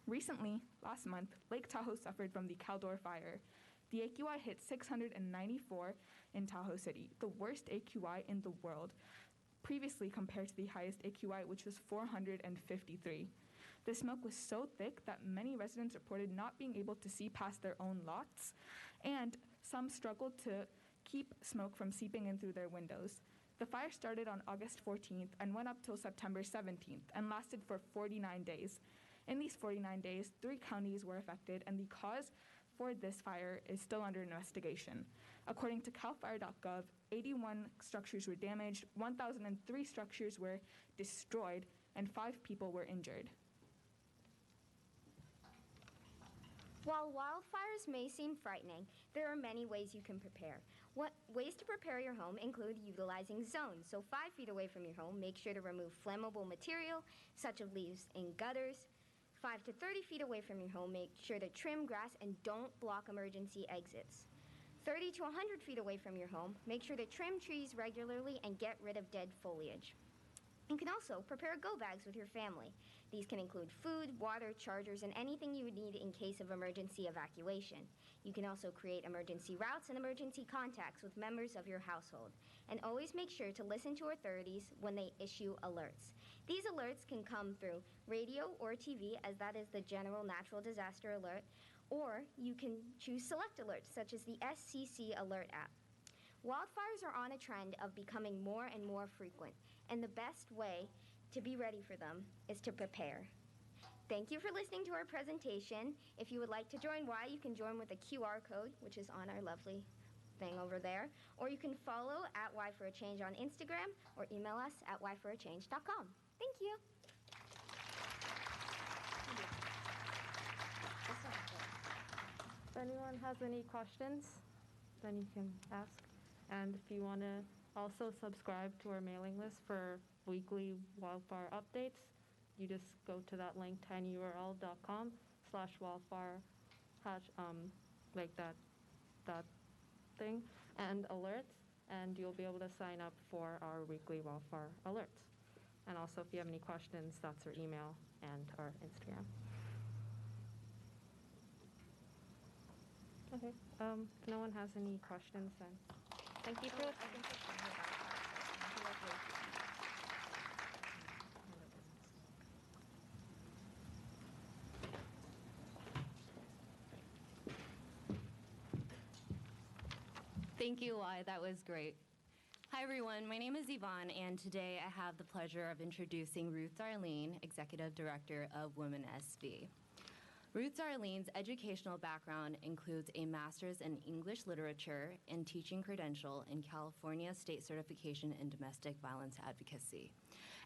Recently, last month, Lake Tahoe suffered from the Caldor fire. The AQI hit 694 in Tahoe City, the worst AQI in the world, previously compared to the highest AQI, which was 453. The smoke was so thick that many residents reported not being able to see past their own lots, and some struggled to keep smoke from seeping in through their windows. The fire started on August 14th and went up till September 17th and lasted for 49 days. In these 49 days, 3 counties were affected, and the cause for this fire is still under investigation. According to CalFire.gov, 81 structures were damaged, 1,003 structures were destroyed, and 5 people were injured. While wildfires may seem frightening, there are many ways you can prepare. Ways to prepare your home include utilizing zones. So 5 feet away from your home, make sure to remove flammable material, such as leaves and gutters. 5 to 30 feet away from your home, make sure to trim grass and don't block emergency exits. 30 to 100 feet away from your home, make sure to trim trees regularly and get rid of dead foliage. You can also prepare go bags with your family. These can include food, water, chargers, and anything you would need in case of emergency evacuation. You can also create emergency routes and emergency contacts with members of your household. And always make sure to listen to authorities when they issue alerts. These alerts can come through radio or TV, as that is the General Natural Disaster Alert, or you can choose select alerts, such as the SVCEA Alert app. Wildfires are on a trend of becoming more and more frequent, and the best way to be ready for them is to prepare. Thank you for listening to our presentation. If you would like to join Y, you can join with a QR code, which is on our lovely thing over there, or you can follow at Y for a Change on Instagram or email us at yforachange.com. Thank you. If anyone has any questions, then you can ask. And if you want to also subscribe to our mailing list for weekly wildfire updates, you just go to that link, tinyurl.com/wildfire, like that thing, and alerts, and you'll be able to sign up for our weekly wildfire alerts. And also, if you have any questions, that's our email and our Instagram. Okay, if no one has any questions, then thank you for listening. Thank you, Y. That was great. Hi, everyone. My name is Yvonne, and today I have the pleasure of introducing Ruth Darlene, Executive Director of Women SV. Ruth Darlene's educational background includes a master's in English literature and teaching credential in California State Certification in Domestic Violence Advocacy.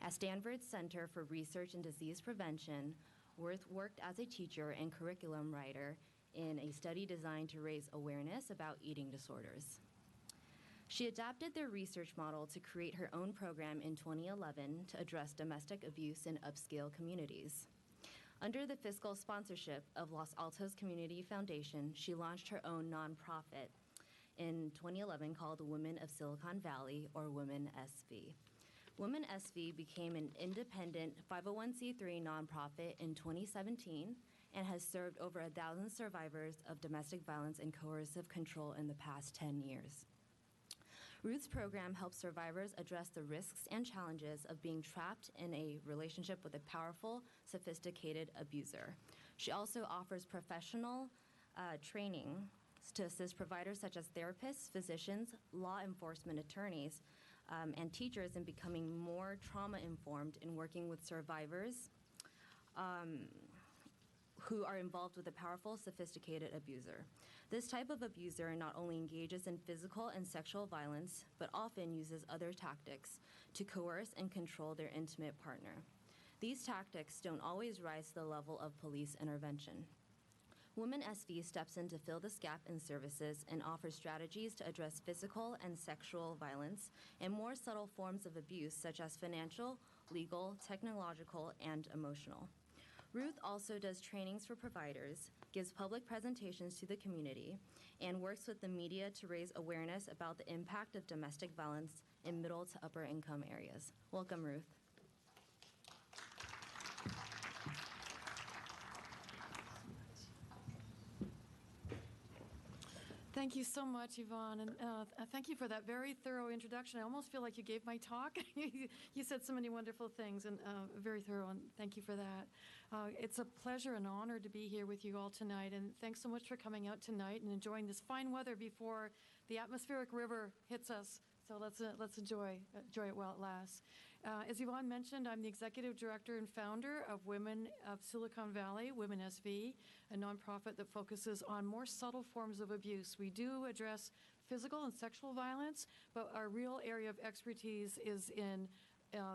At Stanford's Center for Research and Disease Prevention, Ruth worked as a teacher and curriculum writer in a study designed to raise awareness about eating disorders. She adapted their research model to create her own program in 2011 to address domestic abuse in upscale communities. Under the fiscal sponsorship of Los Altos Community Foundation, she launched her own nonprofit in 2011 called Women of Silicon Valley, or Women SV. Women SV became an independent 501c3 nonprofit in 2017 and has served over 1,000 survivors of domestic violence and coercive control in the past 10 years. Ruth's program helps survivors address the risks and challenges of being trapped in a relationship with a powerful, sophisticated abuser. She also offers professional training to assist providers such as therapists, physicians, law enforcement attorneys, and teachers in becoming more trauma-informed in working with survivors who are involved with a powerful, sophisticated abuser. This type of abuser not only engages in physical and sexual violence, but often uses other tactics to coerce and control their intimate partner. These tactics don't always rise to the level of police intervention. Women SV steps in to fill this gap in services and offers strategies to address physical and sexual violence and more subtle forms of abuse such as financial, legal, technological, and emotional. Ruth also does trainings for providers, gives public presentations to the community, and works with the media to raise awareness about the impact of domestic violence in middle to upper income areas. Welcome, Ruth. Thank you so much, Yvonne, and thank you for that very thorough introduction. I almost feel like you gave my talk. You said so many wonderful things, and very thorough, and thank you for that. It's a pleasure and honor to be here with you all tonight, and thanks so much for coming out tonight and enjoying this fine weather before the atmospheric river hits us. So let's enjoy it while it lasts. As Yvonne mentioned, I'm the executive director and founder of Women of Silicon Valley, Women SV, a nonprofit that focuses on more subtle forms of abuse. We do address physical and sexual violence, but our real area of expertise is in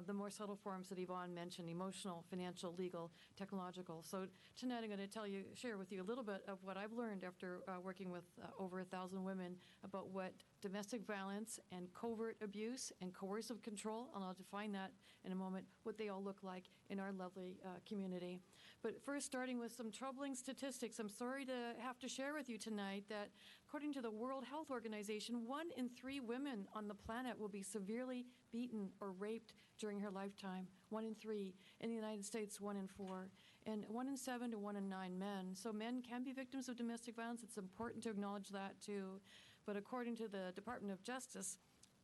the more subtle forms that Yvonne mentioned: emotional, financial, legal, technological. So tonight I'm going to share with you a little bit of what I've learned after working with over 1,000 women about what domestic violence and covert abuse and coercive control, and I'll define that in a moment, what they all look like in our lovely community. But first, starting with some troubling statistics, I'm sorry to have to share with you tonight that according to the World Health Organization, 1 in 3 women on the planet will be severely beaten or raped during her lifetime. 1 in 3. In the United States, 1 in 4. And 1 in 7 to 1 in 9 men. So men can be victims of domestic violence. It's important to acknowledge that too. But according to the Department of Justice,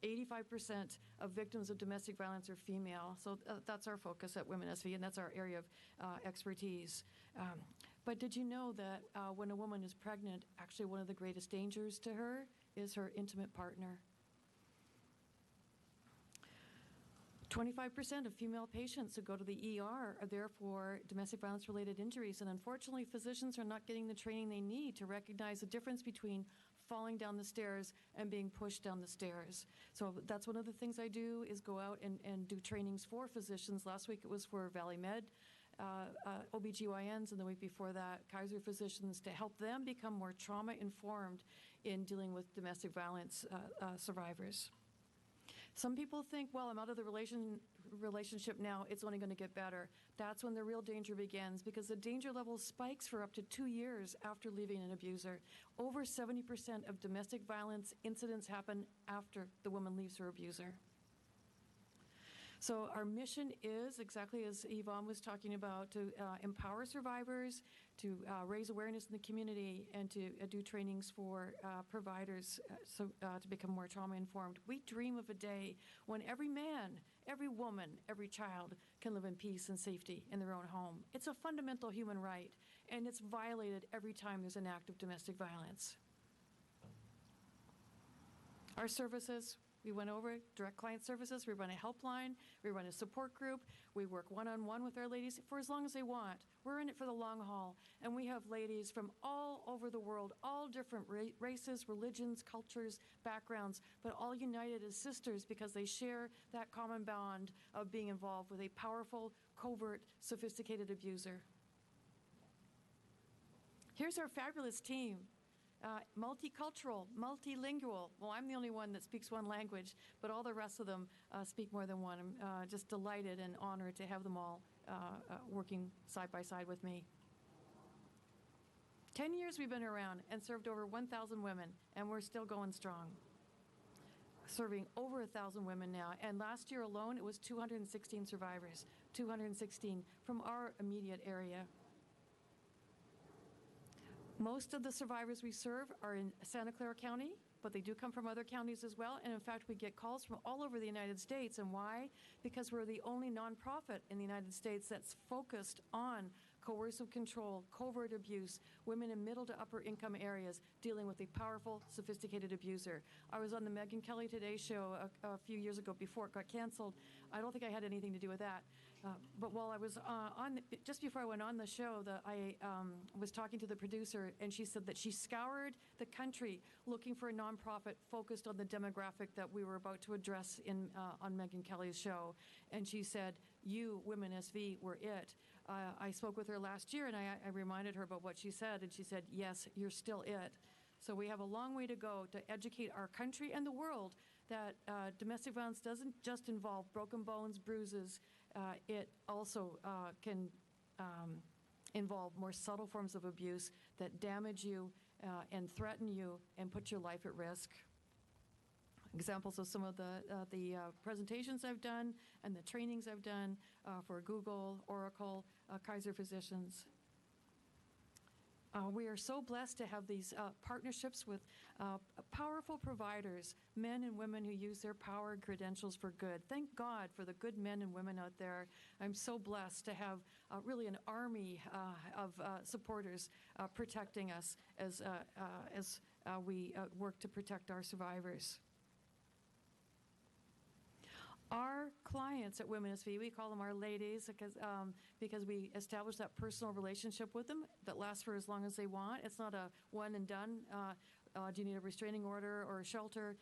85% of victims of domestic violence are female. So that's our focus at Women SV, and that's our area of expertise. But did you know that when a woman is pregnant, actually one of the greatest dangers to her is her intimate partner? 25% of female patients who go to the ER are there for domestic violence-related injuries, and unfortunately, physicians are not getting the training they need to recognize the difference between falling down the stairs and being pushed down the stairs. So that's one of the things I do, is go out and do trainings for physicians. Last week it was for Valley Med, OBGYNs, and the week before that, Kaiser physicians, to help them become more trauma-informed in dealing with domestic violence survivors. Some people think, well, I'm out of the relationship now, it's only going to get better. That's when the real danger begins, because the danger level spikes for up to 2 years after leaving an abuser. Over 70% of domestic violence incidents happen after the woman leaves her abuser. So our mission is, exactly as Yvonne was talking about, to empower survivors, to raise awareness in the community, and to do trainings for providers to become more trauma-informed. We dream of a day when every man, every woman, every child can live in peace and safety in their own home. It's a fundamental human right, and it's violated every time there's an act of domestic violence. Our services, we went over it, direct client services, we run a helpline, we run a support group, we work one-on-one with our ladies for as long as they want. We're in it for the long haul, and we have ladies from all over the world, all different races, religions, cultures, backgrounds, but all united as sisters because they share that common bond of being involved with a powerful, covert, sophisticated abuser. Here's our fabulous team. Multicultural, multilingual. Well, I'm the only one that speaks one language, but all the rest of them speak more than one. I'm just delighted and honored to have them all working side by side with me. 10 years we've been around and served over 1,000 women, and we're still going strong. Serving over 1,000 women now, and last year alone it was 216 survivors, 216 from our immediate area. Most of the survivors we serve are in Santa Clara County, but they do come from other counties as well. And in fact, we get calls from all over the United States. And why? Because we're the only nonprofit in the United States that's focused on coercive control, covert abuse, women in middle to upper income areas dealing with a powerful, sophisticated abuser. I was on the Megyn Kelly Today show a few years ago before it got canceled. I don't think I had anything to do with that. But while I was just before I went on the show, I was talking to the producer, and she said that she scoured the country looking for a nonprofit focused on the demographic that we were about to address on Megyn Kelly's show. And she said, "You, Women SV, were it." I spoke with her last year, and I reminded her about what she said, and she said, "Yes, you're still it." So we have a long way to go to educate our country and the world that domestic violence doesn't just involve broken bones, bruises. It also can involve more subtle forms of abuse that damage you and threaten you and put your life at risk. Examples of some of the presentations I've done and the trainings I've done for Google, Oracle, Kaiser Physicians. We are so blessed to have these partnerships with powerful providers, men and women who use their power and credentials for good. Thank God for the good men and women out there. I'm so blessed to have really an army of supporters protecting us as we work to protect our survivors. Our clients at Women SV, we call them our ladies because we establish that personal relationship with them that lasts for as long as they want. It's not a one and done. Do you need a restraining order or a shelter?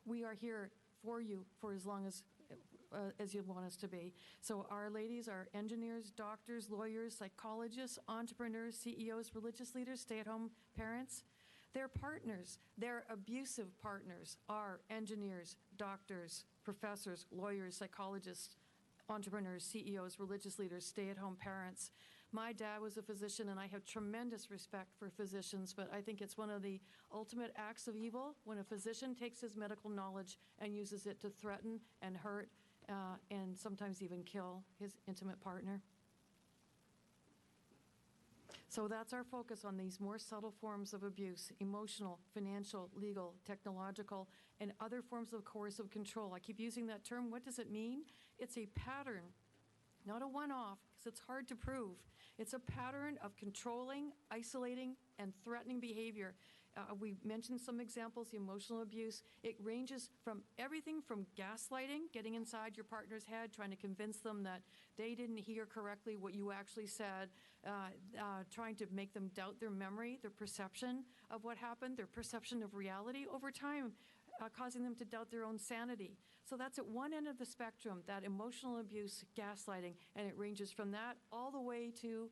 We are here for you for as long as you want us to be. So our ladies are engineers, doctors, lawyers, psychologists, entrepreneurs, CEOs, religious leaders, stay-at-home parents. Their partners, their abusive partners, are engineers, doctors, professors, lawyers, psychologists, entrepreneurs, CEOs, religious leaders, stay-at-home parents. My dad was a physician, and I have tremendous respect for physicians, but I think it's one of the ultimate acts of evil when a physician takes his medical knowledge and uses it to threaten and hurt and sometimes even kill his intimate partner. So that's our focus on these more subtle forms of abuse: emotional, financial, legal, technological, and other forms of coercive control. I keep using that term. What does it mean? It's a pattern, not a one-off, because it's hard to prove. It's a pattern of controlling, isolating, and threatening behavior. We mentioned some examples, the emotional abuse. It ranges from everything from gaslighting, getting inside your partner's head, trying to convince them that they didn't hear correctly what you actually said, trying to make them doubt their memory, their perception of what happened, their perception of reality over time, causing them to doubt their own sanity. So that's at one end of the spectrum, that emotional abuse, gaslighting, and it ranges from that all the way to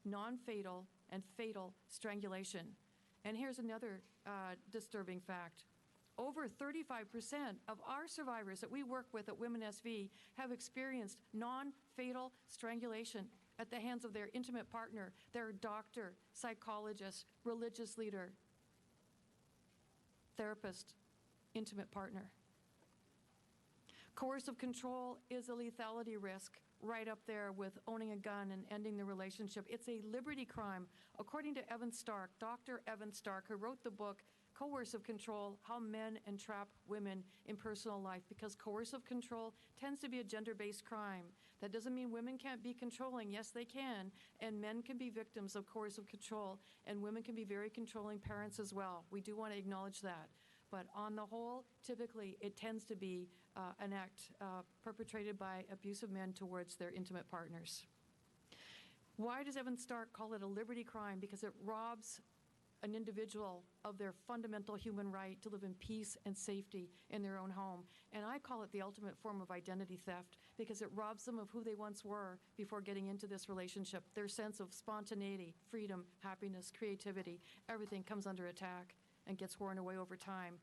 non-fatal and fatal strangulation. And here's another disturbing fact. Over 35% of our survivors that we work with at Women SV have experienced non-fatal strangulation at the hands of their intimate partner, their doctor, psychologist, religious leader, therapist, intimate partner. Coercive control is a lethality risk, right up there with owning a gun and ending the relationship. It's a liberty crime. According to Evan Stark, Dr. Evan Stark, who wrote the book, Coercive Control, How Men Entrap Women in Personal Life, because coercive control tends to be a gender-based crime. That doesn't mean women can't be controlling. Yes, they can. And men can be victims of coercive control, and women can be very controlling parents as well. We do want to acknowledge that. But on the whole, typically, it tends to be an act perpetrated by abusive men towards their intimate partners. Why does Evan Stark call it a liberty crime? Because it robs an individual of their fundamental human right to live in peace and safety in their own home. And I call it the ultimate form of identity theft because it robs them of who they once were before getting into this relationship. Their sense of spontaneity, freedom, happiness, creativity, everything comes under attack and gets worn away over time.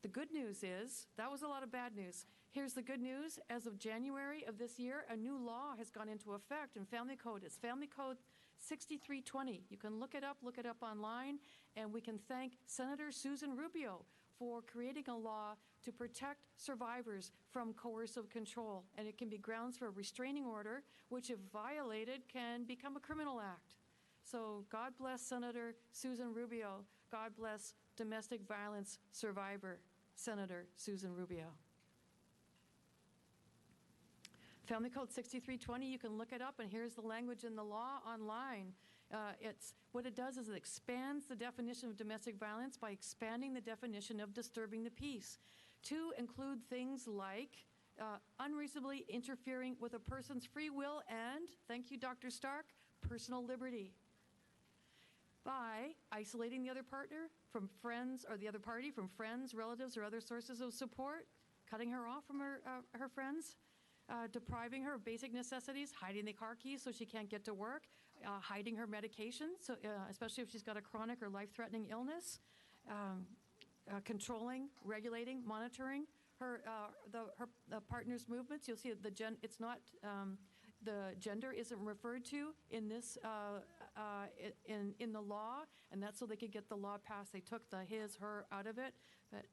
The good news is, that was a lot of bad news. Here's the good news. As of January of this year, a new law has gone into effect in Family Code. It's Family Code 6320. You can look it up online, and we can thank Senator Susan Rubio for creating a law to protect survivors from coercive control. And it can be grounds for a restraining order, which if violated can become a criminal act. So God bless Senator Susan Rubio. God bless domestic violence survivor, Senator Susan Rubio. Family Code 6320, you can look it up, and here's the language in the law online. What it does is it expands the definition of domestic violence by expanding the definition of disturbing the peace to include things like unreasonably interfering with a person's free will and, thank you, Dr. Stark, personal liberty. By isolating the other partner from friends, or the other party from friends, relatives, or other sources of support, cutting her off from her friends, depriving her of basic necessities, hiding the car keys so she can't get to work, hiding her medication, so, especially if she's got a chronic or life-threatening illness, controlling, regulating, monitoring her partner's movements. You'll see it's not the gender isn't referred to in this in the law, and that's so they could get the law passed. They took the his, her out of it. But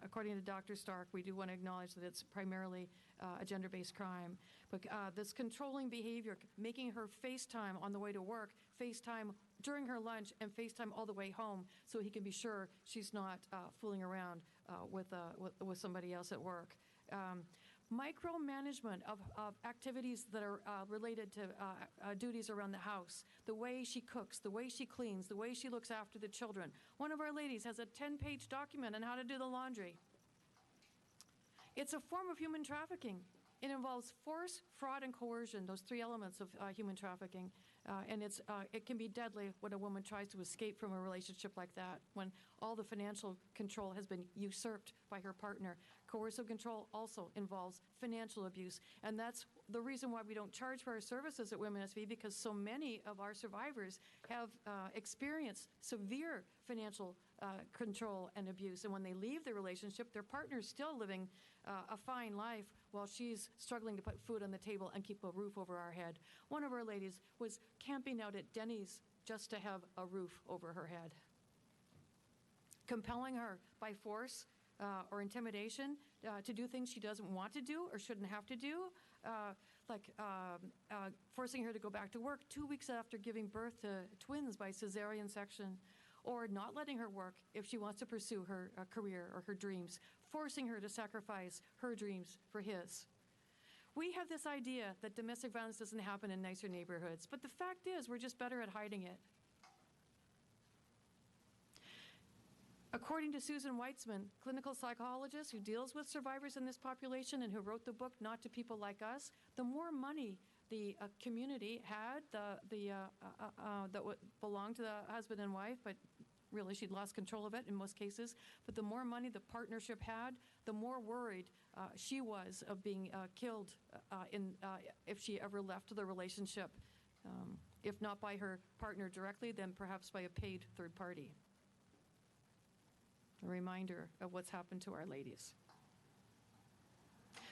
according to Dr. Stark, we do want to acknowledge that it's primarily a gender-based crime. But this controlling behavior, making her FaceTime on the way to work, FaceTime during her lunch, and FaceTime all the way home, so he can be sure she's not fooling around with somebody else at work. Micromanagement of activities that are related to duties around the house, the way she cooks, the way she cleans, the way she looks after the children. One of our ladies has a 10-page document on how to do the laundry. It's a form of human trafficking. It involves force, fraud, and coercion, those three elements of human trafficking. And it can be deadly when a woman tries to escape from a relationship like that, when all the financial control has been usurped by her partner. Coercive control also involves financial abuse. And that's the reason why we don't charge for our services at Women SV, because so many of our survivors have experienced severe financial control and abuse. And when they leave the relationship, their partner's still living a fine life while she's struggling to put food on the table and keep a roof over our head. One of our ladies was camping out at Denny's just to have a roof over her head. Compelling her by force or intimidation to do things she doesn't want to do or shouldn't have to do, like forcing her to go back to work 2 weeks after giving birth to twins by cesarean section, or not letting her work if she wants to pursue her career or her dreams, forcing her to sacrifice her dreams for his. We have this idea that domestic violence doesn't happen in nicer neighborhoods, but the fact is we're just better at hiding it. According to Susan Weitzman, clinical psychologist who deals with survivors in this population and who wrote the book Not to People Like Us, the more money the community had that belonged to the husband and wife, but really she'd lost control of it in most cases, but the more money the partnership had, the more worried she was of being killed if she ever left the relationship, if not by her partner directly, then perhaps by a paid third party. A reminder of what's happened to our ladies.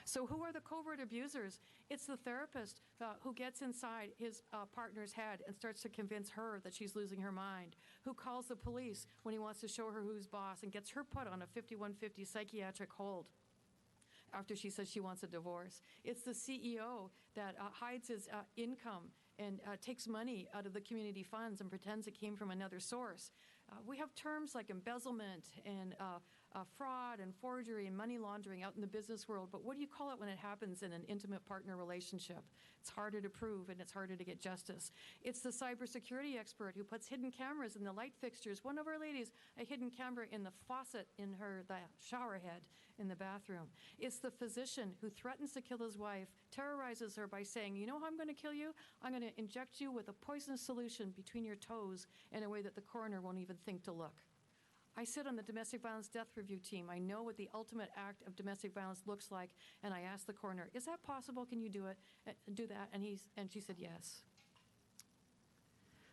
So who are the covert abusers? It's the therapist who gets inside his partner's head and starts to convince her that she's losing her mind, who calls the police when he wants to show her who's boss and gets her put on a 5150 psychiatric hold after she says she wants a divorce. It's the CEO that hides his income and takes money out of the community funds and pretends it came from another source. We have terms like embezzlement and fraud and forgery and money laundering out in the business world, but what do you call it when it happens in an intimate partner relationship? It's harder to prove and it's harder to get justice. It's the cybersecurity expert who puts hidden cameras in the light fixtures. One of our ladies, a hidden camera in the faucet in the shower head in the bathroom. It's the physician who threatens to kill his wife, terrorizes her by saying, you know how I'm going to kill you? I'm going to inject you with a poisonous solution between your toes in a way that the coroner won't even think to look. I sit on the domestic violence death review team. I know what the ultimate act of domestic violence looks like, and I asked the coroner, is that possible? Can you do that? And she said yes.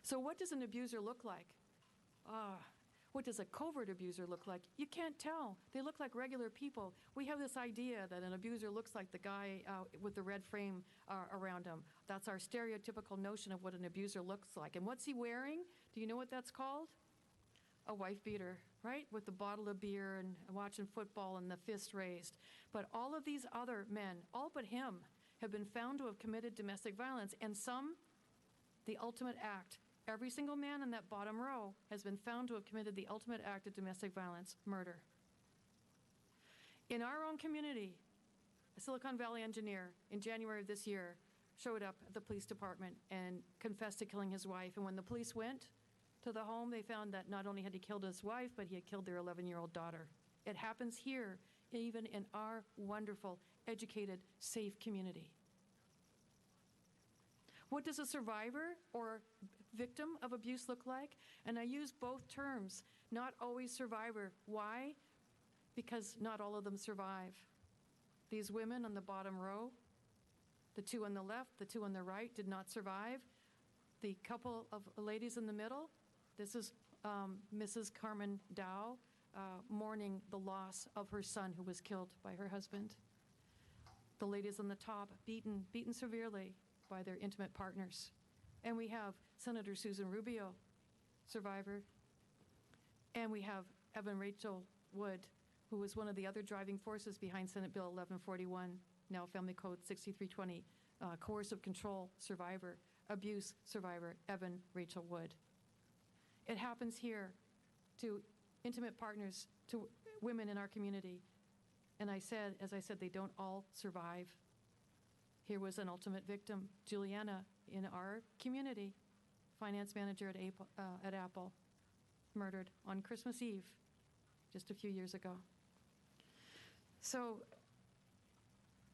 So what does an abuser look like? What does a covert abuser look like? You can't tell. They look like regular people. We have this idea that an abuser looks like the guy with the red frame around him. That's our stereotypical notion of what an abuser looks like. And what's he wearing? Do you know what that's called? A wife beater, right? With the bottle of beer and watching football and the fist raised. But all of these other men, all but him, have been found to have committed domestic violence, and some, the ultimate act. Every single man in that bottom row has been found to have committed the ultimate act of domestic violence, murder. In our own community, a Silicon Valley engineer in January of this year showed up at the police department and confessed to killing his wife. And when the police went to the home, they found that not only had he killed his wife, but he had killed their 11-year-old daughter. It happens here, even in our wonderful, educated, safe community. What does a survivor or victim of abuse look like? And I use both terms, not always survivor. Why? Because not all of them survive. These women on the bottom row, the two on the left, the two on the right, did not survive. The couple of ladies in the middle, this is Mrs. Carmen Dow mourning the loss of her son who was killed by her husband. The ladies on the top, beaten severely. by their intimate partners. And we have Senator Susan Rubio, survivor. And we have Evan Rachel Wood, who was one of the other driving forces behind Senate Bill 1141, now Family Code 6320, coercive control survivor, abuse survivor, Evan Rachel Wood. It happens here to intimate partners, to women in our community. And as I said, they don't all survive. Here was an ultimate victim, Juliana, in our community, finance manager at Apple, murdered on Christmas Eve just a few years ago. So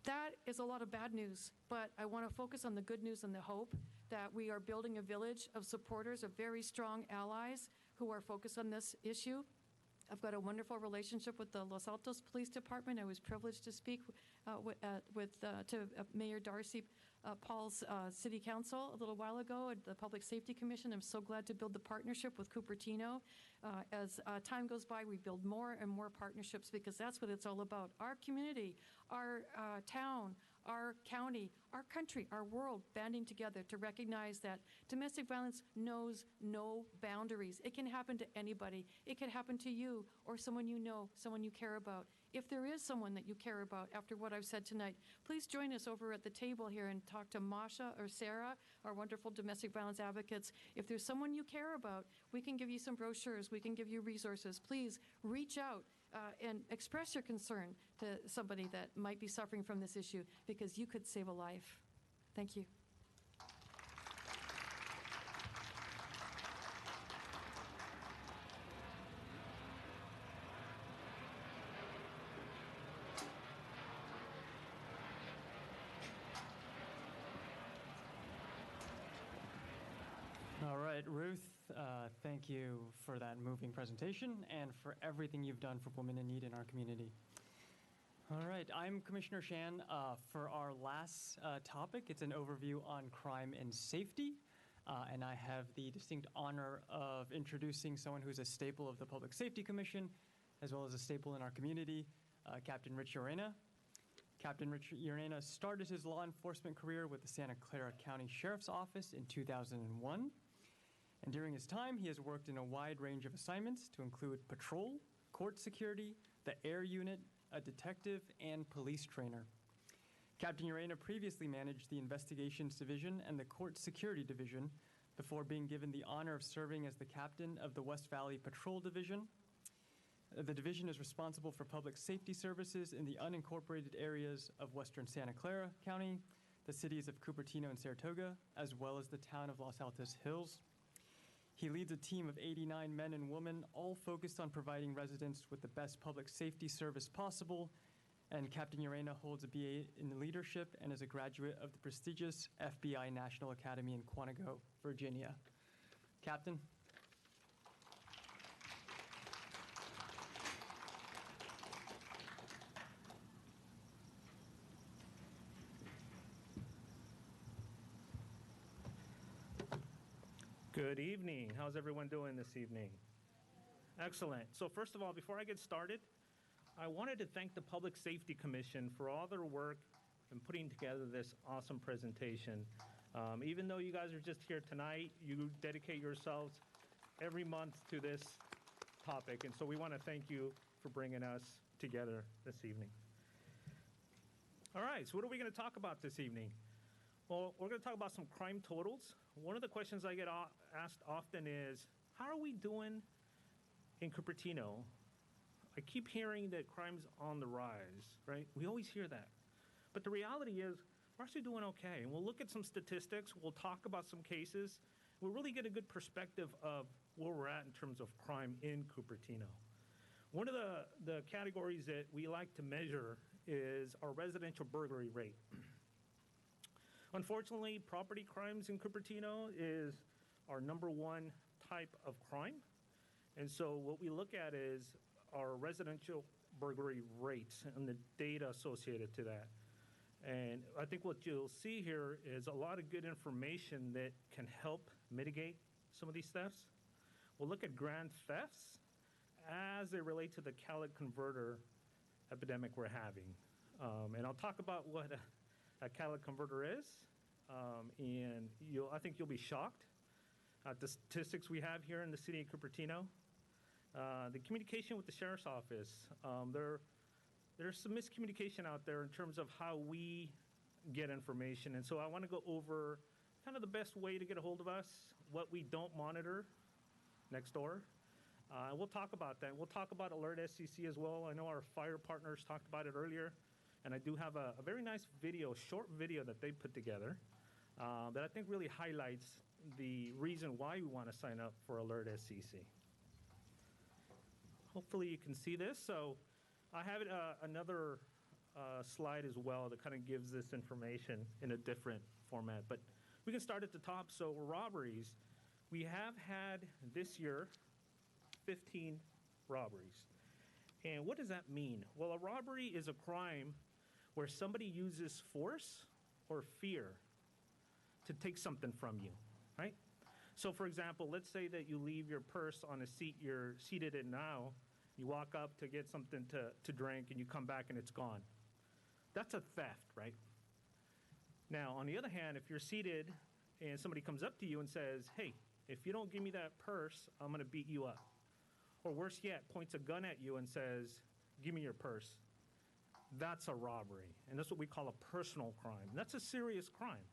that is a lot of bad news, but I want to focus on the good news and the hope that we are building a village of supporters, of very strong allies who are focused on this issue. I've got a wonderful relationship with the Los Altos Police Department. I was privileged to speak to Mayor Darcy Paul's City Council a little while ago at the Public Safety Commission. I'm so glad to build the partnership with Cupertino. As time goes by, we build more and more partnerships because that's what it's all about. Our community, our town, our county, our country, our world banding together to recognize that domestic violence knows no boundaries. It can happen to anybody. It could happen to you or someone you know, someone you care about. If there is someone that you care about after what I've said tonight, please join us over at the table here and talk to Masha or Sarah, our wonderful domestic violence advocates. If there's someone you care about, we can give you some brochures. We can give you resources. Please reach out and express your concern to somebody that might be suffering from this issue because you could save a life. Thank you. All right, Ruth, thank you for that moving presentation and for everything you've done for women in need in our community. All right, I'm Commissioner Shan. For our last topic, it's an overview on crime and safety. And I have the distinct honor of introducing someone who's a staple of the Public Safety Commission, as well as a staple in our community, Captain Rich Urena. Captain Rich Urena started his law enforcement career with the Santa Clara County Sheriff's Office in 2001. And during his time, he has worked in a wide range of assignments to include patrol, court security, the air unit, a detective, and police trainer. Captain Urena previously managed the Investigations Division and the Court Security Division before being given the honor of serving as the captain of the West Valley Patrol Division. The division is responsible for public safety services in the unincorporated areas of western Santa Clara County, the cities of Cupertino and Saratoga, as well as the town of Los Altos Hills. He leads a team of 89 men and women, all focused on providing residents with the best public safety service possible. And Captain Urena holds a BA in leadership and is a graduate of the prestigious FBI National Academy in Quantico, Virginia. Captain. Good evening. How's everyone doing this evening? Excellent. So first of all, before I get started, I wanted to thank the Public Safety Commission for all their work in putting together this awesome presentation. Even though you guys are just here tonight, you dedicate yourselves every month to this topic, and so we want to thank you for bringing us together this evening. All right, so what are we going to talk about this evening? Well, we're going to talk about some crime totals. One of the questions I get asked often is, how are we doing in Cupertino? I keep hearing that crime's on the rise, right? We always hear that. But the reality is, we're actually doing okay. And we'll look at some statistics. We'll talk about some cases. We'll really get a good perspective of where we're at in terms of crime in Cupertino. One of the categories that we like to measure is our residential burglary rate. Unfortunately, property crimes in Cupertino is our #1 type of crime. And so what we look at is our residential burglary rates and the data associated to that. And I think what you'll see here is a lot of good information that can help mitigate some of these thefts. We'll look at grand thefts as they relate to the catalytic converter epidemic we're having. And I'll talk about what a catalytic converter is and I think you'll be shocked at the statistics we have here in the city of Cupertino. The communication with the sheriff's office, there's some miscommunication out there in terms of how we get information. And so I want to go over kind of the best way to get a hold of us, what we don't monitor next door. We'll talk about that. We'll talk about Alert SCC as well. I know our fire partners talked about it earlier, and I do have a very nice video, short video that they put together that I think really highlights the reason why we want to sign up for Alert SCC. Hopefully you can see this. So I have another slide as well that kind of gives this information in a different format. But we can start at the top. So robberies, we have had this year 15 robberies. And what does that mean? Well, a robbery is a crime where somebody uses force or fear to take something from you, right? So for example, let's say that you leave your purse on a seat you're seated in now. You walk up to get something to drink and you come back and it's gone. That's a theft, right? Now, on the other hand, if you're seated and somebody comes up to you and says, hey, if you don't give me that purse, I'm going to beat you up. Or worse yet, points a gun at you and says, give me your purse. That's a robbery. And that's what we call a personal crime. And that's a serious crime.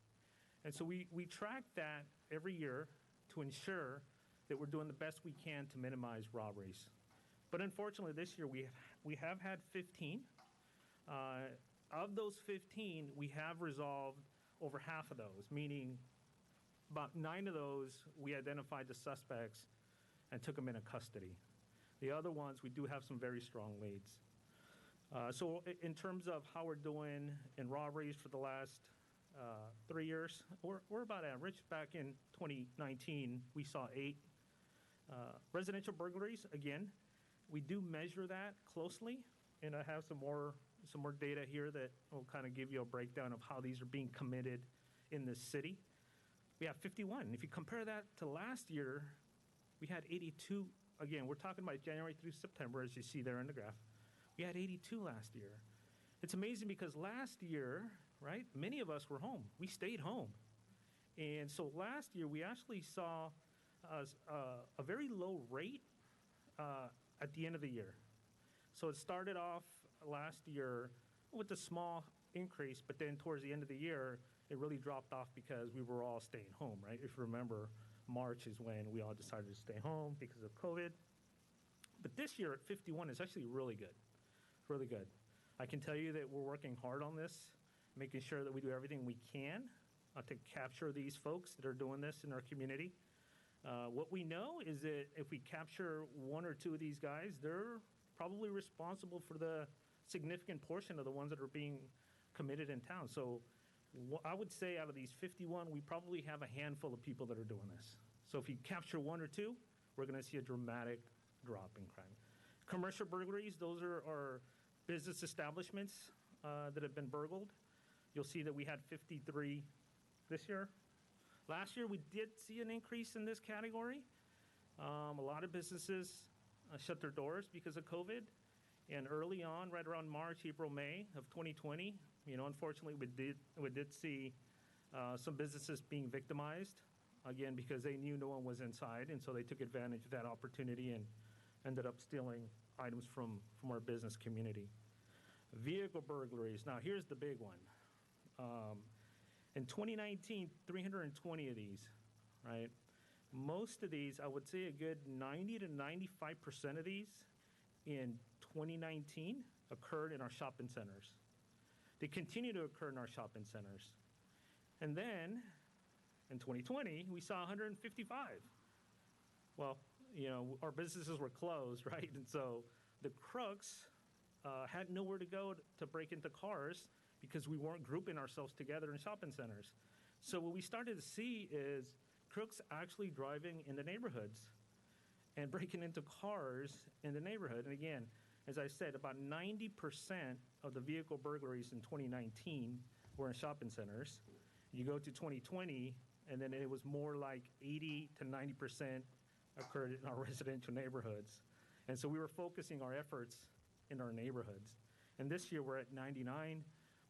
And so we track that every year to ensure that we're doing the best we can to minimize robberies. But unfortunately, this year we have had 15. Of those 15, we have resolved over half of those, meaning about 9 of those, we identified the suspects and took them into custody. The other ones, we do have some very strong leads. So in terms of how we're doing in robberies for the last 3 years, we're about average. Back in 2019, we saw 8. Residential burglaries, again, we do measure that closely, and I have some more data here that will kind of give you a breakdown of how these are being committed in the city. We have 51. If you compare that to last year, we had 82. Again, we're talking about January through September, as you see there in the graph. We had 82 last year. It's amazing because last year, right, many of us were home. We stayed home. And so last year, we actually saw a very low rate at the end of the year. So it started off last year with a small increase, but then towards the end of the year, it really dropped off because we were all staying home, right? If you remember, March is when we all decided to stay home because of COVID. But this year at 51 is actually really good. It's really good. I can tell you that we're working hard on this, making sure that we do everything we can to capture these folks that are doing this in our community. What we know is that if we capture 1 or 2 of these guys, they're probably responsible for the significant portion of the ones that are being committed in town. So I would say out of these 51, we probably have a handful of people that are doing this. So if you capture 1 or 2, we're going to see a dramatic drop in crime. Commercial burglaries, those are business establishments that have been burgled. You'll see that we had 53 this year. Last year, we did see an increase in this category. A lot of businesses shut their doors because of COVID. And early on, right around March, April, May of 2020, unfortunately, we did see some businesses being victimized, again, because they knew no one was inside, and so they took advantage of that opportunity and ended up stealing items from our business community. Vehicle burglaries. Now, here's the big one. In 2019, 320 of these, right? Most of these, I would say a good 90 to 95% of these in 2019 occurred in our shopping centers. They continue to occur in our shopping centers. And then in 2020, we saw 155. Well, our businesses were closed, right? And so the crooks had nowhere to go to break into cars because we weren't grouping ourselves together in shopping centers. So what we started to see is crooks actually driving in the neighborhoods and breaking into cars in the neighborhood. And again, as I said, about 90% of the vehicle burglaries in 2019 were in shopping centers. You go to 2020, and then it was more like 80 to 90% occurred in our residential neighborhoods. And so we were focusing our efforts in our neighborhoods. And this year we're at 99.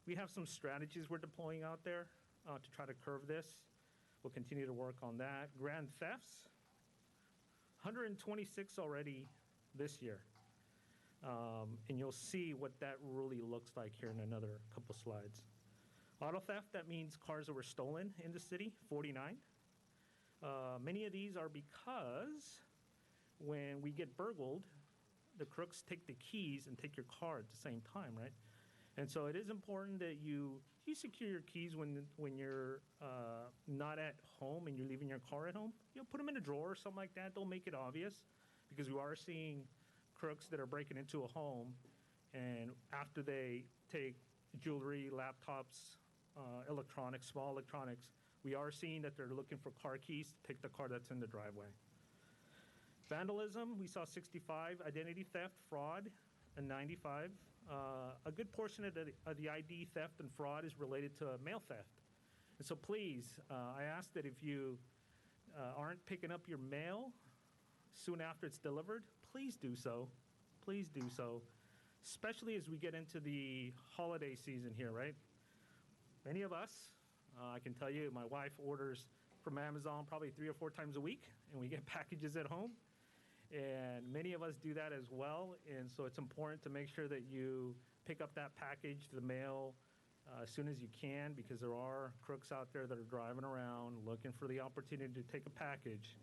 We have some strategies we're deploying out there to try to curb this. We'll continue to work on that. Grand thefts, 126 already this year. And you'll see what that really looks like here in another couple slides. Auto theft, that means cars that were stolen in the city, 49. Many of these are because when we get burgled, the crooks take the keys and take your car at the same time, right? And so it is important that you secure your keys when you're not at home and you're leaving your car at home. You know, put them in a drawer or something like that. Don't make it obvious, because we are seeing crooks that are breaking into a home, and after they take jewelry, laptops, electronics, small electronics, we are seeing that they're looking for car keys to take the car that's in the driveway. Vandalism, we saw 65. Identity theft, fraud, and 95. A good portion of the ID theft and fraud is related to mail theft. And so please, I ask that if you aren't picking up your mail soon after it's delivered, please do so. Please do so, especially as we get into the holiday season here, right? Many of us, I can tell you, my wife orders from Amazon probably 3 or 4 times a week, and we get packages at home. And many of us do that as well. And so it's important to make sure that you pick up that package, the mail, as soon as you can, because there are crooks out there that are driving around looking for the opportunity to take a package.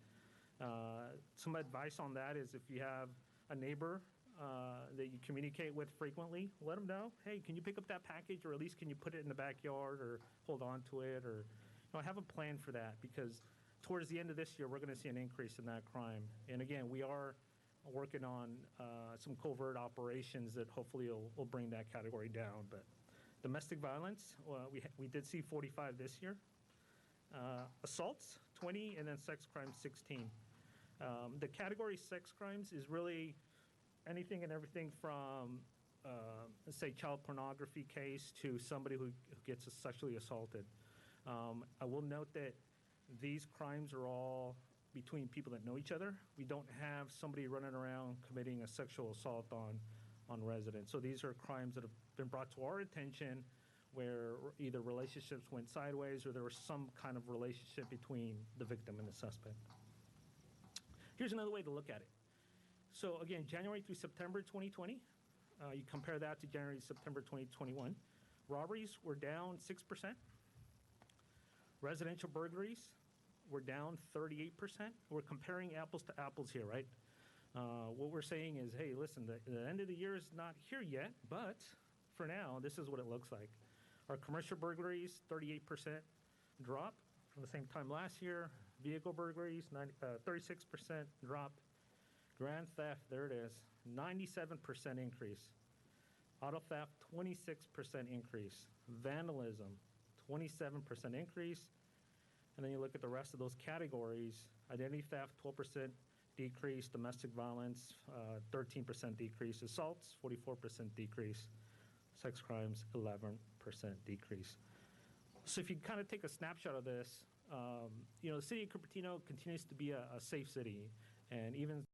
Some advice on that is, if you have a neighbor that you communicate with frequently, let them know, hey, can you pick up that package, or at least can you put it in the backyard or hold on to it, or have a plan for that, because towards the end of this year, we're going to see an increase in that crime. And again, we are working on some covert operations that hopefully will bring that category down. But domestic violence, we did see 45 this year. Assaults, 20, and then sex crimes, 16. The category sex crimes is really anything and everything from, let's say, child pornography case to somebody who gets sexually assaulted. I will note that these crimes are all between people that know each other. We don't have somebody running around committing a sexual assault on residents. So these are crimes that have been brought to our attention where either relationships went sideways or there was some kind of relationship between the victim and the suspect. Here's another way to look at it. So again, January through September 2020, you compare that to January to September 2021. Robberies were down 6%. Residential burglaries were down 38%. We're comparing apples to apples here, right? What we're saying is, hey, listen, the end of the year is not here yet, but for now, this is what it looks like. Our commercial burglaries, 38% drop from the same time last year. Vehicle burglaries, 36% drop. Grand theft, there it is, 97% increase. Auto theft, 26% increase. Vandalism, 27% increase. And then you look at the rest of those categories. Identity theft, 12% decrease. Domestic violence, 13% decrease. Assaults, 44% decrease. Sex crimes, 11% decrease. So if you kind of take a snapshot of this, the city of Cupertino continues to be a safe city. And even